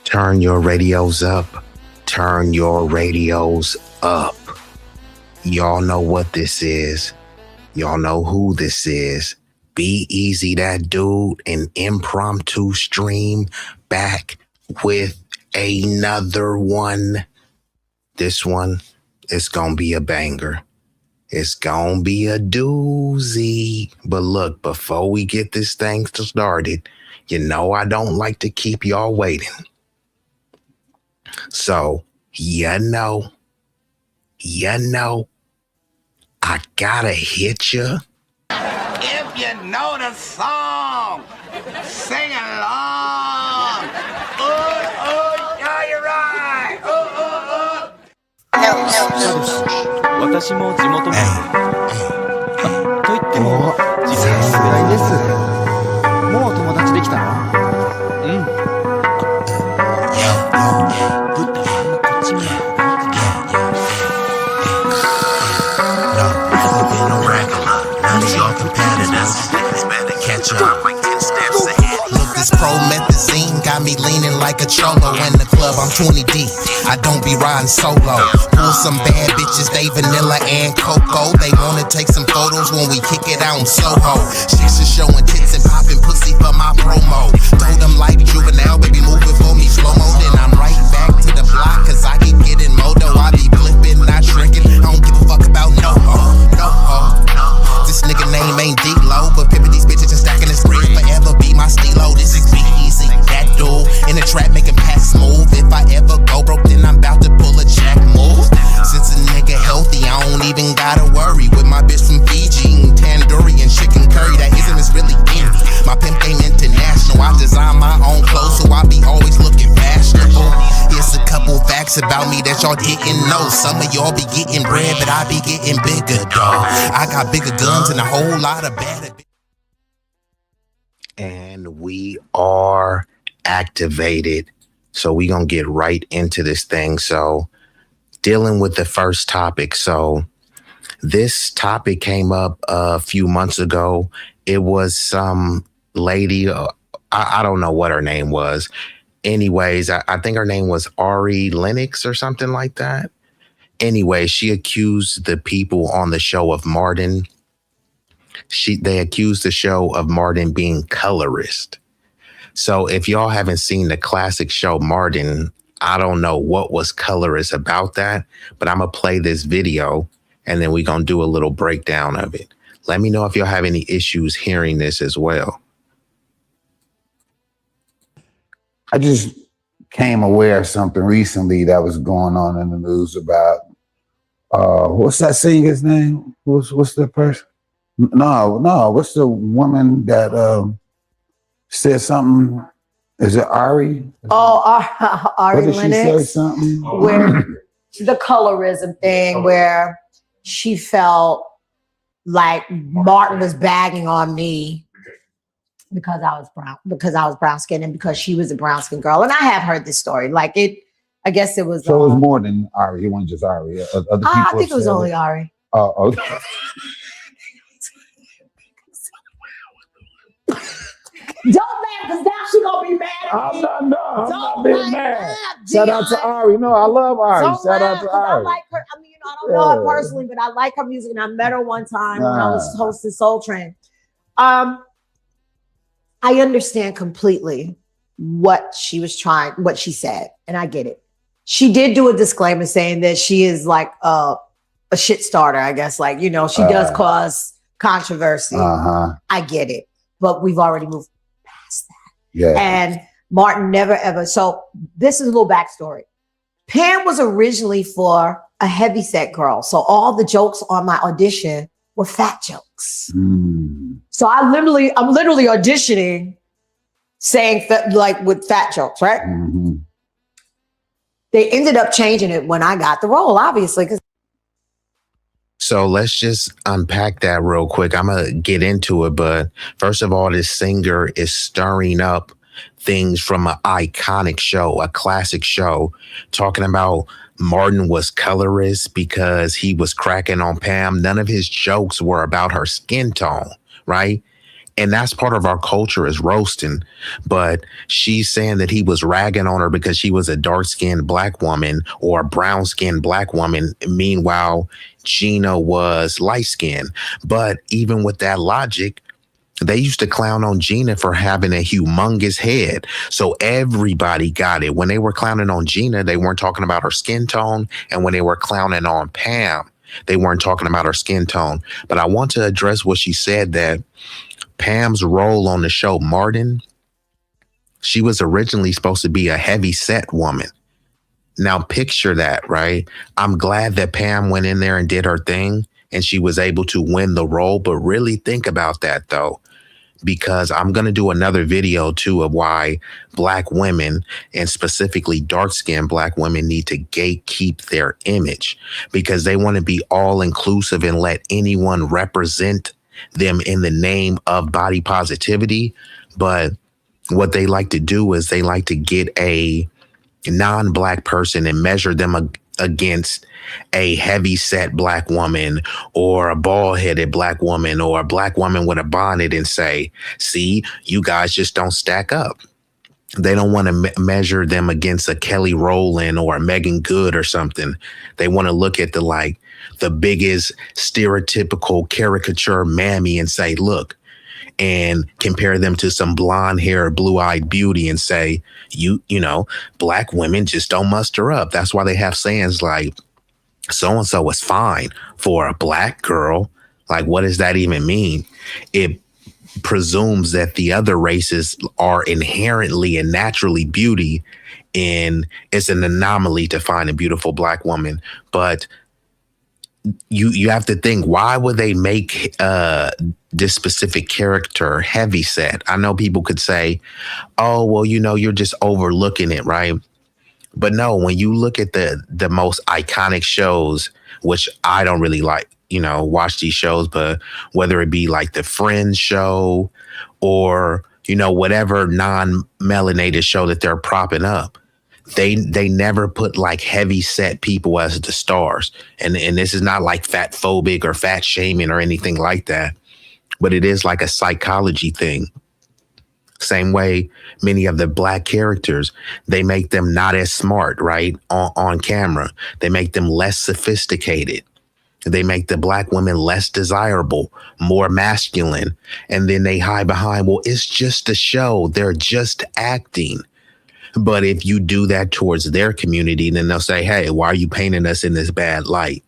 Turn your radios up. Turn your radios up. Y'all know what this is. Y'all know who this is. B-Eazy Dat Dude, an impromptu stream, back with another one. This one is gonna be a banger. It's gonna be a doozy. But look, before we get this thing started, you know I don't like to keep y'all waiting. So, you know, I gotta hit you. If you know the song, sing along. Yeah, you're right. 私も地元民。と言っても、実は世代です。もう友達できたの？うん。ぶったまんまこっち見ろ。Look, this promethazine got me leaning like a cholo in the club. I'm 20 deep. I don't be riding solo. Pull some bad bitches, they vanilla and cocoa. They wanna take some photos when we kick it out in Soho. Chicks are showing tits and popping pussy for my promo. Told them like juvenile, baby, move it for me slow mo. Then I'm right back to the block, cause I keep getting modo. I be flipping, not shrinking. I don't give a fuck about no ho. This nigga name ain't D-Lo, but pimpin' these bitches and stacking this bread forever be my stilo. This is B-Eazy Dat Dude. In the trap making pass smooth. If I ever go broke, then I'm about to pull a jack move. Since a nigga healthy, I don't even gotta worry. With my bitch from Fiji, eating tandoori and chicken curry. That ism is really in me. My pimp game international. I design my own clothes, so I be always looking fashionable. Here's a couple facts about me that y'all didn't know. Some of y'all be getting bread, but I be getting bigger, dawg. I got bigger guns and a whole lot of bad. And we are activated. So we gonna get right into this thing. So dealing with the first topic. So this topic came up a few months ago. It was some lady, I don't know what her name was. Anyways, I think her name was Ari Lennox or something like that. Anyway, she accused the people on the show of Martin. They accused the show of Martin being colorist. So if y'all haven't seen the classic show Martin, I don't know what was colorist about that, but I'm gonna play this video and then we're gonna do a little breakdown of it. Let me know if y'all have any issues hearing this as well. I just came aware of something recently that was going on in the news about what's that singer's name? What's the person? No, what's the woman that said something? Is it Ari? Oh, Ari Lennox. Did she say something? Where the colorism thing, where she felt like Martin was bagging on me because I was brown skinned and because she was a brown skinned girl. And I have heard this story. I guess it was. So it was more than Ari. It wasn't just Ari. Other people I think it was only Ari. Oh, okay. Don't laugh, because now she gonna be mad at me. I'm not being mad. Shout out to Ari. No, I love Ari. Shout out to Ari. I like her. I mean, I don't know her personally, but I like her music, and I met her one time when I was hosting Soul Train. I understand completely what she said, and I get it. She did do a disclaimer saying that she is like a a shit starter, I guess. Like, you know, she does cause controversy. I get it. But we've already moved past that. Yeah. And Martin never ever. So this is a little backstory. Pam was originally for a heavyset girl. So all the jokes on my audition were fat jokes. So I'm literally auditioning saying like with fat jokes, right? They ended up changing it when I got the role, obviously. So let's just unpack that real quick. I'm going to get into it. But first of all, this singer is stirring up things from an iconic show, a classic show, talking about Martin was colorist because he was cracking on Pam. None of his jokes were about her skin tone, right? And that's part of our culture is roasting. But she's saying that he was ragging on her because she was a dark-skinned black woman or a brown-skinned black woman. Meanwhile, Gina was light-skinned. But even with that logic, they used to clown on Gina for having a humongous head. So everybody got it. When they were clowning on Gina, they weren't talking about her skin tone. And when they were clowning on Pam, they weren't talking about her skin tone. But I want to address what she said, that Pam's role on the show, Martin, she was originally supposed to be a heavy set woman. Now picture that, right? I'm glad that Pam went in there and did her thing and she was able to win the role. But really think about that, though, because I'm going to do another video, too, of why black women and specifically dark-skinned black women need to gatekeep their image because they want to be all inclusive and let anyone represent them in the name of body positivity. But what they like to do is they like to get a non-black person and measure them against a heavy set black woman or a bald headed black woman or a black woman with a bonnet and say, see, you guys just don't stack up. They don't want to measure them against a Kelly Rowland or a Megan Good or something. They want to look at the biggest stereotypical caricature mammy and say, look, and compare them to some blonde hair, blue eyed beauty and say, you know, black women just don't muster up. That's why they have sayings like so-and-so is fine for a black girl. Like, what does that even mean? It presumes that the other races are inherently and naturally beauty, and it's an anomaly to find a beautiful black woman. But you have to think, why would they make this specific character heavy set? I know people could say, oh, well, you know, you're just overlooking it, right? But no, when you look at the most iconic shows, which I don't really like, you know, watch these shows, but whether it be like the Friends show or, you know, whatever non-melanated show that they're propping up, they never put like heavy set people as the stars. And this is not like fat phobic or fat shaming or anything like that, but it is like a psychology thing. Same way many of the black characters, they make them not as smart, right? On camera. They make them less sophisticated. They make the black women less desirable, more masculine. And then they hide behind, well, it's just a show. They're just acting. But if you do that towards their community, then they'll say, hey, why are you painting us in this bad light?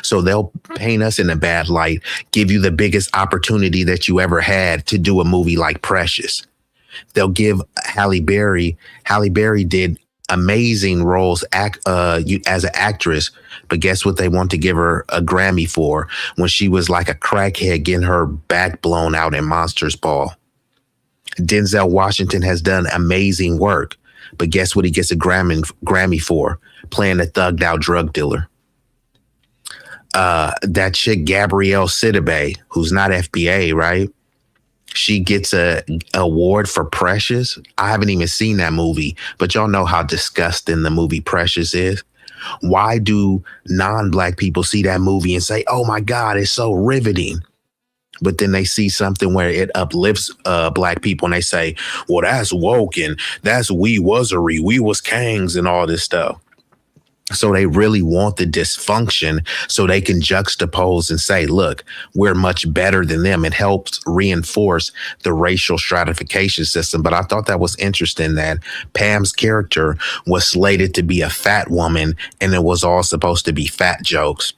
So they'll paint us in a bad light, give you the biggest opportunity that you ever had to do a movie like Precious. They'll give Halle Berry. Halle Berry did amazing roles as an actress, but guess what they want to give her a Grammy for? When she was like a crackhead getting her back blown out in Monsters Ball. Denzel Washington has done amazing work, but guess what he gets a Grammy for? Playing a thugged out drug dealer. That chick Gabrielle Sidibe, who's not FBA, right? She gets a award for Precious. I haven't even seen that movie, but y'all know how disgusting the movie Precious is. Why do non-black people see that movie and say, oh my God, it's so riveting? But then they see something where it uplifts black people and they say, well, that's woke and that's we was kangs and all this stuff. So they really want the dysfunction so they can juxtapose and say, look, we're much better than them. It helps reinforce the racial stratification system. But I thought that was interesting that Pam's character was slated to be a fat woman and it was all supposed to be fat jokes.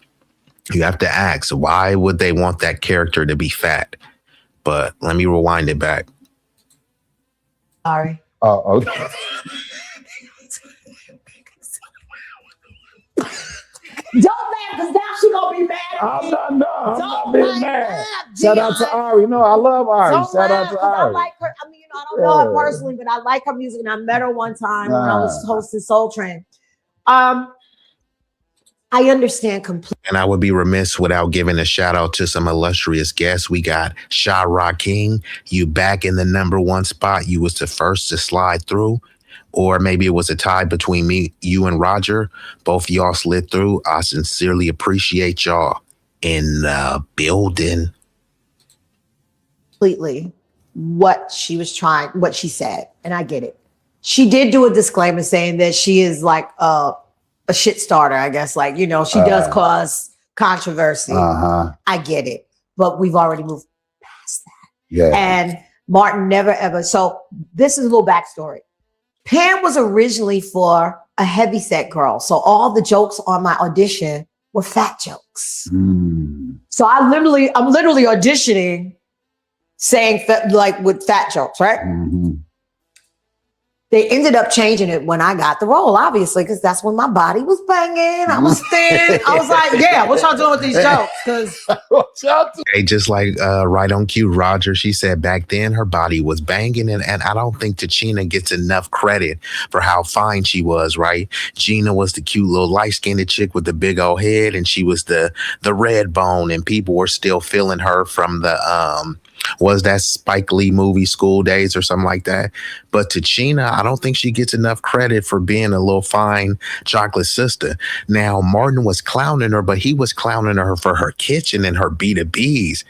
You have to ask, why would they want that character to be fat? But let me rewind it back. Sorry. Oh, okay. Don't laugh, because now she gonna be mad at me. I'm not being mad. Laugh, Shout out to Ari. No, I love Ari. Don't Shout laugh, out to 'cause I Ari. like her. I mean, I don't know her personally, but I like her music, and I met her one time when I was hosting Soul Train. I understand completely. And I would be remiss without giving a shout out to some illustrious guests. We got Sha Ra King. You back in the #1 spot. You was the first to slide through. Or maybe it was a tie between me, you, and Roger. Both y'all slid through. I sincerely appreciate y'all in the building. Completely what she said, and I get it. She did do a disclaimer saying that she is like a shit starter, I guess. Like, she does cause controversy. I get it, but we've already moved past that. Yeah. And Martin never ever. So this is a little backstory. Pam was originally for a heavyset girl, so all the jokes on my audition were fat jokes. So I'm literally auditioning saying with fat jokes, right? They ended up changing it when I got the role, obviously, because that's when my body was banging. I was thin. I was like, yeah, what y'all doing with these jokes? Because Hey, just like right on cue, Roger, she said back then her body was banging. And I don't think Tachina gets enough credit for how fine she was, right? Gina was the cute little light-skinned chick with the big old head, and she was the red bone, and people were still feeling her from the was that Spike Lee movie School Days or something like that. But Tachina, I don't think she gets enough credit for being a little fine chocolate sister. Now, Martin was clowning her, but he was clowning her for her kitchen and her B2Bs.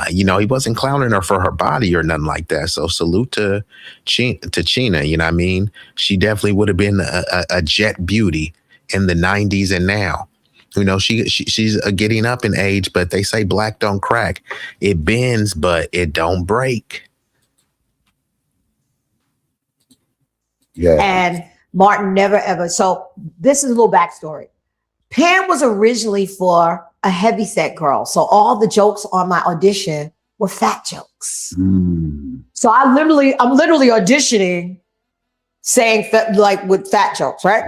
He wasn't clowning her for her body or nothing like that. So salute to Tachina, you know what I mean? She definitely would have been a jet beauty in the 90s and now. She's getting up in age, but they say black don't crack. It bends, but it don't break. Yeah. And Martin never ever. So this is a little backstory. Pam was originally for a heavyset girl, so all the jokes on my audition were fat jokes. So I'm literally auditioning saying with fat jokes, right?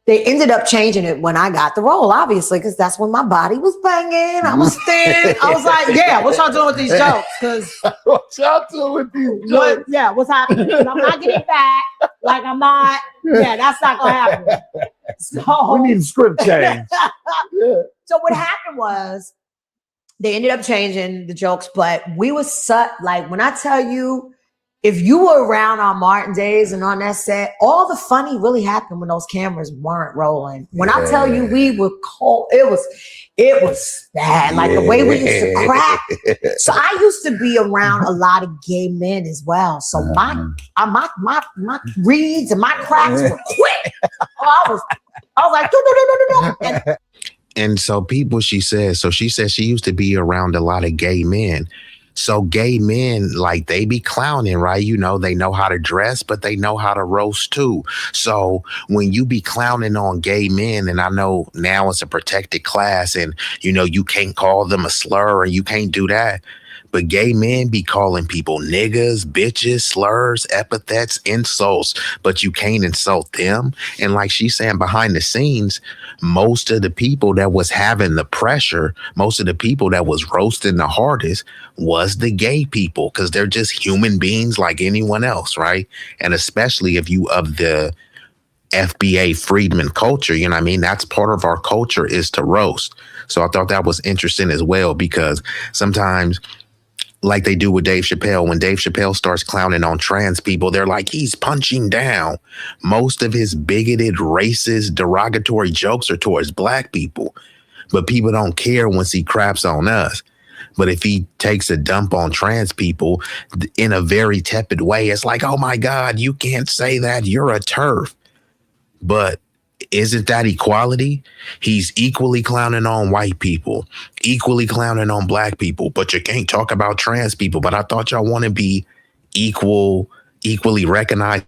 They ended up changing it when I got the role, obviously, because that's when my body was banging. I was thin. I was like, yeah, what y'all doing with these jokes? Because what y'all doing with these jokes? Yeah, what's happening? 'Cause I'm not getting fat. Like I'm not. Yeah, that's not gonna happen. So we need a script change. So what happened was they ended up changing the jokes, but we was when I tell you, if you were around on Martin days and on that set, all the funny really happened when those cameras weren't rolling. When I tell you we were cold, it was bad. Like the way we used to crack. So I used to be around a lot of gay men as well. So my reads and my cracks were quick. I was like, do. And so she said she used to be around a lot of gay men. So gay men, they be clowning, right? They know how to dress, but they know how to roast too. So when you be clowning on gay men, and I know now it's a protected class and, you can't call them a slur and you can't do that. But gay men be calling people niggas, bitches, slurs, epithets, insults, but you can't insult them. And like she's saying, behind the scenes, most of the people that was having the pressure, most of the people that was roasting the hardest was the gay people, because they're just human beings like anyone else, right? And especially if you of the FBA Friedman culture, you know what I mean? That's part of our culture, is to roast. So I thought that was interesting as well, because sometimes, like they do with Dave Chappelle, when Dave Chappelle starts clowning on trans people, they're like, he's punching down. Most of his bigoted, racist, derogatory jokes are towards black people, but people don't care once he craps on us. But if he takes a dump on trans people in a very tepid way, it's like, oh my God, you can't say that, you're a TERF. But isn't that equality? He's equally clowning on white people, equally clowning on black people, but you can't talk about trans people. But I thought y'all want to be equally recognized.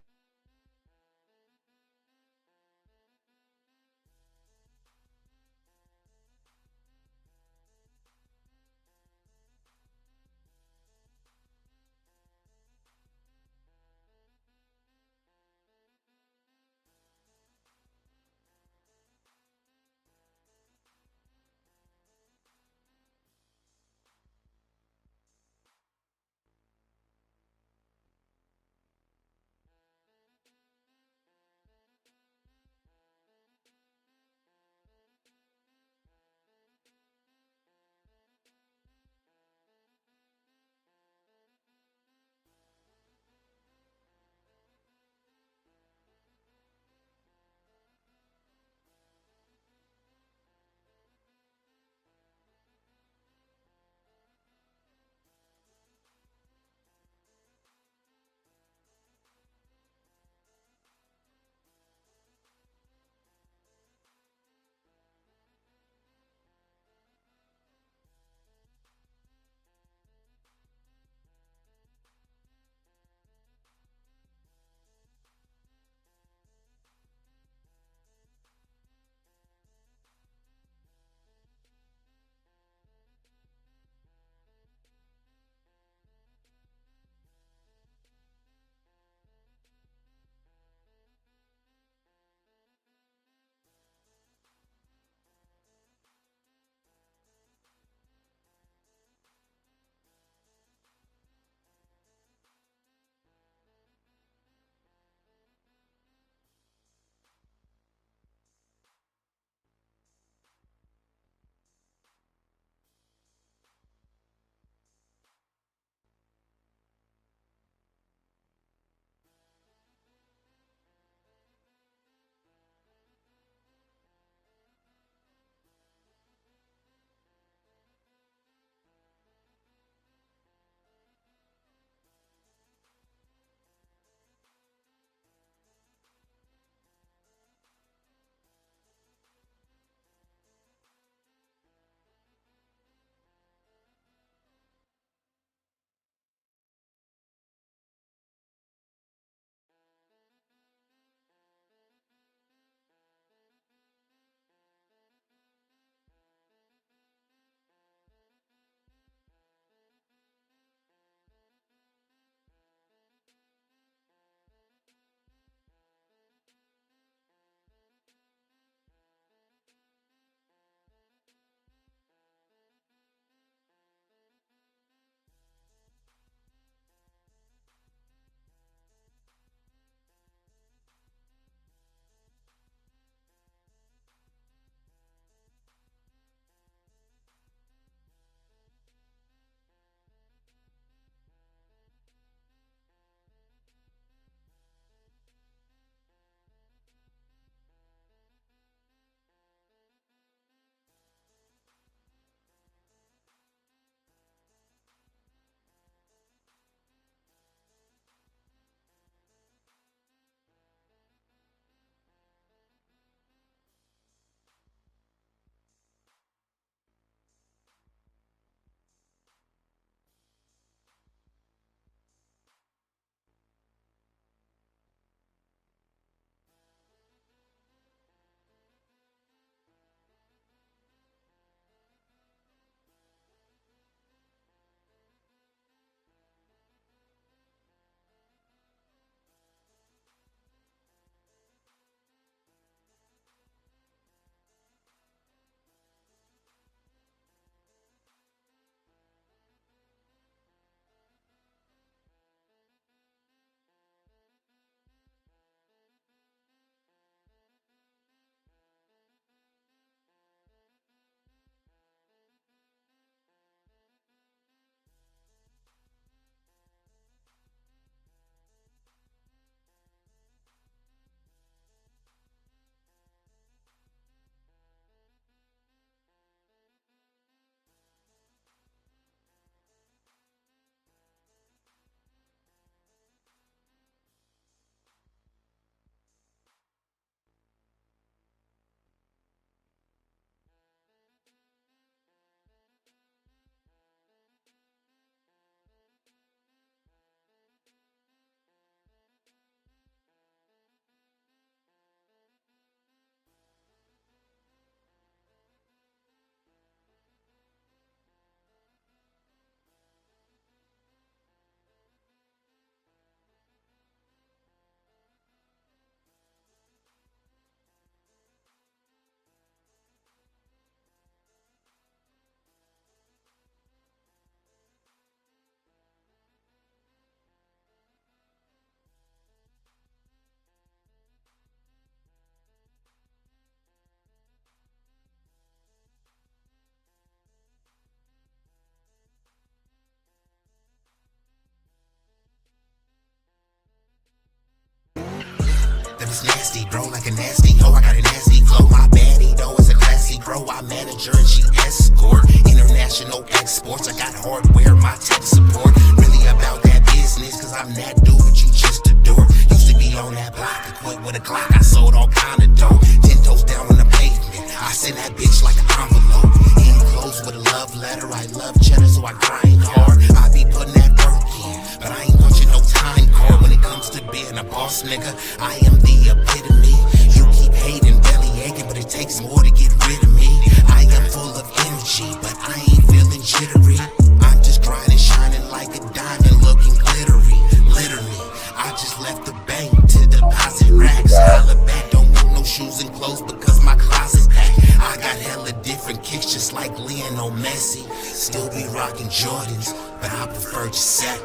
nasty, bro, like a nasty hoe. I got a nasty flow. My baddie though is a classy bro. I manage her and she escort. International exports. I got hardware, my tech support. Really about that business, cause I'm that dude, but you just adore. Used to be on that block, equipped with a Glock. I sold all kind of dope. 10 toes down on the pavement. I send that bitch like an envelope. Enclosed with a love letter. I love cheddar, so I grind hard. I be putting that work in, but I ain't punching no time card. When it comes to being a boss, nigga, I am the epitome. You keep hating, belly aching, but it takes more to get rid of me. I am full of energy, but I ain't feeling jittery. I'm just grinding, shining like a diamond, looking glittery. Literally, I just left the bank to deposit racks. Holla back, don't want no shoes and clothes because my closet's packed. I got hella different kicks just like Lionel Messi. Still be rocking Jordans, but I prefer Giuseppe.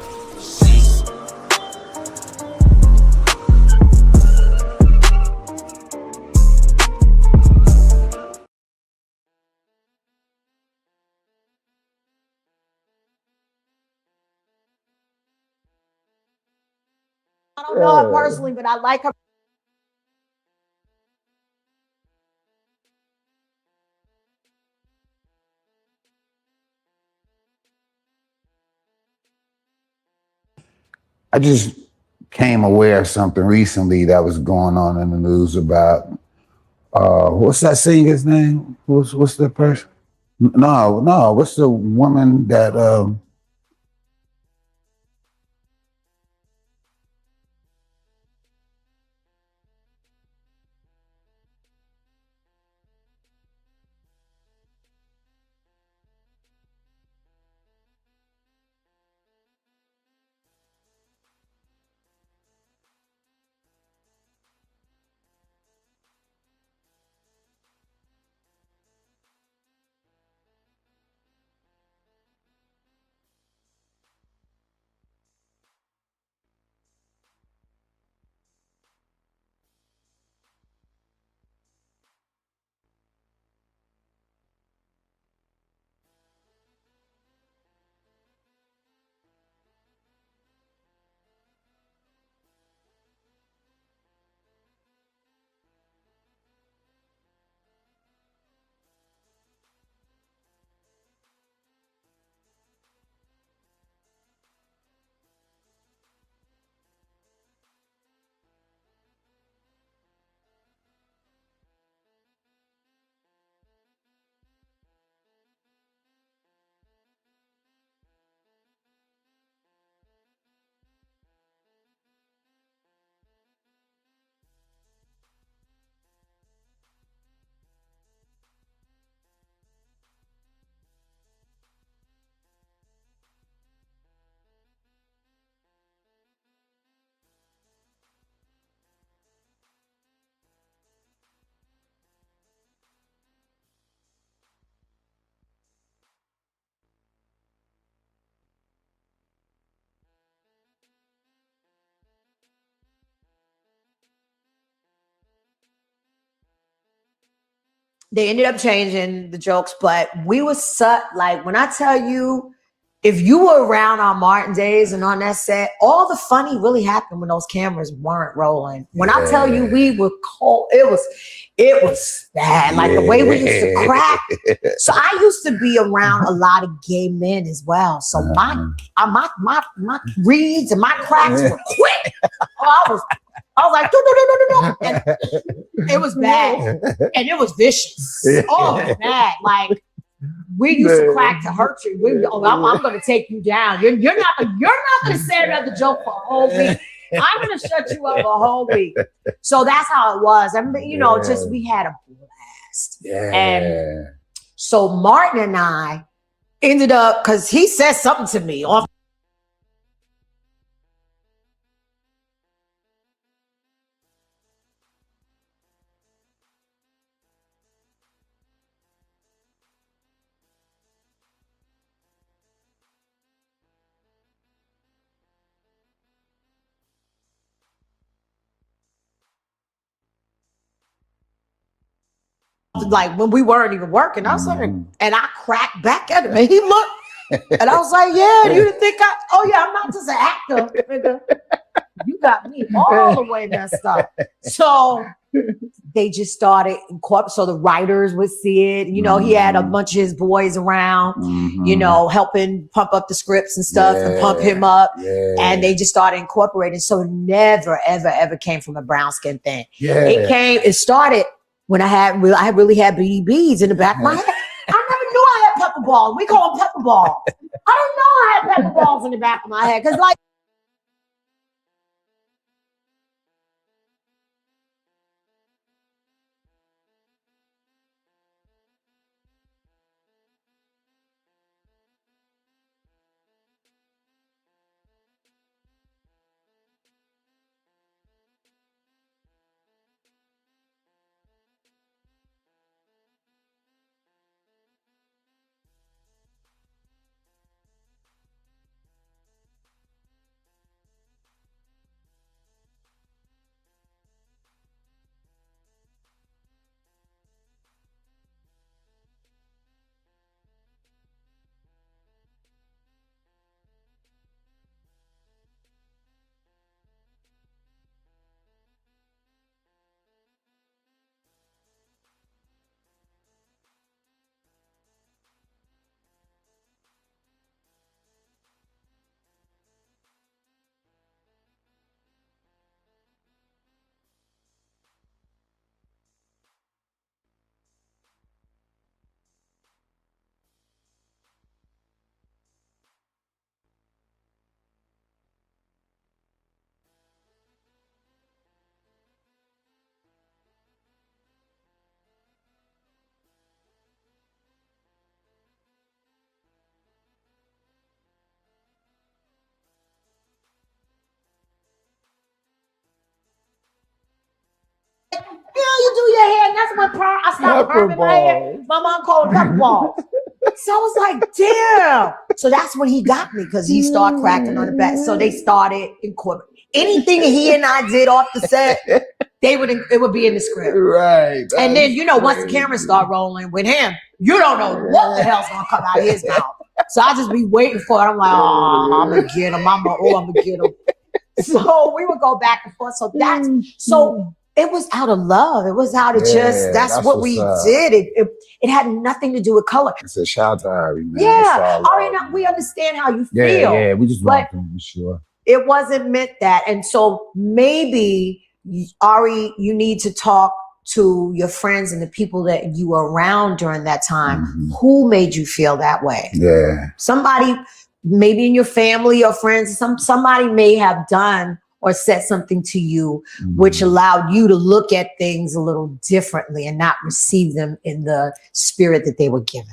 I don't know her personally, but I like her. I just came aware of something recently that was going on in the news about what's that singer's name? What's the person? No, what's the woman that They ended up changing the jokes, but we were like, when I tell you, if you were around on Martin days and on that set, all the funny really happened when those cameras weren't rolling. When I tell you we were cold, it was bad. Like the way we used to crack. So I used to be around a lot of gay men as well. So my reads and my cracks were quick. I was like, do. And it was bad. And it was vicious. Oh, it was bad. Like, we used to crack to hurt you. I'm going to take you down. You're not going to say another joke for a whole week. I'm going to shut you up a whole week. So that's how it was. I mean, just we had a blast. Yeah. And so Martin and I ended up, because he said something to me off. Like when we weren't even working, I was like, and I cracked back at him, and he looked, and I was like, "Yeah, you didn't think I'm not just an actor, nigga. You got me all the way messed up. So they just started so the writers would see it. You know, he had a bunch of his boys around, you know, helping pump up the scripts and stuff and pump him up. And they just started incorporating. So it never, ever, ever came from a brown skin thing. It started when I really had BBs in the back of my head. I never knew I had pepper balls. We call them pepper balls. I didn't know I had pepper balls in the back of my head. Cause like, you do your hair. And that's when I stopped perming my hair. My mom called it pepper balls. So I was like, damn. So that's when he got me because he started cracking on the back. So they started incorporating anything he and I did off the set. It would be in the script. Right. And then, you know, once the cameras start rolling with him, you don't know what the hell's going to come out of his mouth. So I just be waiting for it. I'm like, oh, I'm going to get him. I'm going to get him. So we would go back and forth. So it was out of love. It was out of that's what we did. It had nothing to do with color. It's a shout out to Ari, man. Yeah. Ari, we understand how you feel. Yeah, we just want to be sure. It wasn't meant that. And so maybe, Ari, you need to talk to your friends and the people that you were around during that time. Who made you feel that way? Yeah. Somebody, maybe in your family or friends, somebody may have done or said something to you which allowed you to look at things a little differently and not receive them in the spirit that they were given.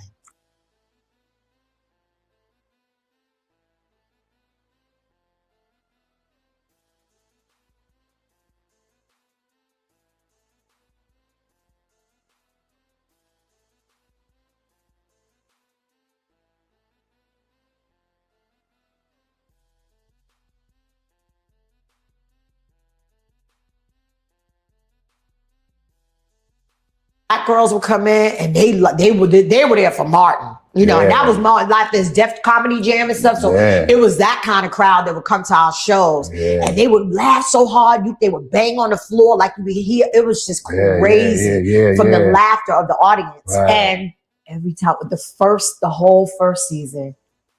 Black girls would come in and they were there for Martin, you know, and that was Martin, like this Def Comedy Jam and stuff. So it was that kind of crowd that would come to our shows, and they would laugh so hard, they would bang on the floor like you would hear. It was just crazy from the laughter of the audience. And every time, the whole first season,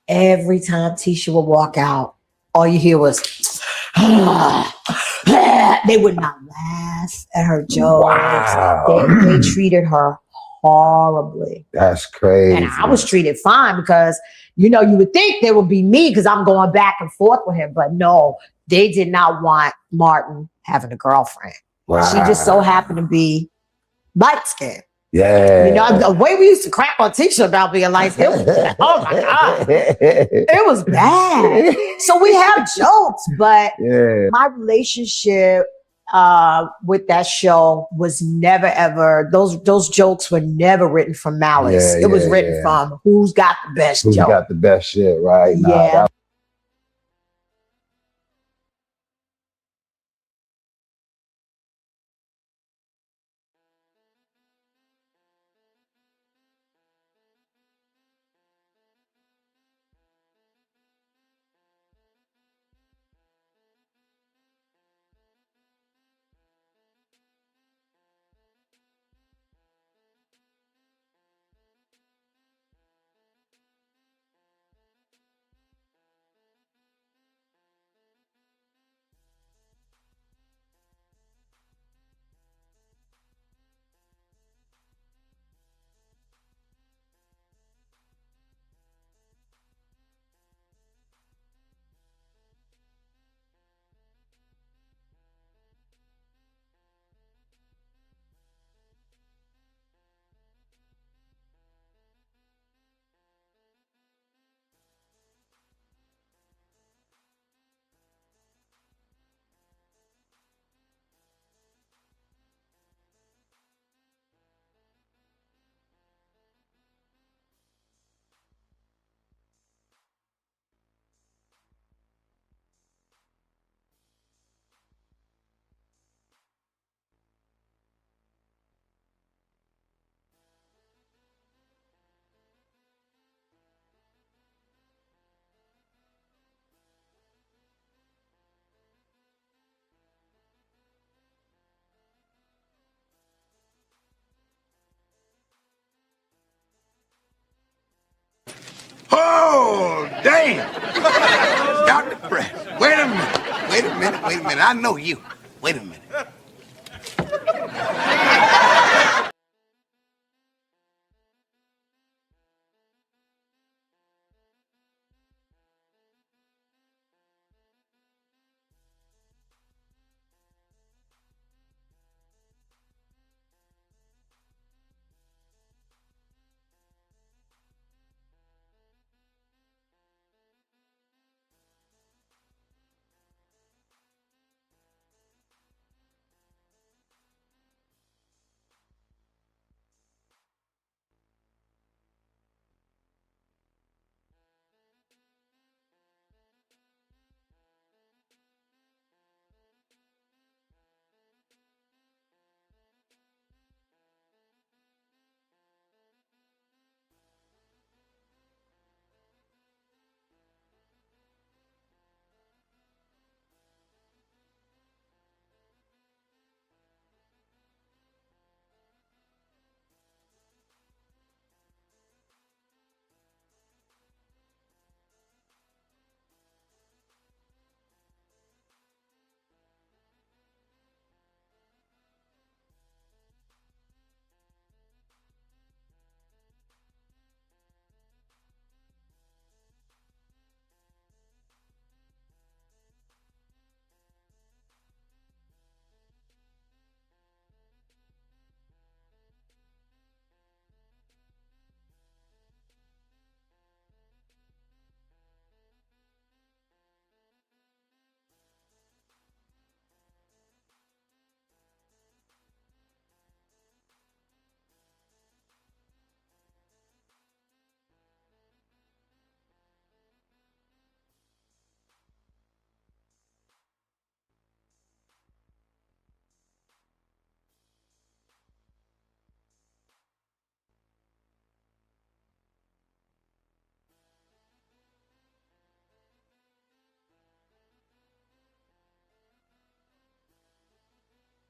every time Tisha would walk out, all you hear was. They would not laugh at her jokes. Wow. They treated her horribly. That's crazy. And I was treated fine because, you know, you would think they would be me because I'm going back and forth with him. But no, they did not want Martin having a girlfriend. Wow. She just so happened to be light skinned. Yeah. You know, the way we used to crap on Tisha about being light skinned, oh my God. It was bad. So we have jokes, but my relationship with that show was never ever, those jokes were never written from malice. It was written from who's got the best joke. Who's got the best shit, right? Yeah. Oh, damn. Dr. Brett, wait a minute. I know you. Wait a minute.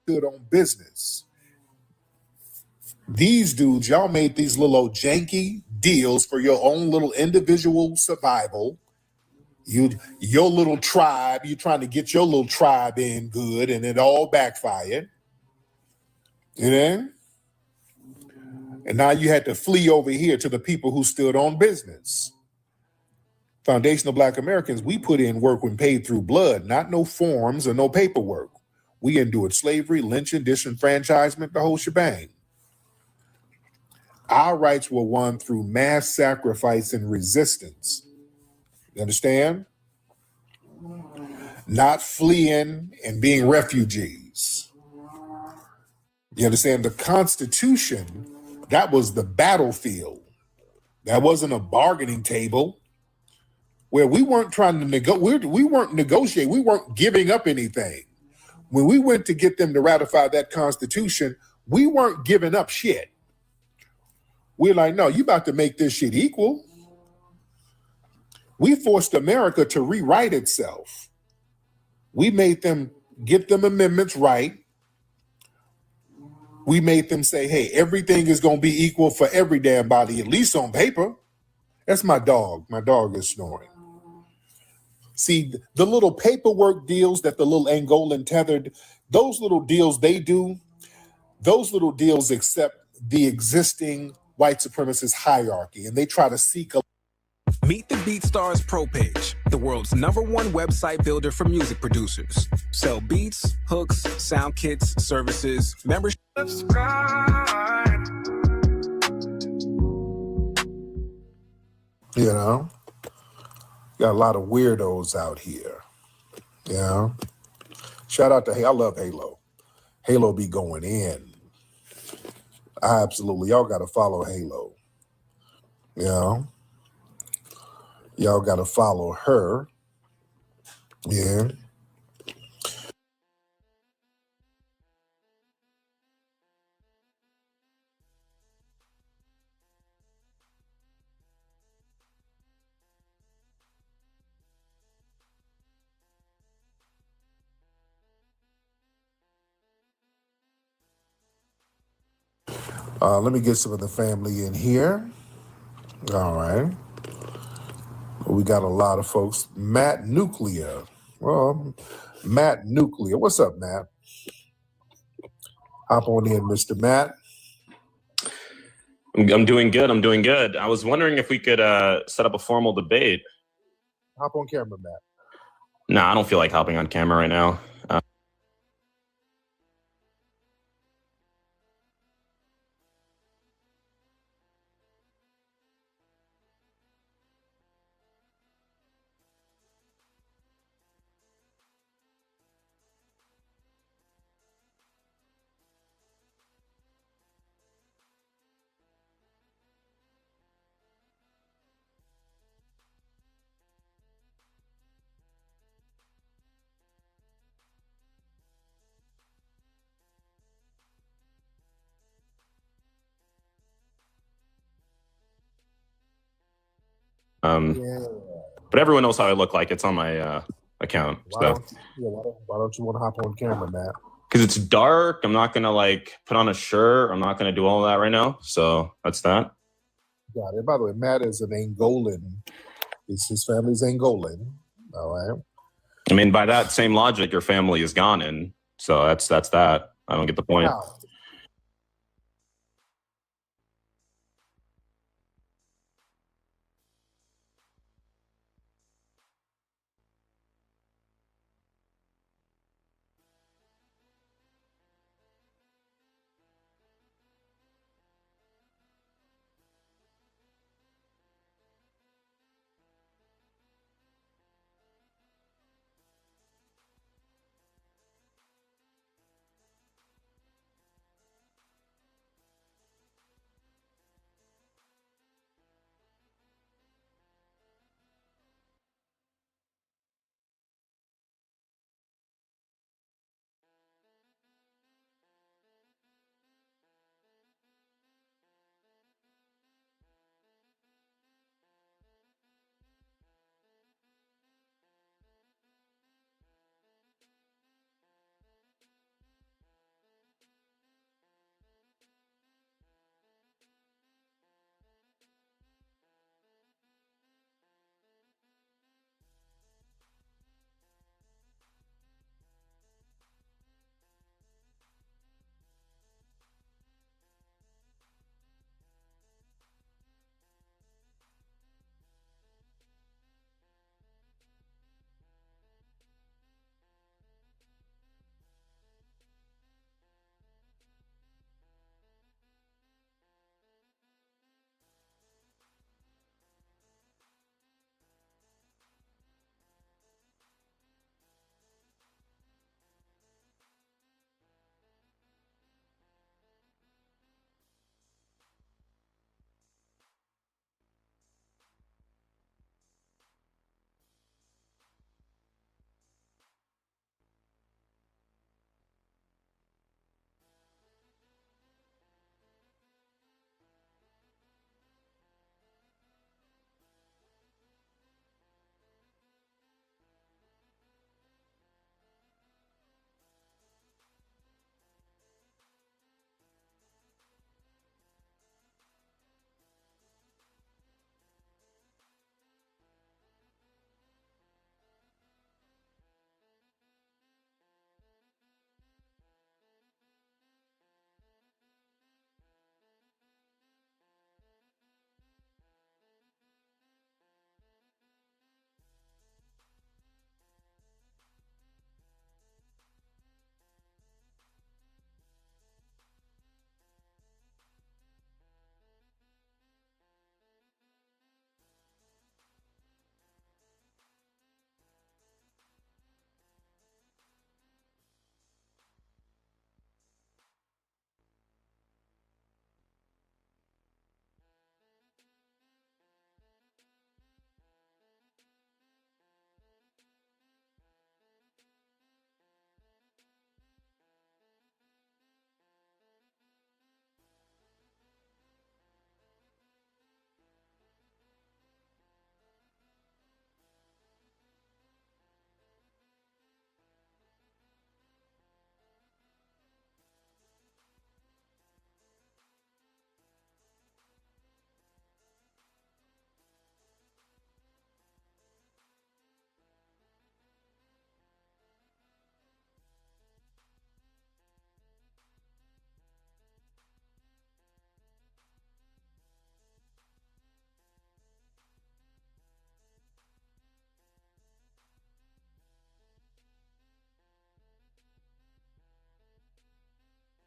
Stood on business. These dudes, y'all made these little janky deals for your own little individual survival. Your little tribe, you're trying to get your little tribe in good, and it all backfired. You know? And now you had to flee over here to the people who stood on business. Foundational Black Americans, we put in work when paid through blood, not no forms or no paperwork. We endured slavery, lynching, disenfranchisement, the whole shebang. Our rights were won through mass sacrifice and resistance. You understand? Not fleeing and being refugees. You understand? The Constitution, that was the battlefield. That wasn't a bargaining table where we weren't trying to negotiate. We weren't negotiating. We weren't giving up anything. When we went to get them to ratify that Constitution, we weren't giving up shit. We're like, no, you about to make this shit equal. We forced America to rewrite itself. We made them get them amendments right. We made them say, hey, everything is going to be equal for every damn body, at least on paper. That's my dog. My dog is snoring. See, the little paperwork deals that the little Angolan Tethered, those little deals they do, those little deals accept the existing white supremacist hierarchy, and they try to seek a... Meet the BeatStars Pro page, the world's #1 website builder for music producers. Sell beats, hooks, sound kits, services, membership. You know, got a lot of weirdos out here. You know, shout out to I love Halo. Halo be going in. Absolutely, y'all got to follow Halo. You know, y'all got to follow her. Yeah. Let me get some of the family in here. All right. We got a lot of folks. Matt Nuclear. Well, Matt Nuclear. What's up, Matt? Hop on in, Mr. Matt. I'm doing good. I'm doing good. I was wondering if we could set up a formal debate. Hop on camera, Matt. No, I don't feel like hopping on camera right now. But everyone knows how I look like. It's on my account. Why don't you want to hop on camera, Matt? Because it's dark. I'm not gonna like put on a shirt. I'm not gonna do all of that right now. So that's that. Got it. By the way, Matt is an Angolan. His family's Angolan. All right. I mean, by that same logic, your family is Ghanaian. So that's that. I don't get the point. Wow.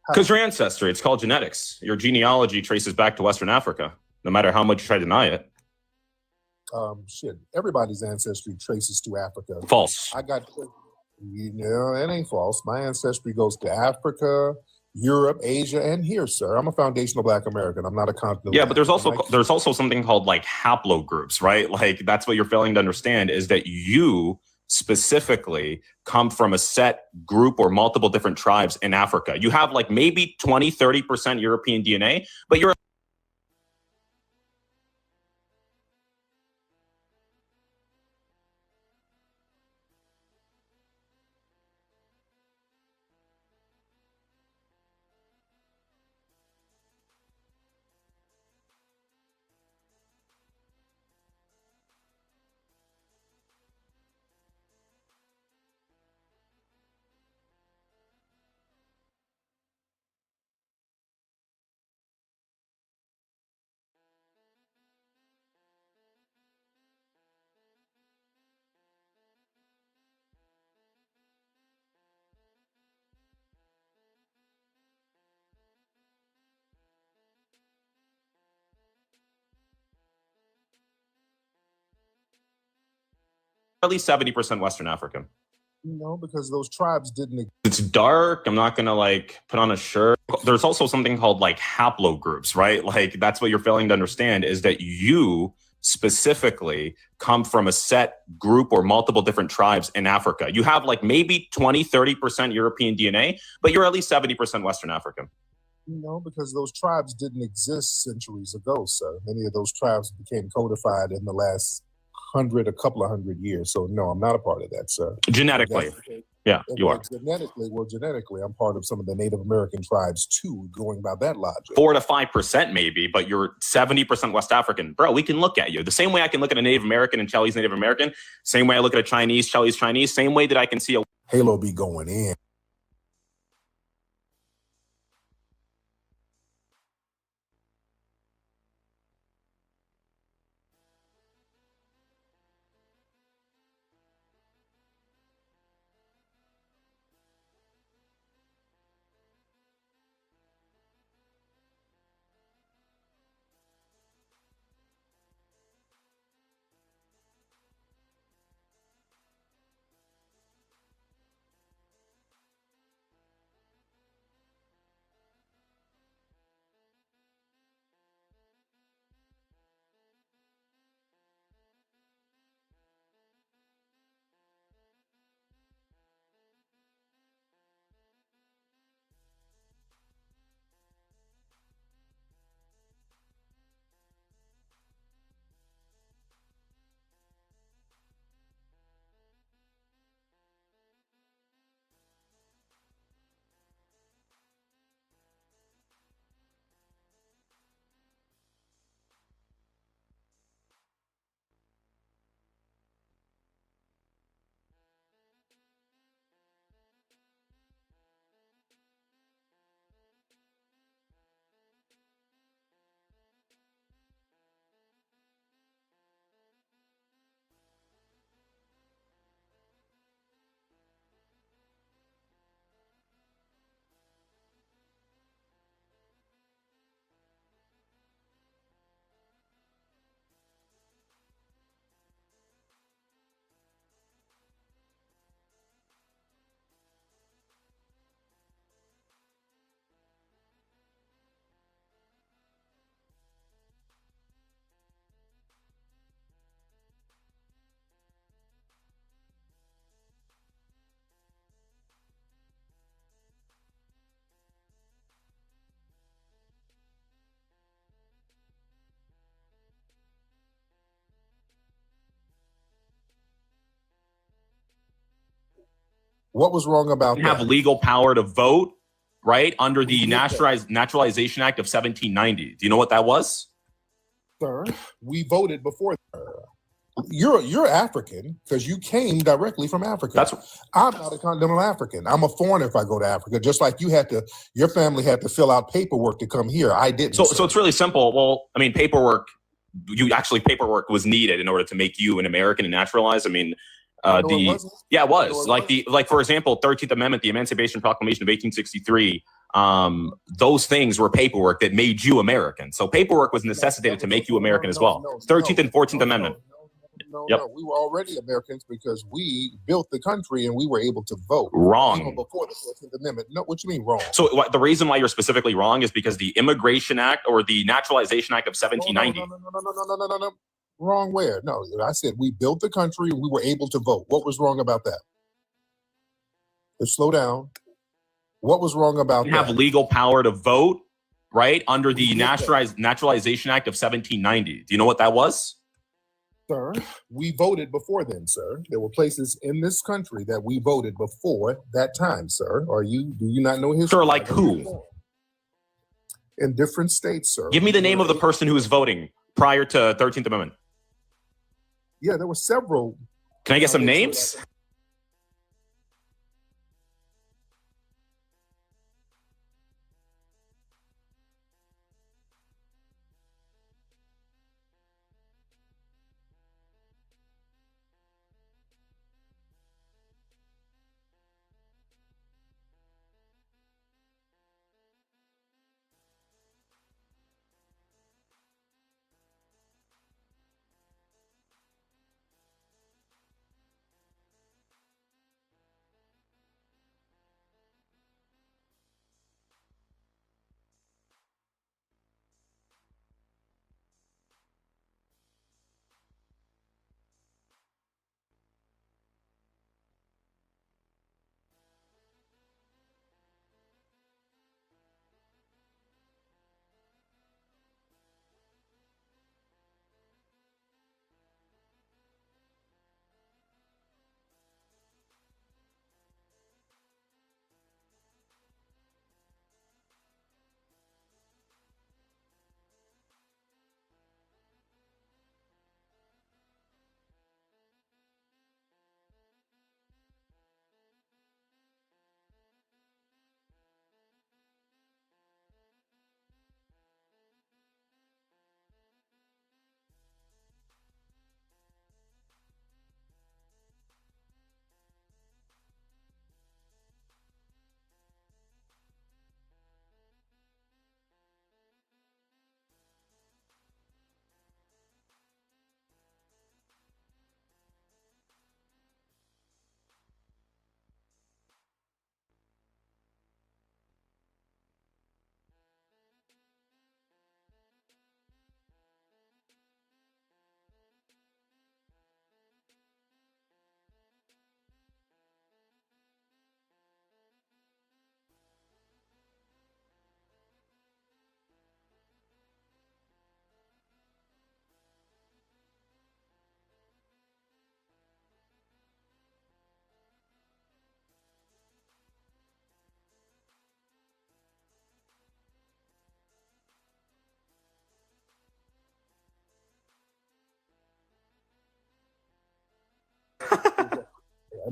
Because your ancestry, it's called genetics. Your genealogy traces back to Western Africa, no matter how much you try to deny it. Shit, everybody's ancestry traces to Africa. False. That ain't false. My ancestry goes to Africa, Europe, Asia, and here, sir. I'm a foundational Black American. I'm not a continental. Yeah, but there's also something called like haplogroups, right? Like that's what you're failing to understand is that you specifically come from a set group or multiple different tribes in Africa. You have like maybe 20, 30% European DNA, but you're at least 70% Western African. No, because those tribes didn't. It's dark. I'm not going to like put on a shirt. There's also something called like haplogroups, right? Like that's what you're failing to understand is that you specifically come from a set group or multiple different tribes in Africa. You have like maybe 20, 30% European DNA, but you're at least 70% Western African. No, because those tribes didn't exist centuries ago, sir. Many of those tribes became codified in the last a couple of hundred years. So no, I'm not a part of that, sir. Genetically. Yeah, you are. Genetically, I'm part of some of the Native American tribes too, going by that logic. 4 to 5% maybe, but you're 70% West African. Bro, we can look at you. The same way I can look at a Native American and Chelly's Native American, same way I look at a Chinese, Chelly's Chinese, same way that I can see a Halo be going in. What was wrong about that? have legal power to vote, right? Under the Naturalization Act of 1790. Do you know what that was? Sir, we voted before. You're African because you came directly from Africa. I'm not a continental African. I'm a foreigner if I go to Africa, just like your family had to fill out paperwork to come here. I didn't. So it's really simple. Well, I mean, paperwork was needed in order to make you an American and naturalized. I mean, it was. Like for example, 13th Amendment, the Emancipation Proclamation of 1863 those things were paperwork that made you American. So paperwork was necessitated to make you American as well. 13th and 14th Amendment. No, we were already Americans because we built the country and we were able to vote. Wrong. Even before the 14th Amendment. No, what you mean wrong? So the reason why you're specifically wrong is because the Immigration Act or the Naturalization Act of 1790. No. Wrong where? No, I said we built the country and we were able to vote. What was wrong about that? Let's slow down. What was wrong about you that? Have legal power to vote, right? Under the Naturalization Act of 1790. Do you know what that was? Sir, we voted before then, sir. There were places in this country that we voted before that time, sir. Do you not know history? Sir, like who? In different states, sir. Give me the name of the person who was voting prior to 13th Amendment. Yeah, there were several. Can I get some names?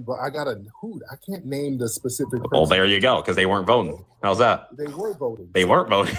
But I got I can't name the specific person. Well, there you go, because they weren't voting. How's that? They were voting. They weren't voting.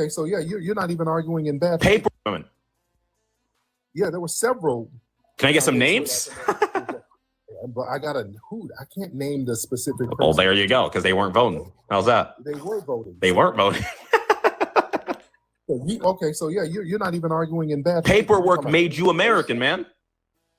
So yeah, you're not even arguing in bad faith. Paper women. Yeah, there were several. Can I get some names? But I can't name the specific person. Well, there you go, because they weren't voting. How's that? They were voting. They weren't voting. So yeah, you're not even arguing in bad faith. Paperwork made you American, man.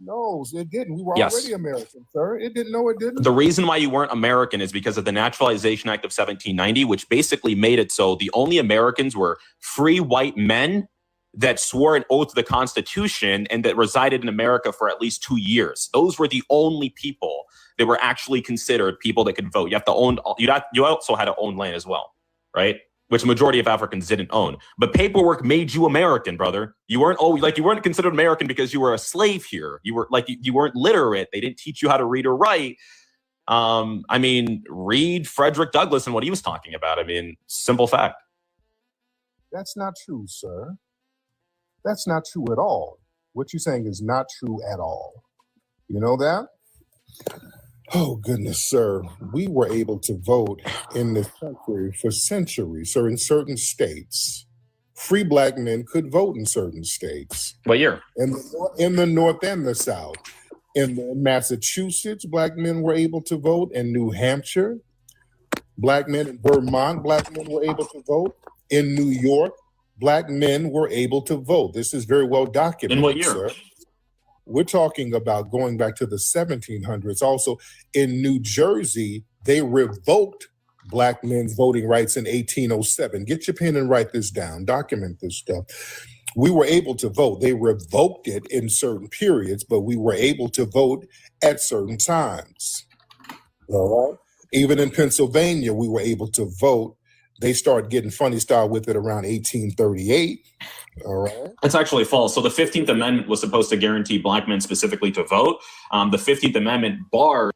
No, it didn't. We were already American, sir. It didn't. No, it didn't. The reason why you weren't American is because of the Naturalization Act of 1790, which basically made it so the only Americans were free white men that swore an oath to the Constitution and that resided in America for at least 2 years. Those were the only people that were actually considered people that could vote. You have to own. You also had to own land as well, right? Which the majority of Africans didn't own. But paperwork made you American, brother. You weren't considered American because you were a slave here. You weren't literate. They didn't teach you how to read or write. I mean, read Frederick Douglass and what he was talking about. I mean, simple fact. That's not true, sir. That's not true at all. What you're saying is not true at all. You know that? Oh, goodness, sir. We were able to vote in this country for centuries. So in certain states, free black men could vote in certain states. What year? In the North and the South. In Massachusetts, black men were able to vote. In New Hampshire, black men in Vermont, black men were able to vote. In New York, black men were able to vote. This is very well documented. In what year? Sir. We're talking about going back to the 1700s. Also, in New Jersey, they revoked black men's voting rights in 1807. Get your pen and write this down. Document this stuff. We were able to vote. They revoked it in certain periods, but we were able to vote at certain times. All right. Even in Pennsylvania, we were able to vote. They started getting funny style with it around 1838. All right. It's actually false. So the 15th Amendment was supposed to guarantee black men specifically to vote. The 15th Amendment barred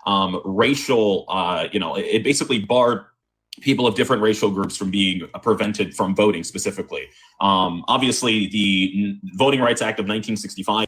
barred racial, it basically barred people of different racial groups from being prevented from voting specifically. Obviously, the Voting Rights Act of 1965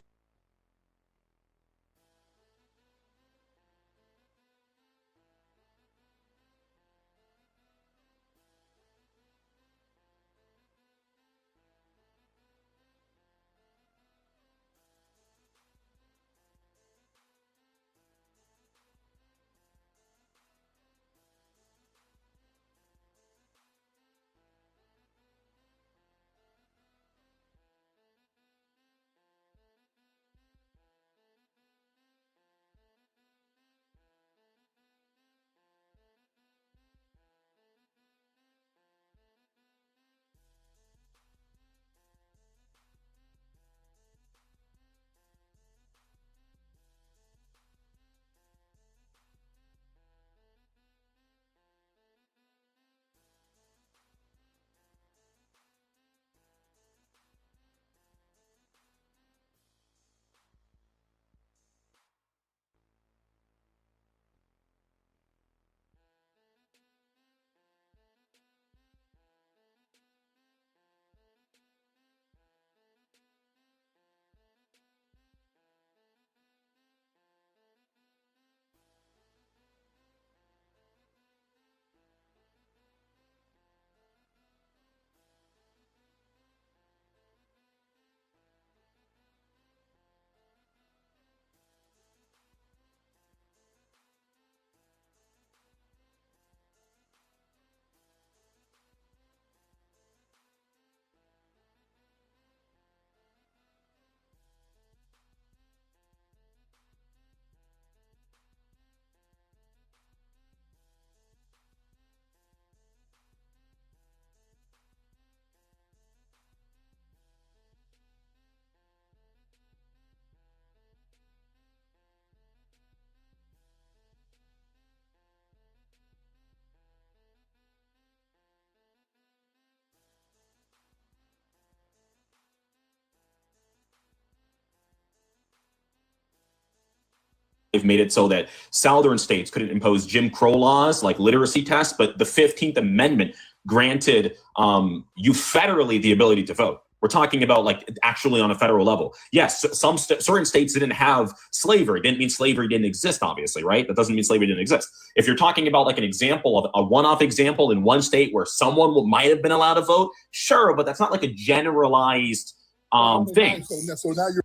they've made it so that southern states couldn't impose Jim Crow laws like literacy tests, but the 15th Amendment granted you federally the ability to vote. We're talking about like actually on a federal level. Yes, certain states didn't have slavery. It didn't mean slavery didn't exist, obviously, right? That doesn't mean slavery didn't exist. If you're talking about like an example of a one-off example in one state where someone might have been allowed to vote, sure, but that's not like a generalized thing. So now you're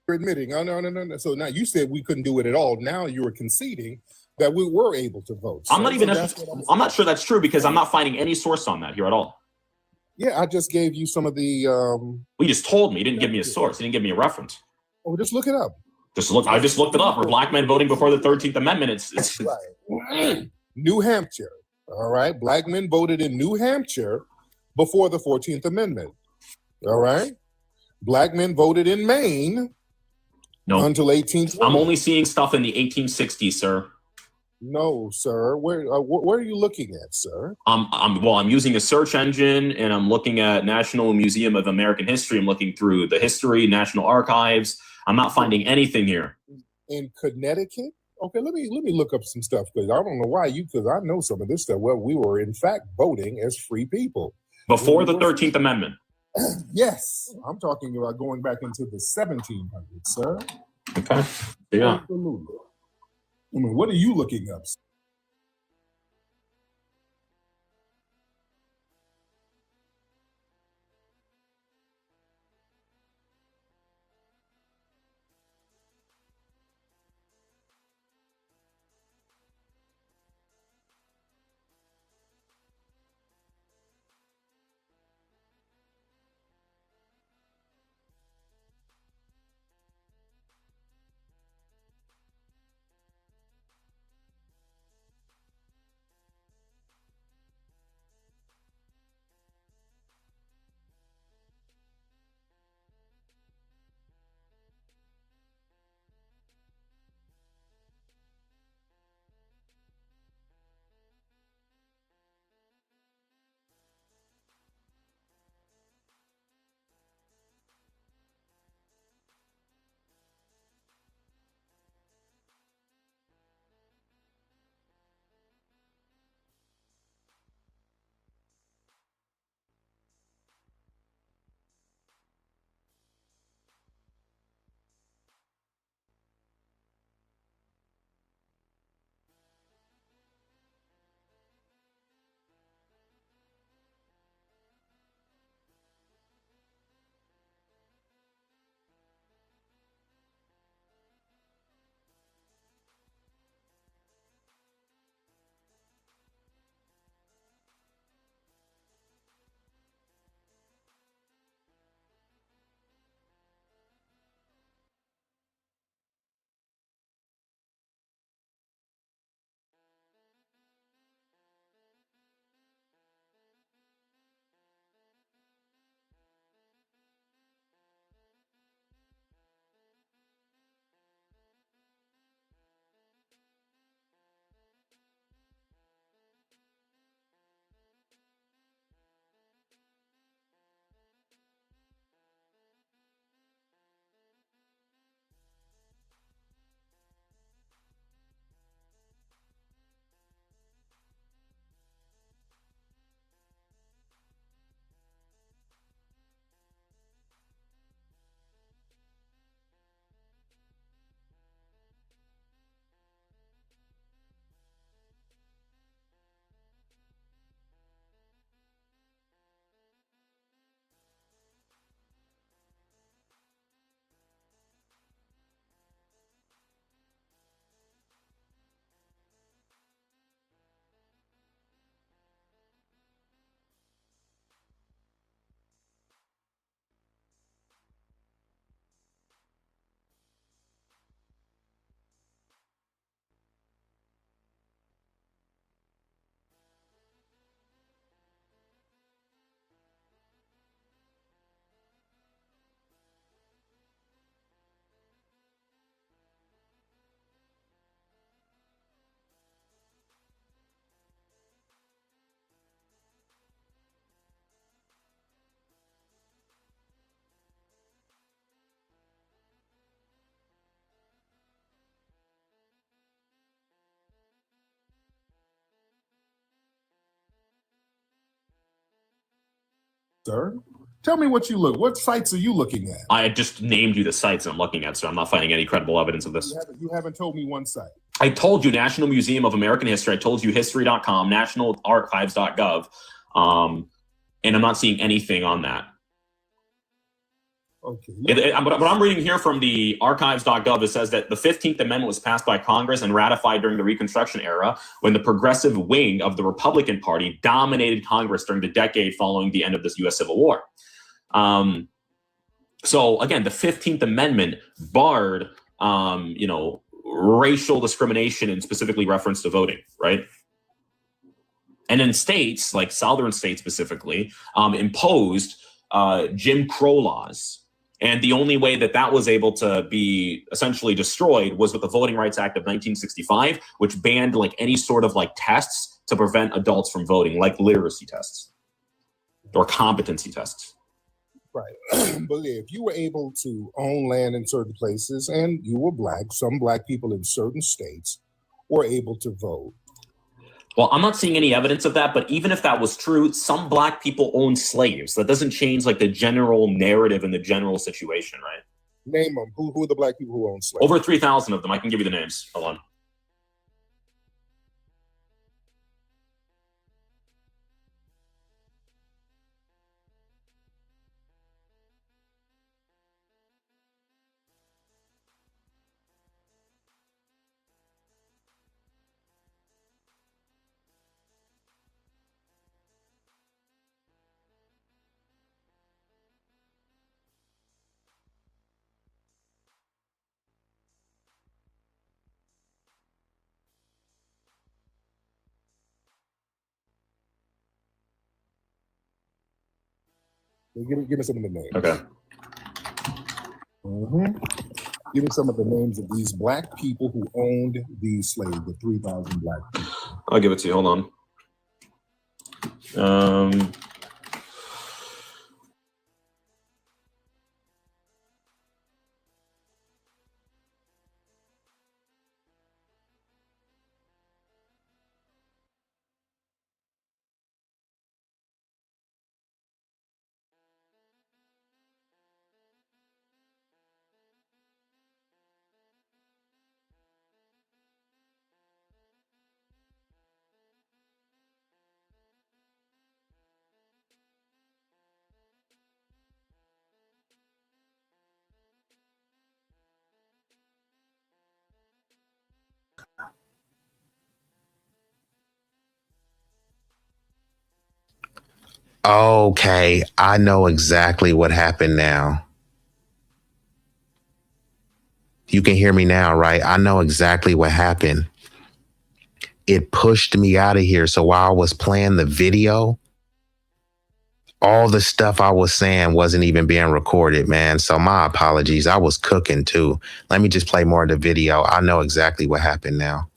admitting, oh, no. So now you said we couldn't do it at all. Now you were conceding that we were able to vote. I'm not sure that's true because I'm not finding any source on that here at all. Yeah, I just gave you some of the. Well, you just told me. You didn't give me a source. You didn't give me a reference. Oh, just look it up. I just looked it up. Are black men voting before the 13th Amendment? It's right. New Hampshire. All right. Black men voted in New Hampshire before the 14th Amendment. All right. Black men voted in Maine until 1820. I'm only seeing stuff in the 1860s, sir. No, sir. Where are you looking at, sir? I'm using a search engine, and I'm looking at National Museum of American History. I'm looking through the history, National Archives. I'm not finding anything here. In Connecticut? Okay, let me look up some stuff, because I don't know why because I know some of this stuff. Well, we were in fact voting as free people before the 13th Amendment. Yes, I'm talking about going back into the 1700s, sir. Okay. Yeah. Absolutely. I mean, what are you looking up? Sir, tell me what sites are you looking at? I just named you the sites I'm looking at, so I'm not finding any credible evidence of this. You haven't told me one site. I told you National Museum of American History. I told you history.com, nationalarchives.gov, and I'm not seeing anything on that. Okay. But I'm reading here from the archives.gov. It says that the 15th Amendment was passed by Congress and ratified during the Reconstruction era when the progressive wing of the Republican Party dominated Congress during the decade following the end of this U.S. Civil War. So again, the 15th Amendment barred, racial discrimination and specifically reference to voting, right? And in states, like southern states specifically, imposed Jim Crow laws. And the only way that was able to be essentially destroyed was with the Voting Rights Act of 1965, which banned like any sort of like tests to prevent adults from voting, like literacy tests or competency tests. Right. But if you were able to own land in certain places and you were black, some black people in certain states were able to vote. Well, I'm not seeing any evidence of that, but even if that was true, some black people own slaves. That doesn't change like the general narrative and the general situation, right? Name them. Who are the black people who own slaves? Over 3,000 of them. I can give you the names. Hold on. Give me some of the names. Okay. Give me some of the names of these black people who owned these slaves, the 3,000 black people. I'll give it to you. Hold on. Okay, I know exactly what happened now. You can hear me now, right? I know exactly what happened. It pushed me out of here. So while I was playing the video, all the stuff I was saying wasn't even being recorded, man. So my apologies. I was cooking too. Let me just play more of the video. I know exactly what happened now.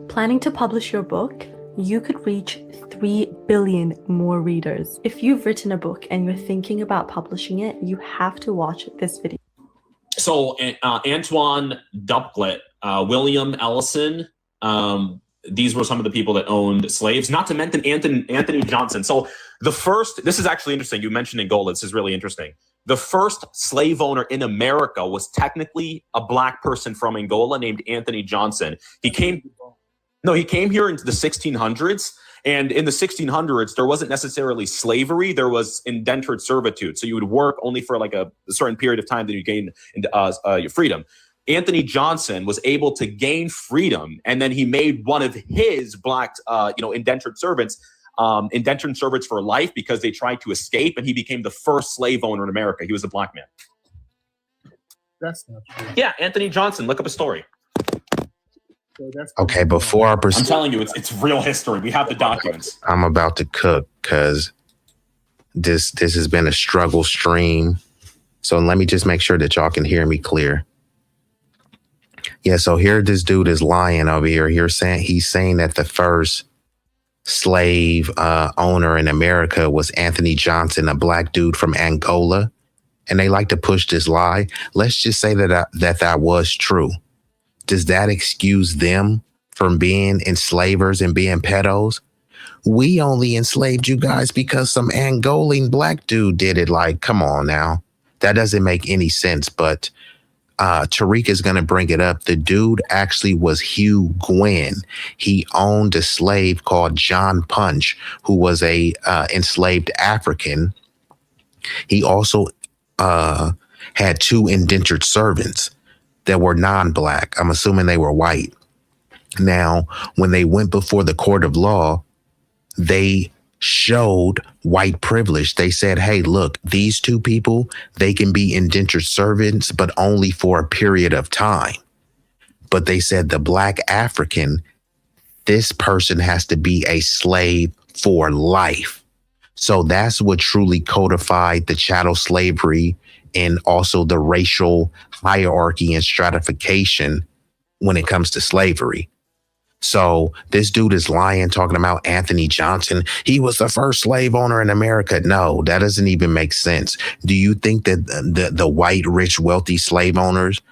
Planning to publish your book? You could reach 3 billion more readers. If you've written a book and you're thinking about publishing it, you have to watch this video. So Antoine Duplet, William Ellison, these were some of the people that owned slaves, not to mention Anthony Johnson. So this is actually interesting. You mentioned Angola. This is really interesting. The first slave owner in America was technically a black person from Angola named Anthony Johnson. He came here into the 1600s. And in the 1600s, there wasn't necessarily slavery. There was indentured servitude. So you would work only for like a certain period of time that you gain your freedom. Anthony Johnson was able to gain freedom, and then he made one of his black, indentured servants for life because they tried to escape, and he became the first slave owner in America. He was a black man. That's not true. Yeah, Anthony Johnson. Look up a story. So Okay, before I I'm proceed, telling you, it's real history. We have the documents. I'm about to cook because this has been a struggle stream. So let me just make sure that y'all can hear me clear. Yeah, so here this dude is lying over here. He's saying that the first slave owner in America was Anthony Johnson, a black dude from Angola. And they like to push this lie. Let's just say that was true. Does that excuse them from being enslavers and being pedos? We only enslaved you guys because some Angolan black dude did it. Like, come on now. That doesn't make any sense. But Tariq is going to bring it up. The dude actually was Hugh Gwynn. He owned a slave called John Punch, who was a enslaved African He also had 2 indentured servants that were non-black. I'm assuming they were white. Now, when they went before the court of law, they showed white privilege. They said, hey, look, these 2 people, they can be indentured servants, but only for a period of time. But they said the black African, this person has to be a slave for life. So that's what truly codified the chattel slavery and also the racial hierarchy and stratification when it comes to slavery. So this dude is lying, talking about Anthony Johnson. He was the first slave owner in America. No, that doesn't even make sense. Do you think that the white, rich, wealthy slave owners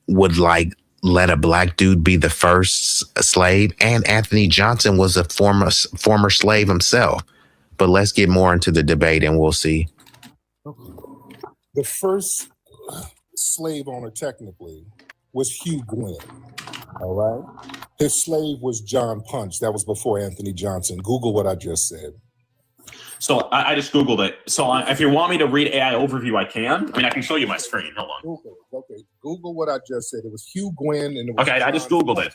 would like let a black dude be the first slave? And Anthony Johnson was a former slave himself. But let's get more into the debate and we'll see. The first slave owner technically was Hugh Gwynn. All right. His slave was John Punch. That was before Anthony Johnson. Google what I just said. So I just Googled it. So if you want me to read AI overview, I can. I mean, I can show you my screen. Hold on. Okay. Google what I just said. It was Hugh Gwynn. And it was okay, I just Googled it.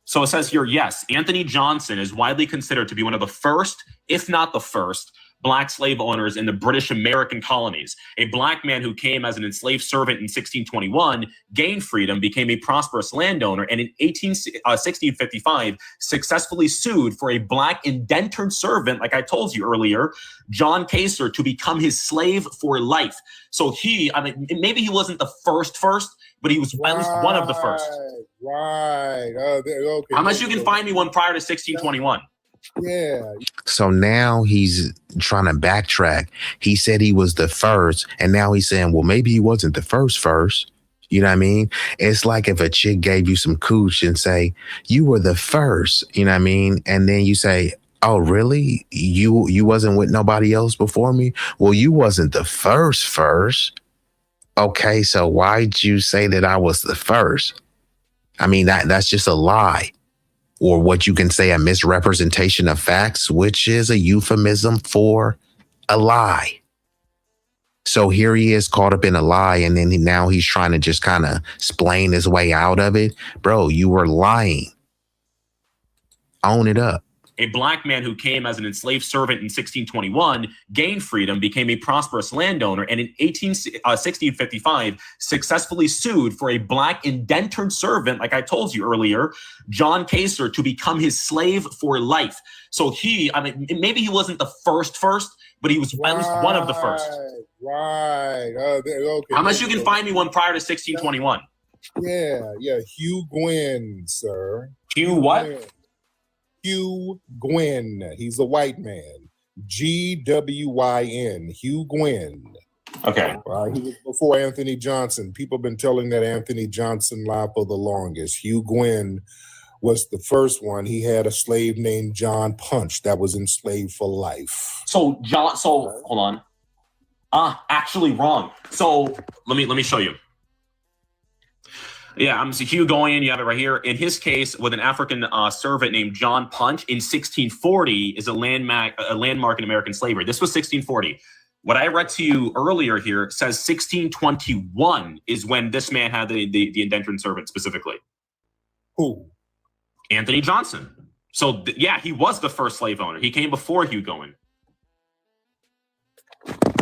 So it says here, yes, Anthony Johnson is widely considered to be one of the first, if not the first, black slave owners in the British American colonies. A black man who came as an enslaved servant in 1621, gained freedom, became a prosperous landowner, and in 1655 successfully sued for a black indentured servant, like I told you earlier, John Kaser, to become his slave for life. So maybe he wasn't the first, but he was at least one of the first. Right. Okay. Unless you can find me one prior to 1621. Yeah. So now he's trying to backtrack. He said he was the first, and now he's saying, well, maybe he wasn't the first. You know what I mean? It's like if a chick gave you some cooch and say, you were the first, you know what I mean? And then you say, oh, really? You wasn't with nobody else before me? Well, you wasn't the first. Okay, so why'd you say that I was the first? I mean, that's just a lie. Or what you can say, a misrepresentation of facts, which is a euphemism for a lie. So here he is caught up in a lie, and then now he's trying to just kind of explain his way out of it. Bro, you were lying. Own it up. A black man who came as an enslaved servant in 1621, gained freedom, became a prosperous landowner, and in 1655 successfully sued for a black indentured servant, like I told you earlier, John Kaser, to become his slave for life. So maybe he wasn't the first, but he was at least one of the first. Right. Okay. Unless you can find me one prior to 1621. Yeah. Hugh Gwynn, sir. Hugh what? Hugh Gwynn. He's a white man. Gwyn. Hugh Gwynn. Okay. He was before Anthony Johnson. People have been telling that Anthony Johnson lie for the longest. Hugh Gwynn was the first one. He had a slave named John Punch that was enslaved for life. So hold on. Actually wrong. So let me show you. Yeah, I'm Hugh Goyen. You have it right here. In his case, with an African servant named John Punch in 1640 is a landmark in American slavery. This was 1640. What I read to you earlier here says 1621 is when this man had the indentured servant specifically. Who? Anthony Johnson. So he was the first slave owner. He came before Hugh Goyen.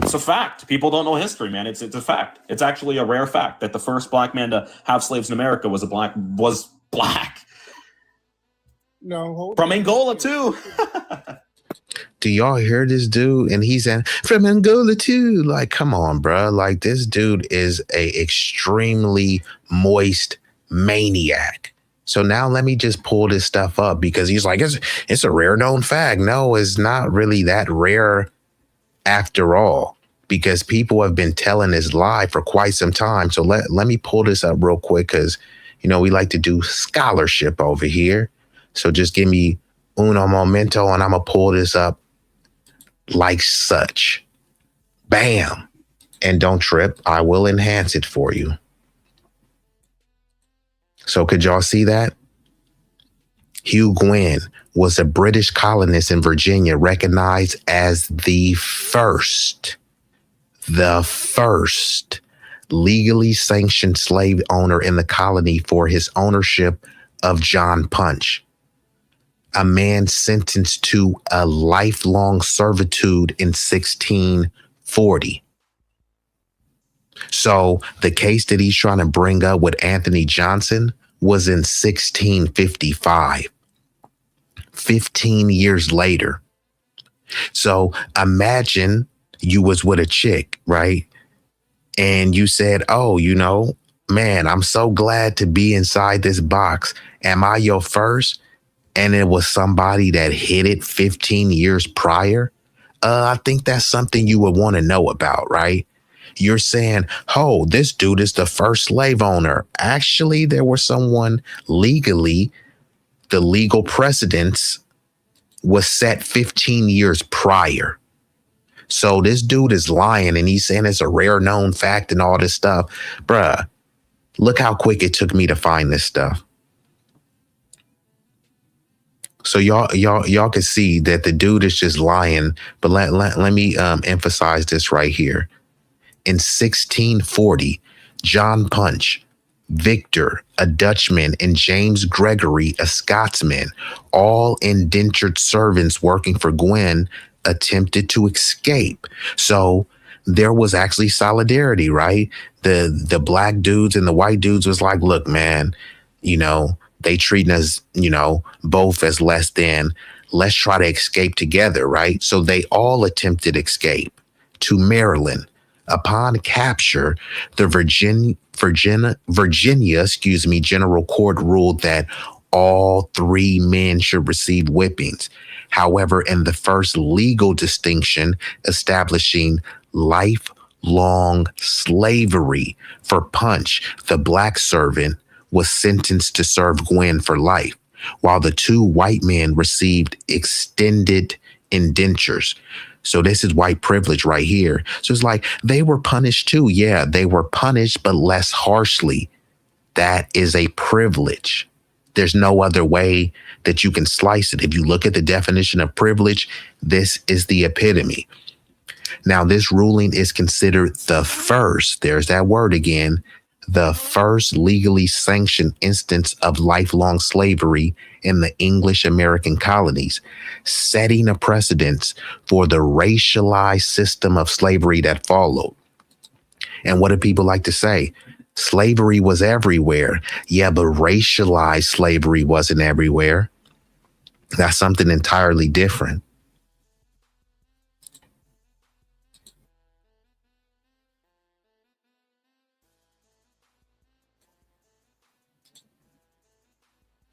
It's a fact. People don't know history, man. It's a fact. It's actually a rare fact that the first black man to have slaves in America was black. No, from Angola too. Do y'all hear this dude? And he's saying from Angola too. Like, come on, bro. Like, this dude is a extremely moist maniac. So now let me just pull this stuff up because he's like, it's a rare known fact. No, it's not really that rare after all, because people have been telling this lie for quite some time. So let me pull this up real quick because, we like to do scholarship over here. So just give me uno momento and I'm going to pull this up like such. Bam. And don't trip. I will enhance it for you. So could y'all see that? Hugh Gwynn was a British colonist in Virginia, recognized as the first the first legally sanctioned slave owner in the colony for his ownership of John Punch, a man sentenced to a lifelong servitude in 1640. So the case that he's trying to bring up with Anthony Johnson was in 1655, 15 years later. So imagine you was with a chick, right? And you said, oh, you know, man, I'm so glad to be inside this box. Am I your first? And it was somebody that hit it 15 years prior. I think that's something you would want to know about, right? You're saying, oh, this dude is the first slave owner. Actually, there was someone legally, the legal precedence was set 15 years prior. So this dude is lying and he's saying it's a rare known fact and all this stuff. Bruh, look how quick it took me to find this stuff. So y'all can see that the dude is just lying. But let me emphasize this right here. In 1640, John Punch, Victor, a Dutchman, and James Gregory, a Scotsman, all indentured servants working for Gwen, attempted to escape. So there was actually solidarity, right? The black dudes and the white dudes was like, look, man, you know, they treating us, you know, both as less than. Let's try to escape together, right? So they all attempted escape to Maryland. Upon capture, the Virginia, General Court ruled that all three men should receive whippings. However, in the first legal distinction establishing lifelong slavery for Punch, the black servant was sentenced to serve Gwen for life, while the two white men received extended indentures. So this is white privilege right here. So it's like they were punished too. Yeah, they were punished, but less harshly. That is a privilege. There's no other way that you can slice it. If you look at the definition of privilege, this is the epitome. Now, this ruling is considered the first, there's that word again, the first legally sanctioned instance of lifelong slavery in the English American colonies, setting a precedence for the racialized system of slavery that followed. And what do people like to say? Slavery was everywhere. Yeah, but racialized slavery wasn't everywhere. That's something entirely different.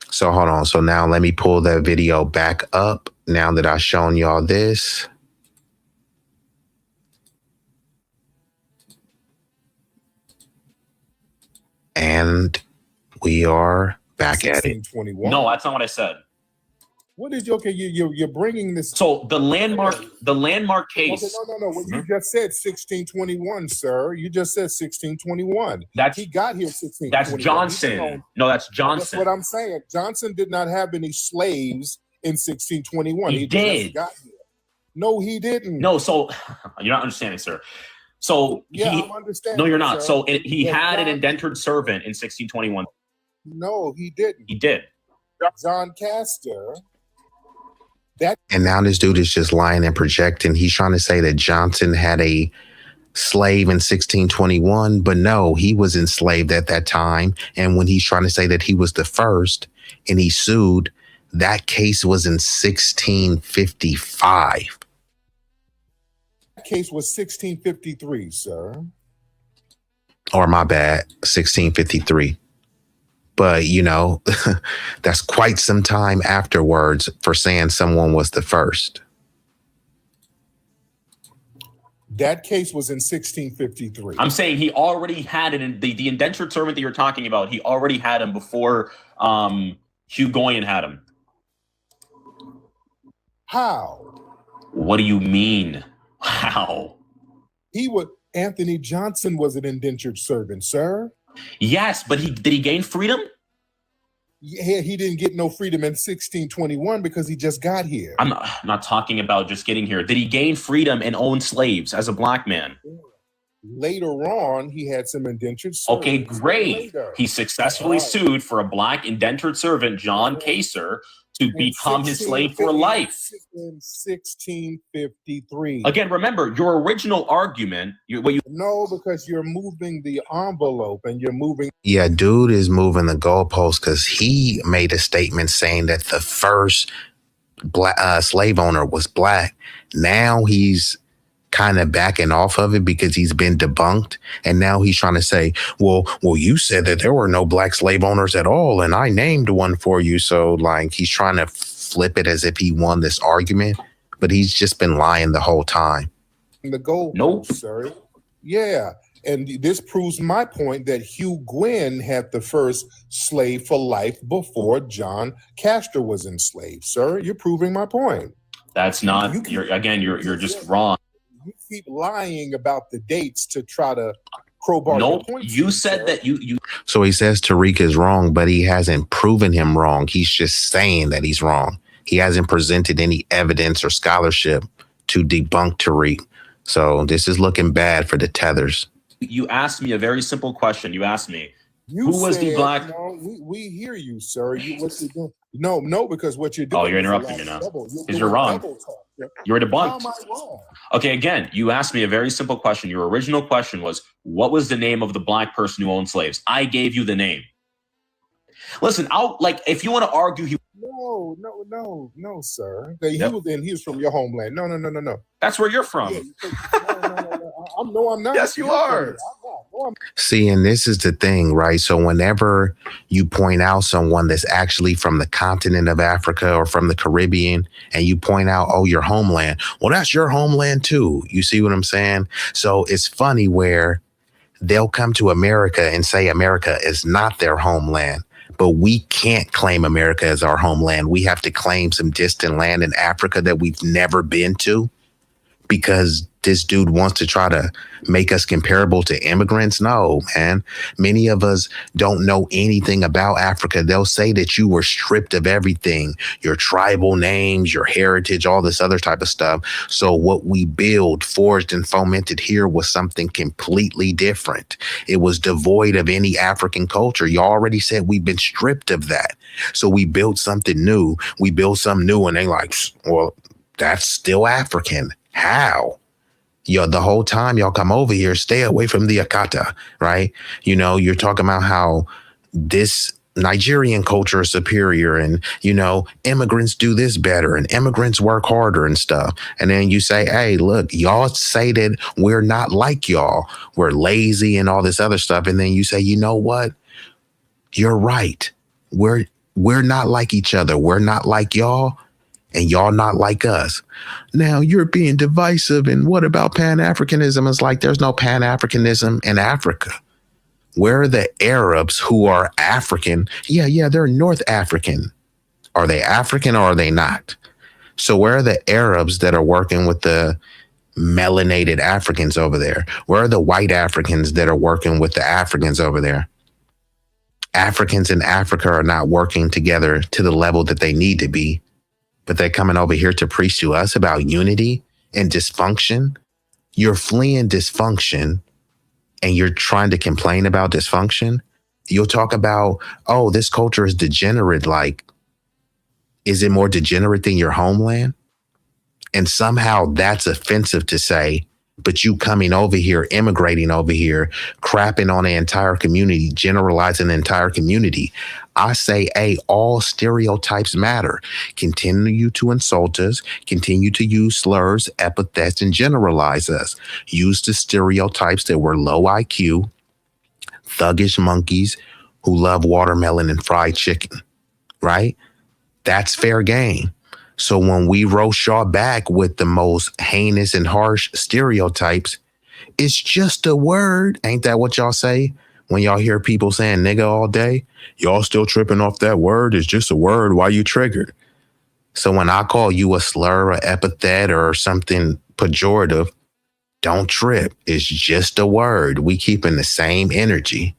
So hold on. So now let me pull that video back up now that I've shown y'all this. And we are back at it. 1621. No, that's not what I said. What is your, okay? You're bringing this. So the landmark case. Okay, no. Well, you just said 1621, sir. You just said 1621. He got here 1621. That's Johnson. No, that's Johnson. That's what I'm saying. Johnson did not have any slaves in 1621. He did. Just got here. No, he didn't. No, so you're not understanding, sir. So yeah, I'm understanding. No, you're not. Sir. So he had an indentured servant in 1621. No, he didn't. He did. John Castor. And now this dude is just lying and projecting. He's trying to say that Johnson had a slave in 1621, but no, he was enslaved at that time. And when he's trying to say that he was the first and he sued, that case was in 1655. That case was 1653, sir. Or my bad, 1653. But, you know, that's quite some time afterwards for saying someone was the first. That case was in 1653. I'm saying he already had it in the indentured servant that you're talking about. He already had him before Hugh Goyen had him. How? What do you mean? How? Anthony Johnson was an indentured servant, sir. Yes, but did he gain freedom? Yeah, he didn't get no freedom in 1621 because he just got here. I'm not talking about just getting here. Did he gain freedom and own slaves as a black man? Later on, he had some indentured servants. Okay, great. Later. He successfully sued for a black indentured servant, John Kaser, to become his slave for life. In 1653. Again, remember, your original argument, No, because you're moving the envelope and you're moving. Yeah, dude is moving the goalpost because he made a statement saying that the first black slave owner was black. Now he's kind of backing off of it because he's been debunked, and now he's trying to say, well, you said that there were no black slave owners at all, and I named one for you. So like he's trying to flip it as if he won this argument, but he's just been lying the whole time. The goal, nope, sir. Yeah, and this proves my point that Hugh Gwynn had the first slave for life before John Castor was enslaved. Sir, you're proving my point. That's not. You're just wrong. You keep lying about the dates to try to crowbar. Nope, you said that you. So he says Tariq is wrong, but he hasn't proven him wrong. He's just saying that he's wrong. He hasn't presented any evidence or scholarship to debunk Tariq. So this is looking bad for the Tethers. You asked me a very simple question. You asked me, who was the black? No, we hear you, sir. What you doing? No, because what you're doing. Oh, you're interrupting me now. Because you're wrong. You're debunked. How am I wrong? Okay, again, you asked me a very simple question. Your original question was, what was the name of the black person who owned slaves? I gave you the name. Listen, if you want to argue, No, sir. He was from your homeland. No. That's where you're from. Yeah, I'm not. Yes, you are. See, and this is the thing, right? So whenever you point out someone that's actually from the continent of Africa or from the Caribbean, and you point out, oh, your homeland, well, that's your homeland too. You see what I'm saying? So it's funny where they'll come to America and say America is not their homeland. But we can't claim America as our homeland. We have to claim some distant land in Africa that we've never been to because this dude wants to try to make us comparable to immigrants. No, man. Many of us don't know anything about Africa. They'll say that you were stripped of everything, your tribal names, your heritage, all this other type of stuff. So what we build, forged and fomented here was something completely different. It was devoid of any African culture. You already said we've been stripped of that. So we built something new. We built something new and they like, well, that's still African. How? The whole time y'all come over here, stay away from the Akata, right? You're talking about how this Nigerian culture is superior and, immigrants do this better and immigrants work harder and stuff. And then you say, hey, look, y'all say that we're not like y'all. We're lazy and all this other stuff. And then you say, you know what? You're right. We're not like each other. We're not like y'all. And y'all not like us. Now you're being divisive. And what about Pan-Africanism? It's like there's no Pan-Africanism in Africa. Where are the Arabs who are African? Yeah, they're North African. Are they African or are they not? So where are the Arabs that are working with the melanated Africans over there? Where are the white Africans that are working with the Africans over there? Africans in Africa are not working together to the level that they need to be. But they're coming over here to preach to us about unity and dysfunction. You're fleeing dysfunction and you're trying to complain about dysfunction. You'll talk about, oh, this culture is degenerate. Like, is it more degenerate than your homeland? And somehow that's offensive to say, but you coming over here, immigrating over here, crapping on the entire community, generalizing the entire community. I say, hey, all stereotypes matter. Continue to insult us, continue to use slurs, epithets, and generalize us. Use the stereotypes that we're low IQ, thuggish monkeys who love watermelon and fried chicken, right? That's fair game. So when we roast y'all back with the most heinous and harsh stereotypes, it's just a word. Ain't that what y'all say? When y'all hear people saying nigga all day, y'all still tripping off that word. It's just a word. Why you triggered? So when I call you a slur or epithet or something pejorative, don't trip. It's just a word. We keeping the same energy.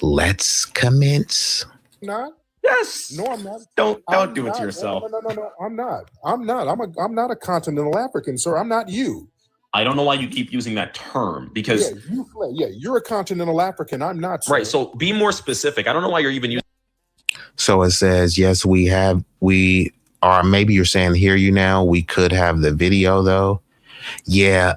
Let's commence. Not? Yes. No, I'm not. Don't do it to yourself. No. I'm not. I'm not a continental African, sir. I'm not you. I don't know why you keep using that term because you're a continental African. I'm not. Sir. Right. So be more specific. I don't know why you're even using. So it says, yes, we are. Maybe you're saying hear you now. We could have the video though. Yeah.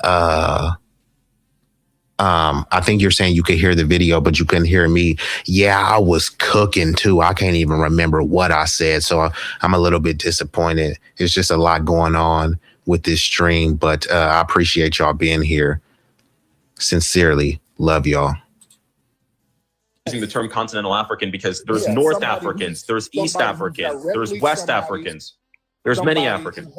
I think you're saying you could hear the video, but you couldn't hear me. Yeah, I was cooking too. I can't even remember what I said. So I'm a little bit disappointed. It's just a lot going on with this stream, but I appreciate y'all being here. Sincerely, love y'all. Using the term continental African because there's North Africans, there's East Africans, there's West Africans, there's many Africans.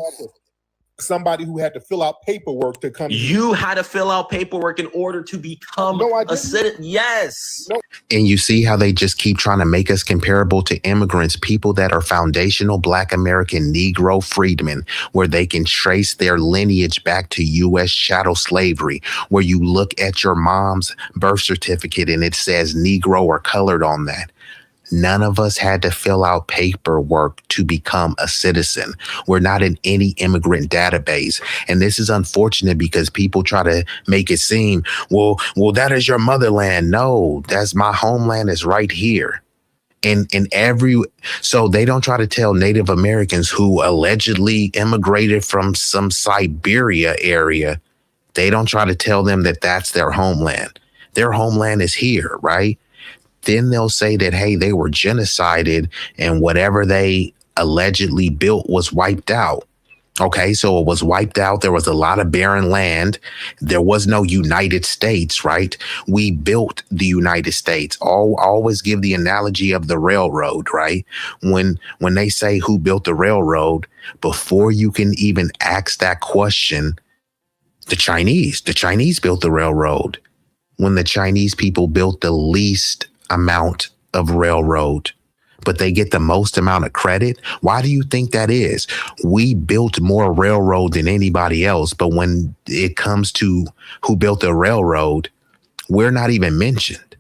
Somebody who had to fill out paperwork to come. You had to fill out paperwork in order to become a citizen. Yes. No. And you see how they just keep trying to make us comparable to immigrants, people that are foundational Black American Negro freedmen, where they can trace their lineage back to U.S. chattel slavery, where you look at your mom's birth certificate and it says Negro or colored on that. None of us had to fill out paperwork to become a citizen. We're not in any immigrant database. And this is unfortunate because people try to make it seem, well, that is your motherland. No, that's my homeland is right here. So they don't try to tell Native Americans who allegedly immigrated from some Siberia area. They don't try to tell them that that's their homeland. Their homeland is here, right? Then they'll say that, hey, they were genocided and whatever they allegedly built was wiped out. Okay, so it was wiped out. There was a lot of barren land. There was no United States, right? We built the United States. Always give the analogy of the railroad, right? When they say who built the railroad, before you can even ask that question, the Chinese built the railroad. When the Chinese people built the least amount of railroad, but they get the most amount of credit. Why do you think that is? We built more railroad than anybody else, but when it comes to who built the railroad, we're not even mentioned.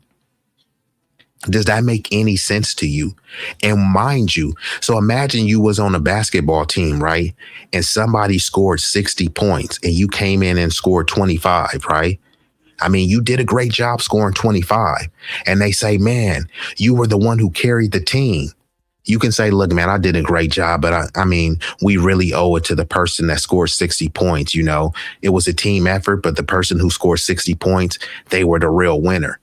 Does that make any sense to you? And mind you, so imagine you was on a basketball team, right? And somebody scored 60 points and you came in and scored 25, right? I mean, you did a great job scoring 25. And they say, man, you were the one who carried the team. You can say, look, man, I did a great job. But I mean, we really owe it to the person that scored 60 points. You know, it was a team effort, but the person who scored 60 points, they were the real winner.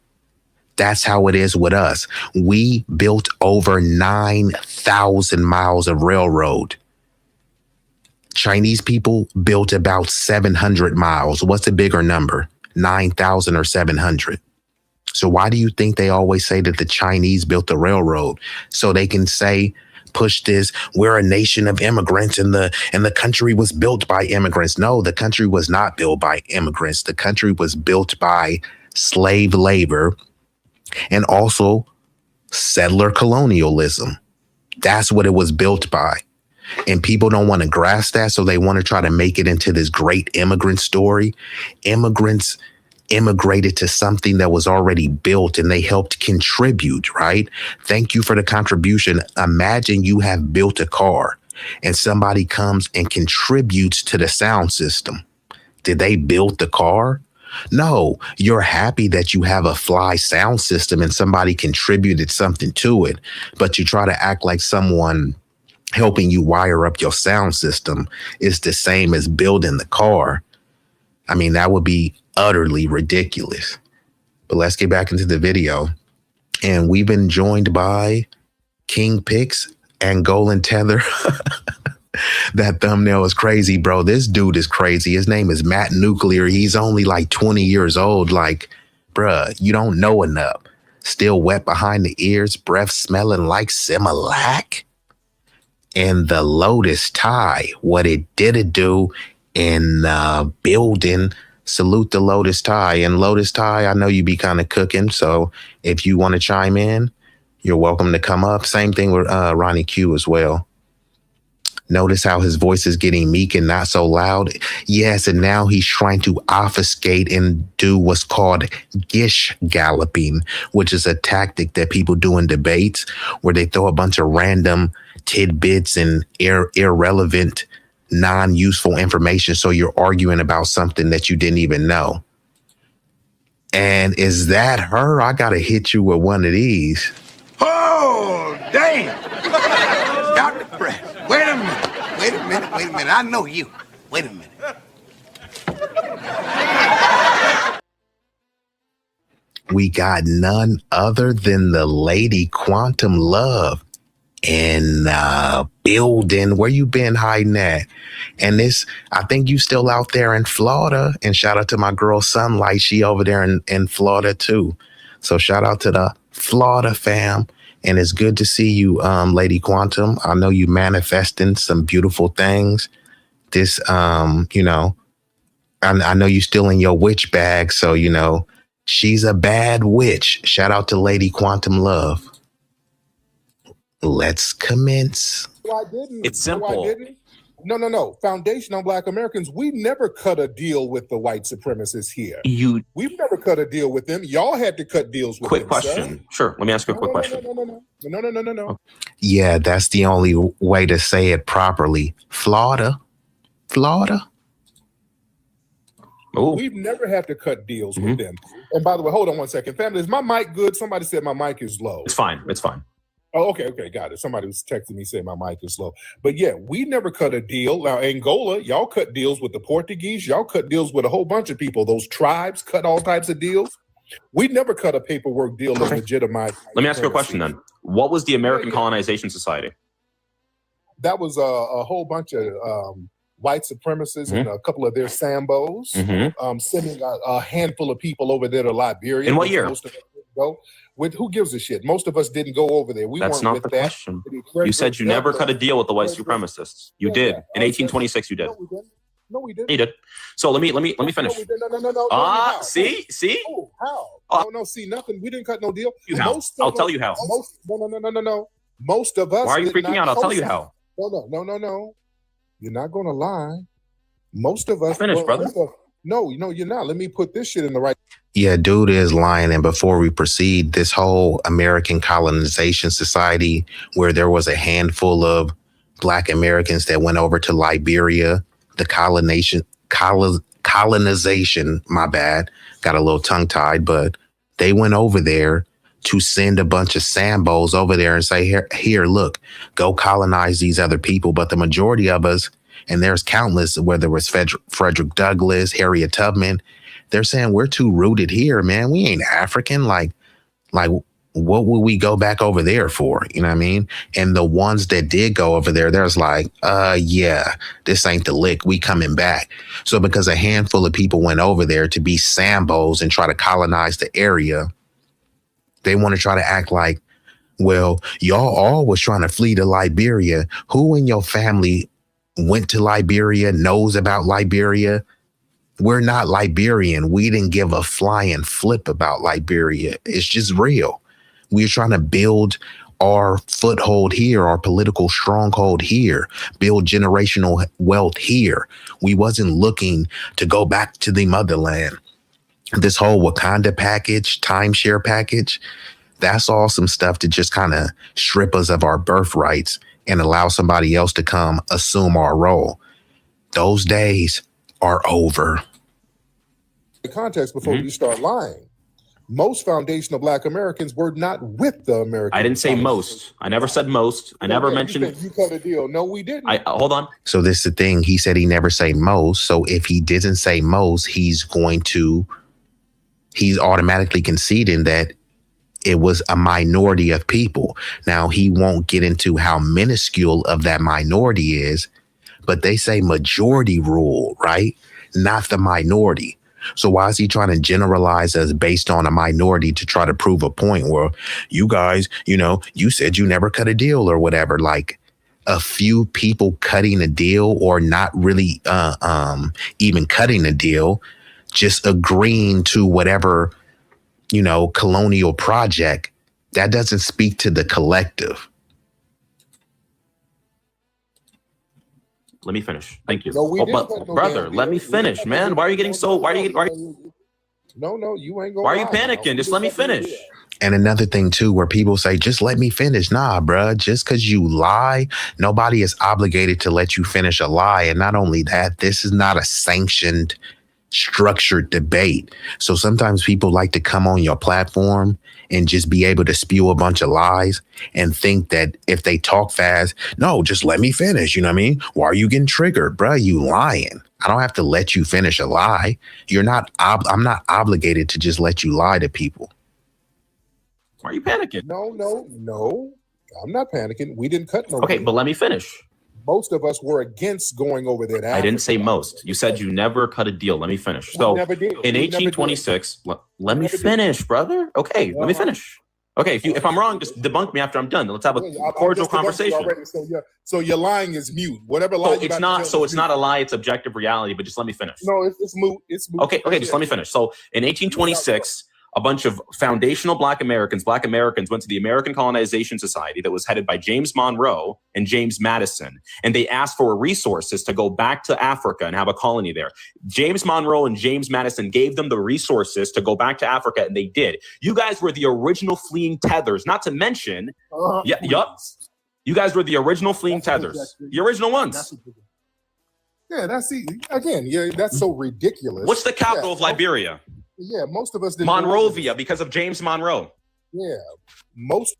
That's how it is with us. We built over 9,000 miles of railroad. Chinese people built about 700 miles. What's a bigger number? 9,000 or 700. So why do you think they always say that the Chinese built the railroad? So they can say, push this, we're a nation of immigrants and the country was built by immigrants. No, the country was not built by immigrants. The country was built by slave labor and also settler colonialism. That's what it was built by. And people don't want to grasp that, so they want to try to make it into this great immigrant story. Immigrants immigrated to something that was already built and they helped contribute, right? Thank you for the contribution. Imagine you have built a car and somebody comes and contributes to the sound system. Did they build the car? No, you're happy that you have a fly sound system and somebody contributed something to it, but you try to act like someone helping you wire up your sound system is the same as building the car. I mean, that would be utterly ridiculous. But let's get back into the video. And we've been joined by King Pix, Angolan Tether. That thumbnail is crazy, bro. This dude is crazy. His name is Matt Nuclear. He's only like 20 years old. Like, bruh, you don't know enough. Still wet behind the ears, breath smelling like Similac. And the Lotus tie, what it did do in the building. Salute the Lotus tie. And Lotus tie, I know you be kind of cooking. So if you want to chime in, you're welcome to come up. Same thing with Ronnie Q as well. Notice how his voice is getting meek and not so loud. Yes, and now he's trying to obfuscate and do what's called gish galloping, which is a tactic that people do in debates where they throw a bunch of random tidbits and irrelevant non-useful information. So you're arguing about something that you didn't even know. And is that her? I got to hit you with one of these. Oh, damn. Stop the press. Wait a minute. I know you. Wait a minute. We got none other than the Lady Quantum Love in building. Where you been hiding at? And this, I think you still out there in Florida. And shout out to my girl Sunlight. She over there in Florida too. So shout out to the Florida fam. And it's good to see you, Lady Quantum. I know you manifesting some beautiful things. This, you know, I know you still in your witch bag. So, you know, she's a bad witch. Shout out to Lady Quantum Love. Let's commence. No, I didn't. It's simple. No, I didn't. No. Foundation on Black Americans, we never cut a deal with the white supremacists here. We've never cut a deal with them. Y'all had to cut deals with them. Quick question. Sir. Sure. Let me ask you a quick question. No. Yeah, that's the only way to say it properly. Florida. Ooh. We've never had to cut deals with them. And by the way, hold on one second. Family, is my mic good? Somebody said my mic is low. It's fine. Oh, okay, got it. Somebody was texting me saying my mic is low. But yeah, we never cut a deal. Now, Angola, y'all cut deals with the Portuguese. Y'all cut deals with a whole bunch of people. Those tribes cut all types of deals. We never cut a paperwork deal to legitimize. Let me ask you a question then. What was the American Colonization Society? That was a whole bunch of white supremacists and a couple of their Sambos sending a handful of people over there to Liberia. In what year? Most of us didn't go. With who gives a shit? Most of us didn't go over there. That's not the question. You said you never cut a deal with the white supremacists. You did. In 1826, you did. No, we didn't. You did. So let me finish. No. See? Oh, how? No, see nothing. We didn't cut no deal. I'll tell you how. No. Most of us. Why are you freaking out? I'll tell you how. No. You're not gonna lie. Most of us. Finish, brother. No, you're not. Let me put this shit in the right. Yeah, dude is lying. And before we proceed, this whole American Colonization Society, where there was a handful of Black Americans that went over to Liberia, the colonization, my bad, got a little tongue tied, but they went over there to send a bunch of Sambos over there and say, here, look, go colonize these other people. But the majority of us, and there's countless, whether it was Frederick Douglass, Harriet Tubman, they're saying we're too rooted here, man. We ain't African. Like what would we go back over there for? You know what I mean? And the ones that did go over there, there's like, yeah, this ain't the lick. We coming back. So because a handful of people went over there to be Sambos and try to colonize the area, they want to try to act like, well, y'all all was trying to flee to Liberia. Who in your family went to Liberia, knows about Liberia? We're not Liberian. We didn't give a flying flip about Liberia. It's just real. We're trying to build our foothold here, our political stronghold here, build generational wealth here. We wasn't looking to go back to the motherland. This whole Wakanda package, timeshare package, that's all some stuff to just kind of strip us of our birthrights and allow somebody else to come assume our role. Those days are over. The context before you start lying. Most foundational Black Americans were not with the American. I didn't say most. I never said most. I never mentioned. You cut a deal. No, we didn't. Hold on. So this is the thing. He said he never say most. So if he didn't say most, he's automatically conceding that it was a minority of people. Now, he won't get into how minuscule of that minority is, but they say majority rule, right? Not the minority. So why is he trying to generalize us based on a minority to try to prove a point where you guys, you said you never cut a deal or whatever? Like a few people cutting a deal or not really even cutting a deal, just agreeing to whatever, colonial project, that doesn't speak to the collective. Let me finish. Thank you. No, brother, let me finish, man. Why are you getting so? No, you ain't going. Why are you panicking? Just let me finish. And another thing too, where people say, just let me finish. Nah, bruh, just because you lie, nobody is obligated to let you finish a lie. And not only that, this is not a sanctioned, structured debate. So sometimes people like to come on your platform and just be able to spew a bunch of lies and think that if they talk fast, no, just let me finish. You know what I mean? Why are you getting triggered, bruh? You lying. I don't have to let you finish a lie. I'm not obligated to just let you lie to people. Why are you panicking? No. I'm not panicking. We didn't cut no. Okay, but let me finish. Most of us were against going over there. I didn't say most. You said you never cut a deal. Let me finish. So never did. In 1826, let me finish, brother. Okay, let me finish. Okay, if I'm wrong, just debunk me after I'm done. Let's have a cordial conversation. So your lying is mute. Whatever lie. It's not. So it's not a lie. It's objective reality. But just let me finish. No, it's moot. It's moot. Okay. Just let me finish. So in 1826. A bunch of foundational Black Americans went to the American Colonization Society that was headed by James Monroe and James Madison. And they asked for resources to go back to Africa and have a colony there. James Monroe and James Madison gave them the resources to go back to Africa, and they did. You guys were the original fleeing tethers, not to mention, you guys were the original fleeing tethers, the original ones. Yeah, that's so ridiculous. What's the capital of Liberia? Yeah, most of us didn't. Monrovia, because of James Monroe. Yeah, most.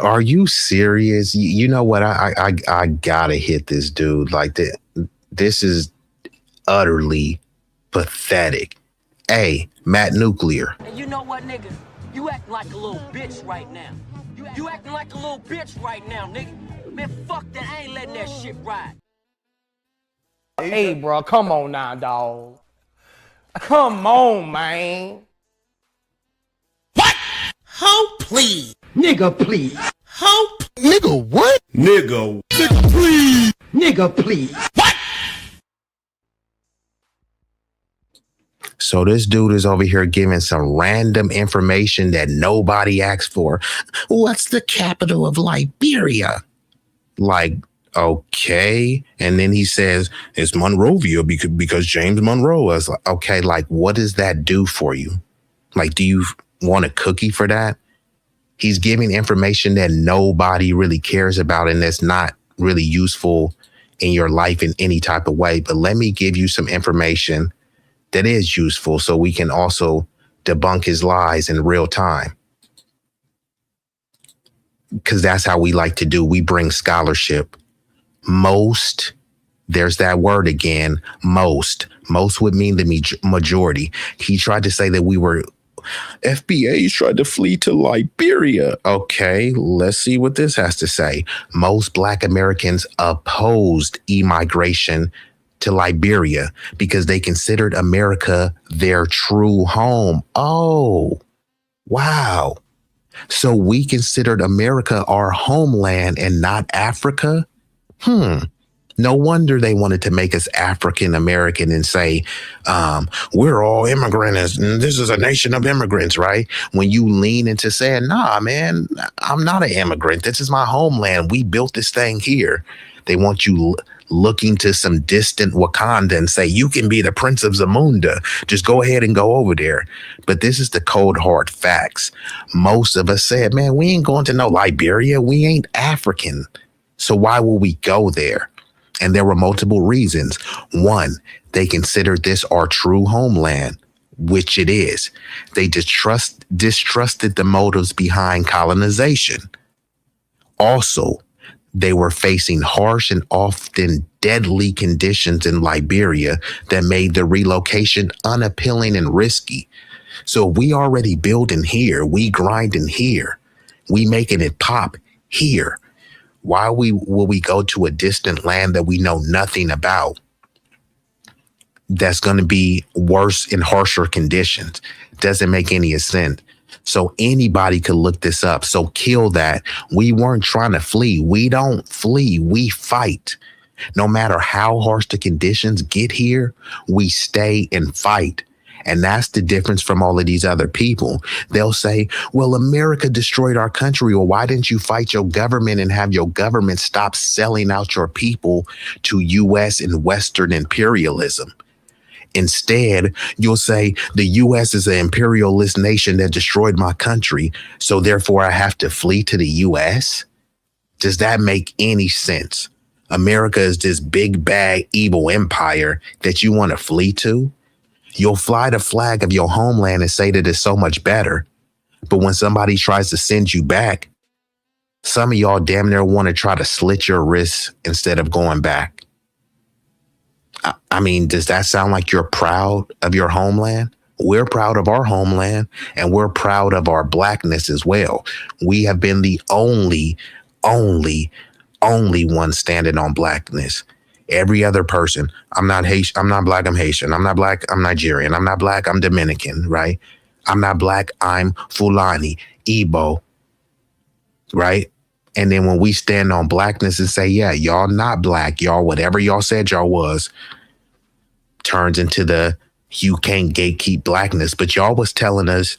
Are you serious? You know what? I gotta hit this dude. Like this is utterly pathetic. Hey, Matt Nuclear. And you know what, nigga? You acting like a little bitch right now. You acting like a little bitch right now, nigga. Man, fuck that. I ain't letting that shit ride. Hey, bro, come on now, dog. Come on, man. What? Hope, please. Nigga, please. Hope. Nigga, what? Nigga, please. Nigga, please. What? So this dude is over here giving some random information that nobody asked for. What's the capital of Liberia? Like, okay. And then he says it's Monrovia because James Monroe was like, okay, like, what does that do for you? Like, do you want a cookie for that? He's giving information that nobody really cares about and that's not really useful in your life in any type of way. But let me give you some information that is useful so we can also debunk his lies in real time. Because that's how we like to do. We bring scholarship. Most, there's that word again, most would mean the majority. He tried to say that we were, FBA's tried to flee to Liberia. Okay, let's see what this has to say. Most Black Americans opposed immigration to Liberia because they considered America their true home. Oh, wow. So we considered America our homeland and not Africa? No wonder they wanted to make us African American and say, we're all immigrants and this is a nation of immigrants, right? When you lean into saying, nah, man, I'm not an immigrant. This is my homeland. We built this thing here. They want you looking to some distant Wakanda and say, you can be the Prince of Zamunda. Just go ahead and go over there. But this is the cold hard facts. Most of us said, man, we ain't going to no Liberia. We ain't African. So why will we go there? And there were multiple reasons. One, they considered this our true homeland, which it is. They distrusted the motives behind colonization. Also, they were facing harsh and often deadly conditions in Liberia that made the relocation unappealing and risky. So we already building here, we grinding here, we making it pop here. Why will we go to a distant land that we know nothing about? That's going to be worse in harsher conditions. Doesn't make any sense. So anybody could look this up. So kill that. We weren't trying to flee. We don't flee. We fight. No matter how harsh the conditions get here, we stay and fight. And that's the difference from all of these other people. They'll say, well, America destroyed our country. Well, why didn't you fight your government and have your government stop selling out your people to U.S. and Western imperialism? Instead, you'll say the U.S. is an imperialist nation that destroyed my country, so therefore I have to flee to the U.S.? Does that make any sense? America is this big, bad, evil empire that you want to flee to? You'll fly the flag of your homeland and say that it's so much better. But when somebody tries to send you back, some of y'all damn near want to try to slit your wrists instead of going back. I mean, does that sound like you're proud of your homeland? We're proud of our homeland, and we're proud of our blackness as well. We have been the only one standing on blackness. Every other person, I'm not Haitian, I'm not black, I'm Haitian. I'm not black, I'm Nigerian. I'm not black, I'm Dominican, right? I'm not black, I'm Fulani, Igbo, right? And then when we stand on blackness and say, yeah, y'all not black, y'all, whatever y'all said y'all was, turns into the you can't gatekeep blackness. But y'all was telling us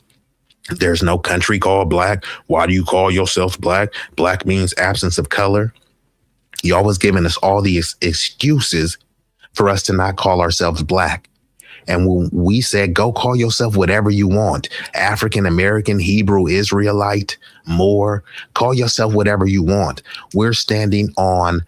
there's no country called black. Why do you call yourself black? Black means absence of color. Y'all was giving us all the excuses for us to not call ourselves black. And when we said, go call yourself whatever you want, African American, Hebrew, Israelite, Moor, call yourself whatever you want. We're standing on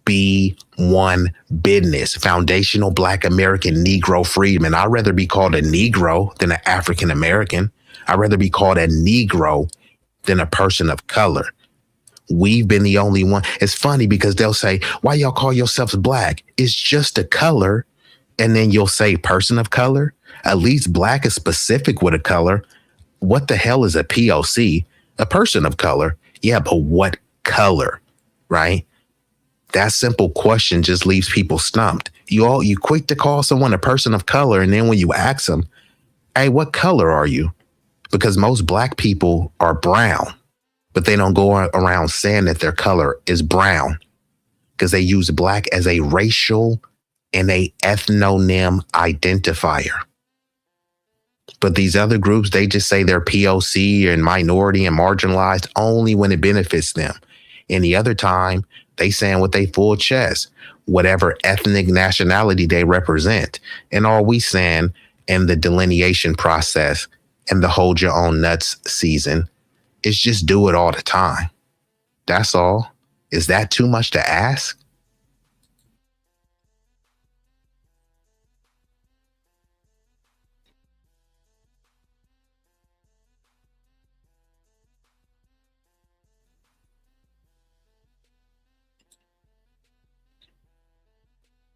B1 business, foundational Black American Negro freedom. I'd rather be called a Negro than an African American. I'd rather be called a Negro than a person of color. We've been the only one. It's funny because they'll say, why y'all call yourselves black? It's just a color. And then you'll say person of color. At least black is specific with a color. What the hell is a POC? A person of color. Yeah, but what color? Right? That simple question just leaves people stumped. You quick to call someone a person of color, and then when you ask them, hey, what color are you? Because most black people are brown, but they don't go around saying that their color is brown because they use black as a racial and a ethnonym identifier. But these other groups, they just say they're POC and minority and marginalized only when it benefits them. Any other time, they saying with they full chest, whatever ethnic nationality they represent. And all we saying in the delineation process and the hold your own nuts season is just do it all the time. That's all. Is that too much to ask?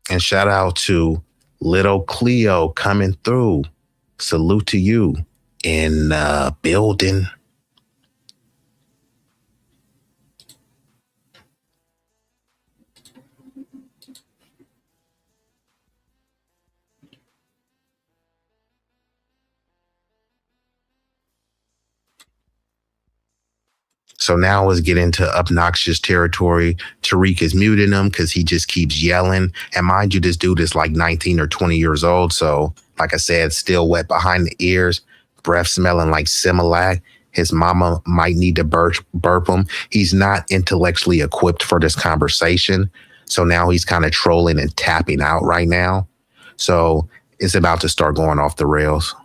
And shout out to Little Cleo coming through. Salute to you in building. So now let's get into obnoxious territory. Tariq is muting him because he just keeps yelling. And mind you, this dude is like 19 or 20 years old. So like I said, still wet behind the ears, breath smelling like Similac. His mama might need to burp him. He's not intellectually equipped for this conversation. So now he's kind of trolling and tapping out right now. So it's about to start going off the rails.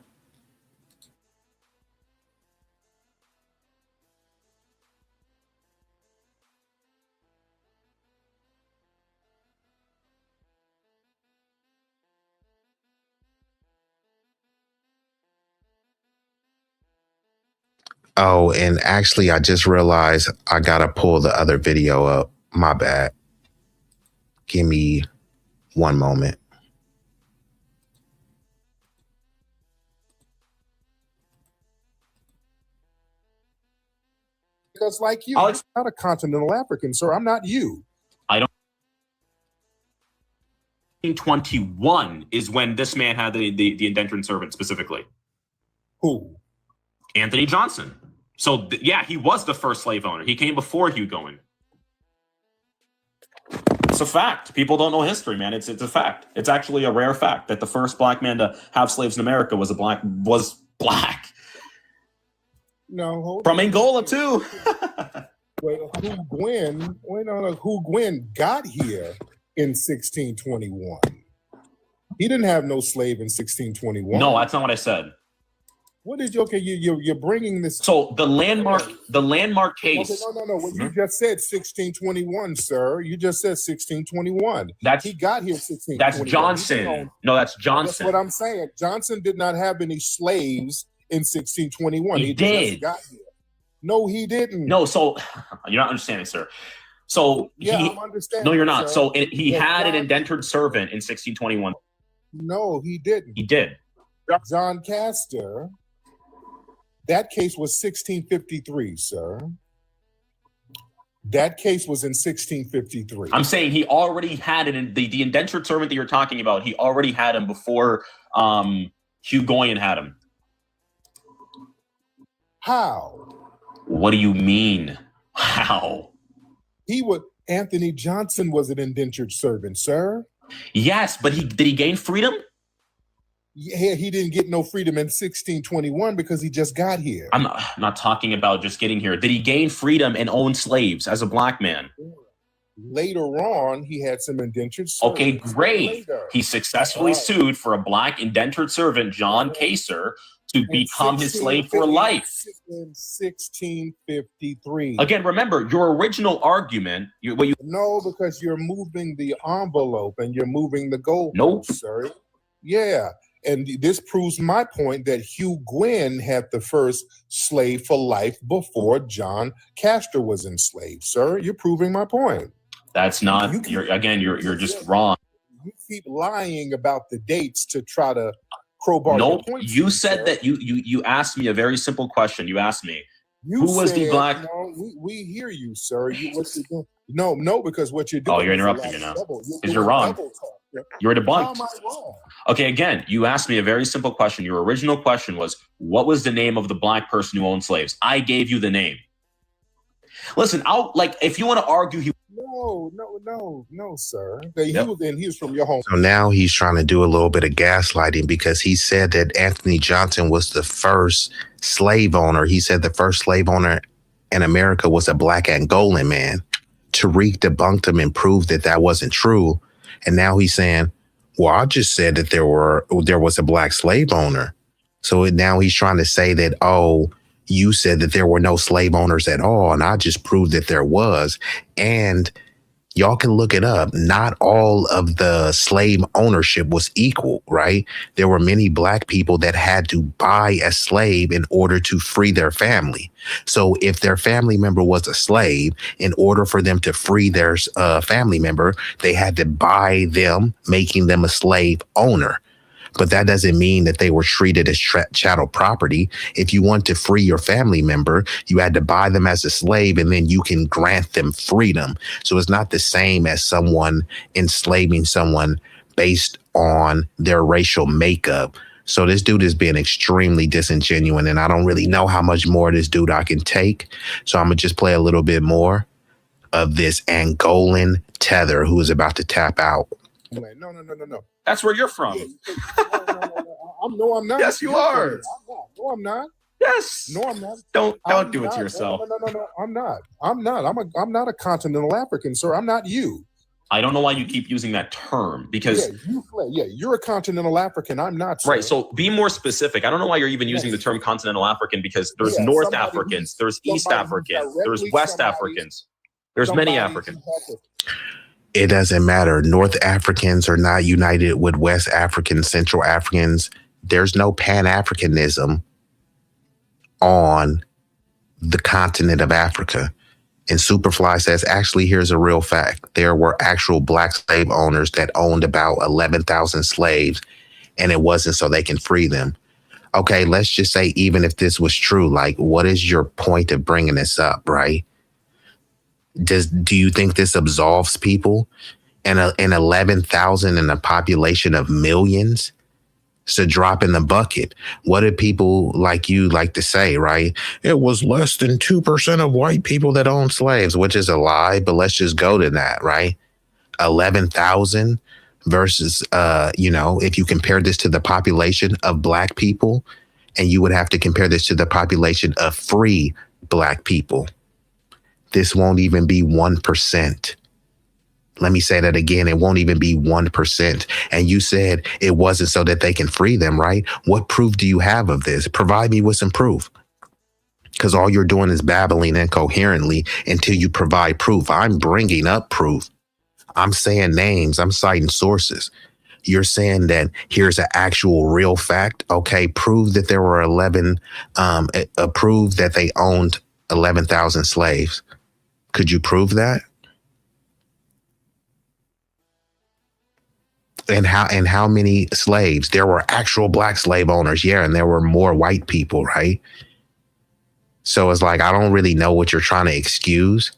Oh, and actually, I just realized I got to pull the other video up. My bad. Give me one moment. Because like you, I'm not a continental African, sir. I'm not you. I don't. 1921 is when this man had the indentured servant specifically. Who? Anthony Johnson. So yeah, he was the first slave owner. He came before Hugh Going. It's a fact. People don't know history, man. It's a fact. It's actually a rare fact that the first black man to have slaves in America was black. No, from Angola too. Wait, Hugh Gwyn got here in 1621. He didn't have no slave in 1621. No, that's not what I said. What did you? Okay, you're bringing this. So the landmark case. Okay, no. What you just said 1621, sir. You just said 1621. He got here 1621. That's Johnson. No, that's Johnson. That's what I'm saying. Johnson did not have any slaves in 1621. He did. Just got here. No, he didn't. No, so you're not understanding, sir. So I'm understanding. No, you're not. Sir. So he had an indentured servant in 1621. No, he didn't. He did. John Castor. That case was 1653, sir. That case was in 1653. I'm saying he already had it in the indentured servant that you're talking about. He already had him before Hugh Goyen had him. How? What do you mean? How? Anthony Johnson was an indentured servant, sir. Yes, but did he gain freedom? Yeah, he didn't get no freedom in 1621 because he just got here. I'm not talking about just getting here. Did he gain freedom and own slaves as a black man? Later on, he had some indentured servants. Okay, great. He successfully sued for a black indentured servant, John Kaser, to become his slave for life. In 1653. Again, remember, your original argument... No, because you're moving the envelope and you're moving the goal. Nope. Sir. Yeah. And this proves my point that Hugh Gwynn had the first slave for life before John Castor was enslaved. Sir, you're proving my point. That's not... You're just wrong. You keep lying about the dates to try to crowbar your point. You said that you asked me a very simple question. You asked me, who was the black... No, we hear you, sir. No, because what you're doing... Oh, you're interrupting me now. Because you're wrong. You're debunked. How am I wrong? Okay, again, you asked me a very simple question. Your original question was, what was the name of the black person who owned slaves? I gave you the name. Listen, if you want to argue... No, sir. He was from your home. So now he's trying to do a little bit of gaslighting because he said that Anthony Johnson was the first slave owner. He said the first slave owner in America was a black Angolan man. Tariq debunked him and proved that wasn't true. And now he's saying, well, I just said that there was a black slave owner. So now he's trying to say that, oh, you said that there were no slave owners at all. And I just proved that there was. And y'all can look it up. Not all of the slave ownership was equal, right? There were many black people that had to buy a slave in order to free their family. So if their family member was a slave, in order for them to free their family member, they had to buy them, making them a slave owner. But that doesn't mean that they were treated as chattel property. If you want to free your family member, you had to buy them as a slave and then you can grant them freedom. So it's not the same as someone enslaving someone based on their racial makeup. So this dude is being extremely disingenuous, and I don't really know how much more of this dude I can take. So I'm going to just play a little bit more of this Angolan Tether who is about to tap out. No. That's where you're from. No, I'm not. Yes, you are. No, I'm not. Yes. No, I'm not. Don't do it to yourself. No, I'm not. I'm not a continental African, sir. I'm not you. I don't know why you keep using that term because... you're a continental African. I'm not, sir. Right, so be more specific. I don't know why you're even using the term continental African because there's North Africans, there's East Africans, there's West Africans. There's many Africans. It doesn't matter. North Africans are not united with West Africans, Central Africans. There's no Pan-Africanism on the continent of Africa. And Superfly says, actually, here's a real fact. There were actual black slave owners that owned about 11,000 slaves, and it wasn't so they can free them. Okay, let's just say even if this was true, like, what is your point of bringing this up, right? Do you think this absolves people? And 11,000 in a population of millions? It's a drop in the bucket. What do people like you like to say, right? It was less than 2% of white people that owned slaves, which is a lie, but let's just go to that, right? 11,000 versus, if you compare this to the population of black people, and you would have to compare this to the population of free black people. This won't even be 1%. Let me say that again. It won't even be 1%. And you said it wasn't so that they can free them, right? What proof do you have of this? Provide me with some proof. Because all you're doing is babbling incoherently until you provide proof. I'm bringing up proof. I'm saying names. I'm citing sources. You're saying that here's an actual real fact. Okay, prove that there were 11, prove that they owned 11,000 slaves. Could you prove that? And how many slaves? There were actual black slave owners, yeah, and there were more white people, right? So it's like, I don't really know what you're trying to excuse.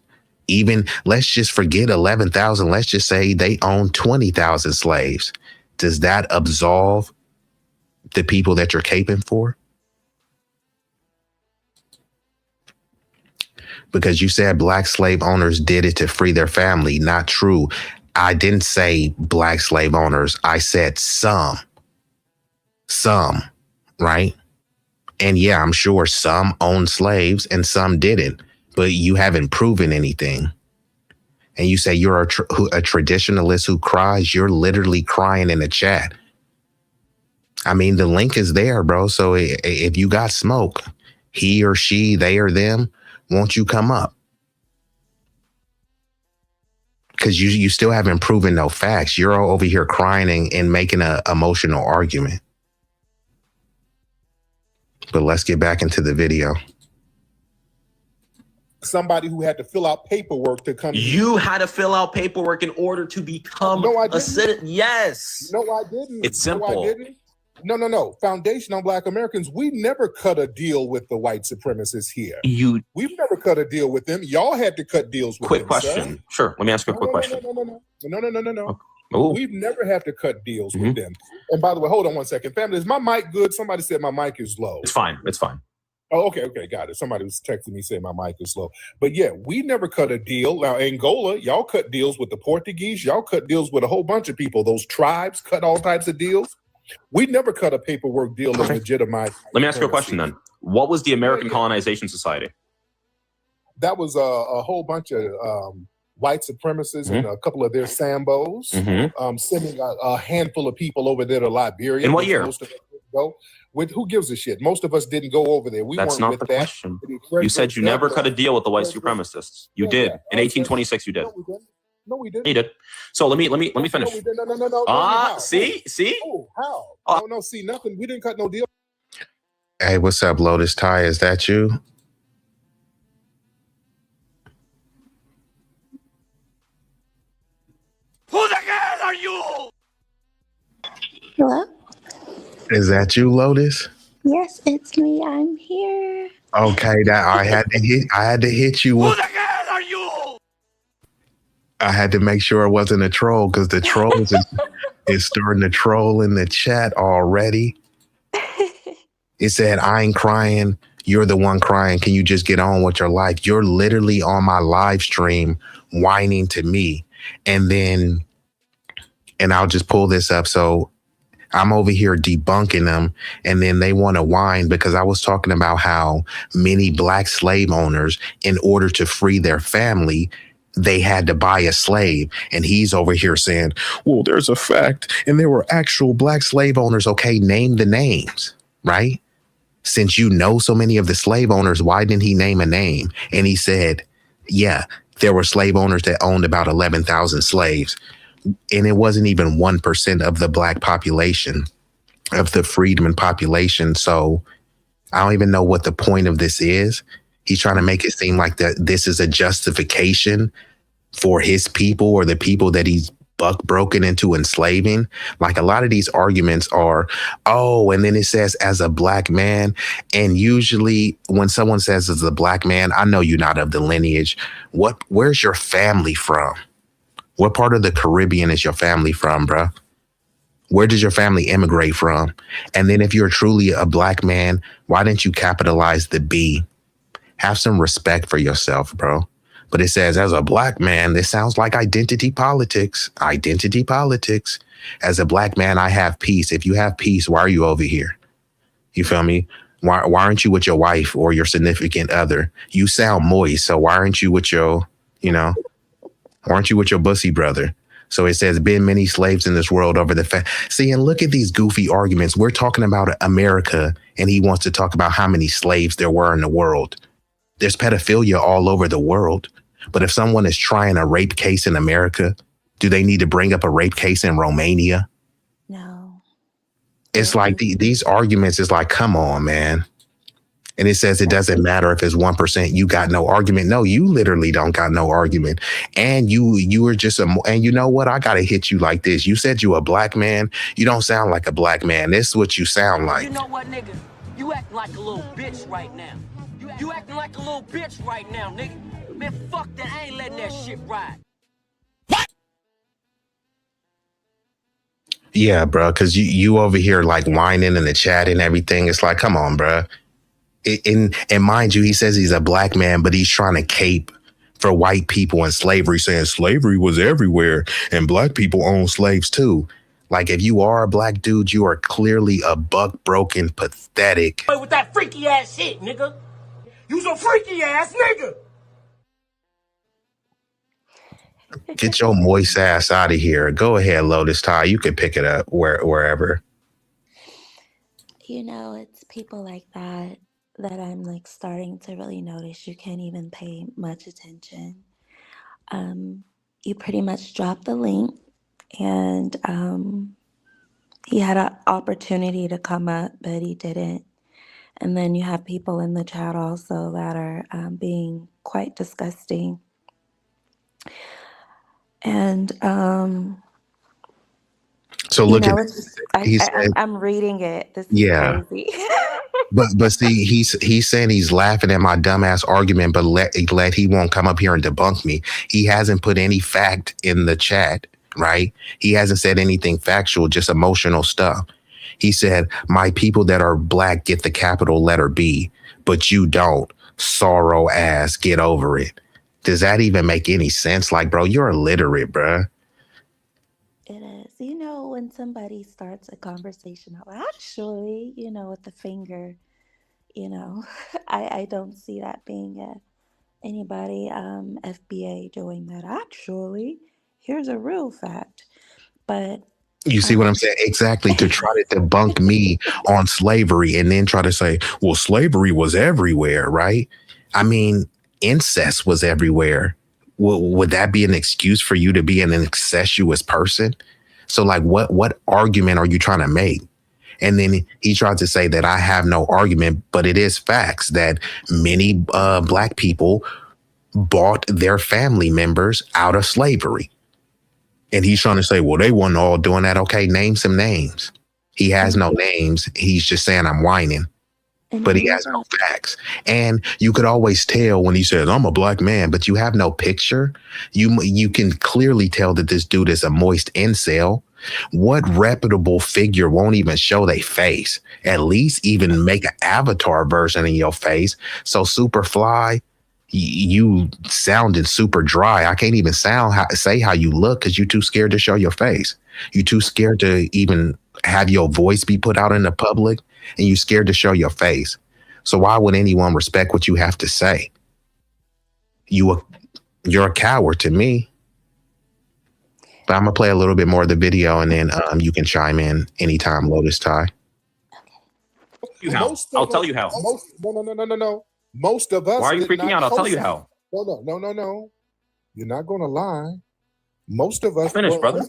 Even, let's just forget 11,000. Let's just say they owned 20,000 slaves. Does that absolve the people that you're caping for? Because you said black slave owners did it to free their family. Not true. I didn't say black slave owners. I said some, right? And yeah, I'm sure some owned slaves and some didn't, but you haven't proven anything. And you say you're a traditionalist who cries. You're literally crying in the chat. I mean, the link is there, bro. So if you got smoke, he or she, they or them, won't you come up? Because you still haven't proven no facts. You're over here crying and making an emotional argument. But let's get back into the video. Somebody who had to fill out paperwork to come. You had to fill out paperwork in order to become a citizen. Yes. No, I didn't. It's simple. No, I didn't. No. Foundation on Black Americans, we never cut a deal with the white supremacists here. We've never cut a deal with them. Y'all had to cut deals with them. Quick question. Sure. Let me ask you a quick question. No. Ooh. We've never had to cut deals with them. And by the way, hold on one second. Family, is my mic good? Somebody said my mic is low. It's fine. It's fine. Oh, okay, got it. Somebody was texting me saying my mic is low. But yeah, we never cut a deal. Now, Angola, y'all cut deals with the Portuguese. Y'all cut deals with a whole bunch of people. Those tribes cut all types of deals. We never cut a paperwork deal to legitimize. Let me ask you a question then. What was the American Colonization Society? That was a whole bunch of white supremacists and a couple of their Sambos sending a handful of people over there to Liberia. In what year? Most of us didn't go. With who gives a shit? Most of us didn't go over there. That's not the question. You said you never cut a deal with the white supremacists. You did. In 1826, you did. No, we didn't. You did. So let me finish. No. See? Oh, how? No, see nothing. We didn't cut no deal. Hey, what's up, Lotus Ty? Is that you? Who the hell are you? Hello? Is that you, Lotus? Yes, it's me. I'm here. Okay, that I had to hit you with. Who the hell are you? I had to make sure it wasn't a troll because the trolls is starting to troll in the chat already. It said, I ain't crying. You're the one crying. Can you just get on with your life? You're literally on my live stream whining to me. And I'll just pull this up. So I'm over here debunking them. And then they want to whine because I was talking about how many black slave owners, in order to free their family, they had to buy a slave. And he's over here saying, well, there's a fact. And there were actual black slave owners. Okay, name the names, right? Since you know so many of the slave owners, why didn't he name a name? And he said, yeah, there were slave owners that owned about 11,000 slaves. And it wasn't even 1% of the black population, of the freedman population. So I don't even know what the point of this is. He's trying to make it seem like that this is a justification for his people or the people that he's broken into enslaving. Like a lot of these arguments are, oh, and then it says as a black man. And usually when someone says as a black man, I know you're not of the lineage. Where's your family from? What part of the Caribbean is your family from, bro? Where did your family immigrate from? And then if you're truly a black man, why didn't you capitalize the B? Have some respect for yourself, bro. But it says, as a black man, this sounds like identity politics. Identity politics. As a black man, I have peace. If you have peace, why are you over here? You feel me? Why aren't you with your wife or your significant other? You sound moist, so why aren't you with your, Aren't you with your bussy brother? So it says, been many slaves in this world over the See, and look at these goofy arguments. We're talking about America, and he wants to talk about how many slaves there were in the world. There's pedophilia all over the world. But if someone is trying a rape case in America, do they need to bring up a rape case in Romania? No. It's like these arguments is like, come on, man. And it says it doesn't matter if it's 1%, you got no argument. No, you literally don't got no argument. And you are just and you know what? I got to hit you like this. You said you a black man. You don't sound like a black man. This is what you sound like. You know what, nigga? You acting like a little bitch right now. You acting like a little bitch right now, nigga. Man, fuck that. I ain't letting that shit ride. Yeah, bro, because you over here like whining in the chat and everything. It's like, come on, bro. And mind you, he says he's a black man, but he's trying to cape for white people and slavery, saying slavery was everywhere and black people own slaves too. Like, if you are a black dude, you are clearly a buck broken, pathetic. With that freaky ass shit, nigga. You some freaky ass nigga. Get your moist ass out of here. Go ahead, Lotus Tie. You can pick it up wherever. You know, it's people like that I'm like starting to really notice you can't even pay much attention. You pretty much dropped the link, and he had an opportunity to come up, but he didn't. And then you have people in the chat also that are being quite disgusting. And so look at I'm reading it. This is crazy. But see, he's saying he's laughing at my dumbass argument, but he won't come up here and debunk me. He hasn't put any fact in the chat, right? He hasn't said anything factual, just emotional stuff. He said, my people that are black get the capital letter B, but you don't. Sorrow ass, get over it. Does that even make any sense? Like, bro, you're illiterate, bro. It is. You know, when somebody starts a conversation, actually, you know, with the finger, you know, I don't see that being anybody FBA doing that. Actually, here's a real fact. But you see what I'm saying? Exactly. To try to debunk me on slavery and then try to say, well, slavery was everywhere, right? I mean, incest was everywhere. Would that be an excuse for you to be an incestuous person? So like, what argument are you trying to make? And then he tried to say that I have no argument, but it is facts that many black people bought their family members out of slavery. And he's trying to say, well, they weren't all doing that. Okay, name some names. He has no names. He's just saying I'm whining. But he has no facts. And you could always tell when he says, I'm a black man, but you have no picture. You can clearly tell that this dude is a moist incel. What reputable figure won't even show their face? At least even make an avatar version of your face. So Superfly, you sounded super dry. I can't even say how you look because you're too scared to show your face. You're too scared to even have your voice be put out in the public, and you're scared to show your face. So why would anyone respect what you have to say? You're a coward to me. But I'm gonna play a little bit more of the video, and then you can chime in anytime, Lotus Tie. I'll tell you how. No. Most of us. Why are you freaking out? I'll tell you how. No. You're not gonna lie. Most of us. Finish, brother.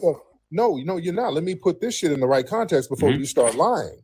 No, you're not. Let me put this shit in the right context before you start lying.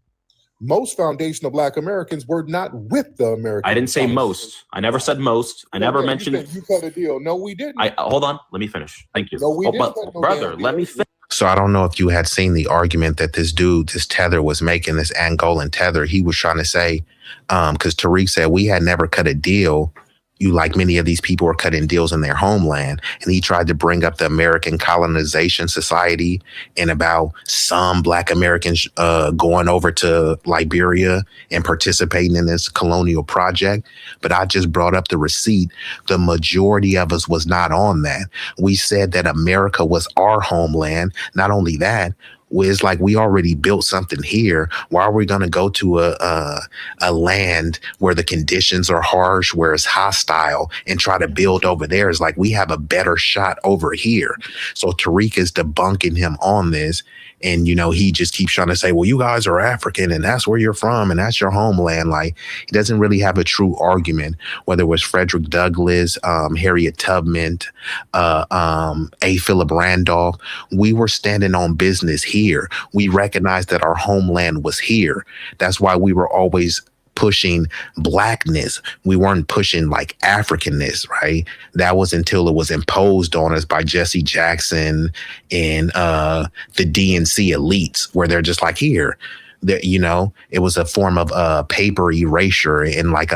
Most foundational black Americans were not with the American. I didn't say most. I never said most. I never mentioned. You cut a deal. No, we didn't. Hold on. Let me finish. Thank you. No, we didn't. Brother, let me finish. So I don't know if you had seen the argument that this dude, this Tether was making, this Angolan Tether. He was trying to say, because Tariq said we had never cut a deal. You, like many of these people, were cutting deals in their homeland. And he tried to bring up the American Colonization Society and about some black Americans going over to Liberia and participating in this colonial project. But I just brought up the receipt. The majority of us was not on that. We said that America was our homeland. Not only that, It's like we already built something here. Why are we going to go to a land where the conditions are harsh, where it's hostile, and try to build over there? It's like we have a better shot over here. So Tariq is debunking him on this. And, he just keeps trying to say, well, you guys are African and that's where you're from and that's your homeland. Like, he doesn't really have a true argument, whether it was Frederick Douglass, Harriet Tubman, A. Philip Randolph. We were standing on business here. We recognized that our homeland was here. That's why we were always pushing blackness. We weren't pushing like Africanness, right? That was until it was imposed on us by Jesse Jackson and the DNC elites, where they're just like, here, that, it was a form of paper erasure and like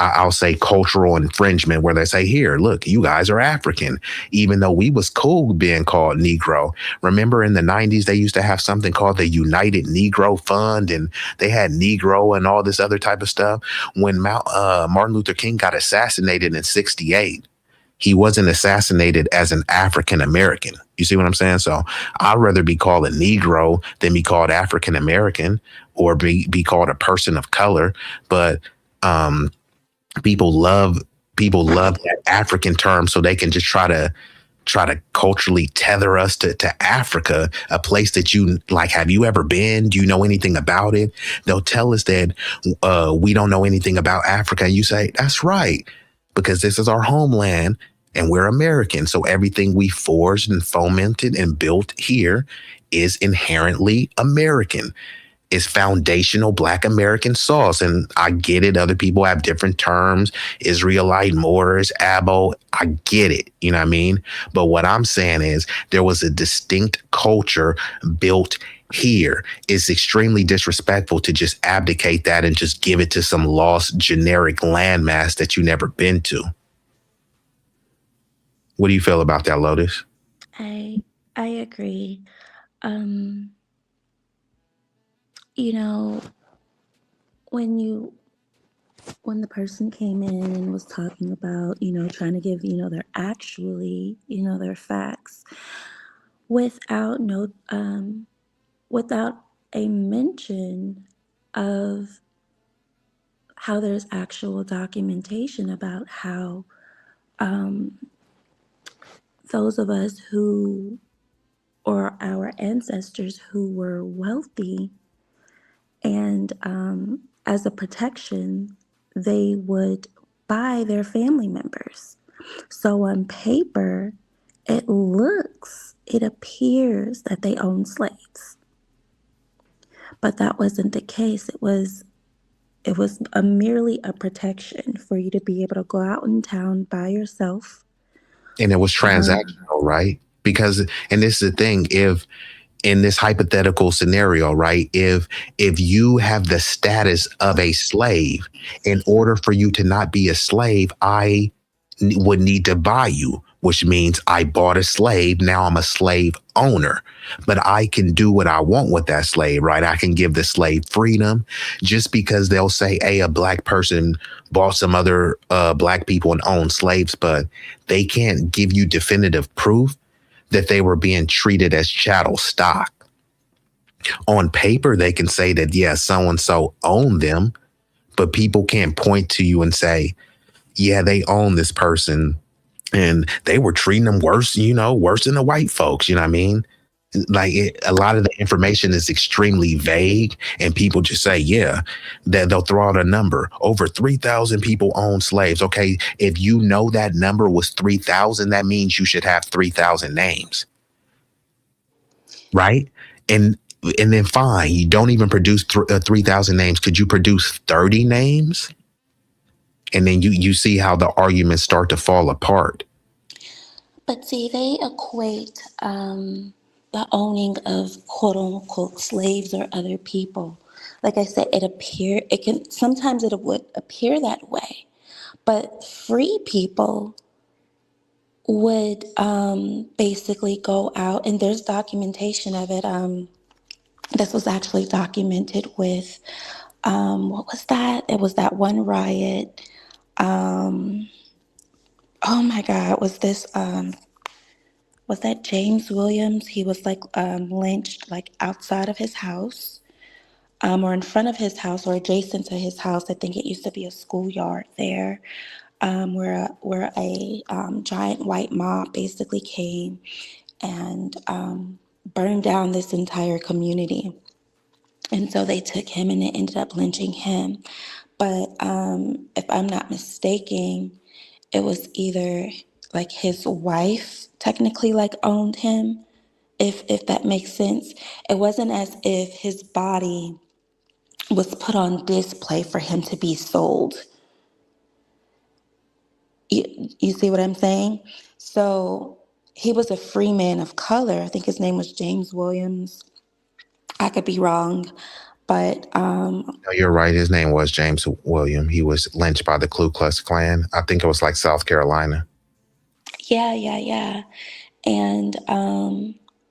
I'll say cultural infringement, where they say, here, look, you guys are African, even though we was cool being called Negro. Remember in the 90s, they used to have something called the United Negro Fund, and they had Negro and all this other type of stuff. When Martin Luther King got assassinated in 1968, he wasn't assassinated as an African American. You see what I'm saying? So I'd rather be called a Negro than be called African American or be called a person of color. But people love that African term, so they can just try to culturally tether us to Africa, a place that you like. Have you ever been? Do you know anything about it? They'll tell us that we don't know anything about Africa, and you say that's right, because this is our homeland and we're American. So everything we forged and fomented and built here is inherently American. Is foundational Black American sauce. And I get it. Other people have different terms. Israelite, Moors, Abo. I get it. You know what I mean? But what I'm saying is there was a distinct culture built here. It's extremely disrespectful to just abdicate that and just give it to some lost generic landmass that you never been to. What do you feel about that, Lotus? I agree. When the person came in and was talking about, trying to give, their facts without without a mention of how there's actual documentation about how those of us or our ancestors who were wealthy, and as a protection, they would buy their family members. So on paper, it appears that they own slaves. But that wasn't the case. It was merely a protection for you to be able to go out in town by yourself. And it was transactional, right? Because, and this is the thing, if in this hypothetical scenario, right, if you have the status of a slave, in order for you to not be a slave, I would need to buy you, which means I bought a slave. Now I'm a slave owner, but I can do what I want with that slave, right? I can give the slave freedom. Just because they'll say, hey, a Black person bought some other Black people and owned slaves, but they can't give you definitive proof that they were being treated as chattel stock. On paper, they can say that, yeah, so-and-so owned them, but people can't point to you and say, yeah, they own this person and they were treating them worse, worse than the white folks. You know what I mean? Like a lot of the information is extremely vague, and people just say, yeah, that they'll throw out a number. Over 3,000 people own slaves. Okay, if you know that number was 3,000, that means you should have 3,000 names, right? And then fine, you don't even produce 3,000 names. Could you produce 30 names? And then you see how the arguments start to fall apart. But see, they equate the owning of quote unquote slaves or other people. Like I said, sometimes it would appear that way, but free people would basically go out, and there's documentation of it. This was actually documented with, what was that? It was that one riot. Oh my God, was this, was that James Williams? He was like lynched like outside of his house, or in front of his house, or adjacent to his house. I think it used to be a schoolyard there, where a giant white mob basically came and burned down this entire community. And so they took him and they ended up lynching him. But if I'm not mistaken, it was either like his wife technically like owned him, if that makes sense. It wasn't as if his body was put on display for him to be sold. You see what I'm saying? So he was a free man of color. I think his name was James Williams. I could be wrong, but No, you're right. His name was James William. He was lynched by the Ku Klux Klan. I think it was like South Carolina. yeah. And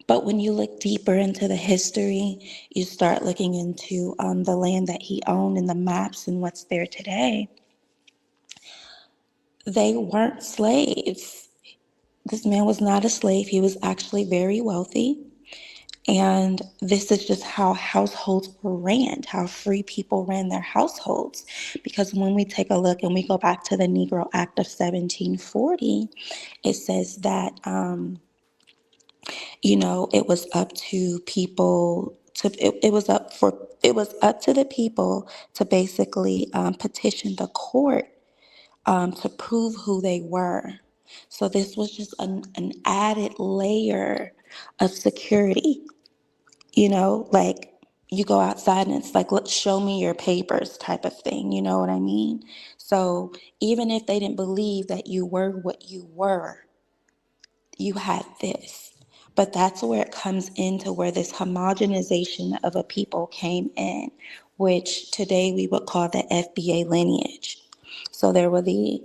but when you look deeper into the history, you start looking into the land that he owned and the maps and what's there today. They weren't slaves. This man was not a slave. He was actually very wealthy. And this is just how households were ran, how free people ran their households. Because when we take a look and we go back to the Negro Act of 1740, it says that, it was up to people it was up to the people to basically petition the court to prove who they were. So this was just an added layer of security. Like you go outside and it's like, let's show me your papers type of thing. You know what I mean? So even if they didn't believe that you were what you were, you had this. But that's where it comes into where this homogenization of a people came in, which today we would call the FBA lineage. So there were the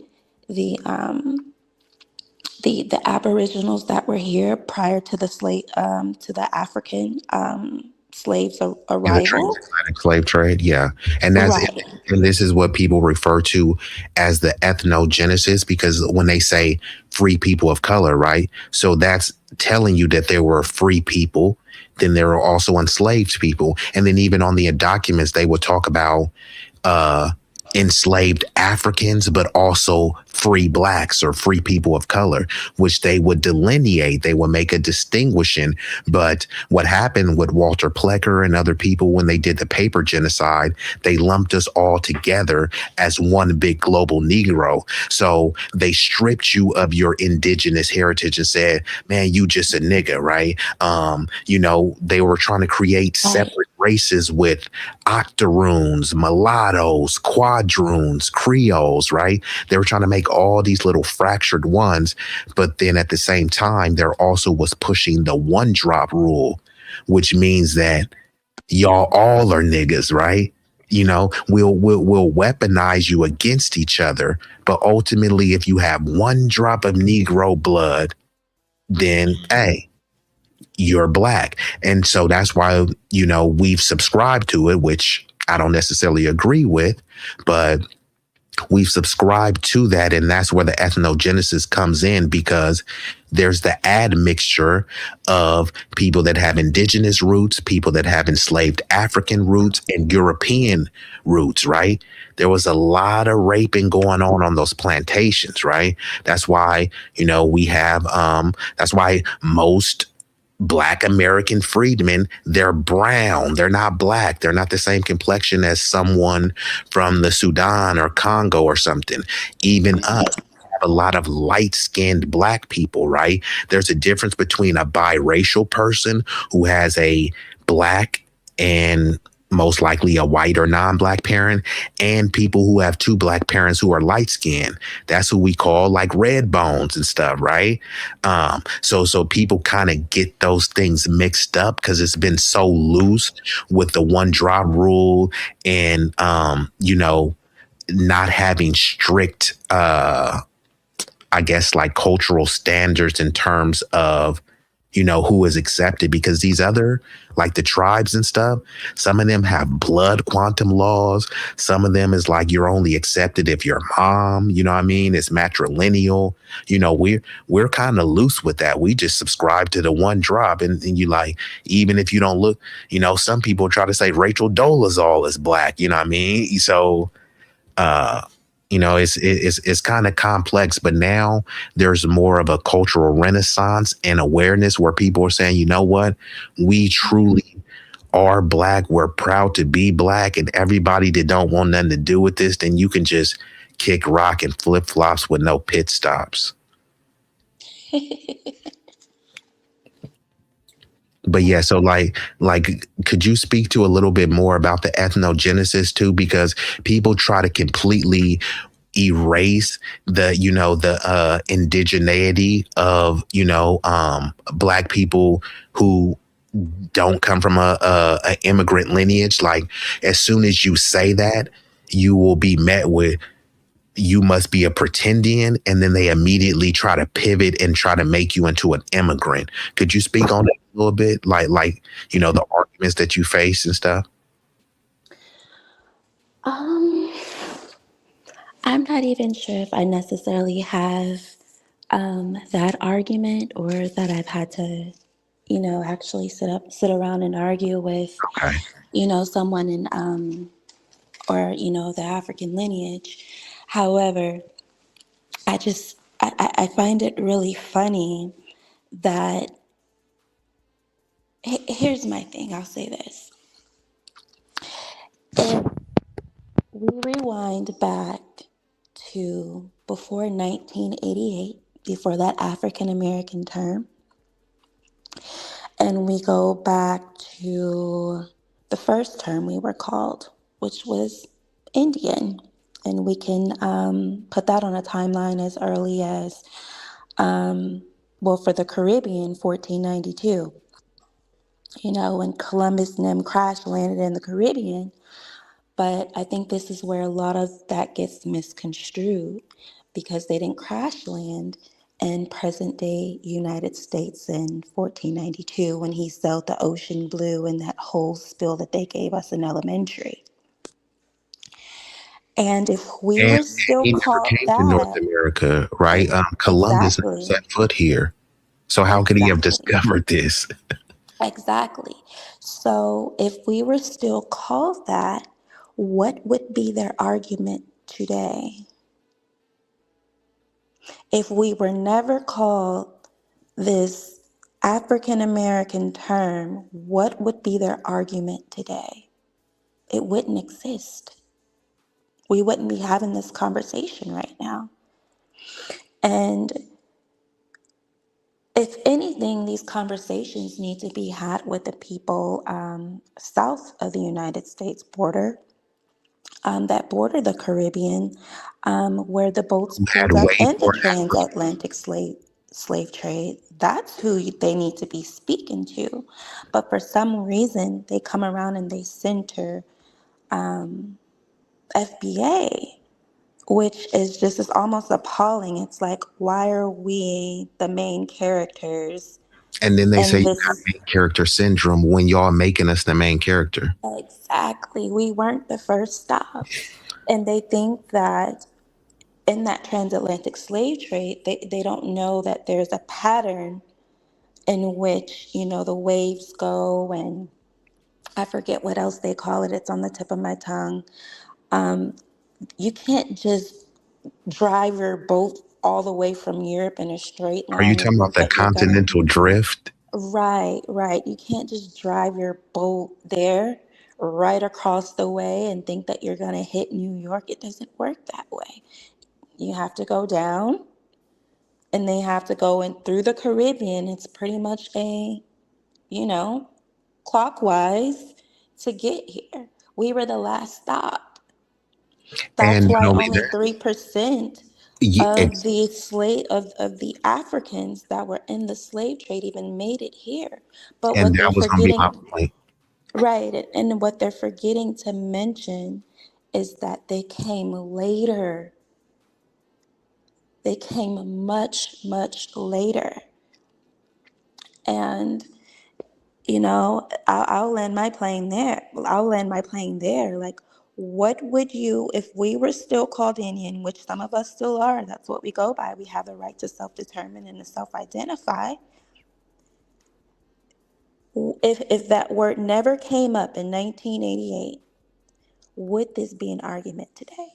Aboriginals that were here prior to the African slaves In the arrival. transatlantic slave trade, yeah. And Right. this is what people refer to as the ethnogenesis, because when they say free people of color, right? So that's telling you that there were free people, then there were also enslaved people. And then even on the documents, they would talk about enslaved Africans, but also free blacks or free people of color, which they would delineate. They would make a distinguishing. But what happened with Walter Plecker and other people when they did the paper genocide, they lumped us all together as one big global Negro. So they stripped you of your indigenous heritage and said, man, you just a nigga, right? They were trying to create separate races with octoroons, mulattoes, quadroons, Creoles, right? They were trying to make all these little fractured ones. But then at the same time, there also was pushing the one drop rule, which means that y'all all are niggas, right? We'll weaponize you against each other. But ultimately, if you have one drop of Negro blood, then hey, you're black. And so that's why, we've subscribed to it, which I don't necessarily agree with, but we've subscribed to that. And that's where the ethnogenesis comes in, because there's the admixture of people that have indigenous roots, people that have enslaved African roots and European roots, right? There was a lot of raping going on those plantations, right? That's why, we have, that's why most Black American freedmen, they're brown. They're not black. They're not the same complexion as someone from the Sudan or Congo or something. Even us have a lot of light-skinned black people, right? There's a difference between a biracial person who has a black and most likely a white or non-black parent, and people who have two black parents who are light skinned. That's who we call like red bones and stuff, right? So people kind of get those things mixed up because it's been so loose with the one drop rule and not having strict I guess like cultural standards in terms of who is accepted, because these other, like the tribes and stuff, some of them have blood quantum laws. Some of them is like you're only accepted if you're mom, you know what I mean? It's matrilineal. We're kind of loose with that. We just subscribe to the one drop, and you like, even if you don't look, some people try to say Rachel Dolezal is black, you know what I mean? So it's kind of complex, but now there's more of a cultural renaissance and awareness where people are saying, you know what, we truly are black. We're proud to be black, and everybody that don't want nothing to do with this, then you can just kick rock and flip flops with no pit stops. But yeah, so like, could you speak to a little bit more about the ethnogenesis too? Because people try to completely erase the indigeneity of black people who don't come from a immigrant lineage. Like, as soon as you say that, you will be met with, you must be a pretendian, and then they immediately try to pivot and try to make you into an immigrant. Could you speak on that a little bit, like the arguments that you face and stuff? I'm not even sure if I necessarily have that argument, or that I've had to, actually sit around and argue with, Okay. Someone in or the African lineage. However, I find it really funny that here's my thing. I'll say this: if we rewind back to before 1988, before that African American term, and we go back to the first term we were called, which was Indian. And we can put that on a timeline as early as, for the Caribbean, 1492. When Columbus and them crash landed in the Caribbean. But I think this is where a lot of that gets misconstrued, because they didn't crash land in present day United States in 1492 when he sailed the ocean blue and that whole spill that they gave us in elementary. And if we And were still he never called came to North that, America, right? Columbus never exactly, set foot here. So how could he have exactly, discovered this? exactly. So if we were still called that, what would be their argument today? If we were never called this African American term, what would be their argument today? It wouldn't exist. We wouldn't be having this conversation right now. And if anything, these conversations need to be had with the people south of the United States border, that border the Caribbean, where the boats Had pulled up way in the more. transatlantic slave trade. That's who they need to be speaking to. But for some reason, they come around and they center FBA, which is just is almost appalling. It's like, why are we the main characters? And then they say And you this got is main character syndrome when y'all making us the main character. exactly, we weren't the first stop. And they think that in that transatlantic slave trade, they don't know that there's a pattern in which, the waves go, and I forget what else they call it. It's on the tip of my tongue. You can't just drive your boat all the way from Europe in a straight Are you line and talking about think the that you're gonna. continental drift? Right, right. You can't just drive your boat there right across the way and think that you're gonna hit New York. It doesn't work that way. You have to go down, and they have to go in through the Caribbean. It's pretty much you know, clockwise to get here. We were the last stop. That's And why not only only that, 3% yeah, of the slave of the Africans that were in the slave trade even made it here. But and what they're that was gonna be my forgetting, point. right, and what they're forgetting to mention is that they came later. They came much, much later. And you know, I'll land my plane there. I'll land my plane there. Like, what would you, if we were still called Indian, which some of us still are, that's what we go by, we have the right to self-determine and to self-identify. If that word never came up in 1988, would this be an argument today?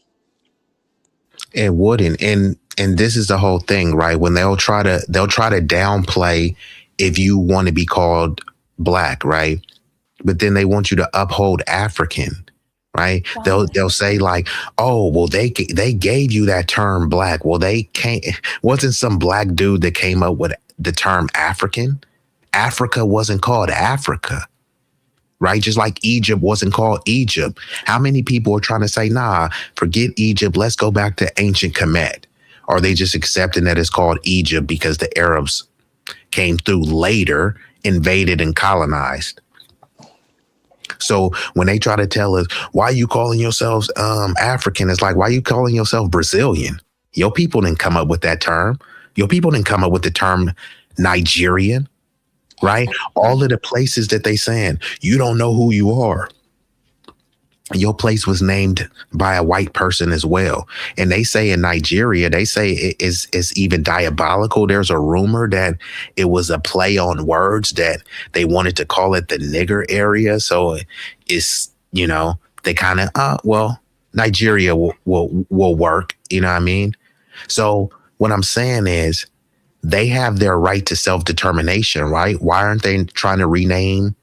It wouldn't. And this is the whole thing, right? When they'll try to downplay if you want to be called black, right? But then they want you to uphold African, right? They'll say like, oh, well, they gave you that term black. Well, they can't. Wasn't some black dude that came up with the term African? Africa wasn't called Africa, right? Just like Egypt wasn't called Egypt. How many people are trying to say, nah, forget Egypt. Let's go back to ancient Kemet. Are they just accepting that it's called Egypt because the Arabs came through later, invaded and colonized? So when they try to tell us, why are you calling yourselves African? It's like, why are you calling yourself Brazilian? Your people didn't come up with that term. Your people didn't come up with the term Nigerian, right? All of the places that they saying, you don't know who you are. Your place was named by a white person as well. And they say in Nigeria, they say it's even diabolical. There's a rumor that it was a play on words that they wanted to call it the nigger area. So it's, they kind of, well, Nigeria will work. You know what I mean? So what I'm saying is they have their right to self-determination, right? Why aren't they trying to rename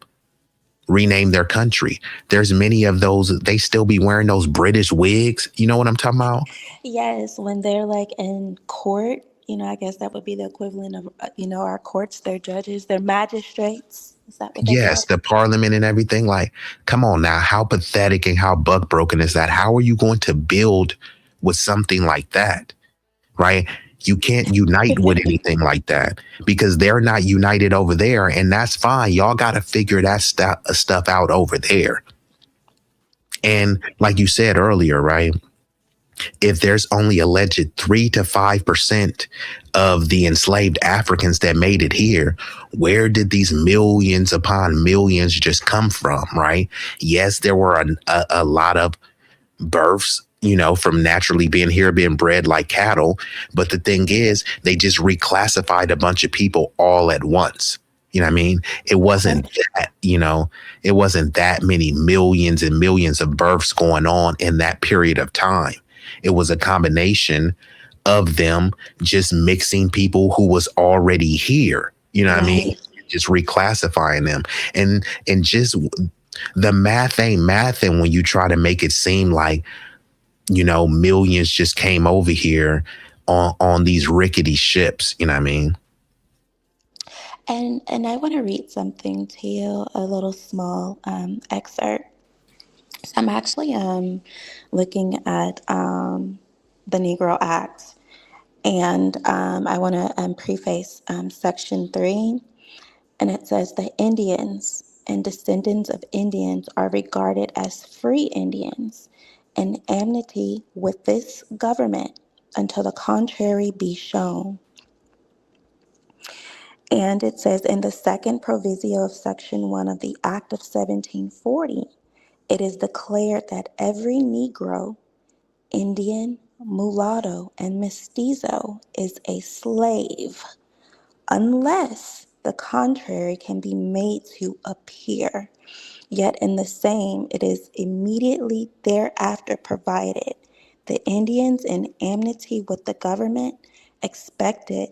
their country? There's many of those, they still be wearing those British wigs. You know what I'm talking about? Yes, when they're like in court, I guess that would be the equivalent of, our courts, their judges, their magistrates. Is that what they call Yes, it? the parliament and everything. Like, come on now. How pathetic and how buck broken is that? How are you going to build with something like that? Right? You can't unite with anything like that because they're not united over there. And that's fine. Y'all got to figure that stuff out over there. And like you said earlier, right? If there's only alleged 3 to 5% of the enslaved Africans that made it here, where did these millions upon millions just come from, right? Yes, there were a lot of births, from naturally being here, being bred like cattle. But the thing is, they just reclassified a bunch of people all at once. You know what I mean? It wasn't that, it wasn't that many millions and millions of births going on in that period of time. It was a combination of them just mixing people who was already here. You know what I mean? Just reclassifying them. And just the math ain't math. And when you try to make it seem like, millions just came over here on these rickety ships. You know what I mean? And I want to read something to you, a little small excerpt. So I'm actually looking at the Negro Act, and I want to preface Section 3, and it says the Indians and descendants of Indians are regarded as free Indians in amity with this government until the contrary be shown. And it says in the second proviso of Section 1 of the Act of 1740, it is declared that every Negro, Indian, mulatto, and mestizo is a slave unless the contrary can be made to appear. Yet in the same, it is immediately thereafter provided the Indians in amity with the government expected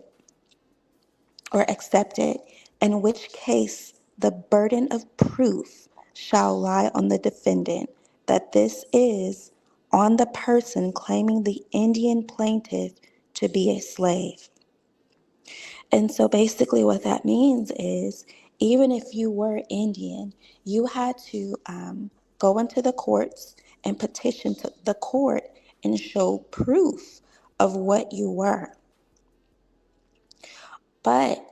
or accepted, in which case the burden of proof shall lie on the defendant that this is on the person claiming the Indian plaintiff to be a slave. And so basically what that means is even if you were Indian, you had to go into the courts and petition to the court and show proof of what you were. But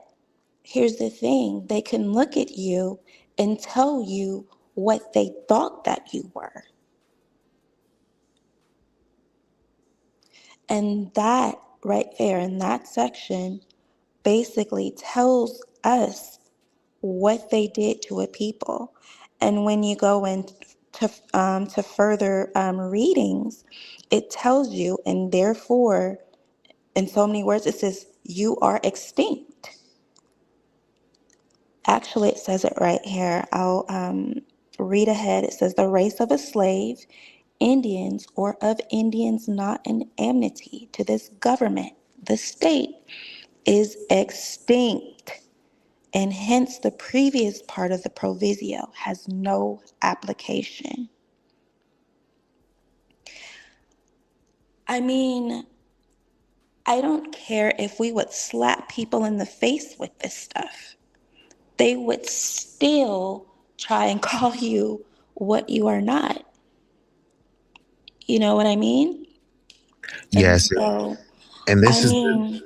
here's the thing, they can look at you and tell you what they thought that you were. And that right there in that section basically tells us what they did to a people. And when you go into to further readings, it tells you, and therefore, in so many words, it says, you are extinct. Actually, it says it right here. I'll read ahead. It says, the race of a slave, Indians, or of Indians not in enmity to this government, the state, is extinct. And hence the previous part of the proviso has no application. I mean, I don't care if we would slap people in the face with this stuff. They would still try and call you what you are not. You know what I mean? And Yes, so, and I this is mean,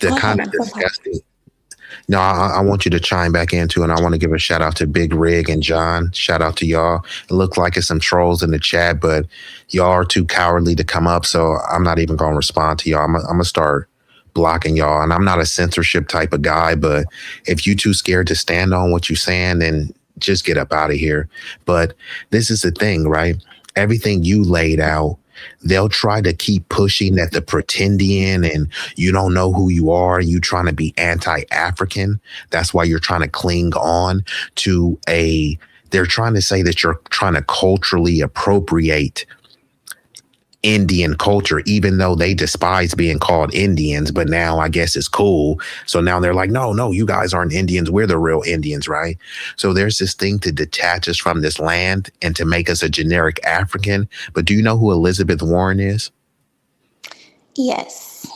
the go ahead, kind I'm of so sorry. disgusting. No, I want you to chime back into, and I want to give a shout out to Big Rig and John. Shout out to y'all. It looked like it's some trolls in the chat, but y'all are too cowardly to come up, so I'm not even going to respond to y'all. I'm gonna start blocking y'all, and I'm not a censorship type of guy, but if you too scared to stand on what you're saying, then just get up out of here. But this is the thing, right? Everything you laid out, they'll try to keep pushing that the pretendian and you don't know who you are. You trying to be anti-African. That's why you're trying to cling on to they're trying to say that you're trying to culturally appropriate Indian culture, even though they despise being called Indians, but now I guess it's cool. So now they're like, no, you guys aren't Indians. We're the real Indians, right? So there's this thing to detach us from this land and to make us a generic African. But do you know who Elizabeth Warren is? Yes.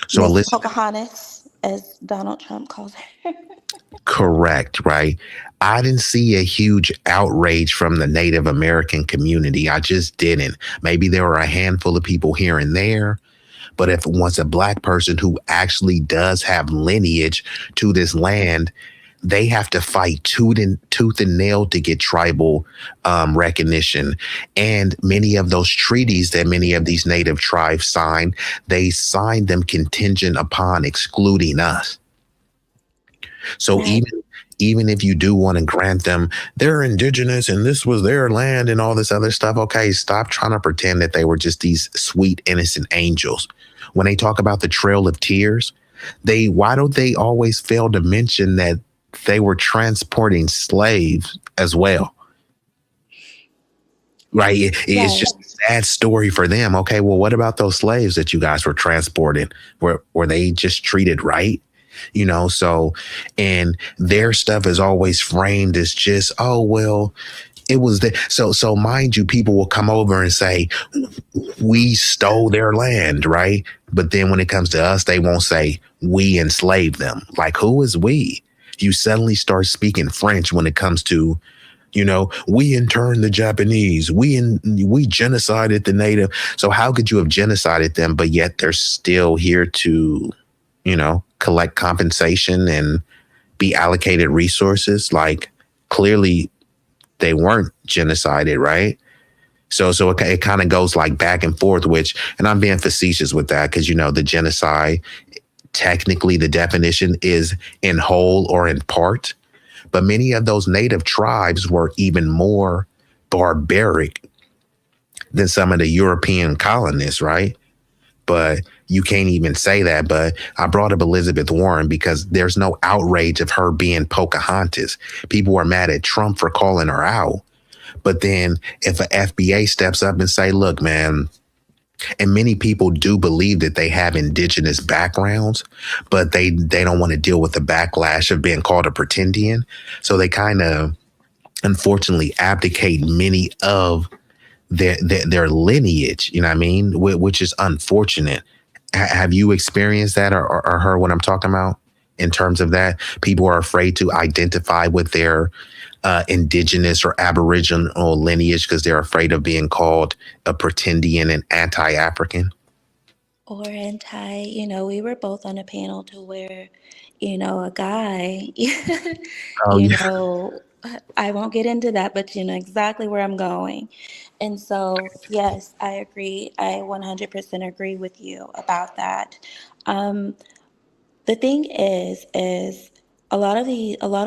So Miss Elizabeth, Pocahontas, as Donald Trump calls her. correct, right? I didn't see a huge outrage from the Native American community. I just didn't. Maybe there were a handful of people here and there. But if once a black person who actually does have lineage to this land, they have to fight tooth and nail to get tribal recognition. And many of those treaties that many of these native tribes signed, they signed them contingent upon excluding us. So Right. even if you do want to grant them, they're indigenous and this was their land and all this other stuff, okay, stop trying to pretend that they were just these sweet, innocent angels. When they talk about the Trail of Tears, why don't they always fail to mention that they were transporting slaves as well? Right? It's Right. just a sad story for them. Okay, well, what about those slaves that you guys were transporting? Were they just treated right? You know, so, and their stuff is always framed as just, oh, well, it was the so mind you, people will come over and say, we stole their land, right? But then when it comes to us, they won't say we enslaved them. Like, who is we? You suddenly start speaking French when it comes to, we interned the Japanese, we genocided the native. So how could you have genocided them, but yet they're still here to, collect compensation and be allocated resources? Like, clearly they weren't genocided, right? So it kind of goes like back and forth, and I'm being facetious with that because, the genocide, technically the definition is in whole or in part. But many of those native tribes were even more barbaric than some of the European colonists, right? But you can't even say that. But I brought up Elizabeth Warren because there's no outrage of her being Pocahontas. People are mad at Trump for calling her out. But then if an FBA steps up and say, look, man, and many people do believe that they have indigenous backgrounds, but they don't want to deal with the backlash of being called a pretendian. So they kind of, unfortunately, abdicate many of their lineage, you know what I mean? Which is unfortunate. Have you experienced that or heard what I'm talking about in terms of that? People are afraid to identify with their indigenous or aboriginal lineage because they're afraid of being called a pretendian and anti-African. Or anti, we were both on a panel to where, a guy, Oh yeah. I won't get into that, but you know exactly where I'm going. And so, yes, I agree. I 100% agree with you about that. The thing is a lot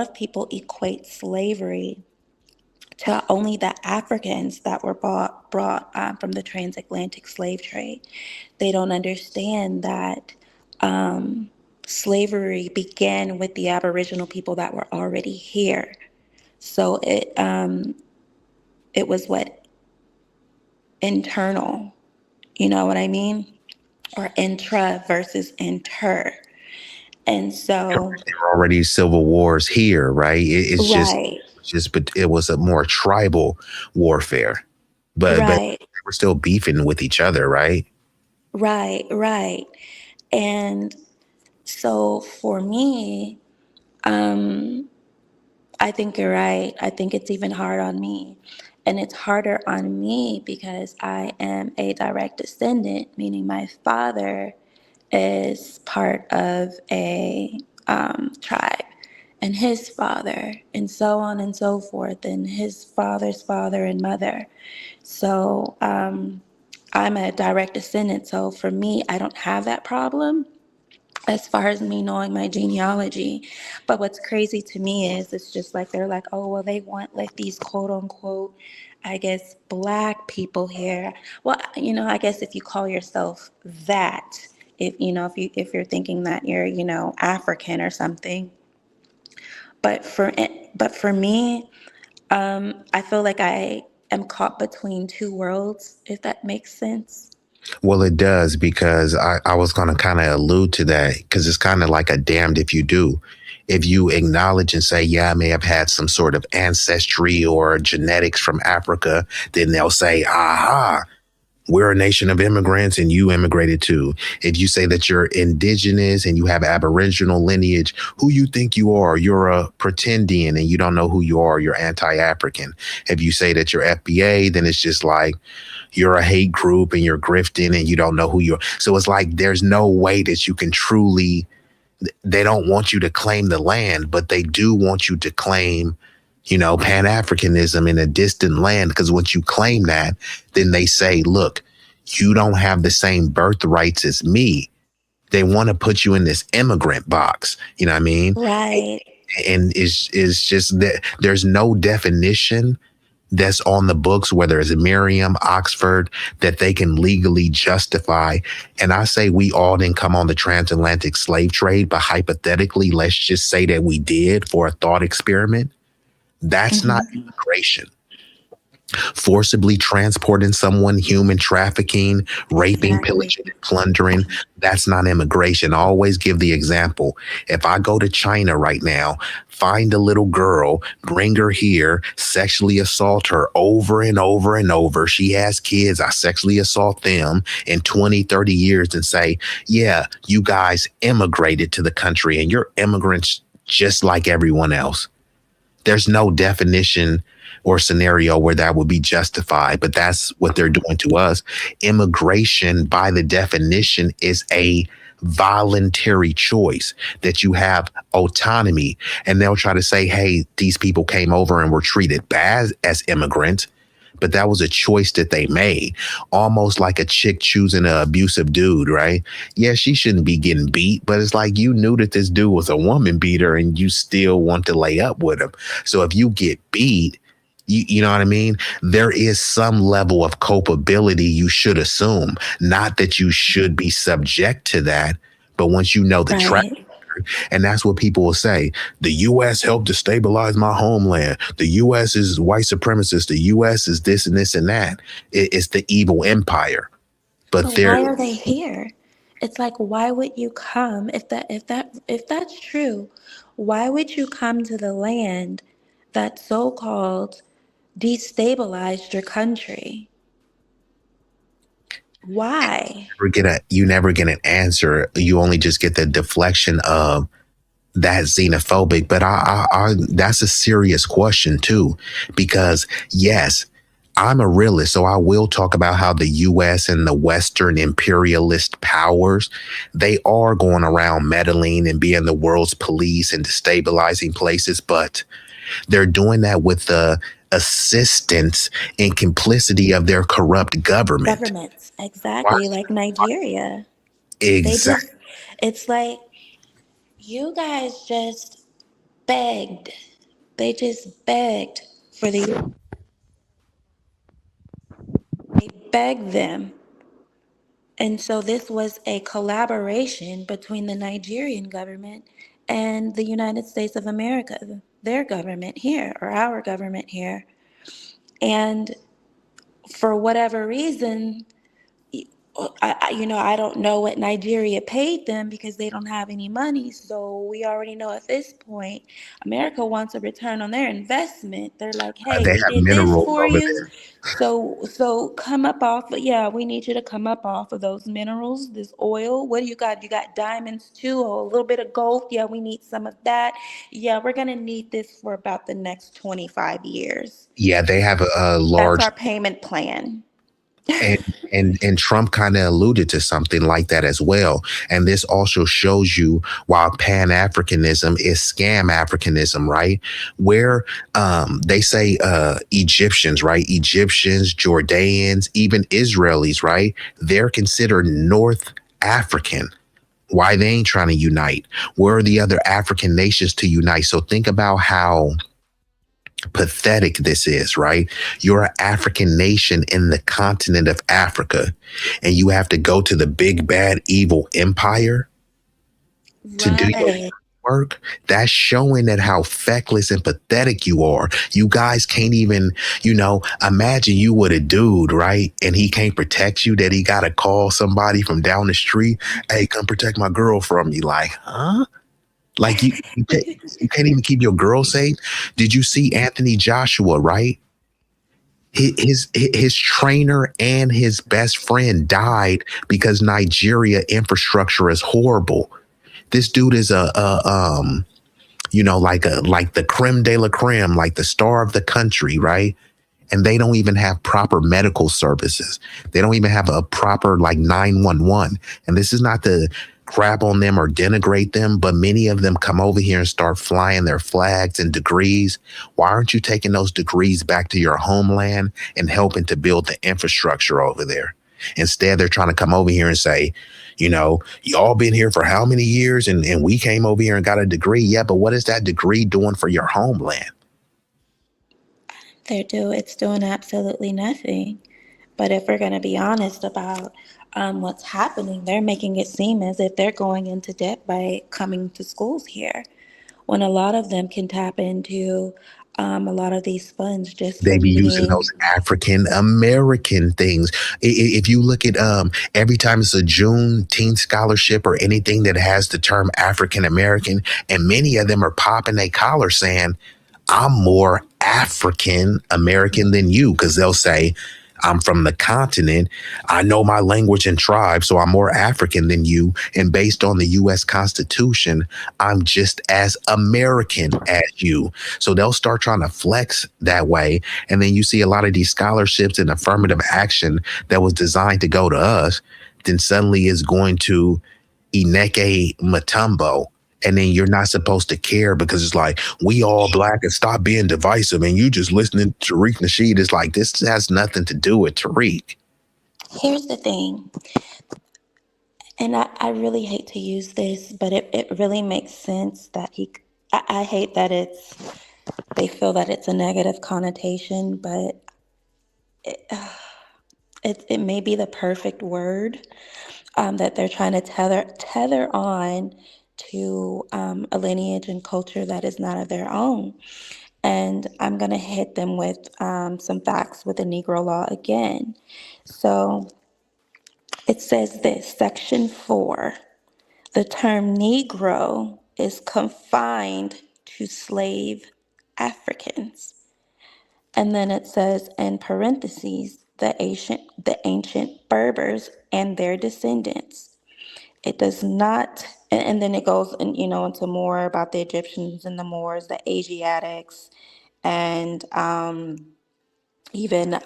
of people equate slavery to only the Africans that were brought from the transatlantic slave trade. They don't understand that slavery began with the Aboriginal people that were already here. So it was what internal, you know what I mean, or intra versus inter, and so There were already civil wars here, right? right, But it was a more tribal warfare. But right, they were still beefing with each other, right? right, and so for me, I think you're right. I think it's even hard on me. And it's harder on me because I am a direct descendant, meaning my father is part of a tribe, and his father, and so on and so forth, and his father's father and mother. So I'm a direct descendant. So for me, I don't have that problem as far as me knowing my genealogy. But what's crazy to me is it's just like they're like, oh, well, they want like these quote unquote, I guess, black people here. Well, I guess if you call yourself that, if you're thinking that you're, African or something. But for me, I feel like I am caught between two worlds, if that makes sense. Well, it does, because I was going to kind of allude to that, because it's kind of like a damned if you do. If you acknowledge and say, yeah, I may have had some sort of ancestry or genetics from Africa, then they'll say, aha, we're a nation of immigrants and you immigrated too. If you say that you're indigenous and you have Aboriginal lineage, who you think you are, you're a pretendian and you don't know who you are, you're anti-African. If you say that you're FBA, then it's just like you're a hate group and you're grifting and you don't know who you are. So it's like there's no way that you can truly, they don't want you to claim the land, but they do want you to claim, Pan-Africanism in a distant land. Because once you claim that, then they say, look, you don't have the same birthrights as me. They want to put you in this immigrant box. You know what I mean? Right. And it's just that there's no definition that's on the books, whether it's Merriam, Oxford, that they can legally justify. And I say we all didn't come on the transatlantic slave trade, but hypothetically, let's just say that we did for a thought experiment. That's not immigration. Forcibly transporting someone, human trafficking, raping, pillaging, and plundering, that's not immigration. I always give the example. If I go to China right now, find a little girl, bring her here, sexually assault her over and over and over. She has kids, I sexually assault them in 20, 30 years and say, yeah, you guys immigrated to the country and you're immigrants just like everyone else. There's no definition or scenario where that would be justified, but that's what they're doing to us. Immigration, by the definition, is a voluntary choice that you have autonomy. And they'll try to say, hey, these people came over and were treated bad as immigrants, but that was a choice that they made, almost like a chick choosing an abusive dude, right? Yeah, she shouldn't be getting beat, but it's like you knew that this dude was a woman beater and you still want to lay up with him. So if you get beat, you know what I mean? There is some level of culpability you should assume. Not that you should be subject to that, but once you know the track, and that's what people will say. The U.S. helped to stabilize my homeland. The U.S. is white supremacist. The U.S. is this and this and that. It's the evil empire. But why are they here? It's like, why would you come if that's true? Why would you come to the land that so-called destabilized your country? Why? You never get an answer. You only just get the deflection of that xenophobic. But that's a serious question too, because yes, I'm a realist, so I will talk about how the U.S. and the Western imperialist powers, they are going around meddling and being the world's police and destabilizing places, but they're doing that with the assistance and complicity of their corrupt Governments, exactly, like Nigeria. Exactly. It's like, you guys just begged. They just begged for the. They begged them. And so this was a collaboration between the Nigerian government and the United States of America, their government here, or our government here. And for whatever reason, I don't know what Nigeria paid them because they don't have any money. So we already know at this point, America wants a return on their investment. They're like, hey, They we have did this minerals for over you. there. So come up off, yeah, we need you to come up off of those minerals, this oil. What do you got? You got diamonds too, or a little bit of gold. Yeah, we need some of that. Yeah, we're going to need this for about the next 25 years. Yeah, they have a That's large our payment plan. and Trump kind of alluded to something like that as well. And this also shows you why Pan-Africanism is scam Africanism, right? Where they say Egyptians, right? Egyptians, Jordanians, even Israelis, right? They're considered North African. Why they ain't trying to unite? Where are the other African nations to unite? So think about how pathetic this is, right? You're an African nation in the continent of Africa, and you have to go to the big bad evil empire to do your Right. work. That's showing that how feckless and pathetic you are. You guys can't even, imagine you with a dude, right? And he can't protect you, that he gotta call somebody from down the street. Hey, come protect my girl from me. Like, huh? Like you can't even keep your girl safe. Did you see Anthony Joshua, right? His trainer and his best friend died because Nigeria infrastructure is horrible. This dude is like the creme de la creme, like the star of the country, right? And they don't even have proper medical services. They don't even have a proper 911. And this is not to crap on them or denigrate them, but many of them come over here and start flying their flags and degrees. Why aren't you taking those degrees back to your homeland and helping to build the infrastructure over there? Instead, they're trying to come over here and say, y'all been here for how many years and we came over here and got a degree. Yeah, but what is that degree doing for your homeland? It's doing absolutely nothing. But if we're going to be honest about what's happening, they're making it seem as if they're going into debt by coming to schools here, when a lot of them can tap into a lot of these funds just They for be using meeting. those African American things. If you look at every time it's a Juneteenth scholarship or anything that has the term African American, and many of them are popping a collar saying, I'm more African American than you, because they'll say, I'm from the continent. I know my language and tribe, so I'm more African than you. And based on the U.S. Constitution, I'm just as American as you. So they'll start trying to flex that way. And then you see a lot of these scholarships and affirmative action that was designed to go to us, then suddenly is going to Ineke Matumbo. And then you're not supposed to care because it's like, we all black and stop being divisive. And you just listening to Tariq Nasheed. It's like, this has nothing to do with Tariq. Here's the thing, and I really hate to use this, but it really makes sense that I hate that they feel that it's a negative connotation, but it may be the perfect word that they're trying to tether on to a lineage and culture that is not of their own. And I'm going to hit them with some facts with the Negro Law again. So it says this, Section 4, the term Negro is confined to slave Africans. And then it says in parentheses, the ancient Berbers and their descendants. It does not, and then it goes into more about the Egyptians and the Moors, the Asiatics, and even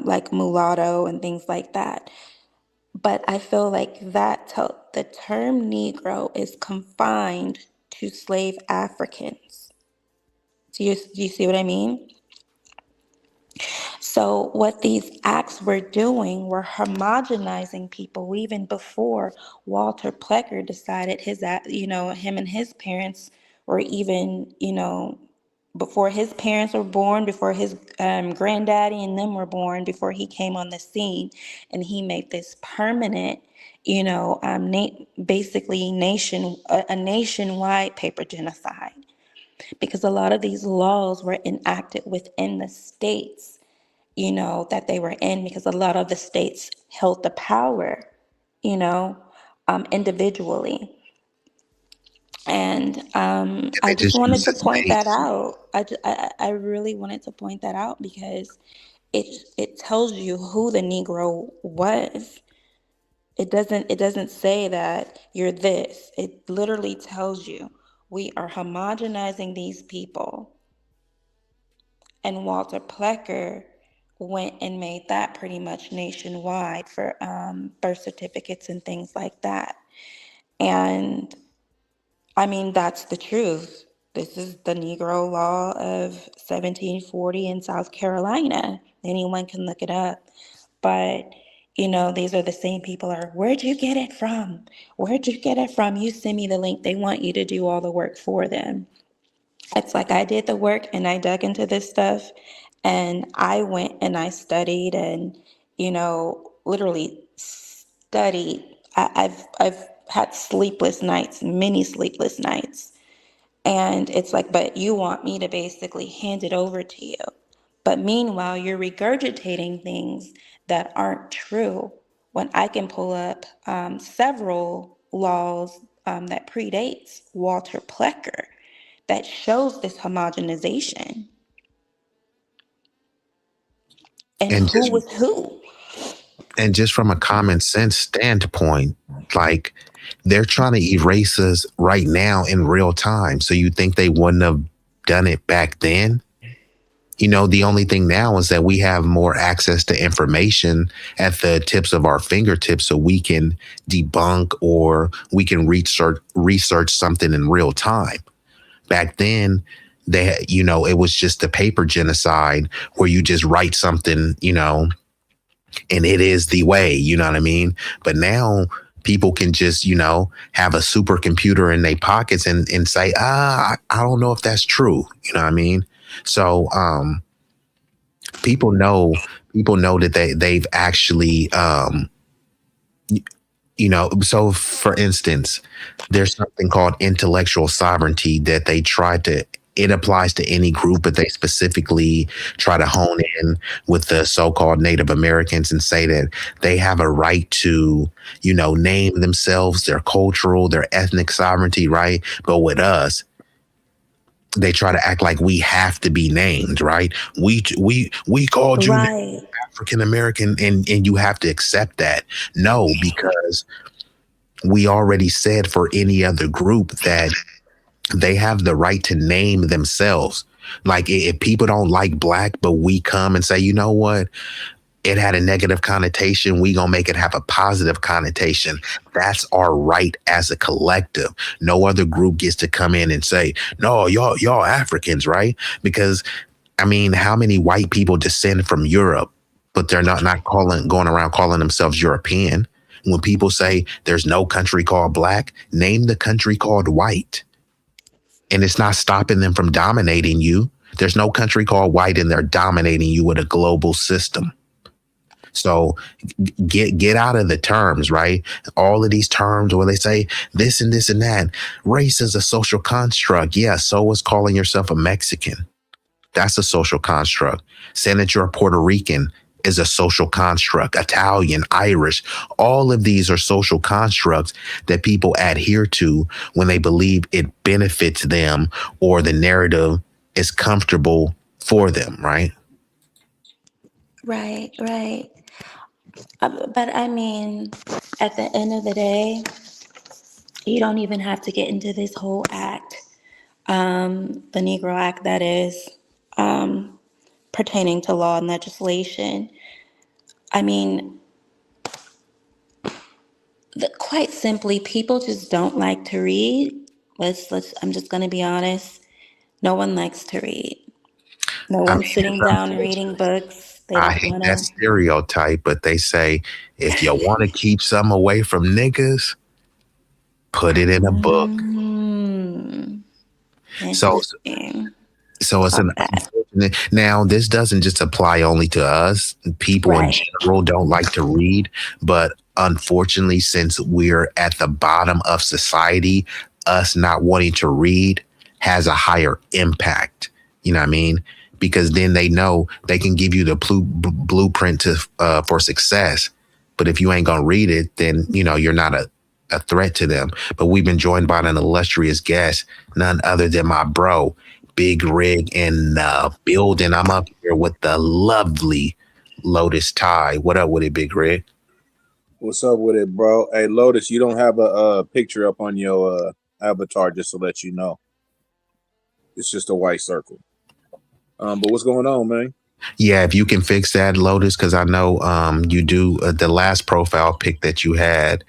like mulatto and things like that. But I feel like the term Negro is confined to slave Africans. Do you see what I mean? So what these acts were doing were homogenizing people even before Walter Plecker decided him and his parents or even, before his parents were born, before his granddaddy and them were born, before he came on the scene, and he made this permanent, basically a nationwide paper genocide, because a lot of these laws were enacted within the states, that they were in, because a lot of the states held the power, individually. And I They just just wanted use to his point that face. out. I really wanted to point that out because it tells you who the Negro was. It doesn't say that you're this. It literally tells you we are homogenizing these people. And Walter Plecker went and made that pretty much nationwide for birth certificates and things like that. And I mean, that's the truth. This is the Negro Law of 1740 in South Carolina. Anyone can look it up. But, these are the same people where'd you get it from? Where'd you get it from? You send me the link. They want you to do all the work for them. It's like I did the work and I dug into this stuff and I went and I studied and, literally studied. I've had sleepless nights, many sleepless nights. And it's like, but you want me to basically hand it over to you. But meanwhile, you're regurgitating things that aren't true when I can pull up several laws that predates Walter Plecker that shows this homogenization and And who just was who. and just from a common sense standpoint, like they're trying to erase us right now in real time. So you think they wouldn't have done it back then? The only thing now is that we have more access to information at the tips of our fingertips, so we can debunk or we can research something in real time. Back then, it was just a paper genocide where you just write something, and it is the way, you know what I mean? But now people can just, have a supercomputer in their pockets and say, I don't know if that's true. You know what I mean? So people know that they've actually so for instance, there's something called intellectual sovereignty that it applies to any group, but they specifically try to hone in with the so-called Native Americans and say that they have a right to, name themselves, their cultural, their ethnic sovereignty, right? But with us, they try to act like we have to be named, right? We called you Right. African American, and you have to accept that. No, because we already said for any other group that they have the right to name themselves. Like if people don't like black, but we come and say, you know what? It had a negative connotation. We gonna make it have a positive connotation. That's our right as a collective. No other group gets to come in and say, no, y'all Africans, right? Because I mean, how many white people descend from Europe, but they're not going around calling themselves European? When people say there's no country called black, name the country called white. And it's not stopping them from dominating you. There's no country called white and they're dominating you with a global system. So get out of the terms, right? All of these terms where they say this and this and that. Race is a social construct. Yeah, so is calling yourself a Mexican. That's a social construct. Saying that you're a Puerto Rican is a social construct. Italian, Irish, all of these are social constructs that people adhere to when they believe it benefits them or the narrative is comfortable for them, right? Right. But I mean, at the end of the day, you don't even have to get into this whole act, the Negro Act, that is, pertaining to law and legislation. I mean, quite simply, people just don't like to read. I'm just going to be honest. No one likes to read. No I one's mean, sitting down and reading books. They I don't hate want that to. stereotype, but they say if you want to keep some away from niggas, put it in a book. So Interesting. so it's an unfortunate. Now, this doesn't just apply only to us. People in Right. general don't like to read, but unfortunately, since we're at the bottom of society, us not wanting to read has a higher impact. You know what I mean? Because then they know they can give you the blueprint to for success. But if you ain't gonna read it, then you know you're not a threat to them. But we've been joined by an illustrious guest, none other than my bro, Big Rig in the building. I'm up here with the lovely Lotus Tie. What up with it, Big Rig? What's up with it, bro? Hey, Lotus, you don't have a picture up on your avatar, just to let you know. It's just a white circle. But what's going on, man? Yeah, if you can fix that, Lotus, because I know you do. The last profile pic that you had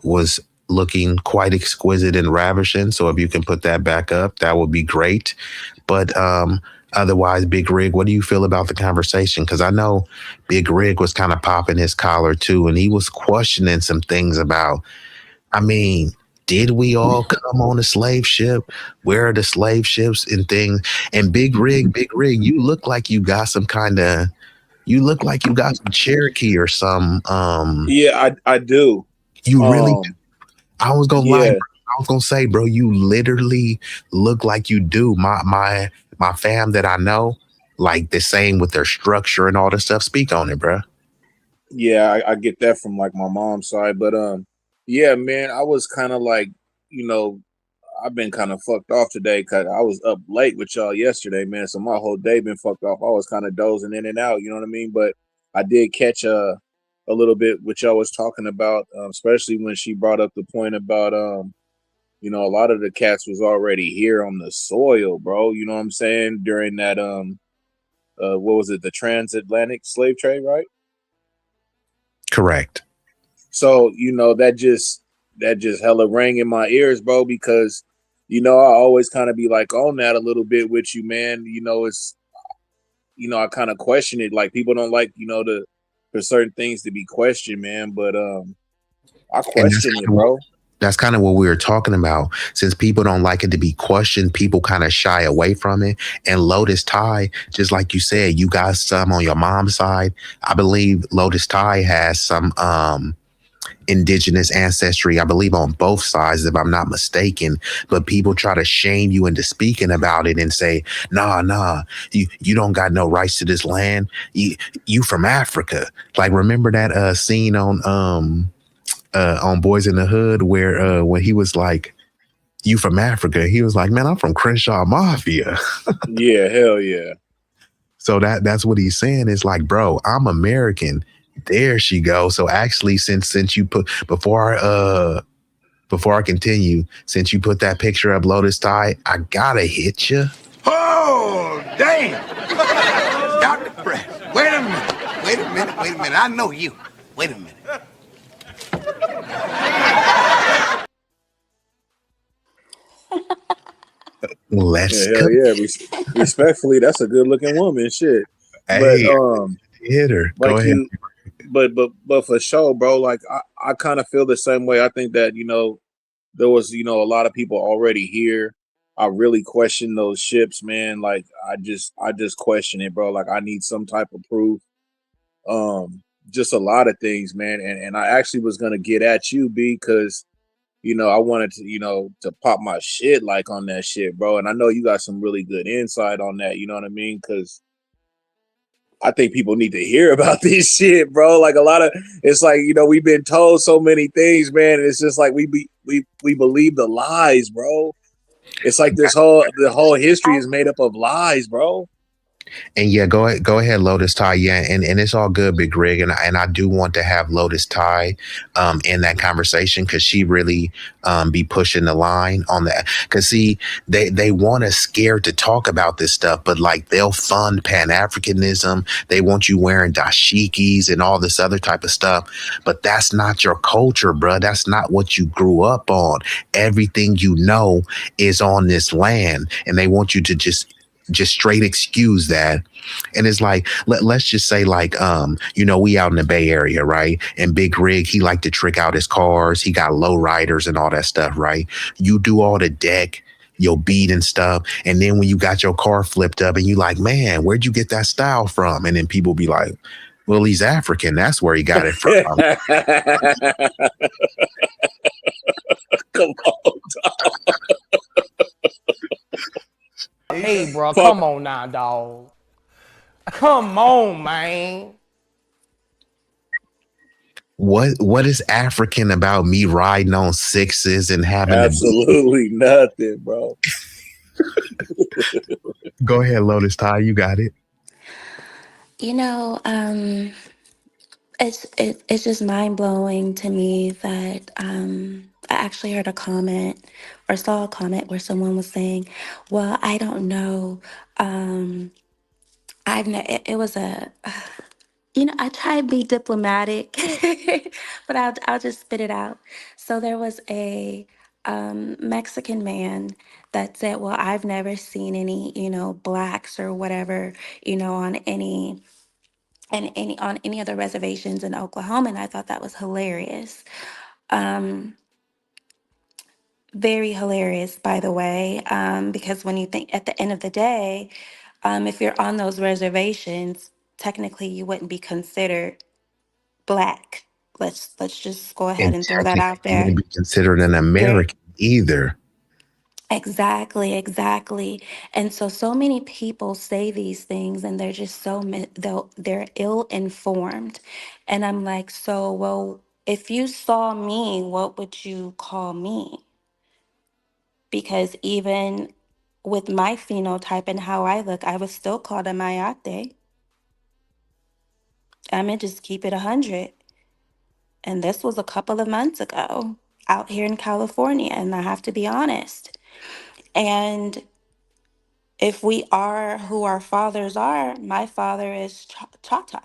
was looking quite exquisite and ravishing. So if you can put that back up, that would be great. But otherwise, Big Rig, what do you feel about the conversation? Because I know Big Rig was kind of popping his collar too, and he was questioning some things about, I mean, did we all come on a slave ship? Where are the slave ships and things? And Big Rig, you look like you got some kind of, you look like you got some Cherokee or some. Yeah, I do. You really do. I was gonna lie. Yeah. I was gonna say, bro, you literally look like you do. My fam that I know, like the same with their structure and all this stuff. Speak on it, bro. Yeah, I get that from like my mom's side, but yeah, man, I was kind of like, I've been kind of fucked off today because I was up late with y'all yesterday, man. So my whole day been fucked off. I was kind of dozing in and out, you know what I mean? But I did catch a little bit what y'all was talking about, especially when she brought up the point about a lot of the cats was already here on the soil, bro. You know what I'm saying? During that what was it, the transatlantic slave trade, right? Correct. So, that just hella rang in my ears, bro, because, I always kind of be like on that a little bit with you, man. It's, I kind of question it. Like people don't like, for certain things to be questioned, man. But I question it, bro. That's kind of what we were talking about. Since people don't like it to be questioned, people kind of shy away from it. And Lotus Tie, just like you said, you got some on your mom's side. I believe Lotus Tie has some indigenous ancestry, I believe on both sides, if I'm not mistaken. But people try to shame you into speaking about it and say, nah, you don't got no rights to this land. You from Africa. Like, remember that scene on Boys in the Hood where when he was like, you from Africa, he was like, man, I'm from Crenshaw Mafia. Yeah, hell yeah. So that's what he's saying. Is like, bro, I'm American. There she goes. So actually, since you put before I continue, since you put that picture up, Lotus Tie, I gotta hit you. Oh, damn! Stop the press. Wait a minute. I know you. Wait a minute. Let's go. Yeah. Respectfully, that's a good looking woman. Shit. Hey, but hit her. Like go ahead. But for sure, bro. Like I kind of feel the same way. I think that there was a lot of people already here. I really question those ships, man. Like I just question it, bro. Like I need some type of proof. Just a lot of things, man. And I actually was gonna get at you, B, because I wanted to, to pop my shit like on that shit, bro. And I know you got some really good insight on that, you know what I mean? Because I think people need to hear about this shit, bro. Like it's like, we've been told so many things, man. And it's just like we believe the lies, bro. It's like the whole history is made up of lies, bro. And yeah, go ahead, Lotus Tie. Yeah, and it's all good, Big Rig. And I do want to have Lotus Tie in that conversation because she really be pushing the line on that. Because see, they want us scared to talk about this stuff, but like they'll fund Pan-Africanism. They want you wearing dashikis and all this other type of stuff. But that's not your culture, bro. That's not what you grew up on. Everything you know is on this land, and they want you to just straight excuse that. And it's like, let's just say like, we out in the Bay Area, right? And Big Rig, he like to trick out his cars. He got low riders and all that stuff, right? You do all the deck, your beat and stuff. And then when you got your car flipped up and you like, man, where'd you get that style from? And then people be like, well, he's African. That's where he got it from. Come on, dog. Hey, bro, come on now, dog. Come on, man. What is African about me riding on sixes and having absolutely nothing, bro. Go ahead, Lotus Ty, you got it. You know, it's just mind blowing to me that I actually heard a comment or saw a comment where someone was saying, "Well, I don't know. It was a." I try to be diplomatic, but I'll just spit it out. So there was a Mexican man that said, "Well, I've never seen any, blacks or whatever, on any other reservations in Oklahoma," and I thought that was hilarious. Um, Very hilarious, by the way, because when you think at the end of the day, if you're on those reservations, technically you wouldn't be considered black. Let's just go ahead And and throw that technically, out you there. wouldn't be considered an There, American either. exactly. And so many people say these things, and they're just they're ill informed. And I'm like, so well, if you saw me, what would you call me? Because even with my phenotype and how I look, I was still called a mayate. I'm gonna just keep it 100. And this was a couple of months ago out here in California, and I have to be honest. And if we are who our fathers are, my father is Chata,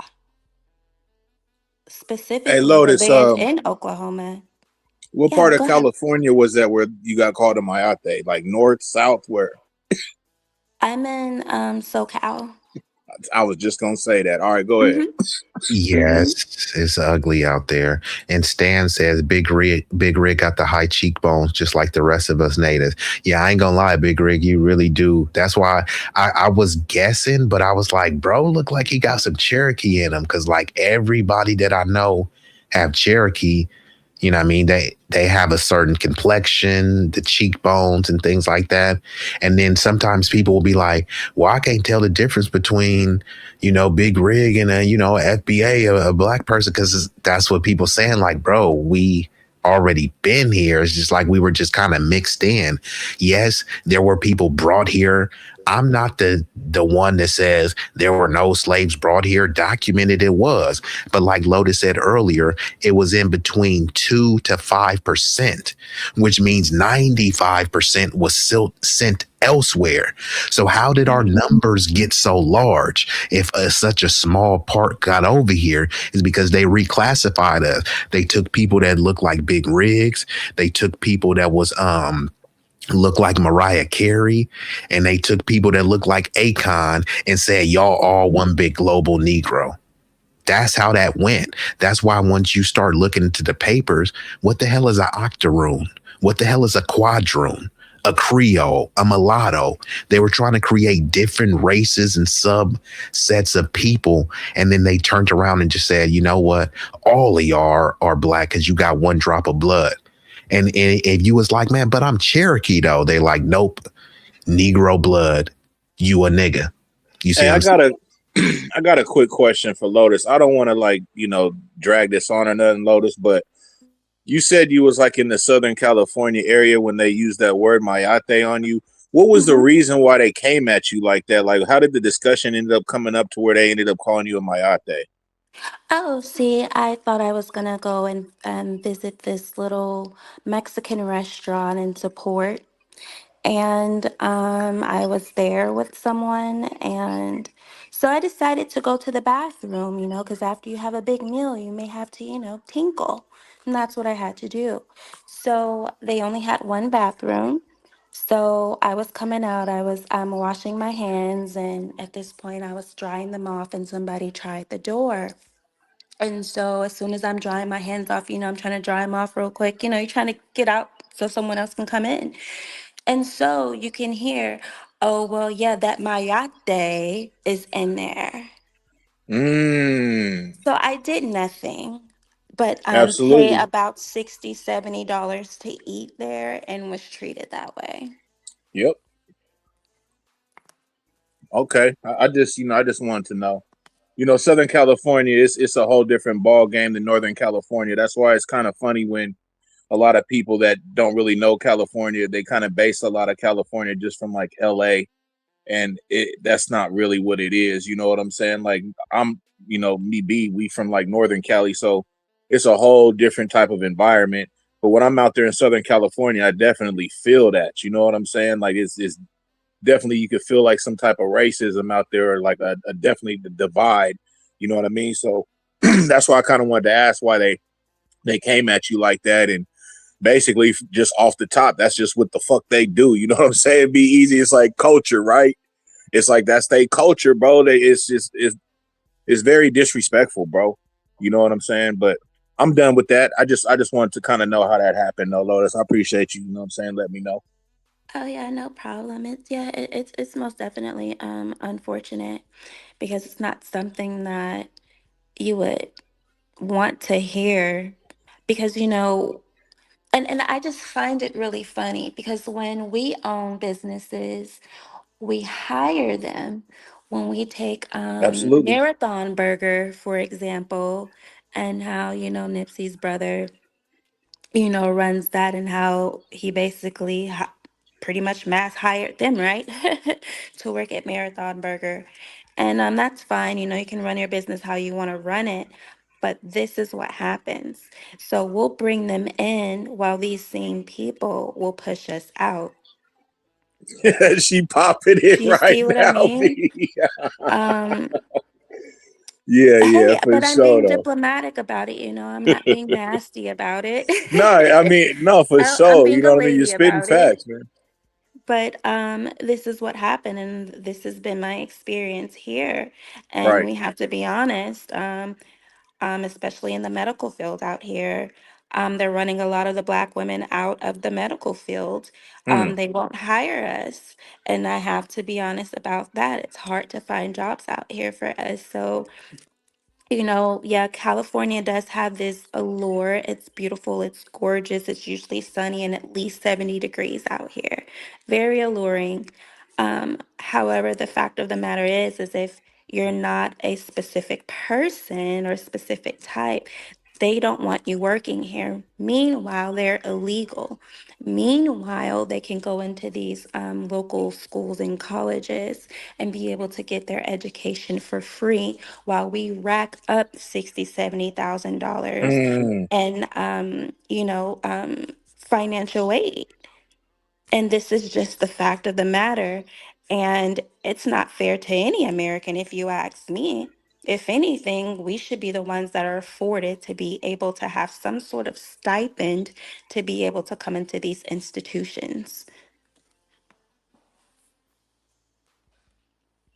Hey, specifically the Lotus, land in Oklahoma. what Yeah, part of go ahead. California was that where you got called a Mayate? Like north, south, where? I'm in SoCal. I was just gonna say that. All right, go ahead. Mm-hmm. Mm-hmm. Yes, it's ugly out there. And Stan says Big Rig got the high cheekbones just like the rest of us natives. Yeah, I ain't gonna lie, Big Rig, you really do. That's why I was guessing, but I was like, bro, look like he got some Cherokee in him. Cause like everybody that I know have Cherokee. You know what I mean? They have a certain complexion, the cheekbones and things like that. And then sometimes people will be like, well, I can't tell the difference between, Big Rig and FBA, a black person, because that's what people saying. Like, bro, we already been here. It's just like we were just kind of mixed in. Yes, there were people brought here. I'm not the one that says there were no slaves brought here. Documented it was. But like Lotus said earlier, it was in between 2 to 5%, which means 95% was still sent elsewhere. So how did our numbers get so large if such a small part got over here? Is because they reclassified us. They took people that looked like Big Rigs. They took people that was look like Mariah Carey, and they took people that look like Akon and said, y'all all one big global Negro. That's how that went. That's why once you start looking into the papers, what the hell is an octoroon? What the hell is a quadroon? A Creole, a mulatto. They were trying to create different races and subsets of people. And then they turned around and just said, you know what? All of y'all are black because you got one drop of blood. And if you was like, man, but I'm Cherokee though, they like, nope, Negro blood, you a nigga. You see Hey, what I I'm saying? got a I got a quick question for Lotus. I don't want to drag this on or nothing, Lotus, but you said you was like in the Southern California area when they used that word mayate on you. What was the Mm-hmm. reason why they came at you like that? Like, how did the discussion end up coming up to where they ended up calling you a mayate? Oh, see, I thought I was gonna go and visit this little Mexican restaurant and support. And I was there with someone, and so I decided to go to the bathroom, because after you have a big meal, you may have to, tinkle. And that's what I had to do. So they only had one bathroom. So I was coming out, I was washing my hands, and at this point, I was drying them off, and somebody tried the door. And so as soon as I'm drying my hands off, I'm trying to dry them off real quick. You're trying to get out so someone else can come in. And so you can hear, oh, well, yeah, that mayate is in there. Mm, So I did nothing but pay absolutely. about $60, $70 to eat there and was treated that way. Yep. Okay. I just, I just wanted to know. Southern California it's a whole different ball game than Northern California. That's why it's kind of funny when a lot of people that don't really know California, they kind of base a lot of California just from like LA, and that's not really what it is. You know what I'm saying? Like I'm, we from like Northern Cali, so it's a whole different type of environment. But when I'm out there in Southern California, I definitely feel that. You know what I'm saying? Like it's definitely, you could feel like some type of racism out there, or like a definitely the divide. You know what I mean? So that's why I kind of wanted to ask why they came at you like that, and basically just off the top, that's just what the fuck they do. You know what I'm saying? Be easy. It's like culture, right? It's like that's their culture, bro. It's very disrespectful, bro. You know what I'm saying? But I'm done with that. I just wanted to kind of know how that happened, though, Lotus. I appreciate you. You know what I'm saying? Let me know. Oh yeah, no problem. It's most definitely unfortunate because it's not something that you would want to hear because and I just find it really funny because when we own businesses, we hire them. When we take Absolutely. Marathon Burger, for example, and how, Nipsey's brother, runs that and how he basically pretty much mass hired them, right? To work at Marathon Burger. And that's fine. You can run your business how you want to run it. But this is what happens. So we'll bring them in while these same people will push us out. She popping it Do you right see what I now, mean? B. Um, Yeah, hey, for but I'm sure being though. diplomatic about it. I'm not being nasty about it. No, I mean, no, for I'm sure. You being know a what I mean? You're lady spitting about it. facts, man. But this is what happened, and this has been my experience here. And Right. we have to be honest, especially in the medical field out here. They're running a lot of the Black women out of the medical field. Mm. They won't hire us. And I have to be honest about that. It's hard to find jobs out here for us. So yeah, California does have this allure. It's beautiful, it's gorgeous, it's usually sunny and at least 70 degrees out here. Very alluring. However, the fact of the matter is if you're not a specific person or specific type, they don't want you working here. Meanwhile, they're illegal. Meanwhile, they can go into these local schools and colleges and be able to get their education for free while we rack up 60, $70,000 Mm. and financial aid. And this is just the fact of the matter. And it's not fair to any American, if you ask me. If anything, we should be the ones that are afforded to be able to have some sort of stipend to be able to come into these institutions.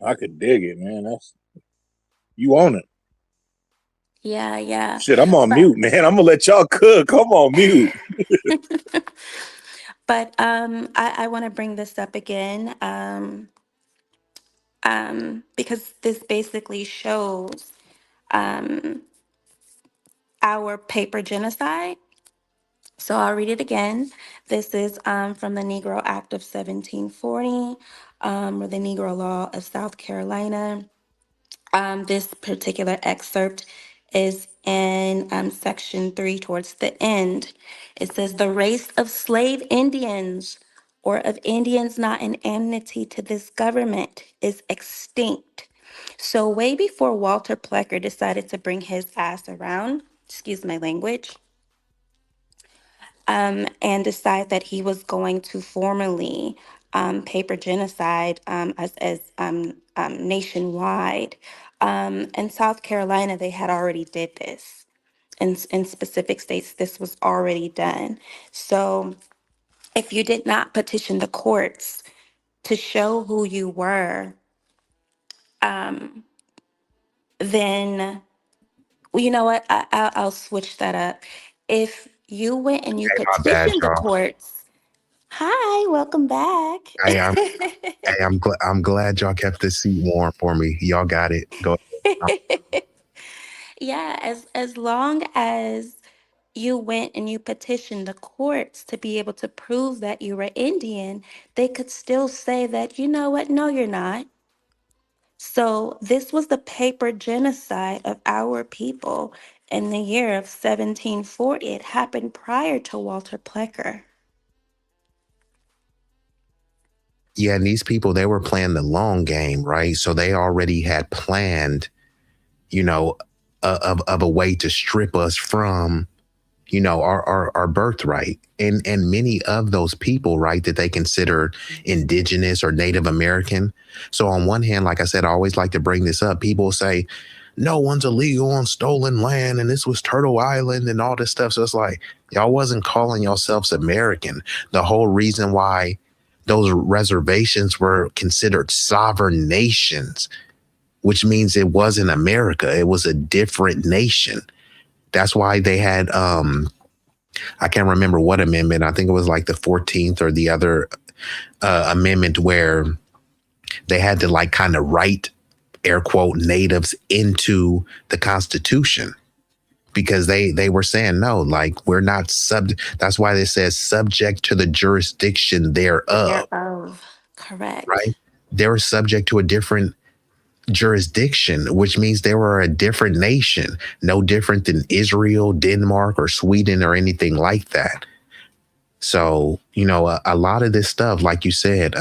I could dig it, man. That's you on it. Yeah, yeah. Shit, I'm on But mute, man. I'm gonna let y'all cook. I'm on mute. but I want to bring this up again. Because this basically shows um, our paper genocide. So I'll read it again. This is from the Negro Act of 1740, or the Negro Law of South Carolina. This particular excerpt is in section 3 towards the end. It says, the race of slave Indians or of Indians not in enmity to this government is extinct. So, way before Walter Plecker decided to bring his ass around, excuse my language, and decide that he was going to formally paper genocide nationwide. In South Carolina, they had already did this. In specific states, this was already done. So if you did not petition the courts to show who you were, um, then well, you know what? I'll switch that up. If you went and you Hey, my bad, petitioned the y'all. courts, Hi, welcome back. Hey, I'm glad y'all kept this seat warm for me. Y'all got it. Go ahead. Yeah, as long as you went and you petitioned the courts to be able to prove that you were Indian, they could still say that, you know what, no, you're not. So this was the paper genocide of our people in the year of 1740. It happened prior to Walter Plecker. Yeah, and these people, they were playing the long game, right? So they already had planned, you know, of a way to strip us from, you know, our birthright. And many of those people, right, that they consider indigenous or Native American. So on one hand, like I said, I always like to bring this up. People say, no one's illegal on stolen land, and this was Turtle Island and all this stuff. So it's like, y'all wasn't calling yourselves American. The whole reason why those reservations were considered sovereign nations, which means it wasn't America. It was a different nation. That's why they had I can't remember what amendment. I think it was like the 14th or the other amendment where they had to like kind of write air quote natives into the Constitution because they were saying no, like we're not that's why they says subject to the jurisdiction thereof. Thereof. Correct. Right? They were subject to a different jurisdiction, which means they were a different nation, no different than Israel, Denmark, or Sweden, or anything like that. So, you know, a lot of this stuff, like you said,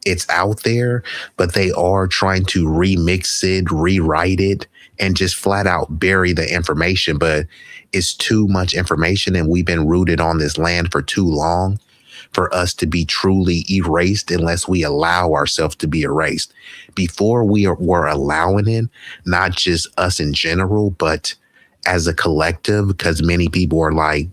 it's out there, but they are trying to remix it, rewrite it, and just flat out bury the information. But it's too much information, and we've been rooted on this land for too long for us to be truly erased unless we allow ourselves to be erased. Before were allowing it, not just us in general, but as a collective, because many people are like,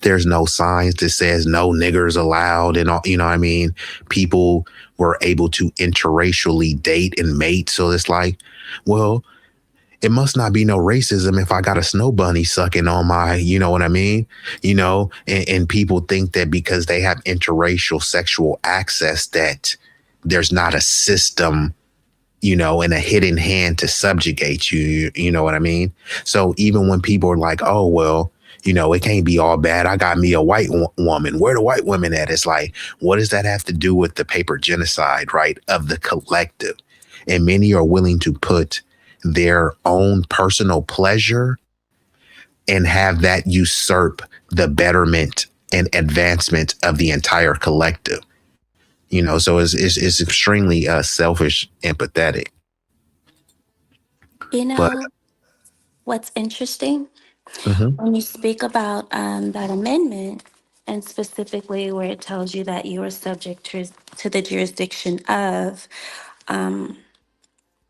there's no signs that says no niggers allowed and all, you know what I mean? People were able to interracially date and mate. So it's like, well, it must not be no racism if I got a snow bunny sucking on my, you know what I mean? You know, and people think that because they have interracial sexual access that there's not a system, you know, and a hidden hand to subjugate you, you know what I mean? So even when people are like, oh, well, you know, it can't be all bad. I got me a white woman. Where the white women at? It's like, what does that have to do with the paper genocide, right, of the collective? And many are willing to put their own personal pleasure and have that usurp the betterment and advancement of the entire collective. You know, so it's extremely selfish and pathetic. You But know what's interesting? mhm. When you speak about that amendment, and specifically where it tells you that you are subject to the jurisdiction of um,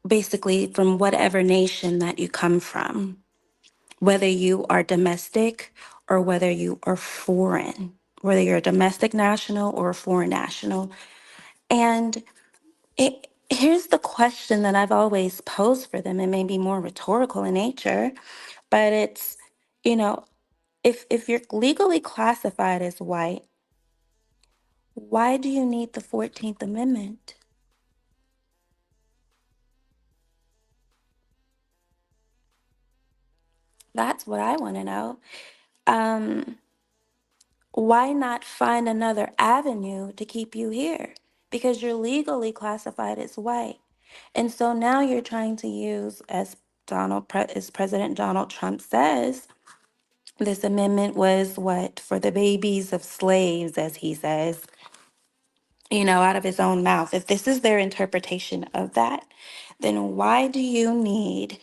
basically from whatever nation that you come from, whether you are domestic or whether you are foreign, whether you're a domestic national or a foreign national. And here's the question that I've always posed for them. It may be more rhetorical in nature, but it's, you know, if you're legally classified as white, why do you need the 14th Amendment? That's what I want to know. Um, why not find another avenue to keep you here? Because you're legally classified as white. And so now you're trying to use, as President Donald Trump says, this amendment was what? For the babies of slaves, as he says, you know, out of his own mouth. If this is their interpretation of that, then why do you need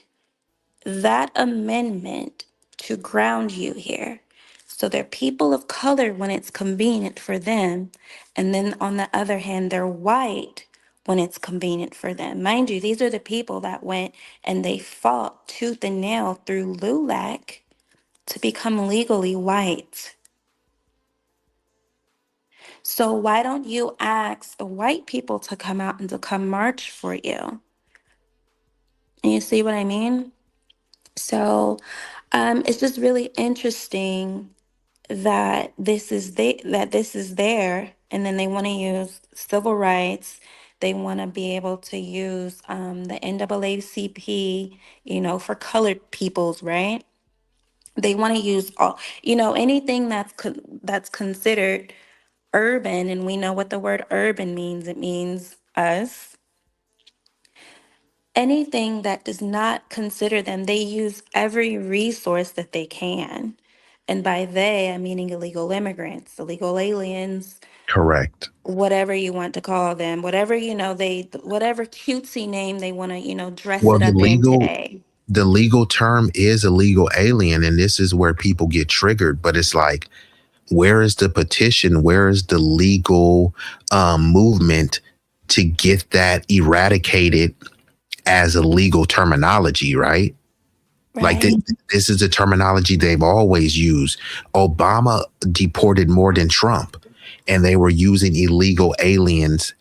that amendment to ground you here? So they're people of color when it's convenient for them. And then on the other hand, they're white when it's convenient for them. Mind you, these are the people that went and they fought tooth and nail through LULAC to become legally white. So why don't you ask the white people to come out and to come march for you? And you see what I mean? So it's just really interesting that this is there, and then they want to use civil rights. They want to be able to use the NAACP, for colored peoples, right? They want to use all, anything that's considered urban, and we know what the word urban means. It means us. Anything that does not consider them, they use every resource that they can. And by they, I'm meaning illegal immigrants, illegal aliens, Correct. whatever you want to call them, whatever, whatever cutesy name they want to, dress Well, it up in today. the legal term is illegal alien, and this is where people get triggered. But it's like, where is the petition? Where is the legal movement to get that eradicated as a legal terminology, right? Like Right. this is a terminology they've always used. Obama deported more than Trump, and they were using illegal aliens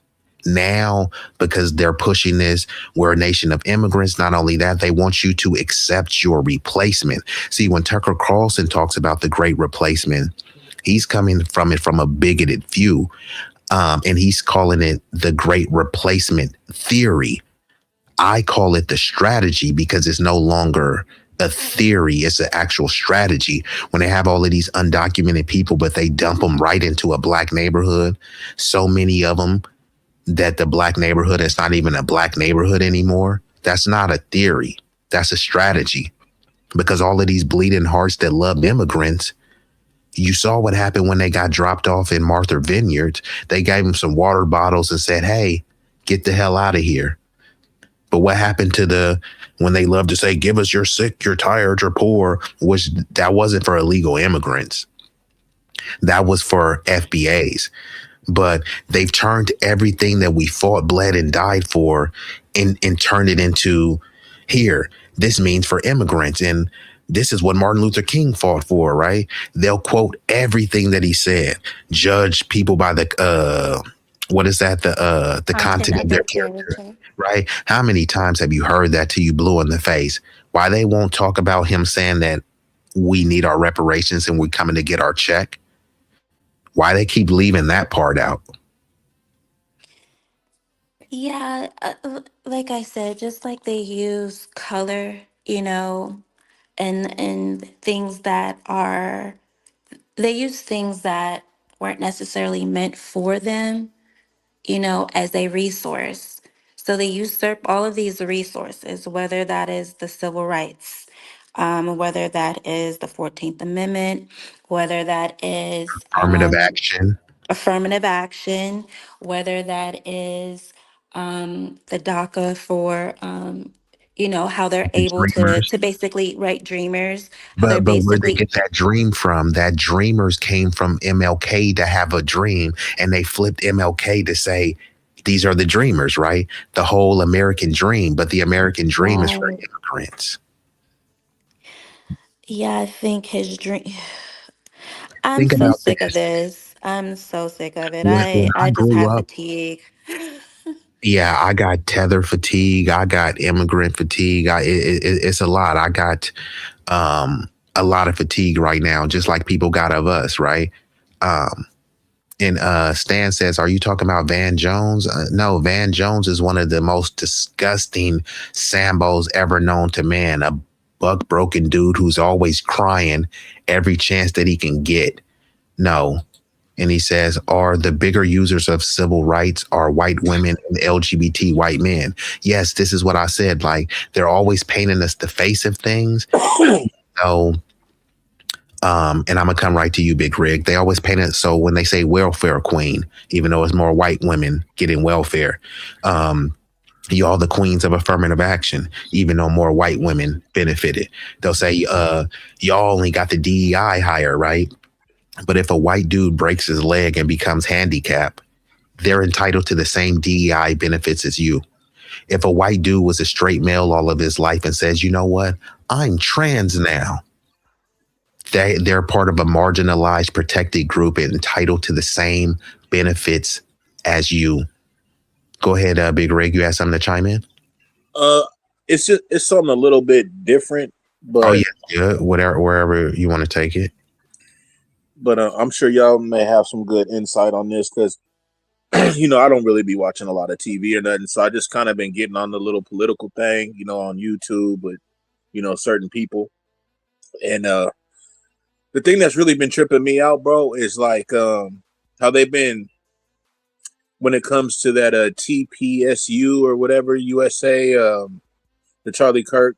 now because they're pushing this. We're a nation of immigrants. Not only that, they want you to accept your replacement. See, when Tucker Carlson talks about the great replacement, he's coming from it from a bigoted view, and he's calling it the great replacement theory. I call it the strategy because it's no longer a theory, it's an actual strategy. When they have all of these undocumented people, but they dump them right into a black neighborhood, so many of them that the black neighborhood is not even a black neighborhood anymore. That's not a theory. That's a strategy. Because all of these bleeding hearts that love immigrants, you saw what happened when they got dropped off in Martha Vineyard. They gave them some water bottles and said, hey, get the hell out of here. But what happened to when they love to say, give us you're sick, you're tired, you're poor, which that wasn't for illegal immigrants. That was for FBAs. But they've turned everything that we fought, bled, and died for and turned it into here. This means for immigrants. And this is what Martin Luther King fought for, right? They'll quote everything that he said, judge people by the what is that? The content of their character, right? How many times have you heard that till you blew in the face? Why they won't talk about him saying that we need our reparations and we're coming to get our check? Why they keep leaving that part out? Yeah, like I said, just like they use color, and things that are, they use things that weren't necessarily meant for them, as a resource. So they usurp all of these resources, whether that is the civil rights, whether that is the 14th Amendment, whether that is Affirmative action. affirmative action, whether that is the DACA for, how they're able to Dreamers. to basically write dreamers, how they're But where they basically get that dream from, that dreamers came from MLK to have a dream, and they flipped MLK to say, these are the dreamers, right? The whole American dream, but the American dream is for Right. immigrants. Yeah, I think his dream. I'm Think so about sick of this. this. I'm so sick of it. When I I just grew have up, fatigue. yeah, I got tether fatigue. I got immigrant fatigue. It's a lot. I got a lot of fatigue right now, just like people got of us, right? And Stan says, are you talking about Van Jones? No, Van Jones is one of the most disgusting Sambos ever known to man. A buck broken dude who's always crying every chance that he can get. No. And he says, are the bigger users of civil rights are white women and LGBT white men? Yes, this is what I said. Like, they're always painting us the face of things. So, and I'm gonna come right to you, Big Rig. They always paint it so when they say welfare queen, even though it's more white women getting welfare, y'all the queens of affirmative action, even though more white women benefited. They'll say, y'all only got the DEI higher, right? But if a white dude breaks his leg and becomes handicapped, they're entitled to the same DEI benefits as you. If a white dude was a straight male all of his life and says, you know what, I'm trans now, they're part of a marginalized, protected group and entitled to the same benefits as you. Go ahead, Big Rig. You have something to chime in? It's something a little bit different, but oh yeah, whatever, wherever you want to take it. but I'm sure y'all may have some good insight on this because I don't really be watching a lot of TV or nothing, so I just kind of been getting on the little political thing, on YouTube with certain people, and the thing that's really been tripping me out, bro, is like how they've been when it comes to that TPSU or whatever USA, the Charlie Kirk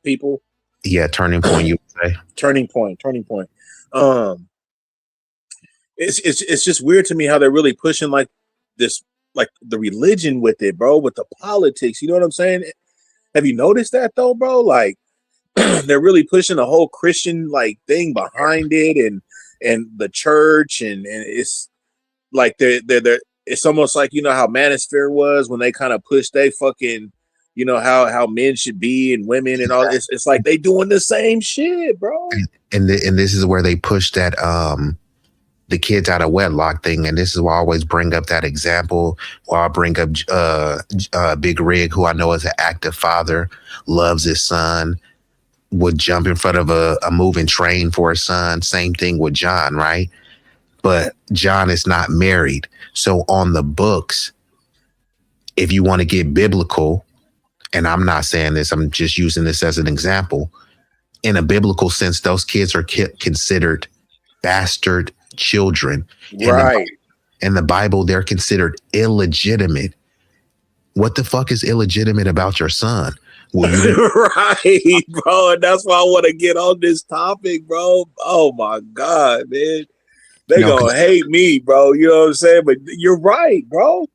people. Yeah, Turning Point USA. Turning Point. It's just weird to me how they're really pushing like this, like the religion with it, bro, with the politics. You know what I'm saying? Have you noticed that though, bro? Like they're really pushing the whole Christian like thing behind it, and the church, and it's like they're it's almost like how Manosphere was when they kind of pushed they fucking how men should be and women and all. It's like they doing the same shit, bro. And this is where they push that the kids out of wedlock thing, and this is why I always bring up that example. Why I bring up Big Rig, who I know is an active father, loves his son, would jump in front of a moving train for his son. Same thing with John, right? But John is not married. So on the books, if you want to get biblical, and I'm not saying this, I'm just using this as an example. In a biblical sense, those kids are considered bastard children. Right. In the Bible, they're considered illegitimate. What the fuck is illegitimate about your son? Well, right, bro. And that's why I want to get on this topic, bro. Oh my God, man. They gonna hate me, bro. You know what I'm saying? But you're right, bro.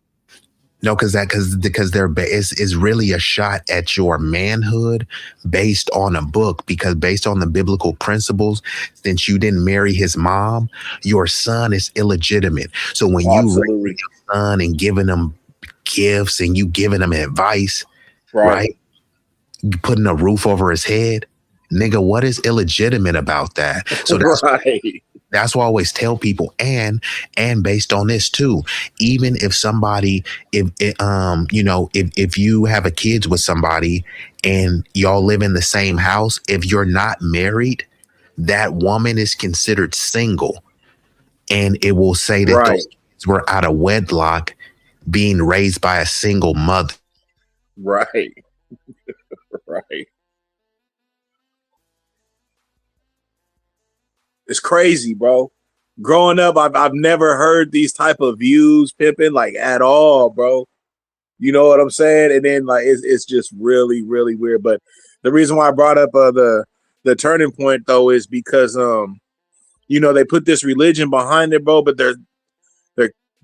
No, because it's really a shot at your manhood based on a book. Because based on the biblical principles, since you didn't marry his mom, your son is illegitimate. So when you raise your son and giving him gifts and you giving him advice, right? You putting a roof over his head, nigga. What is illegitimate about that? So that's That's why I always tell people, and based on this too, even if somebody, if you have a kids with somebody and y'all live in the same house, if you're not married, that woman is considered single, and it will say that those kids were out of wedlock, being raised by a single mother. Right. Right. It's crazy, bro. Growing up, I've never heard these type of views pimping like at all, bro. You know what I'm saying? And then like it's just really, really weird. But the reason why I brought up the Turning Point though is because they put this religion behind it, bro. But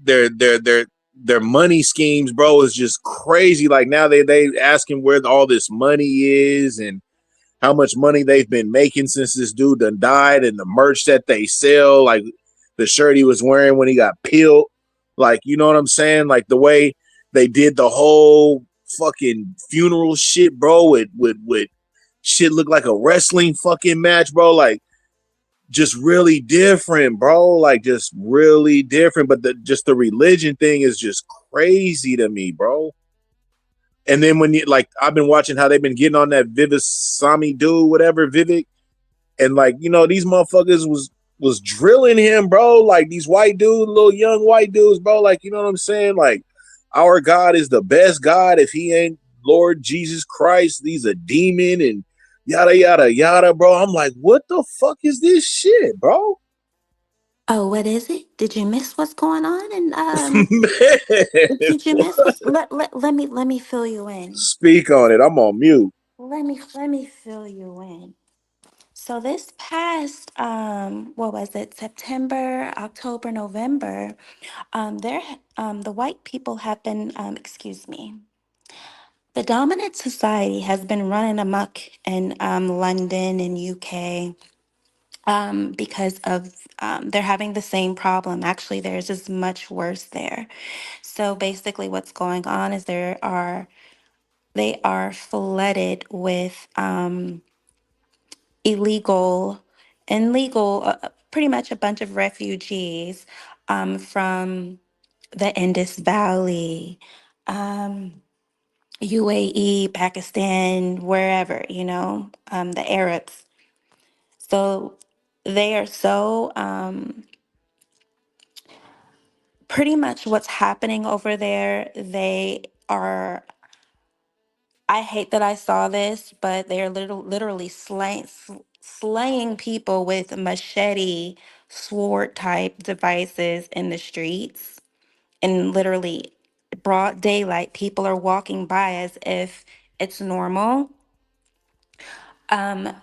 their money schemes, bro, is just crazy. Like now they asking where all this money is and how much money they've been making since this dude done died, and the merch that they sell, like the shirt he was wearing when he got peeled. Like, you know what I'm saying? Like the way they did the whole fucking funeral shit, bro, with shit look like a wrestling fucking match, bro. Like just really different, bro. Like just really different. But the religion thing is just crazy to me, bro. And then when I've been watching how they've been getting on that Vivisami dude, whatever, Vivek, and these motherfuckers was drilling him, bro. Like these white dudes, little young white dudes, bro. Like, you know what I'm saying? Like our God is the best God. If he ain't Lord Jesus Christ, he's a demon and yada yada yada, bro. I'm like, what the fuck is this shit, bro? Oh, what is it? Did you miss what's going on? And did you miss what's let me fill you in. Speak on it. I'm on mute. Let me fill you in. So this past what was it? September, October, November, the white people have been excuse me. The dominant society has been running amok in London and UK because of they're having the same problem. Actually, theirs is much worse there. So basically, what's going on is they are flooded with illegal and legal, pretty much a bunch of refugees from the Indus Valley, UAE, Pakistan, wherever, the Arabs. So they are so pretty much what's happening over there. They are, I hate that I saw this, but they're literally slaying people with machete, sword type devices in the streets. And literally, broad daylight, people are walking by as if it's normal. Um,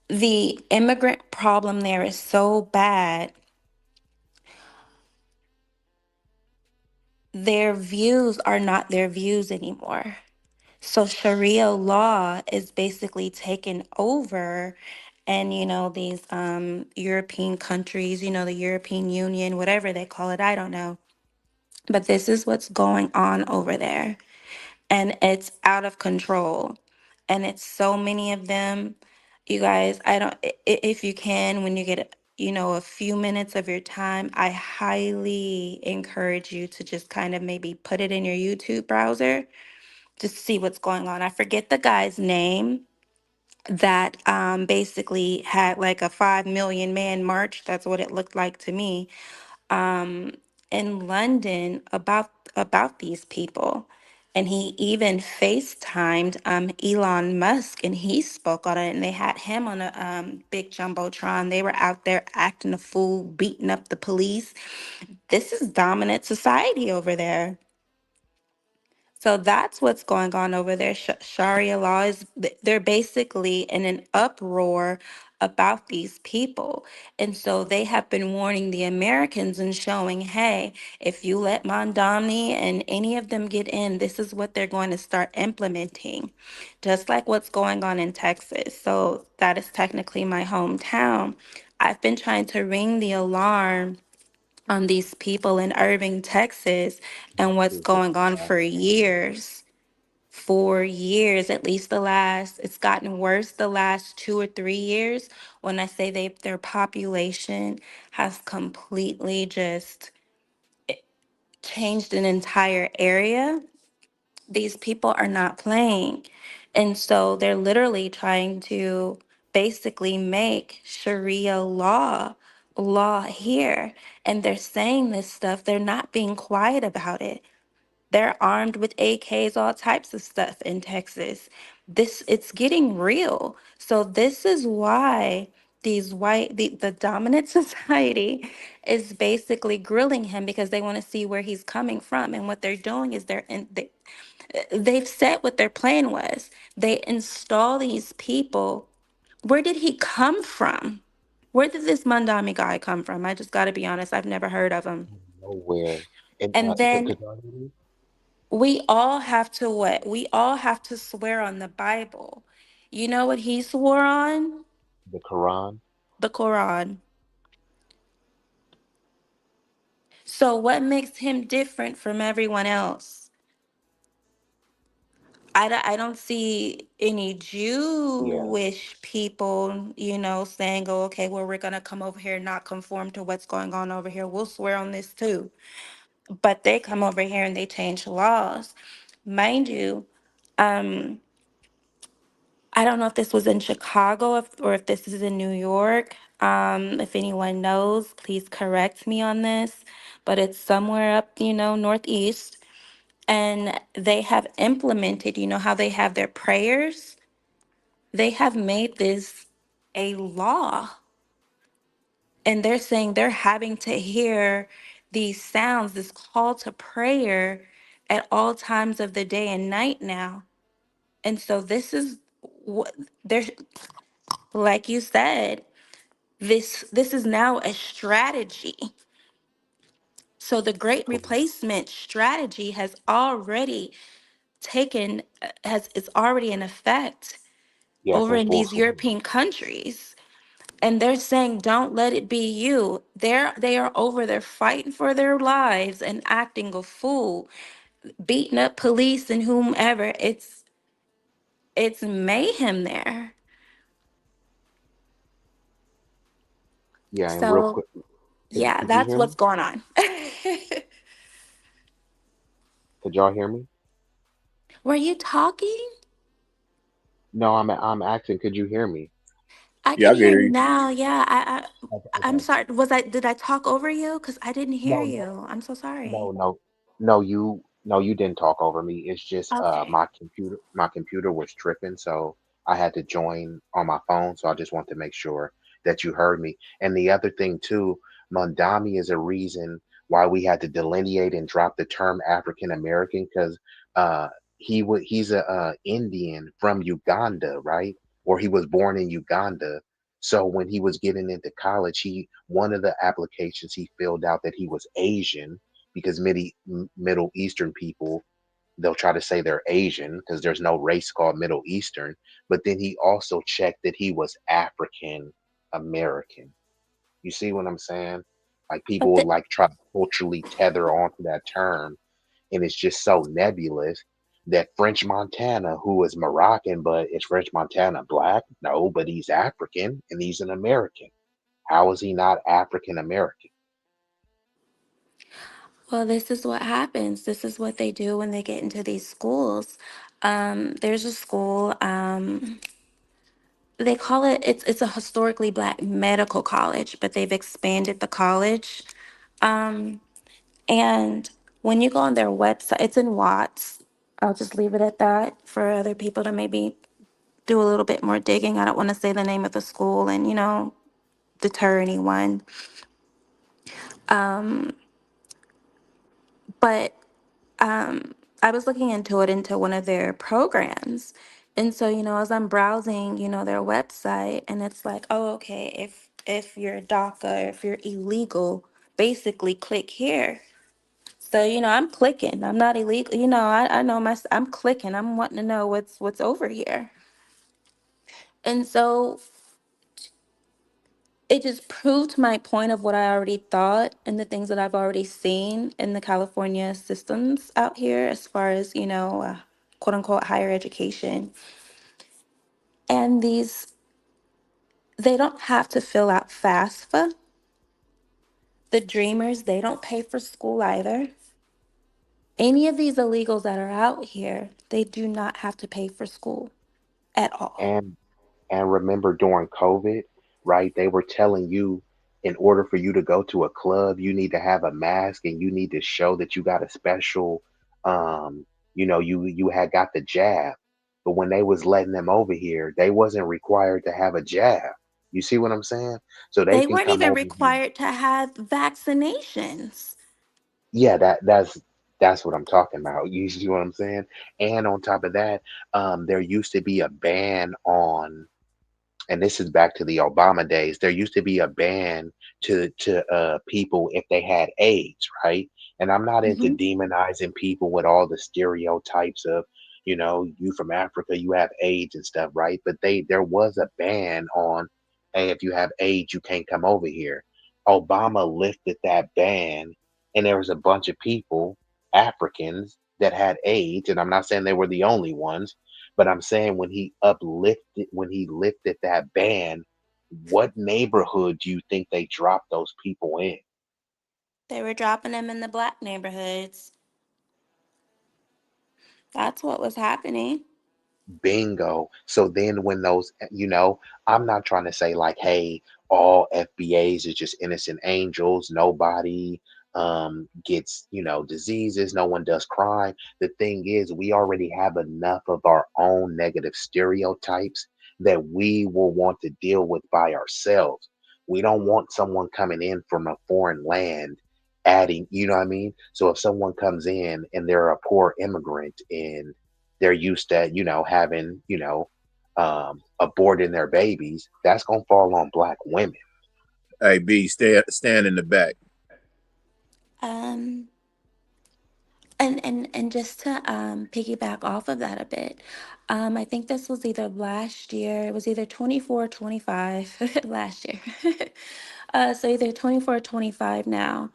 the immigrant problem there is so bad. Their views are not their views anymore. So Sharia law is basically taken over, and these European countries, the European Union, whatever they call it, I don't know. But this is what's going on over there, and it's out of control. And it's so many of them. You guys, I don't if you can, when you get a few minutes of your time, I highly encourage you to just kind of maybe put it in your YouTube browser just to see what's going on. I forget the guy's name that basically had like a 5 million man march. That's what it looked like to me, um, in London about these people. And he even FaceTimed Elon Musk, and he spoke on it. And they had him on a big jumbotron. They were out there acting a fool, beating up the police. This is dominant society over there. So that's what's going on over there. Sharia law is, they're basically in an uproar about these people. And so they have been warning the Americans and showing, hey, if you let Mondani and any of them get in, this is what they're going to start implementing, just like what's going on in Texas. So that is technically my hometown. I've been trying to ring the alarm on these people in Irving, Texas, and what's going on for years. For years, at least it's gotten worse the last 2 or 3 years. When I say their population has completely just changed an entire area, these people are not playing. And so they're literally trying to basically make Sharia law here. And they're saying this stuff, they're not being quiet about it. They're armed with AKs, all types of stuff in Texas. It's getting real. So this is why the dominant society is basically grilling him, because they want to see where he's coming from. And what they're doing is they've said what their plan was. They install these people. Where did he come from? Where did this Mandami guy come from? I just got to be honest. I've never heard of him. Nowhere. And And then could y'all hear me? we all have to what? We all have to swear on the Bible. You know what he swore on? The Quran. The Quran. So what makes him different from everyone else? I don't see any Yeah. Jewish people, saying, oh, okay, well, we're going to come over here and not conform to what's going on over here. We'll swear on this too. But they come over here and they change laws. Mind you, um, I don't know if this was in Chicago, or if this is in New York. If anyone knows, please correct me on this. But it's somewhere up, northeast. And they have implemented, how they have their prayers? They have made this a law. And they're saying they're having to hear these sounds, this call to prayer at all times of the day and night now. And so this is what they're, like you said, this is now a strategy. So the great replacement strategy has already is already in effect Yeah, it's over in in full these swing. European countries. And they're saying, don't let it be you. They are over there fighting for their lives and acting a fool, beating up police and whomever. It's mayhem there. Yeah, and real So quick, yeah, could you that's hear me? what's going on. Could y'all hear me? Were you talking? No, I'm asking, could you hear me? I Yeah, can I can hear hear you you. now. Yeah, Okay, I'm okay. sorry. Did I talk over you? Because I didn't hear No, no, you. I'm so no, sorry. no, no, you didn't talk over me. It's just Okay. my computer was tripping, so I had to join on my phone. So I just want to make sure that you heard me. And the other thing too, Mondami is a reason why we had to delineate and drop the term African American because uh he's a Indian from Uganda, right? Or he was born in Uganda. So when he was getting into college, he one of the applications he filled out that he was Asian because Middle Eastern people they'll try to say they're Asian because there's no race called Middle Eastern. But then he also checked that he was African American. You see what I'm saying? Like people But will the, like try to culturally tether onto that term, and it's just so nebulous that French Montana, who is Moroccan, but is French Montana black? No, but he's African and he's an American. How is he not African American? Well, this is what happens. This is what they do when they get into these schools. There's a school. They call it's a historically black medical college, but they've expanded the college. Um, and when you go on their website, it's in Watts. I'll just leave it at that for other people to maybe do a little bit more digging. I don't want to say the name of the school and, deter anyone. Um, but I was looking into one of their programs. And so, as I'm browsing, their website, and it's like, oh, okay, if you're DACA, if you're illegal, basically click here. So, I'm clicking. I'm not illegal. I know I'm clicking. I'm wanting to know what's over here. And so it just proved my point of what I already thought and the things that I've already seen in the California systems out here as far as, quote unquote higher education. And they don't have to fill out FAFSA. The dreamers, they don't pay for school either. Any of these illegals that are out here, they do not have to pay for school at all. And And remember during COVID, right? They were telling you in order for you to go to a club, you need to have a mask and you need to show that you got a special you had got the jab. But when they was letting them over here, they wasn't required to have a jab. You see what I'm saying? So they They can weren't come even over here. required to have vaccinations. Yeah, that's what I'm talking about. You see what I'm saying? And on top of that, there used to be a ban on and this is back to the Obama days. There used to be a ban to people if they had AIDS, right? And I'm not into Hmm. demonizing people with all the stereotypes of, you from Africa, you have AIDS and stuff, right? But there was a ban on, hey, if you have AIDS, you can't come over here. Obama lifted that ban, and there was a bunch of people, Africans, that had AIDS, and I'm not saying they were the only ones, but I'm saying when he lifted that ban, what neighborhood do you think they dropped those people in? They were dropping them in the black neighborhoods. That's what was happening. Bingo. So then when I'm not trying to say like, hey, all FBAs is just innocent angels. Nobody gets, diseases. No one does crime. The thing is, we already have enough of our own negative stereotypes that we will want to deal with by ourselves. We don't want someone coming in from a foreign land adding, you know what I mean? So if someone comes in and they're a poor immigrant and they're used to, having, aborting their babies, that's gonna fall on black women. Hey, B, stand in the back. Um, and just to piggyback off of that a bit, I think this was either last year. It was either 24 or 25 last year. So either 24 or 25 now,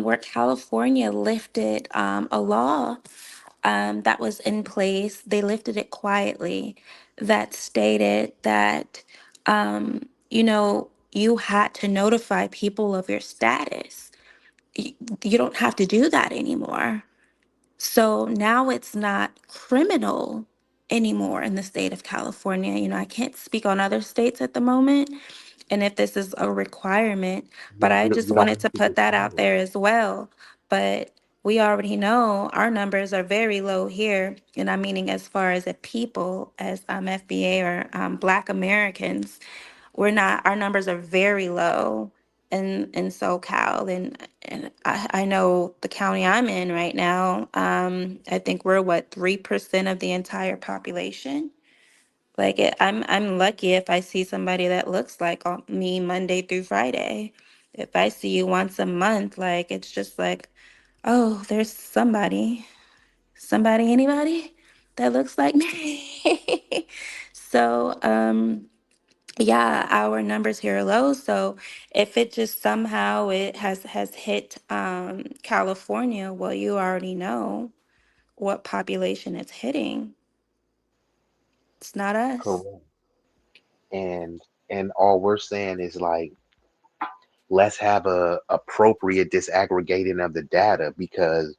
where California lifted a law that was in place. They lifted it quietly that stated that, you had to notify people of your status. You don't have to do that anymore. So now it's not criminal. anymore in the state of California. You know, I can't speak on other states at the moment and if this is a requirement, but Yeah, I you just don't wanted have to to put that out require it. there as well. But we already know our numbers are very low here, and I'm meaning as far as a people, as FBA or Black Americans, we're not. Our numbers are very low in SoCal, and I know the county I'm in right now. I think we're what 3% of the entire population. Like I'm lucky if I see somebody that looks like me Monday through Friday. If I see you once a month, like it's just like, oh, there's anybody that looks like me. So, yeah, our numbers here are low. So if it just somehow it has hit California, well, you already know what population it's hitting. It's not us. Correct. And all we're saying is like, let's have a appropriate disaggregating of the data, because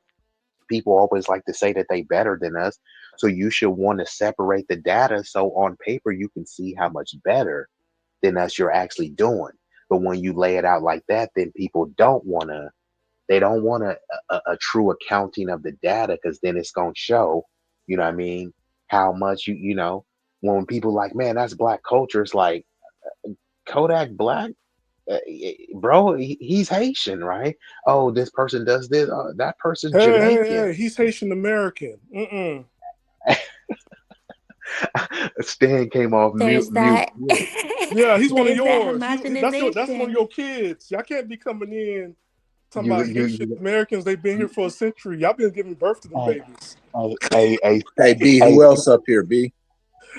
people always like to say that they better than us. So you should want to separate the data so on paper you can see how much better than us you're actually doing. But when you lay it out like that, then people don't want a true accounting of the data, because then it's going to show, you know what I mean, how much when people like, man, that's black culture. It's like, Kodak Black, bro, he's Haitian, right? Oh, this person does this. That person's Jamaican. Hey, he's Haitian American. Mm-mm. Stan came off mute. There's Mute. that. Yeah, he's one of There's that yours. That's one of homogenization. your kids. Y'all can't be coming in talking You, about you, Haitian you, Americans. They've been here for a century. Y'all been giving birth to them hey, babies. hey, Hey, B, hey, who else up here, B?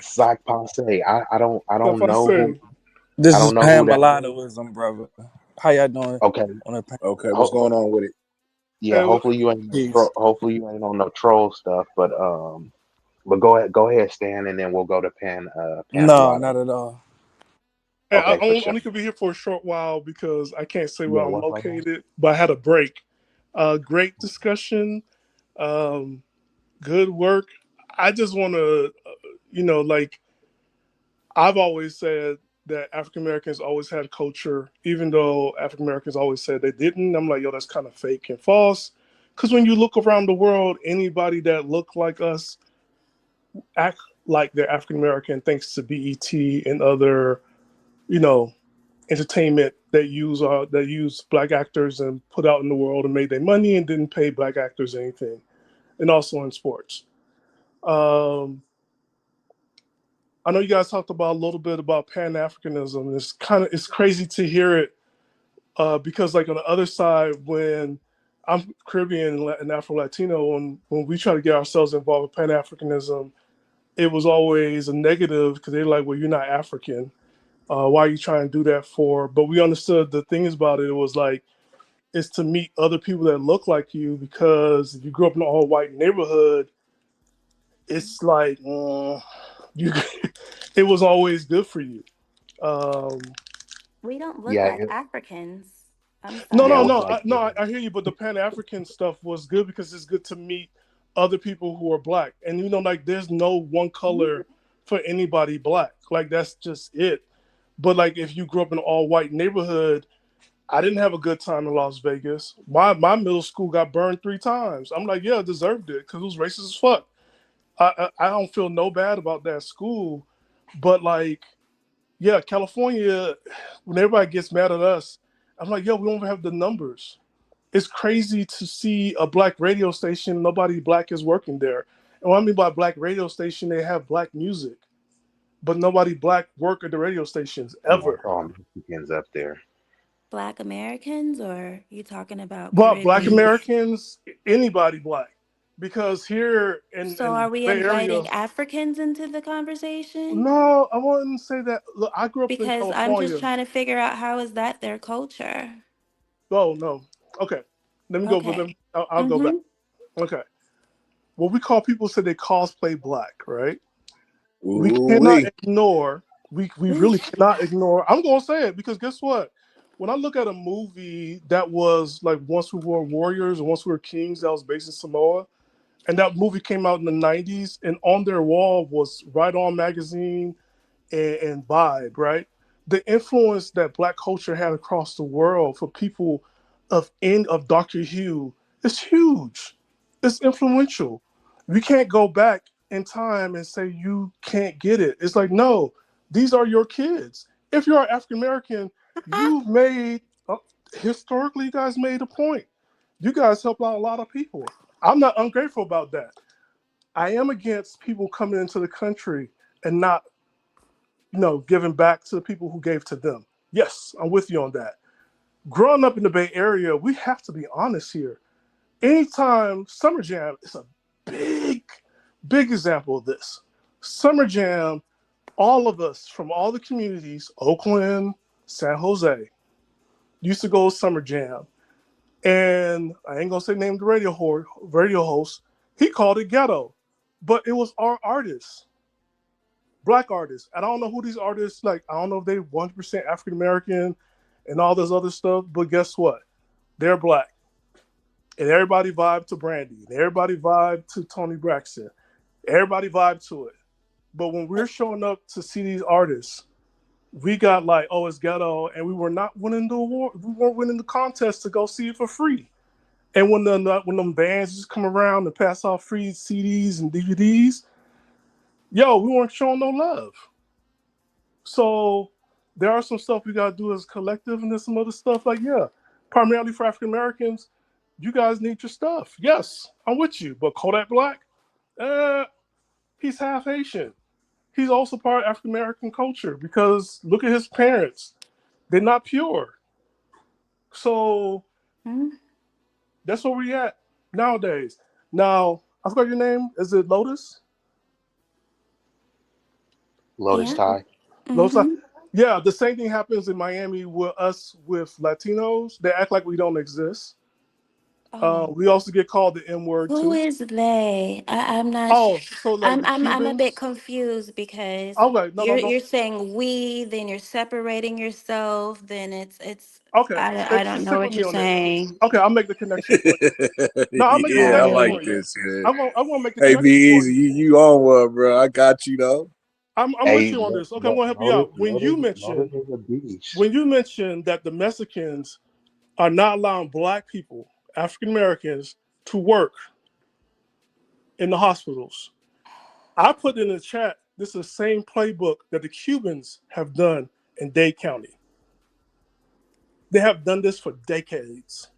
Sac Passe. I Stuff don't I know say. who This I is don't know who Pan that is. Mulattoism, brother. How y'all doing? Okay. On the Okay, what's Ho- going on with it? yeah. Hey, peace. Hopefully you ain't on no troll stuff. But go ahead, Stan, and then we'll go to Pan No, Mulatto. not at all. I Okay, for sure. only could be here for a short while because I can't say where Yeah. I'm What's going on? located, but I had a break. Great discussion. Um, good work. I just want to, like I've always said that African Americans always had culture, even though African Americans always said they didn't. I'm like, yo, that's kind of fake and false. Because when you look around the world, anybody that look like us act like they're African American, thanks to BET and other, you know, entertainment that use black actors and put out in the world and made their money and didn't pay black actors anything, and also in sports. Um, I know you guys talked about a little bit about Pan Africanism. It's crazy to hear it because like on the other side, when I'm Caribbean and Afro Latino, when we try to get ourselves involved with Pan Africanism, it was always a negative because they're like, well, you're not African. Why are you trying to do that for? But we understood the thing is about it. It was like it's to meet other people that look like you, because if you grew up in an all white neighborhood, it's like you. It was always good for you. Um, We don't look Yeah. like Africans. I'm no, Yeah. no, It was no, sorry. like, I hear you, but the Pan African stuff was good because it's good to meet other people who are black, and like there's no one color for anybody black. Like that's just it. But like if you grew up in an all white neighborhood, I didn't have a good time in Las Vegas. My middle school got burned 3 times. I'm like, yeah, I deserved it because it was racist as fuck. I don't feel no bad about that school, but like, yeah, California, when everybody gets mad at us, I'm like, yo, we don't have the numbers. It's crazy to see a black radio station, nobody black is working there. And what I mean by black radio station, they have black music, but nobody black work at the radio stations yeah, it's ever. all Mexicans up there. Black Americans, or you talking about But black Caribbean? Americans, anybody black, because here So in are we Bay Area, inviting Africans into the conversation? no, I wouldn't say that. Look, I grew up in Because I'm just California. trying to figure out how is that their culture? Oh no, okay, let me go. But Okay. I'll go back. Mm-hmm. Okay, what we call people say they cosplay black, right? We Ooh cannot wee. ignore. We really cannot ignore. I'm gonna say it because guess what? When I look at a movie that was like Once We Were Warriors or Once We Were Kings that was based in Samoa, And that movie came out in the 90s, and on their wall was Right On magazine and Vibe, right? The influence that Black culture had across the world for people of darker hue is huge. It's influential. We can't go back in time and say you can't get it. It's like, no, these are your kids. If you are African American, you've made historically, you guys made a point. You guys help out a lot of people. I'm not ungrateful about that. I am against people coming into the country and not, giving back to the people who gave to them. Yes, I'm with you on that. Growing up in the Bay Area, we have to be honest here. Anytime Summer Jam is a big, big example of this. Summer Jam, all of us from all the communities, Oakland, San Jose, used to go to Summer Jam. And I ain't gonna say name the radio host. He called it ghetto, but it was our artists, Black artists. I don't know who these artists like. I don't know if they 100% African American and all this other stuff. But guess what? They're Black, and everybody vibed to Brandy, and everybody vibed to Tony Braxton. Everybody vibed to it. But when we're showing up to see these artists, we got like, oh, it's ghetto, and we were not winning the award. We weren't winning the contest to go see it for free. And when them bands just come around and pass out free CDs and DVDs, we weren't showing no love. So there are some stuff we gotta do as a collective, and there's some other stuff like, primarily for African Americans, you guys need your stuff. Yes, I'm with you. But Kodak Black, he's half Haitian. He's also part of African American culture because look at his parents. They're not pure. So that's where we at nowadays. Now, I forgot your name. Is it Lotus? Lotus Tie. Lotus Tie. Yeah, the same thing happens in Miami with us with Latinos. They act like we don't exist. We also get called the N word too. Who is they? I'm not. So like I'm a bit confused because you're saying we, then you're separating yourself, then it's okay. I don't know what you're saying. Okay, I'll make the connection for you. No, I'll make the I connection like for you. this, man. I'm gonna make the Hey, connection B-Eazy, for you. you on one, bro? I got you though. I'm with you on this. Okay, I'm gonna help you out. When you mentioned that the Mexicans are not allowing Black people, African Americans, to work in the hospitals, I put in the chat, this is the same playbook that the Cubans have done in Dade County. They have done this for decades.